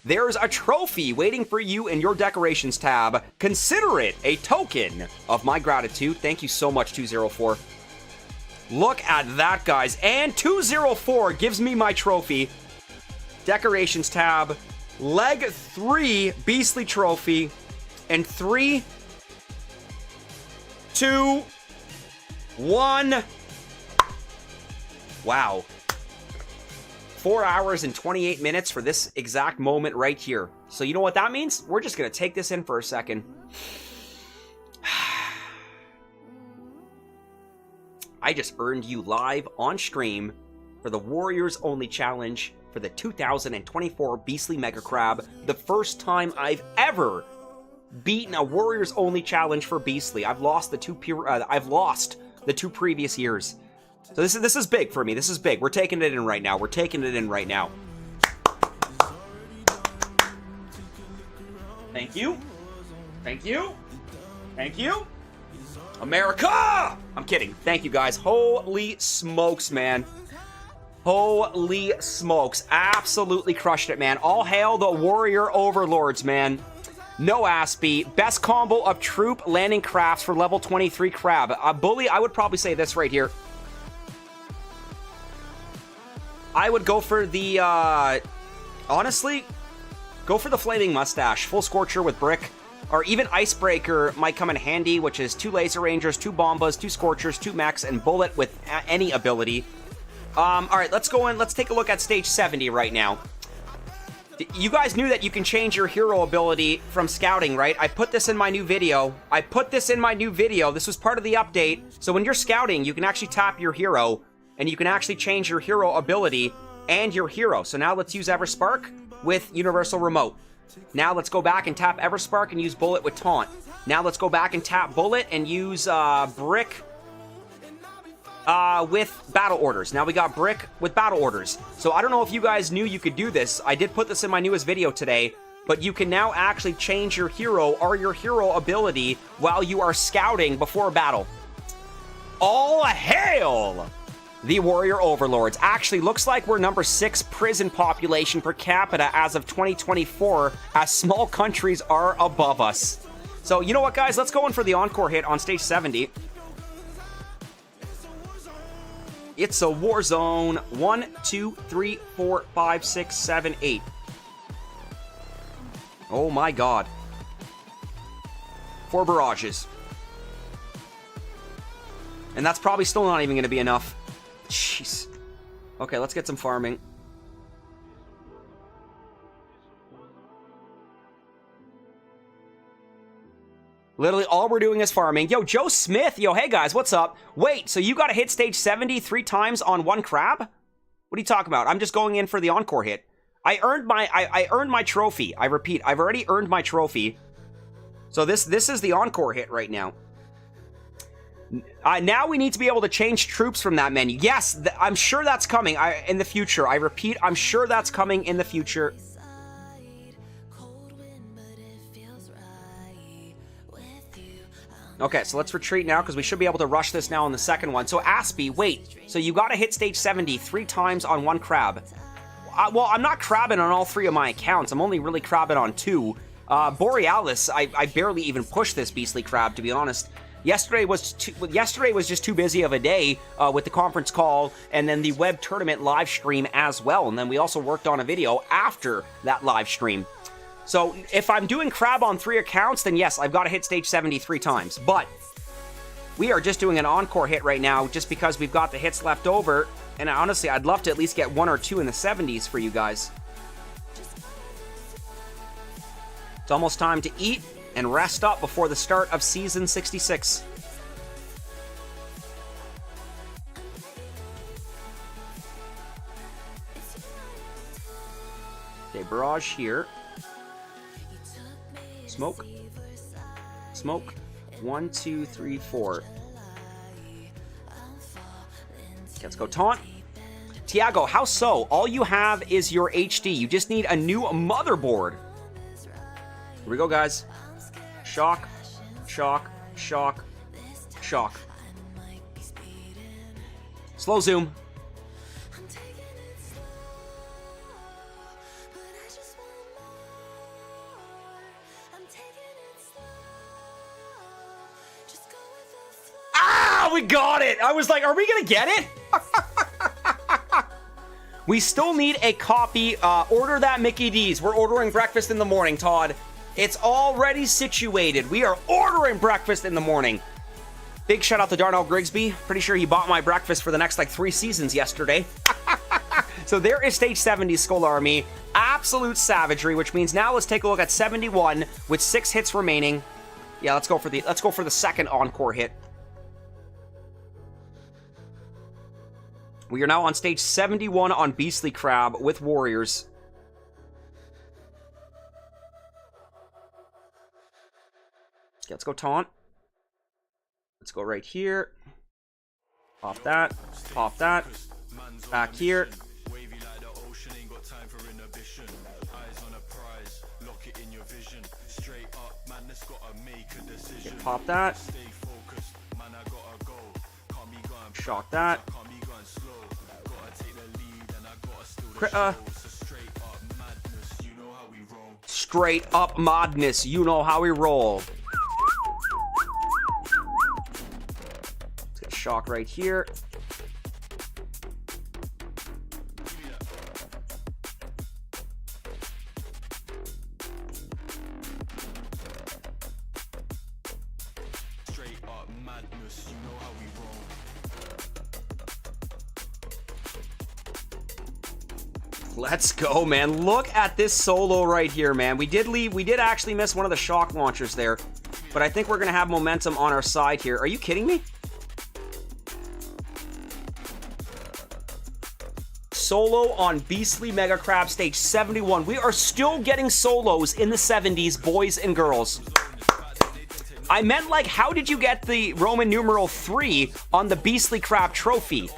There's a trophy waiting for you in your decorations tab. Consider it a token of my gratitude. Thank you so much, 204. Look at that, guys. And 204 gives me my trophy. Decorations tab. Leg 3 Beastly Trophy. And 3, 2, 1. Wow. 4 hours and 28 minutes for this exact moment right here. So you know what that means? We're just going to take this in for a second. I just earned you live on stream for the Warriors Only Challenge for the 2024 Beastly Mega Crab. The first time I've ever beaten a Warriors Only Challenge for Beastly. I've lost the two previous years. So this is big for me. This is big. We're taking it in right now. We're taking it in right now. Thank you. Thank you. Thank you. America! I'm kidding. Thank you, guys. Holy smokes, man. Holy smokes. Absolutely crushed it, man. All hail the warrior overlords, man. No Aspie. Best combo of troop landing crafts for level 23 crab. Bully, I would probably say this right here. I would go for the, honestly, go for the flaming mustache. Full Scorcher with brick. Or even Icebreaker might come in handy, which is 2 Laser Rangers, 2 Bombas, 2 Scorchers, 2 Mechs, and Bullet with any ability. Alright, let's go in. Let's take a look at stage 70 right now. You guys knew that you can change your hero ability from scouting, right? I put this in my new video. This was part of the update. So when you're scouting, you can actually tap your hero, and you can actually change your hero ability and your hero. So now let's use Everspark with Universal Remote. Now let's go back and tap Everspark and use Bullet with Taunt. Now let's go back and tap Bullet and use Brick with Battle Orders. Now we got Brick with Battle Orders. So I don't know if you guys knew you could do this. I did put this in my newest video today, but you can now actually change your hero or your hero ability while you are scouting before a battle. All hail the Warrior Overlords. Actually, looks like we're number 6 prison population per capita as of 2024, as small countries are above us. So, you know what, guys? Let's go in for the encore hit on stage 70. It's a war zone. 1, 2, 3, 4, 5, 6, 7, 8. Oh my god. 4 barrages. And that's probably still not even going to be enough. Jeez. Okay, let's get some farming. Literally all we're doing is farming. Yo, Joe Smith. Yo, hey guys, what's up? Wait, so you gotta hit stage 70 3 times on 1 crab? What are you talking about? I'm just going in for the encore hit. I earned my trophy. I repeat, I've already earned my trophy. So this is the encore hit right now. Now we need to be able to change troops from that menu. Yes, I'm sure that's coming in the future. I repeat, I'm sure that's coming in the future. Okay, so let's retreat now because we should be able to rush this now on the second one. So Aspie, wait. So you got to hit stage 70 3 times on 1 crab. Well, I'm not crabbing on all 3 of my accounts. I'm only really crabbing on 2. Borealis, I barely even pushed this beastly crab, to be honest. Yesterday was just too busy of a day with the conference call and then the web tournament live stream as well. And then we also worked on a video after that live stream. So if I'm doing crab on 3 accounts, then yes, I've got to hit stage 70 3 times. But we are just doing an encore hit right now just because we've got the hits left over. And honestly, I'd love to at least get 1 or 2 in the 70s for you guys. It's almost time to eat and rest up before the start of season 66. Okay, barrage here. Smoke. Smoke. 1, 2, 3, 4. Okay, let's go taunt. Tiago, how so? All you have is your HD. You just need a new motherboard. Here we go, guys. Shock. Shock. Shock. Shock. Slow zoom. We got it! I was like, are we gonna get it? We still need a copy. Order that Mickey D's. We're ordering breakfast in the morning, Todd. It's already situated. We are ordering breakfast in the morning. Big shout out to Darnell Grigsby. Pretty sure he bought my breakfast for the next, 3 seasons yesterday. So there is stage 70 Skull Army. Absolute savagery, which means now let's take a look at 71 with 6 hits remaining. Yeah, let's go for the second encore hit. We are now on stage 71 on Beastly Crab with Warriors. Okay, let's go taunt. Let's go right here. Pop that. Pop that. Back here. Okay, pop that. Shock that. Straight up madness, you know how we roll. Let's get shock right here. Let's go, man. Look at this solo right here, man. We did actually miss one of the shock launchers there, but I think we're gonna have momentum on our side here. Are you kidding me? Solo on Beastly Mega Crab stage 71. We are still getting solos in the 70s, boys and girls. I meant, like, how did you get the Roman numeral 3 on the Beastly Crab trophy?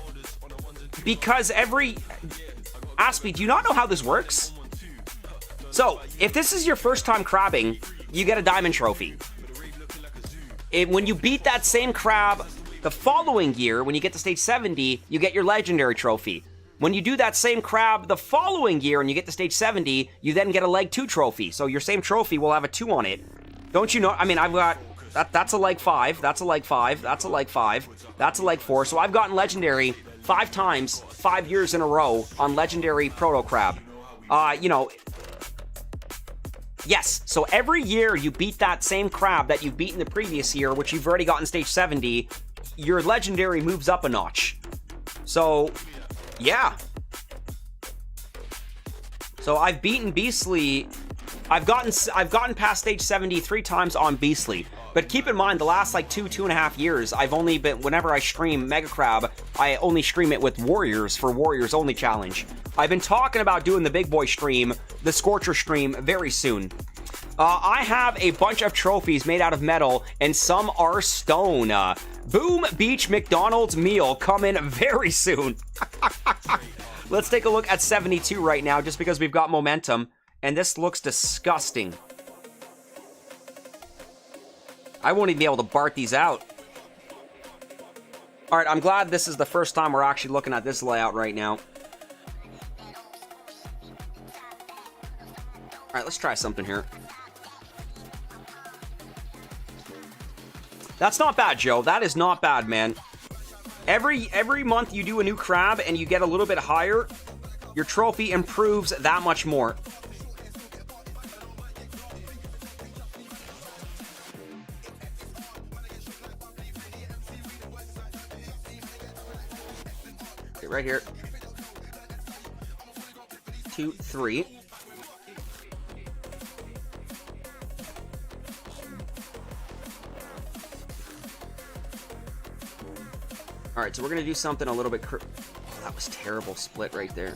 Because Aspie, do you not know how this works? So, if this is your first time crabbing, you get a diamond trophy. When you beat that same crab the following year, when you get to stage 70, you get your legendary trophy. When you do that same crab the following year and you get to stage 70, you then get a leg 2 trophy. So your same trophy will have a 2 on it. Don't you know? I mean, I've got... That's a leg 5, that's a leg 5, that's a leg 5, that's a leg 4. So I've gotten legendary 5 times, 5 years in a row on legendary Proto Crab. You know... Yes, so every year you beat that same crab that you've beaten the previous year, which you've already gotten stage 70, your legendary moves up a notch. So... yeah. So I've beaten Beastly. I've gotten past stage 70 3 times on Beastly. But keep in mind, the last like 2.5 years, I've only been, whenever I stream Mega Crab, I only stream it with Warriors for Warriors Only Challenge. I've been talking about doing the big boy stream, the Scorcher stream, very soon. I have a bunch of trophies made out of metal, and some are stone. Boom Beach McDonald's meal coming very soon. Let's take a look at 72 right now, just because we've got momentum. And this looks disgusting. I won't even be able to BART these out. Alright, I'm glad this is the first time we're actually looking at this layout right now. Alright, let's try something here. That's not bad, Joe. That is not bad, man. Every month you do a new crab and you get a little bit higher, your trophy improves that much more. Okay, right here. 2, 3. Alright, so we're going to do something a little bit... Oh, that was terrible split right there.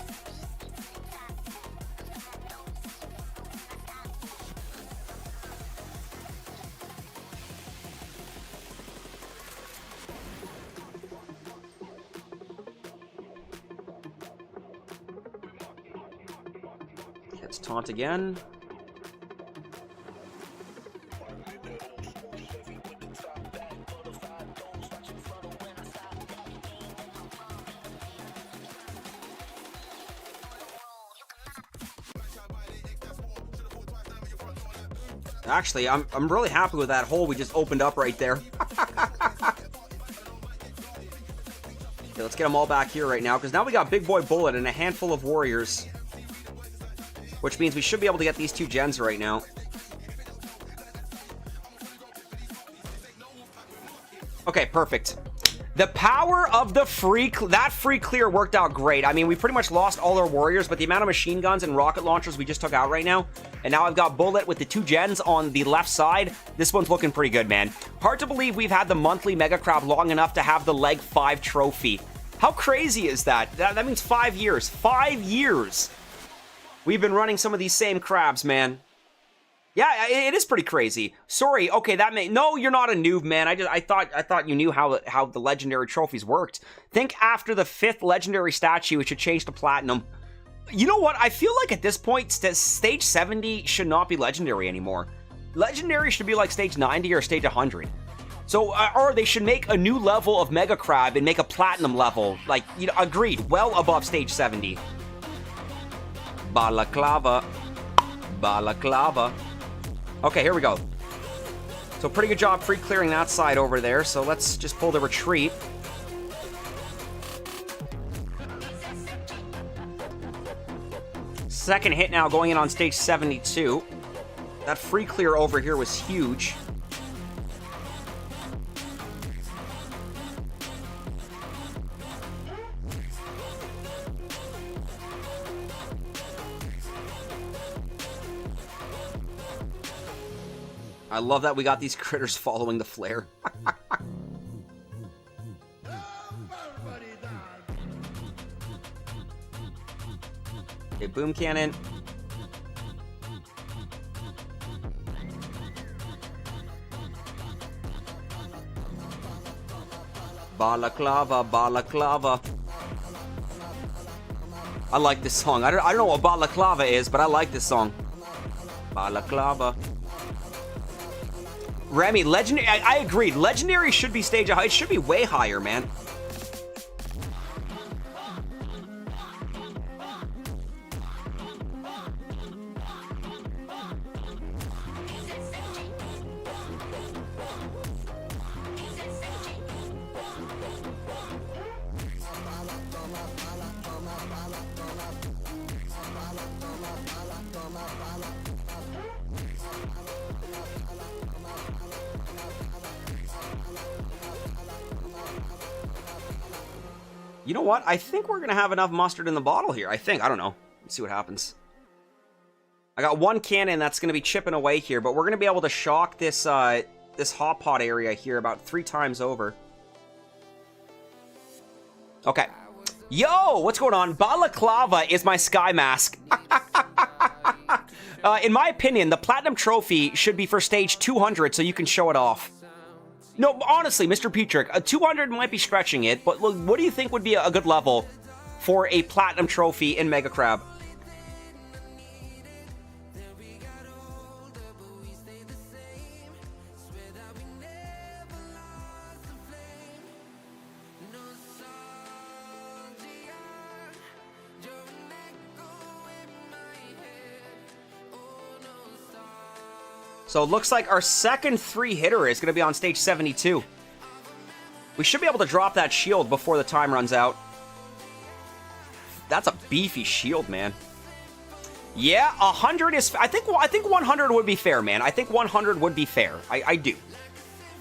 Let's taunt again. Actually, I'm really happy with that hole we just opened up right there. Okay, let's get them all back here right now, because now we got Big Boy Bullet and a handful of warriors. Which means we should be able to get these 2 gens right now. Okay, perfect. The power of the free clear worked out great. I mean, we pretty much lost all our warriors, but the amount of machine guns and rocket launchers we just took out right now, and now I've got Bullet with the 2 gens on the left side. This one's looking pretty good, man. Hard to believe we've had the monthly Mega Crab long enough to have the leg 5 trophy. How crazy is that? That means 5 years. 5 years! We've been running some of these same crabs, man. Yeah, it is pretty crazy. Sorry, okay, that may... No, you're not a noob, man. I thought you knew how the legendary trophies worked. Think after the 5th legendary statue, it should change to platinum. You know what? I feel like at this point, stage 70 should not be legendary anymore. Legendary should be like stage 90 or stage 100. So, or they should make a new level of Mega Crab and make a platinum level. Like, you know, agreed, well above stage 70. Balaclava. Balaclava. Okay, here we go. So pretty good job free clearing that side over there. So let's just pull the retreat. Second hit now going in on stage 72. That free clear over here was huge. I love that we got these critters following the flare. Okay, boom cannon. Balaclava, balaclava. I like this song. I don't know what balaclava is, but I like this song. Balaclava. Remy, legendary. I agreed. Legendary should be stage high. It should be way higher, man. You know what? I think we're going to have enough mustard in the bottle here. I think. I don't know. Let's see what happens. I got one cannon that's going to be chipping away here, but we're going to be able to shock this this hot pot area here about 3 times over. Okay. Yo, what's going on? Balaclava is my sky mask. In my opinion, the platinum trophy should be for stage 200 so you can show it off. No, honestly, Mr. Petrick, 200 might be stretching it, but look, what do you think would be a good level for a platinum trophy in Mega Crab? So it looks like our second 3-hitter is going to be on stage 72. We should be able to drop that shield before the time runs out. That's a beefy shield, man. Yeah, 100 is... I think 100 would be fair, man. I think 100 would be fair. I do.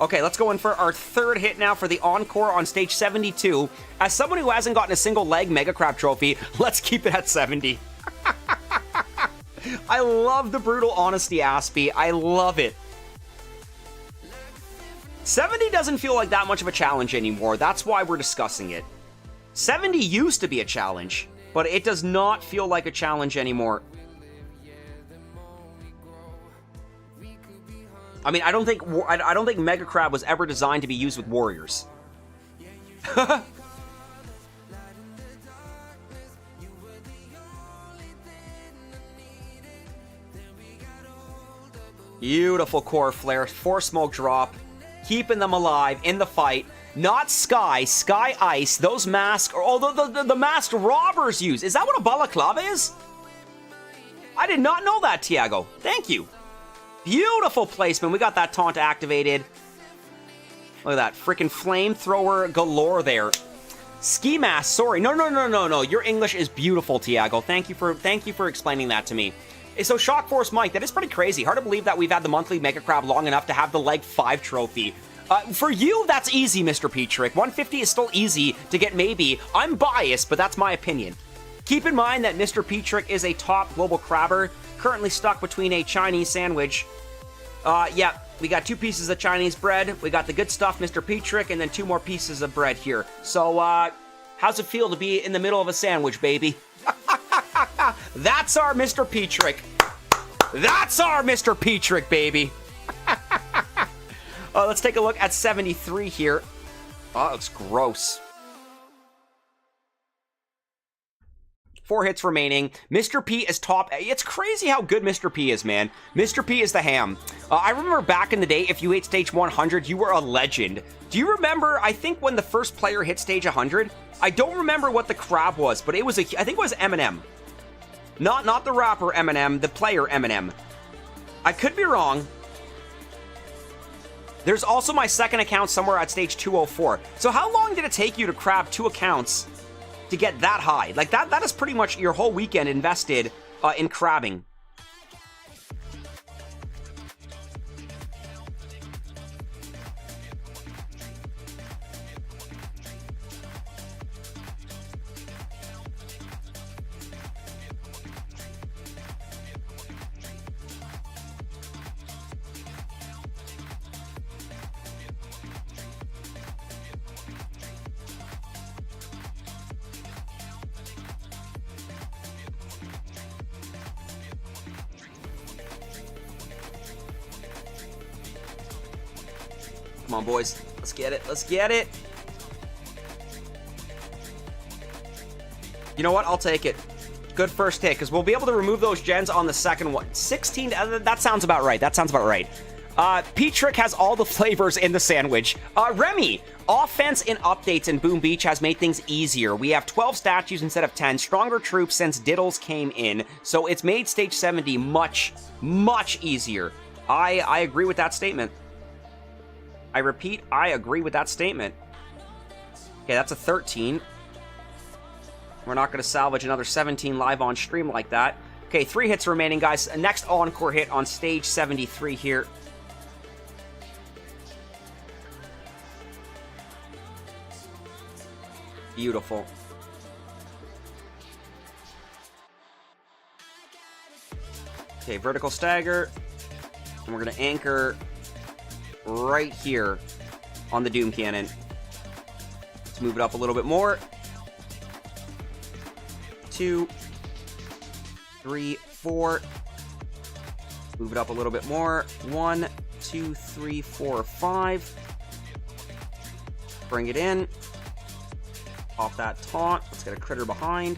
Okay, let's go in for our 3rd hit now for the Encore on stage 72. As someone who hasn't gotten a single leg Mega Crab trophy, let's keep it at 70. I love the brutal honesty, Aspie. I love it. 70 doesn't feel like that much of a challenge anymore. That's why we're discussing it. 70 used to be a challenge, but it does not feel like a challenge anymore. I mean, I don't think Mega Crab was ever designed to be used with warriors. Beautiful core flare, 4 smoke drop, keeping them alive in the fight. Not Sky, Sky Ice, those masks, or the masked robbers use. Is that what a balaclava is? I did not know that, Tiago. Thank you. Beautiful placement. We got that taunt activated. Look at that, freaking flamethrower galore there. Ski mask, sorry. No. Your English is beautiful, Tiago. Thank you for explaining that to me. So Shock Force Mike, that is pretty crazy. Hard to believe that we've had the monthly Mega Crab long enough to have the Leg 5 trophy. For you, that's easy, Mr. Petrick. 150 is still easy to get maybe. I'm biased, but that's my opinion. Keep in mind that Mr. Petrick is a top global crabber, currently stuck between a Chinese sandwich. Yeah, we got 2 pieces of Chinese bread. We got the good stuff, Mr. Petrick, and then 2 more pieces of bread here. So, how's it feel to be in the middle of a sandwich, baby? That's our Mr. Petrick. That's our Mr. Petrick, baby. Let's take a look at 73 here. Oh, it looks gross. 4 hits remaining. Mr. P is top. It's crazy how good Mr. P is, man. Mr. P is the ham. I remember back in the day, if you hit stage 100, you were a legend. Do you remember, I think when the first player hit stage 100, I don't remember what the crab was, but it was I think it was Eminem. Not the rapper Eminem, the player Eminem. I could be wrong. There's also my second account somewhere at stage 204. So how long did it take you to crab 2 accounts to get that high? Like that is pretty much your whole weekend invested in crabbing. Come on, boys. Let's get it. Let's get it. You know what? I'll take it. Good first hit, because we'll be able to remove those gens on the second one. 16, that sounds about right. That sounds about right. P-Trick has all the flavors in the sandwich. Remy, offense in updates in Boom Beach has made things easier. We have 12 statues instead of 10, stronger troops since Diddles came in, so it's made Stage 70 much, much easier. I agree with that statement. I repeat, I agree with that statement. Okay, that's a 13. We're not going to salvage another 17 live on stream like that. Okay, 3 hits remaining, guys. Next encore hit on Stage 73 here. Beautiful. Okay, vertical stagger. And we're going to anchor right here on the Doom Cannon. Let's move it up a little bit more. 2, 3, 4. Move it up a little bit more. 1, 2, 3, 4, 5. Bring it in. Off that taunt. Let's get a critter behind.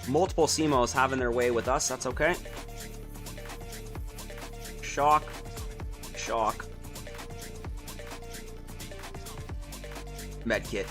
Multiple CMOs having their way with us. That's okay. Shock. Shock. Medkit.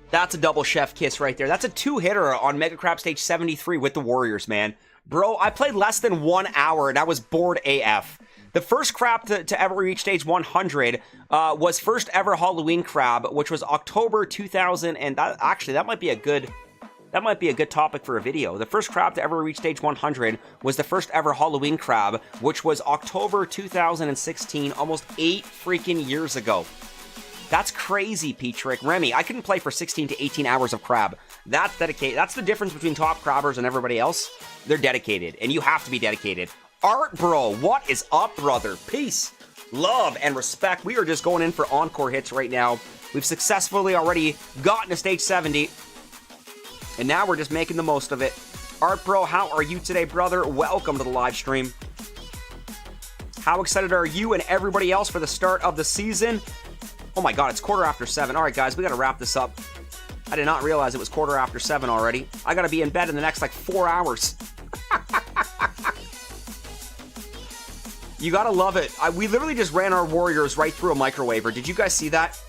That's a double chef kiss right there. That's a 2-hitter on Mega Crab Stage 73 with the Warriors, man. Bro, I played less than 1 hour and I was bored AF. The first crab to ever reach Stage 100 was first ever Halloween crab, which was October 2000, and that might be a good topic for a video. The first crab to ever reach Stage 100 was the first ever Halloween crab, which was October 2016, almost 8 freaking years ago. That's crazy, P-Trick. Remy, I couldn't play for 16 to 18 hours of crab. That's dedicated. That's the difference between top crabbers and everybody else. They're dedicated, and you have to be dedicated. Art Bro, what is up, brother? Peace, love, and respect. We are just going in for encore hits right now. We've successfully already gotten to Stage 70, and now we're just making the most of it. Art Bro, how are you today, brother? Welcome to the live stream. How excited are you and everybody else for the start of the season? Oh my god, it's 7:15. All right, guys, we got to wrap this up. I did not realize it was 7:15 already. I got to be in bed in the next, 4 hours. You got to love it. We literally just ran our Warriors right through a microwaver. Did you guys see that?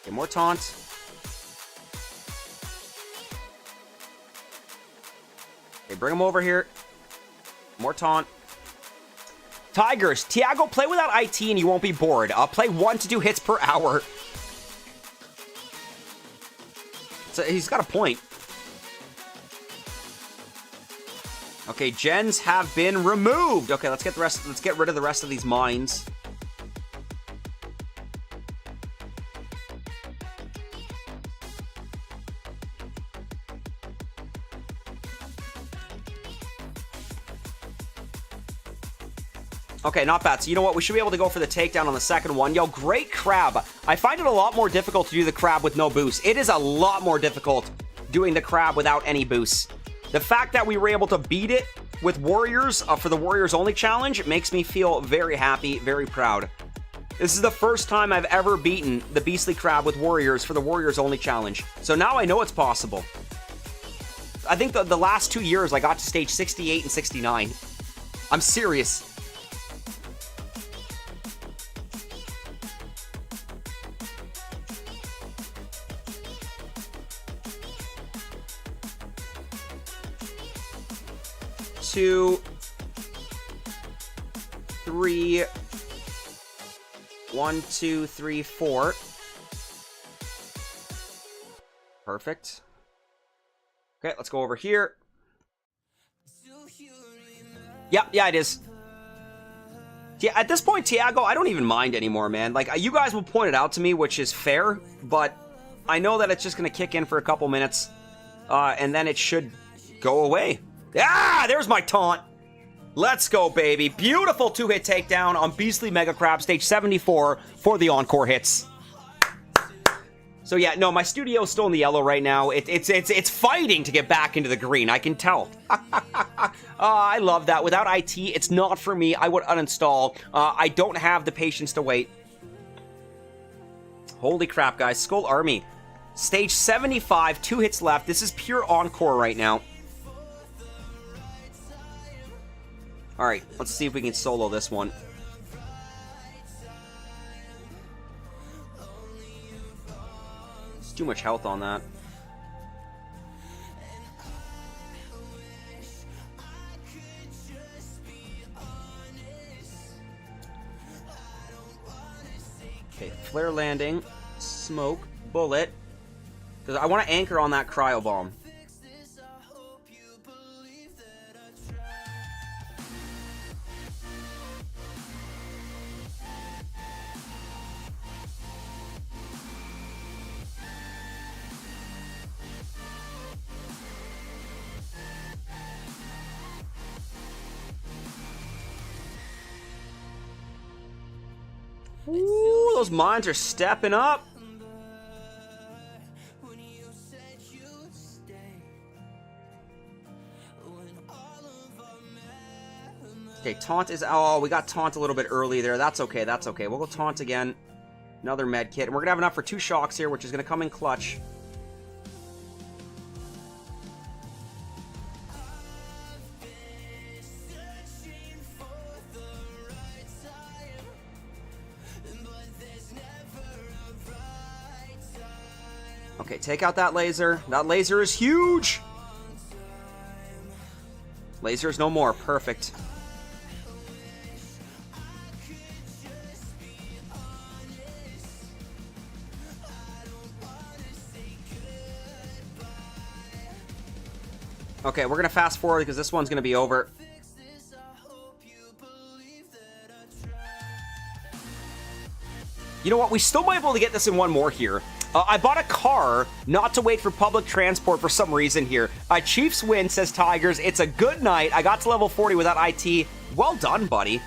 Okay, more taunt. Okay, bring him over here. More taunt. Tigers, Tiago, play without IT and you won't be bored. Play 1 to 2 hits per hour. So he's got a point. Okay, gens have been removed. Okay, let's get rid of the rest of these mines. Okay, not bad. So you know what? We should be able to go for the takedown on the second one. Yo, great crab. I find it a lot more difficult to do the crab with no boost. It is a lot more difficult doing the crab without any boosts. The fact that we were able to beat it with Warriors for the Warriors only challenge makes me feel very happy, very proud. This is the first time I've ever beaten the Beastly Crab with Warriors for the Warriors only challenge. So now I know it's possible. I think the last 2 years I got to stage 68 and 69. I'm serious. Two, three, 1, 2, 3, 4. Perfect. Okay, let's go over here. Yeah, it is. Yeah, at this point, Tiago, I don't even mind anymore, man. Like, you guys will point it out to me, which is fair, but I know that it's just going to kick in for a couple minutes, and then it should go away. Ah, there's my taunt. Let's go, baby. Beautiful two-hit takedown on Beastly Mega Crab, stage 74 for the encore hits. So yeah, no, my studio's still in the yellow right now. It's fighting to get back into the green, I can tell. I love that. Without IT, it's not for me. I would uninstall. I don't have the patience to wait. Holy crap, guys. Skull Army. Stage 75, 2 hits left. This is pure encore right now. Alright, let's see if we can solo this one. It's too much health on that. Okay, flare landing, smoke, bullet. Because I want to anchor on that cryo bomb. Ooh, those mines are stepping up. Okay, taunt is... Oh, we got taunt a little bit early there. That's okay, that's okay. We'll go taunt again. Another med kit. And we're going to have enough for 2 shocks here, which is going to come in clutch. Okay, take out that laser. That laser is huge! Lasers no more. Perfect. Okay, we're gonna fast forward because this one's gonna be over. You know what? We still might be able to get this in one more here. I bought a car not to wait for public transport for some reason here. Chiefs win, says Tigers. It's a good night. I got to level 40 without IT. Well done, buddy.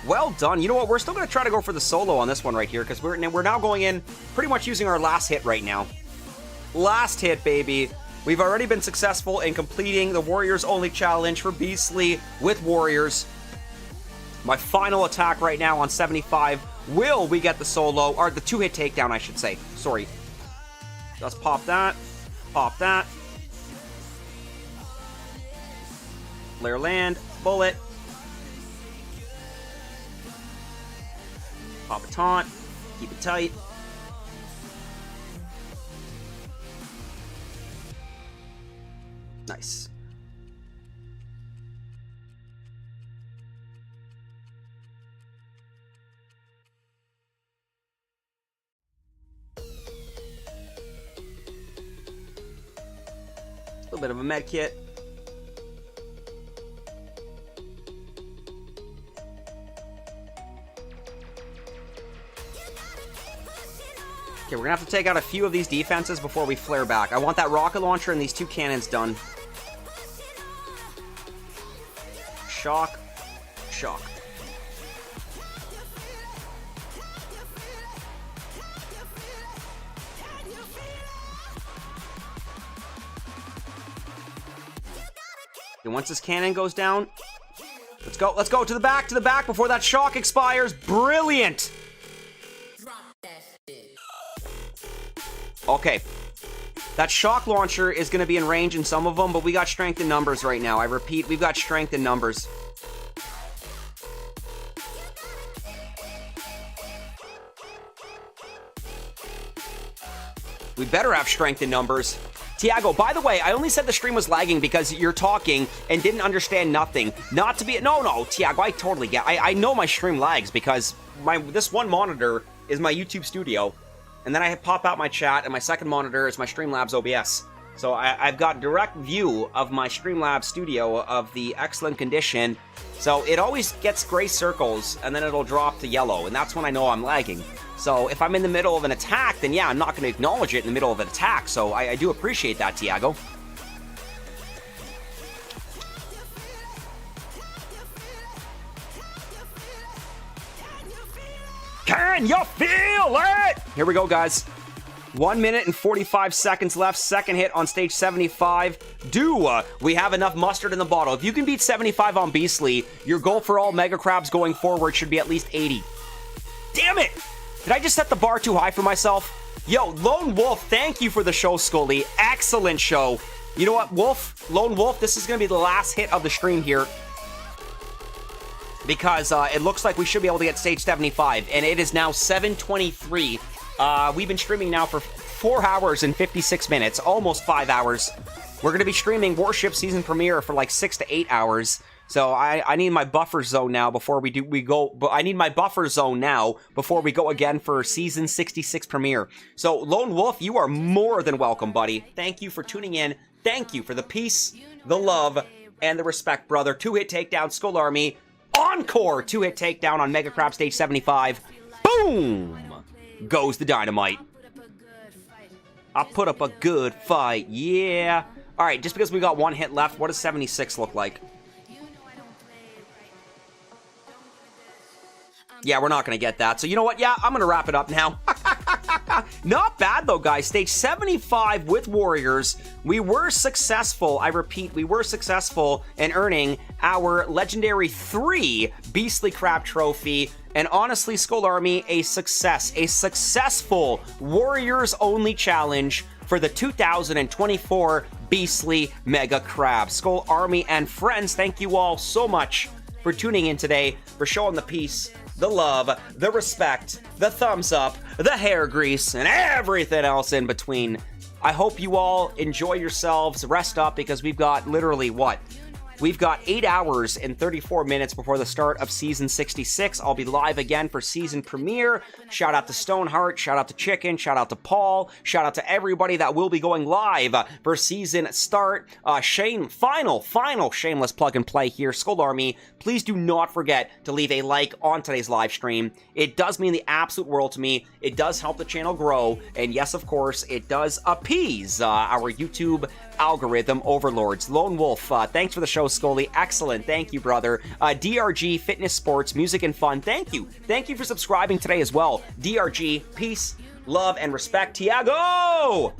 Well done. You know what? We're still going to try to go for the solo on this one right here because we're now going in pretty much using our last hit right now. Last hit, baby. We've already been successful in completing the Warriors Only Challenge for Beastly with Warriors. My final attack right now on 75. Will we get the solo, or the 2-hit takedown, I should say. Sorry. Let's pop that. Pop that. Flare land. Bullet. Pop a taunt. Keep it tight. Nice. A little bit of a med kit. Okay, we're gonna have to take out a few of these defenses before we flare back. I want that rocket launcher and these 2 cannons done. Shock. Shock. And once this cannon goes down, let's go to the back before that shock expires. Brilliant. Okay. That shock launcher is going to be in range in some of them, but we got strength in numbers right now. I repeat, we've got strength in numbers. We better have strength in numbers. Tiago, by the way, I only said the stream was lagging because you're talking and didn't understand nothing. Not to be... No, Tiago, I totally get... I know my stream lags because this one monitor is my YouTube studio. And then I pop out my chat, and my second monitor is my Streamlabs OBS. So I've got direct view of my Streamlabs studio of the excellent condition. So it always gets gray circles, and then it'll drop to yellow, and that's when I know I'm lagging. So if I'm in the middle of an attack, then yeah, I'm not going to acknowledge it in the middle of an attack. So I do appreciate that, Tiago. Can you feel it? Here we go, guys. 1 minute and 45 seconds left. Second hit on stage 75. We have enough mustard in the bottle? If you can beat 75 on Beastly, your goal for all Mega Crabs going forward should be at least 80. Damn it! Did I just set the bar too high for myself? Yo, Lone Wolf, thank you for the show, Scully. Excellent show. You know what, Lone Wolf, this is going to be the last hit of the stream here. Because it looks like we should be able to get stage 75, and it is now 7:23. We've been streaming now for 4 hours and 56 minutes, almost 5 hours. We're going to be streaming Warship Season Premiere for like 6 to 8 hours. So I need my buffer zone now before we go. But I need my buffer zone now before we go again for Season 66 Premiere. So Lone Wolf, you are more than welcome, buddy. Thank you for tuning in. Thank you for the peace, the love, and the respect, brother. 2-hit takedown, Skull Army. Encore 2-hit takedown on Mega Crab Stage 75. Boom! Goes the dynamite. I put up a good fight, yeah. All right, just because we got 1 hit left, what does 76 look like? Yeah, we're not going to get that. So you know what? Yeah, I'm going to wrap it up now. Not bad, though, guys. Stage 75 with Warriors. We were successful. I repeat, we were successful in earning our Legendary 3 Beastly Crab Trophy. And honestly, Skull Army, a success. A successful Warriors-only challenge for the 2024 Beastly Mega Crab. Skull Army and friends, thank you all so much for tuning in today, for showing the peace, the love, the respect, the thumbs up, the hair grease, and everything else in between. I hope you all enjoy yourselves, rest up, because we've got literally, what? We've got 8 hours and 34 minutes before the start of Season 66. I'll be live again for Season Premiere. Shout out to Stoneheart, shout out to Chicken, shout out to Paul, shout out to everybody that will be going live for Season Start. Final shameless plug and play here. Skull Army, please do not forget to leave a like on today's live stream. It does mean the absolute world to me. It does help the channel grow. And yes, of course, it does appease our YouTube algorithm overlords. Lone Wolf, thanks for the show, Scully. Excellent. Thank you, brother. DRG, Fitness, Sports, Music, and Fun. Thank you. Thank you for subscribing today as well. DRG, peace, love, and respect. Tiago!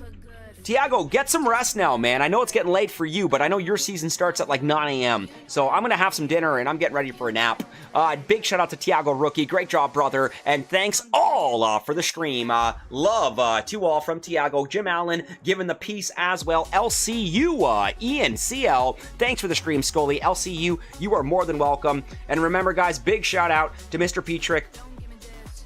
Tiago, get some rest now, man. I know it's getting late for you, but I know your season starts at like 9 a.m. So I'm going to have some dinner, and I'm getting ready for a nap. Big shout out to Tiago Rookie. Great job, brother. And thanks all for the stream. Love to all from Tiago. Jim Allen giving the peace as well. LCU, Ian, CL. Thanks for the stream, Scully. LCU, you are more than welcome. And remember, guys, big shout out to Mr. Petrick,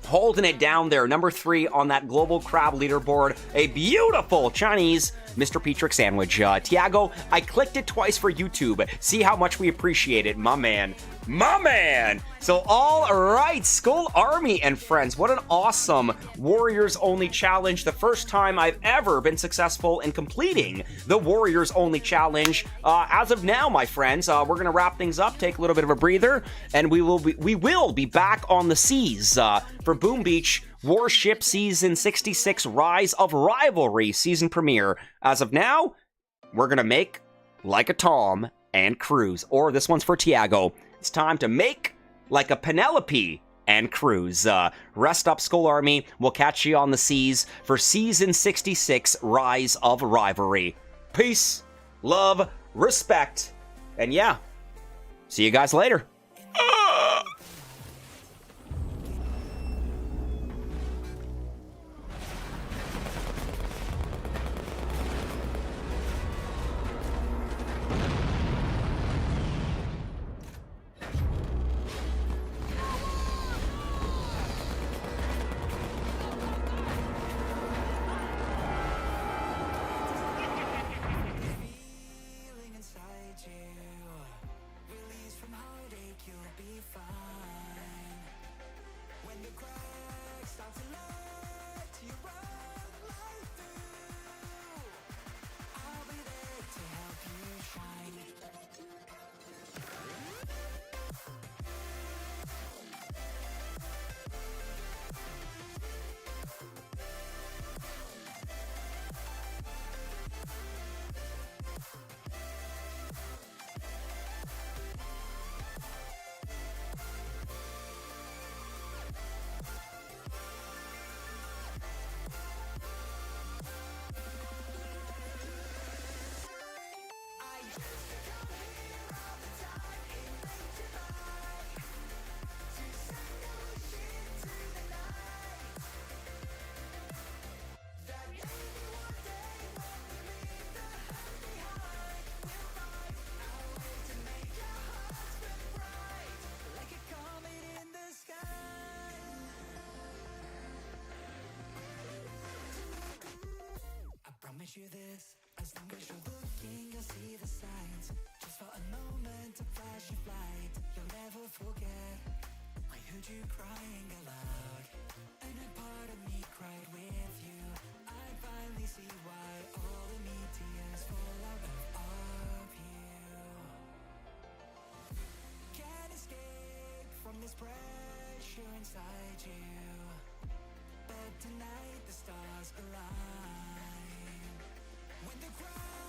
holding it down there, number 3 on that global crab leaderboard. A beautiful Chinese Mr. Petrick sandwich. Tiago, I clicked it twice for YouTube. See how much we appreciate it, my man. My man! So, all right, Skull Army and friends, what an awesome Warriors-only challenge. The first time I've ever been successful in completing the Warriors-only challenge. As of now, my friends, we're going to wrap things up, take a little bit of a breather, and we will be back on the seas for Boom Beach Warship Season 66 Rise of Rivalry Season Premiere. As of now, we're going to make like a Tom and cruise. Or this one's for Tiago. It's time to make like a Penelope and cruise. Rest up, Skull Army. We'll catch you on the seas for Season 66 Rise of Rivalry. Peace, love, respect, and yeah, see you guys later. Feeling inside you, release from hiding. promise you this, as long as you're looking, you'll see the signs. Just for a moment, a flash of light, you'll never forget. I heard you crying aloud, and a part of me cried with you. I finally see why all the meteors fall out of our view. Can't escape from this pressure inside you, but tonight the stars align. When the ground